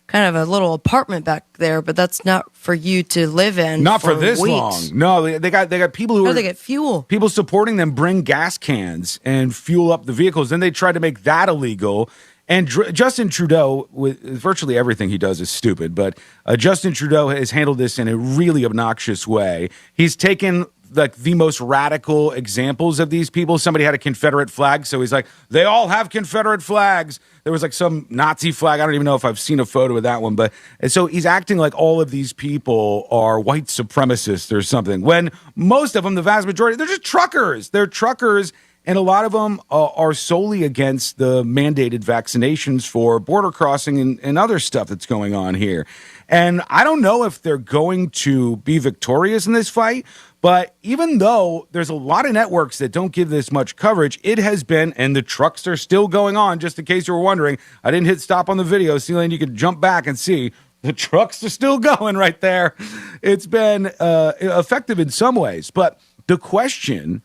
kind of a little apartment back there, but that's not for you to live in. Not for this weeks. long. No, they got people who Or are, they get fuel. people supporting them bring gas cans and fuel up the vehicles. Then they try to make that illegal. And Justin Trudeau, with virtually everything he does is stupid, but Justin Trudeau has handled this in a really obnoxious way. He's taken like the most radical examples of these people. Somebody had a Confederate flag, so he's like, they all have Confederate flags. There was like some Nazi flag. I don't even know if I've seen a photo of that one, but and so he's acting like all of these people are white supremacists or something, when most of them, the vast majority, they're just truckers. They're truckers. And a lot of them are solely against the mandated vaccinations for border crossing and other stuff that's going on here. And I don't know if they're going to be victorious in this fight, but even though there's a lot of networks that don't give this much coverage, it has been, and the trucks are still going on, just in case you were wondering. I didn't hit stop on the video, Celine, you can jump back and see. The trucks are still going right there. It's been effective in some ways. But the question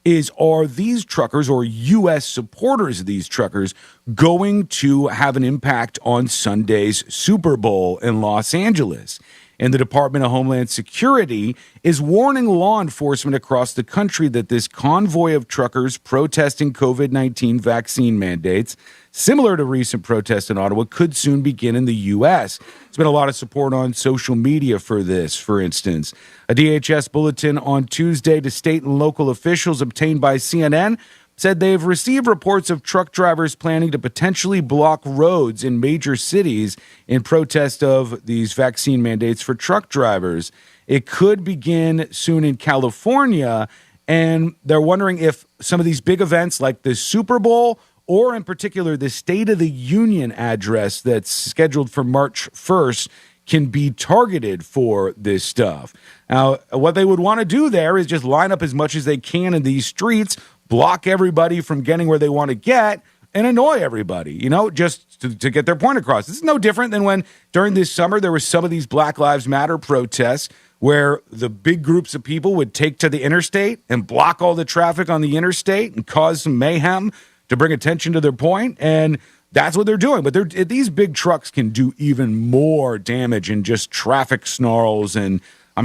is, are these truckers or U.S. supporters of these truckers going to have an impact on Sunday's Super Bowl in Los Angeles? And the Department of Homeland Security is warning law enforcement across the country that this convoy of truckers protesting COVID-19 vaccine mandates, similar to recent protests in Ottawa, could soon begin in the U.S. There's been a lot of support on social media for this, for instance. A DHS bulletin on Tuesday to state and local officials obtained by CNN said they have received reports of truck drivers planning to potentially block roads in major cities in protest of these vaccine mandates for truck drivers. It could begin soon in California, and they're wondering if some of these big events like the Super Bowl, or in particular the State of the Union address that's scheduled for March 1st, can be targeted for this stuff. Now, what they would want to do there is just line up as much as they can in these streets, block everybody from getting where they want to get, and annoy everybody, just to get their point across. This is no different than when during this summer there was some of these Black Lives Matter protests where the big groups of people would take to the interstate and block all the traffic on the interstate and cause some mayhem to bring attention to their point. And that's what they're doing. But these big trucks can do even more damage in just traffic snarls. And,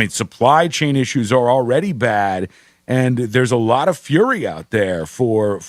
supply chain issues are already bad. And there's a lot of fury out there for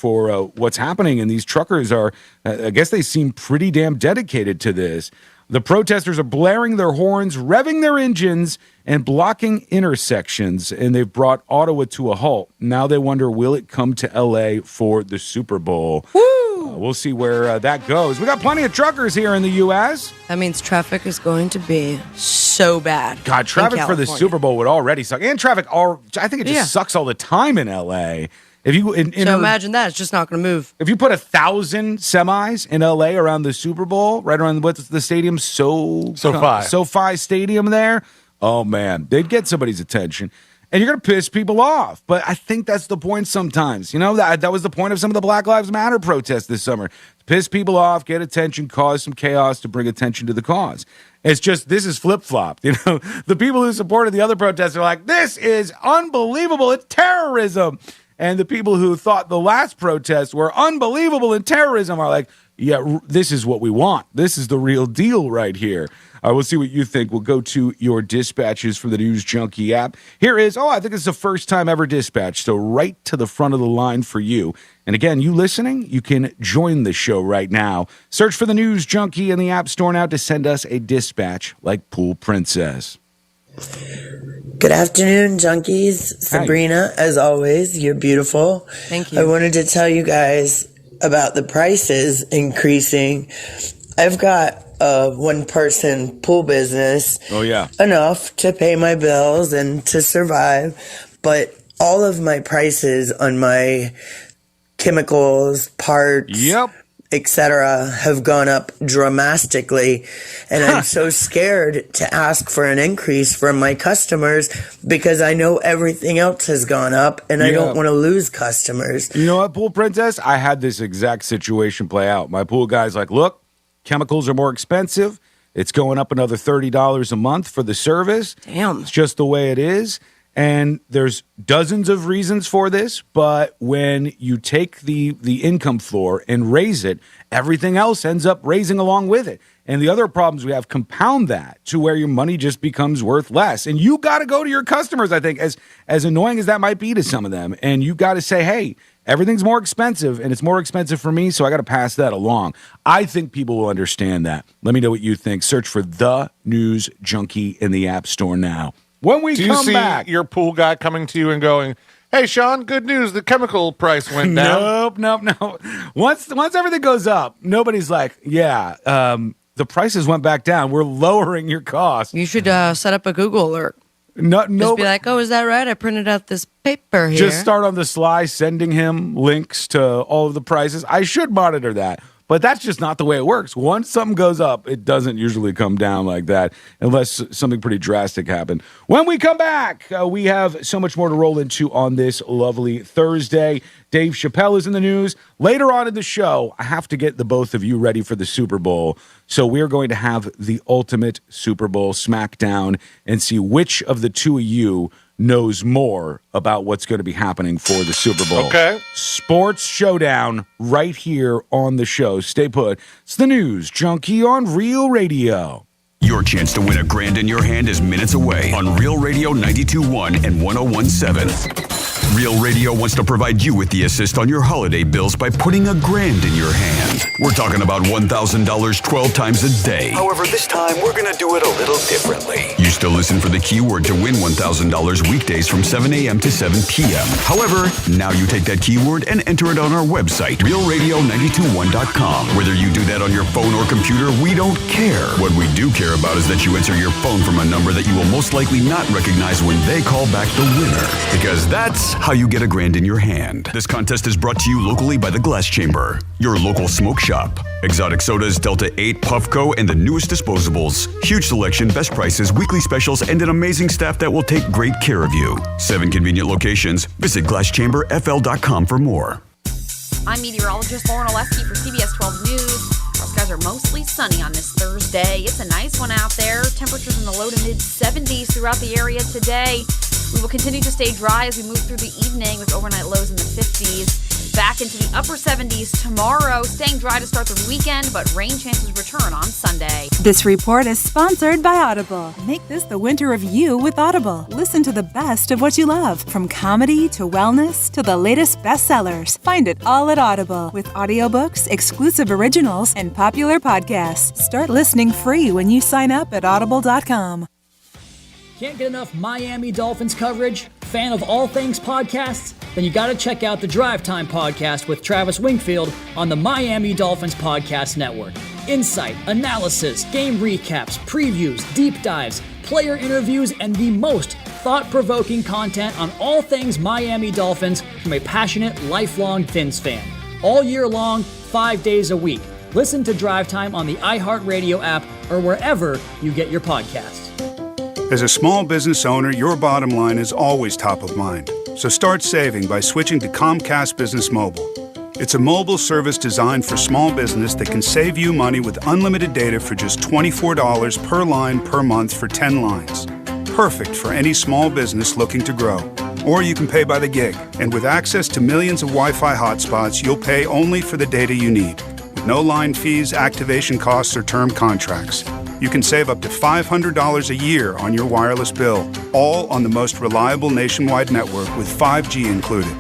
what's happening. And these truckers are, I guess they seem pretty damn dedicated to this. The protesters are blaring their horns, revving their engines, and blocking intersections. And they've brought Ottawa to a halt. Now they wonder, will it come to L.A. for the Super Bowl? We'll see where that goes. We got plenty of truckers here in the U.S. That means traffic is going to be so bad. God, traffic for the Super Bowl would already suck. And traffic, I think it just sucks all the time in L.A. If you imagine that, it's just not going to move. If you put 1,000 semis in L.A. around the Super Bowl, right around what's the stadium? SoFi Stadium there. Oh, man, they'd get somebody's attention. And you're going to piss people off. But I think that's the point sometimes. That was the point of some of the Black Lives Matter protests this summer. To piss people off, get attention, cause some chaos to bring attention to the cause. It's just, this is flip-flopped. The people who supported the other protests are like, this is unbelievable. It's terrorism. And the people who thought the last protests were unbelievable and terrorism are like, yeah, this is what we want. This is the real deal right here. We'll see what you think. We'll go to your dispatches from the News Junkie app. Here is, I think it's the first time ever dispatch, so right to the front of the line for you. And again, you listening, you can join the show right now. Search for the News Junkie in the App Store now to send us a dispatch like Pool Princess. Good afternoon, junkies. Sabrina, as always, you're beautiful. Thank you. I wanted to tell you guys about the prices increasing. I've got a one-person pool business. Oh, yeah. Enough to pay my bills and to survive. But all of my prices on my chemicals, parts, etc., have gone up dramatically. And I'm so scared to ask for an increase from my customers because I know everything else has gone up and I don't want to lose customers. You know what, Pool Princess? I had this exact situation play out. My pool guy's like, look, chemicals are more expensive. It's going up another $30 a month for the service. Damn. It's just the way it is. And there's dozens of reasons for this, but when you take the income floor and raise it, everything else ends up raising along with it. And the other problems we have compound that to where your money just becomes worth less. And you got to go to your customers, I think, as annoying as that might be to some of them. And you got to say, hey, everything's more expensive and it's more expensive for me, so I got to pass that along. I think people will understand that. Let me know what you think. Search for The News Junkie in the App Store now. When we come back, do you see your pool guy coming to you and going, hey, Sean, good news, the chemical price went down? Nope. Once everything goes up, nobody's like, the prices went back down. We're lowering your costs. You should set up a Google alert. No, Just be like, oh, is that right? I printed out this paper here. Just start on the sly, sending him links to all of the prices. I should monitor that. But that's just not the way it works. Once something goes up, it doesn't usually come down like that unless something pretty drastic happened. When we come back, we have so much more to roll into on this lovely Thursday. Dave Chappelle is in the news. Later on in the show, I have to get the both of you ready for the Super Bowl. So we're going to have the ultimate Super Bowl smackdown and see which of the two of you knows more about what's going to be happening for the Super Bowl. Okay. Sports Showdown right here on the show. Stay put. It's the News Junkie on Real Radio. Your chance to win $1,000 in your hand is minutes away on Real Radio 92.1 and 101.7. Real Radio wants to provide you with the assist on your holiday bills by putting $1,000 in your hand. We're talking about $1,000 12 times a day. However, this time we're going to do it a little differently. You still listen for the keyword to win $1,000 weekdays from 7 a.m. to 7 p.m. However, now you take that keyword and enter it on our website, realradio921.com. Whether you do that on your phone or computer, we don't care. What we do care about is that you answer your phone from a number that you will most likely not recognize when they call back the winner. Because that's how you get $1,000 in your hand. This contest is brought to you locally by the Glass Chamber, your local smoke shop. Exotic sodas, Delta 8, Puffco, and the newest disposables. Huge selection, best prices, weekly specials, and an amazing staff that will take great care of you. 7 convenient locations. Visit glasschamberfl.com for more. I'm meteorologist Lauren Oleski for CBS 12 News. Our skies are mostly sunny on this Thursday. It's a nice one out there. Temperatures in the low to mid 70s throughout the area today. We will continue to stay dry as we move through the evening with overnight lows in the 50s. Back into the upper 70s tomorrow. Staying dry to start the weekend, but rain chances return on Sunday. This report is sponsored by Audible. Make this the winter of you with Audible. Listen to the best of what you love, from comedy to wellness to the latest bestsellers. Find it all at Audible with audiobooks, exclusive originals, and popular podcasts. Start listening free when you sign up at audible.com. Can't get enough Miami Dolphins coverage? Fan of all things podcasts? Then you gotta check out the Drive Time podcast with Travis Wingfield on the Miami Dolphins Podcast Network. Insight, analysis, game recaps, previews, deep dives, player interviews, and the most thought-provoking content on all things Miami Dolphins from a passionate, lifelong Fins fan. All year long, 5 days a week. Listen to Drive Time on the iHeartRadio app or wherever you get your podcasts. As a small business owner, your bottom line is always top of mind. So start saving by switching to Comcast Business Mobile. It's a mobile service designed for small business that can save you money with unlimited data for just $24 per line per month for 10 lines. Perfect for any small business looking to grow. Or you can pay by the gig. And with access to millions of Wi-Fi hotspots, you'll pay only for the data you need, with no line fees, activation costs, or term contracts. You can save up to $500 a year on your wireless bill, all on the most reliable nationwide network with 5G included.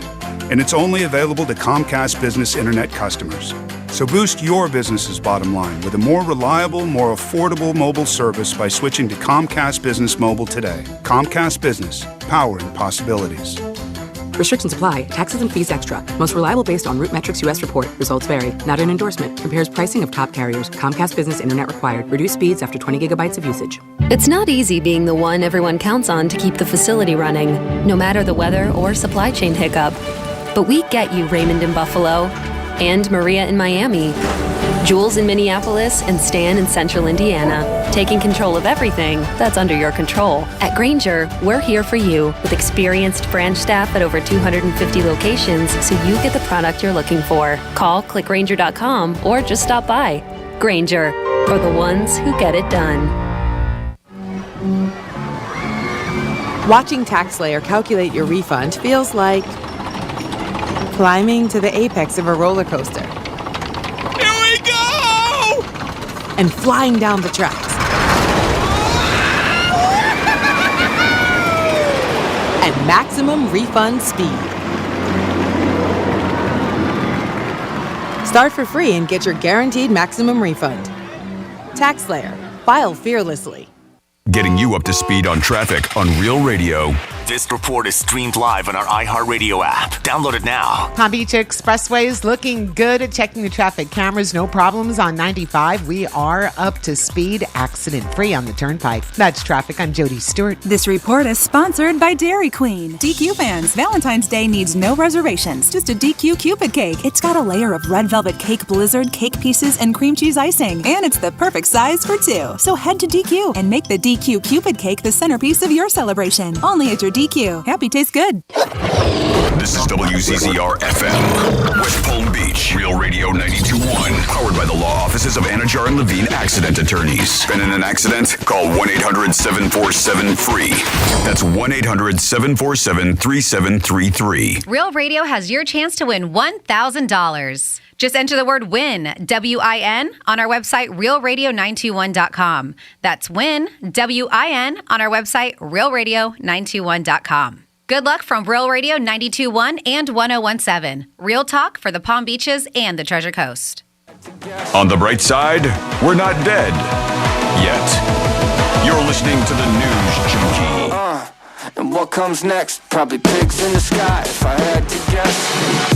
And it's only available to Comcast Business Internet customers. So boost your business's bottom line with a more reliable, more affordable mobile service by switching to Comcast Business Mobile today. Comcast Business, powering possibilities. Restrictions apply. Taxes and fees extra. Most reliable based on RootMetrics US report. Results vary. Not an endorsement. Compares pricing of top carriers. Comcast Business Internet required. Reduced speeds after 20 gigabytes of usage. It's not easy being the one everyone counts on to keep the facility running, no matter the weather or supply chain hiccup. But we get you, Raymond in Buffalo, and Maria in Miami. Jules in Minneapolis and Stan in Central Indiana, taking control of everything that's under your control. At Grainger, we're here for you with experienced branch staff at over 250 locations so you get the product you're looking for. Call, click Grainger.com, or just stop by. Grainger, for the ones who get it done. Watching TaxSlayer calculate your refund feels like climbing to the apex of a roller coaster. And flying down the tracks. At maximum refund speed. Start for free and get your guaranteed maximum refund. TaxSlayer. File fearlessly. Getting you up to speed on traffic on Real Radio. This report is streamed live on our iHeartRadio app. Download it now. Palm Beach Expressway is looking good at checking the traffic cameras. No problems on 95. We are up to speed, accident-free on the Turnpike. That's traffic. I'm Jody Stewart. This report is sponsored by Dairy Queen. DQ fans, Valentine's Day needs no reservations. Just a DQ Cupid cake. It's got a layer of red velvet cake blizzard, cake pieces, and cream cheese icing. And it's the perfect size for two. So head to DQ and make the DQ Cupid cake the centerpiece of your celebration. Only at your DQ. Happy tastes good. This is WCCR FM, West Palm Beach, Real Radio 92.1, powered by the law offices of Anajar and Levine Accident Attorneys. Been in an accident? Call 1-800-747-FREE. That's 1-800-747-3733. Real Radio has your chance to win $1,000. Just enter the word WIN, W-I-N, on our website, realradio921.com. That's WIN, W-I-N, on our website, realradio921.com. Good luck from Real Radio 92.1 and 101.7. Real talk for the Palm Beaches and the Treasure Coast. On the bright side, we're not dead. Yet. You're listening to the News Junkie. And what comes next? Probably pigs in the sky, if I had to guess.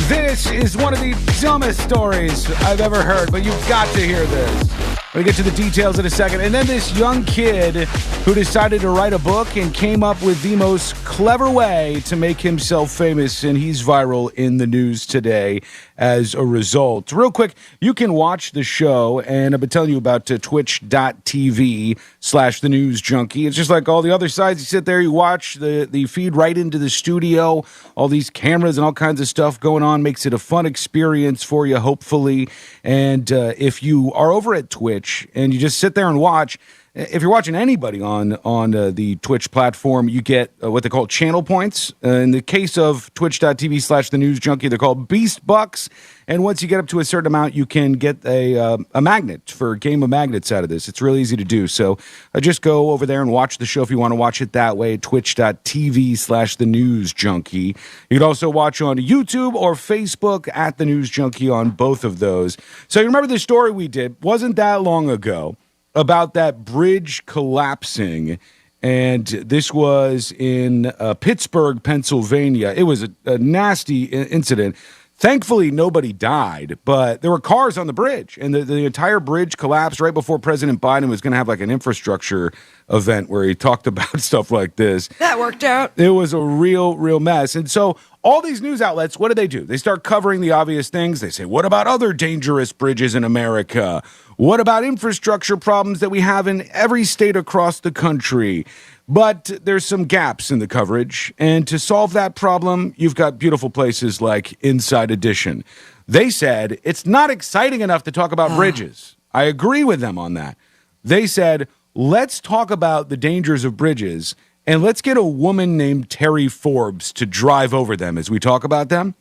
This is one of the dumbest stories I've ever heard, but you've got to hear this. We'll get to the details in a second. And then this young kid who decided to write a book and came up with the most clever way to make himself famous, and he's viral in the news today as a result. Real quick, you can watch the show, and I've been telling you about twitch.tv/The News Junkie. It's just like all the other sites. You sit there, you watch the feed right into the studio, all these cameras and all kinds of stuff going on. Makes it a fun experience for you, hopefully. And if you are over at Twitch and you just sit there and watch, if you're watching anybody on the Twitch platform, you get what they call channel points. In the case of twitch.tv/The News Junkie, they're called Beast Bucks. And once you get up to a certain amount, you can get a magnet for a game of magnets out of this. It's really easy to do. So just go over there and watch the show if you want to watch it that way, twitch.tv/The News Junkie. You can also watch on YouTube or Facebook at The News Junkie on both of those. So you remember the story we did? Wasn't that long ago about that bridge collapsing, and this was in Pittsburgh, Pennsylvania. It was a nasty incident. Thankfully, nobody died, but there were cars on the bridge, and the entire bridge collapsed right before President Biden was going to have like an infrastructure event where he talked about stuff like this. That worked out. It was a real mess. And so all these news outlets, what do? They start covering the obvious things. They say, what about other dangerous bridges in America? What about infrastructure problems that we have in every state across the country? But there's some gaps in the coverage, and to solve that problem, you've got beautiful places like Inside Edition. They said it's not exciting enough to talk about bridges. I agree with them on that. They said, let's talk about the dangers of bridges, and let's get a woman named Terry Forbes to drive over them as we talk about them,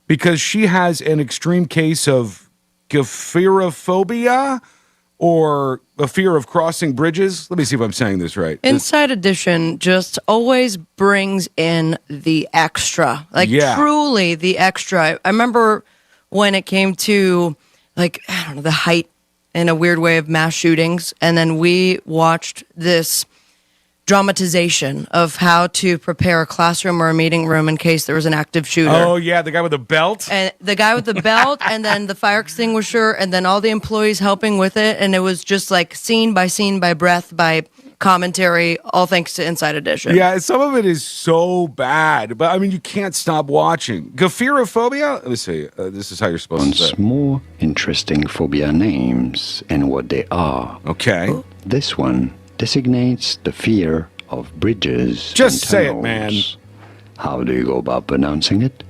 because she has an extreme case of gopherophobia, or a fear of crossing bridges. Let me see if I'm saying this right. Inside Edition just always brings in the extra. Truly the extra. I remember when it came to, the height in a weird way of mass shootings, and then we watched this dramatization of how to prepare a classroom or a meeting room in case there was an active shooter. Oh, yeah, the guy with the belt? And the guy with the belt, and then the fire extinguisher, and then all the employees helping with it, and it was just like scene by breath by commentary, all thanks to Inside Edition. Yeah, some of it is so bad, but I mean, you can't stop watching. Gopherophobia? Let me see. This is how you're supposed to say it. More interesting phobia names and what they are. Okay. This one designates the fear of bridges. Just and say it, tunnels. man. How do you go about pronouncing it?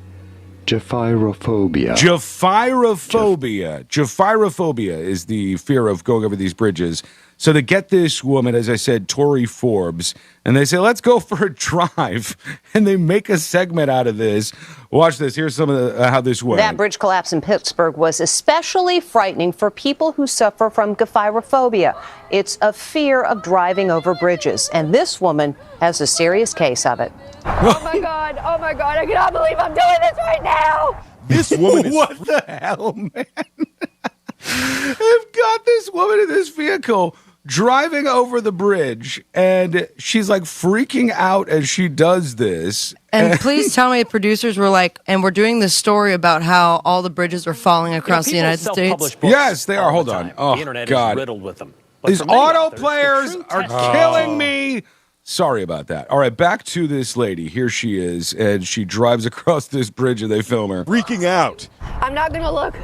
Gopherophobia. Gopherophobia. Gopherophobia is the fear of going over these bridges. So they get this woman, as I said, Tori Forbes, and they say, let's go for a drive. And they make a segment out of this. Watch this. Here's some of how this went. That bridge collapse in Pittsburgh was especially frightening for people who suffer from gopherophobia. It's a fear of driving over bridges. And this woman has a serious case of it. Oh my God, I cannot believe I'm doing this right now. This woman is... What the hell, man? They've got this woman in this vehicle driving over the bridge, and she's like freaking out as she does this. And please tell me the producers were like, and we're doing this story about how all the bridges are falling across the United States. Yes, they are. Hold on. Oh, the internet God. is riddled with them. These auto players are killing me. Sorry about that. All right, back to this lady. Here she is, and she drives across this bridge, and they film her. Freaking out. I'm not gonna look.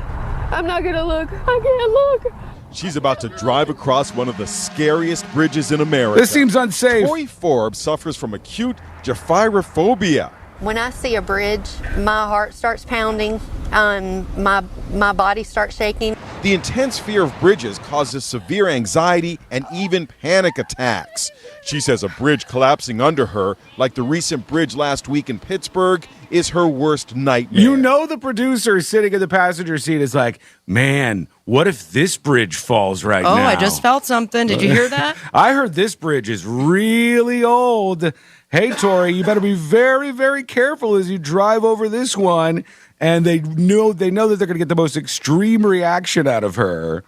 I can't look. She's about to drive across one of the scariest bridges in America. This seems unsafe. Tori Forbes suffers from acute gopherophobia. When I see a bridge, my heart starts pounding, my body starts shaking. The intense fear of bridges causes severe anxiety and even panic attacks. She says a bridge collapsing under her, like the recent bridge last week in Pittsburgh, is her worst nightmare. You know the producer sitting in the passenger seat is like, man, what if this bridge falls right now? Oh, I just felt something. Did you hear that? I heard this bridge is really old. Hey, Tori, you better be very, very careful as you drive over this one. And they know that they're going to get the most extreme reaction out of her.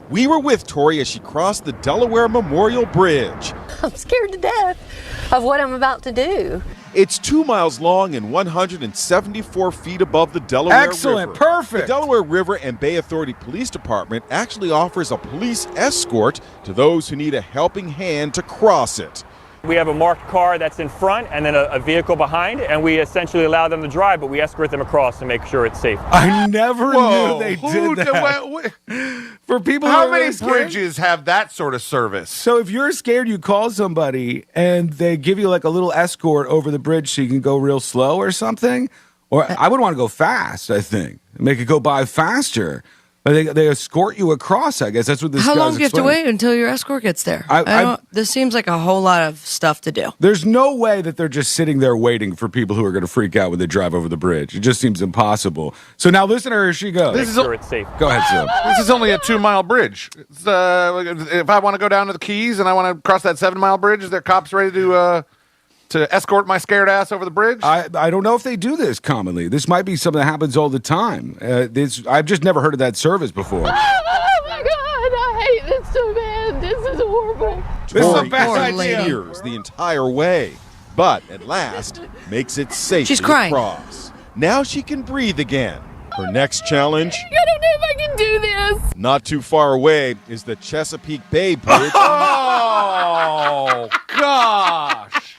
We were with Tori as she crossed the Delaware Memorial Bridge. I'm scared to death of what I'm about to do. It's 2 miles long and 174 feet above the Delaware River. Excellent, perfect. The Delaware River and Bay Authority Police Department actually offers a police escort to those who need a helping hand to cross it. We have a marked car that's in front and then a vehicle behind, and we essentially allow them to drive, but we escort them across to make sure it's safe. I never knew they did that. For people How who are many really scared, bridges have that sort of service? So if you're scared, you call somebody and they give you like a little escort over the bridge so you can go real slow or something. Or I would want to go fast, I think. Make it go by faster. But they escort you across, I guess. That's what this How guy's long do you have to explaining. wait until your escort gets there? This seems like a whole lot of stuff to do. There's no way that they're just sitting there waiting for people who are going to freak out when they drive over the bridge. It just seems impossible. So now listen to her as she goes. Make sure it's safe. Go ahead, Sim. This is only a 2-mile bridge. It's, if I want to go down to the Keys and I want to cross that 7-mile bridge, is there cops ready to escort my scared ass over the bridge? I don't know if they do this commonly. This might be something that happens all the time. I've just never heard of that service before. Oh my God, I hate this so bad. This is horrible. This is a bad idea. Tears the entire way, but at last makes it safe She's to crying. cross. Now she can breathe again. Her next challenge, I don't know if I can do this. not too far away, is the Chesapeake Bay Bridge. Oh, gosh.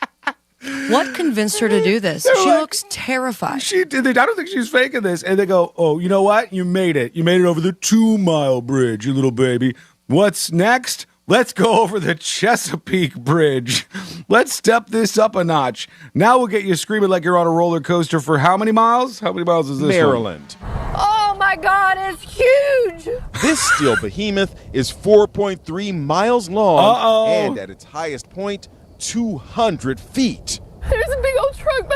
What convinced her to do this? She looks terrified. I don't think she's faking this. And they go, oh, you know what? You made it. You made it over the 2-mile bridge, you little baby. What's next? Let's go over the Chesapeake Bridge. Let's step this up a notch. Now we'll get you screaming like you're on a roller coaster for how many miles? How many miles is this Maryland. Oh my God, it's huge. This steel behemoth is 4.3 miles long and at its highest point, 200 feet. There's a big old truck behind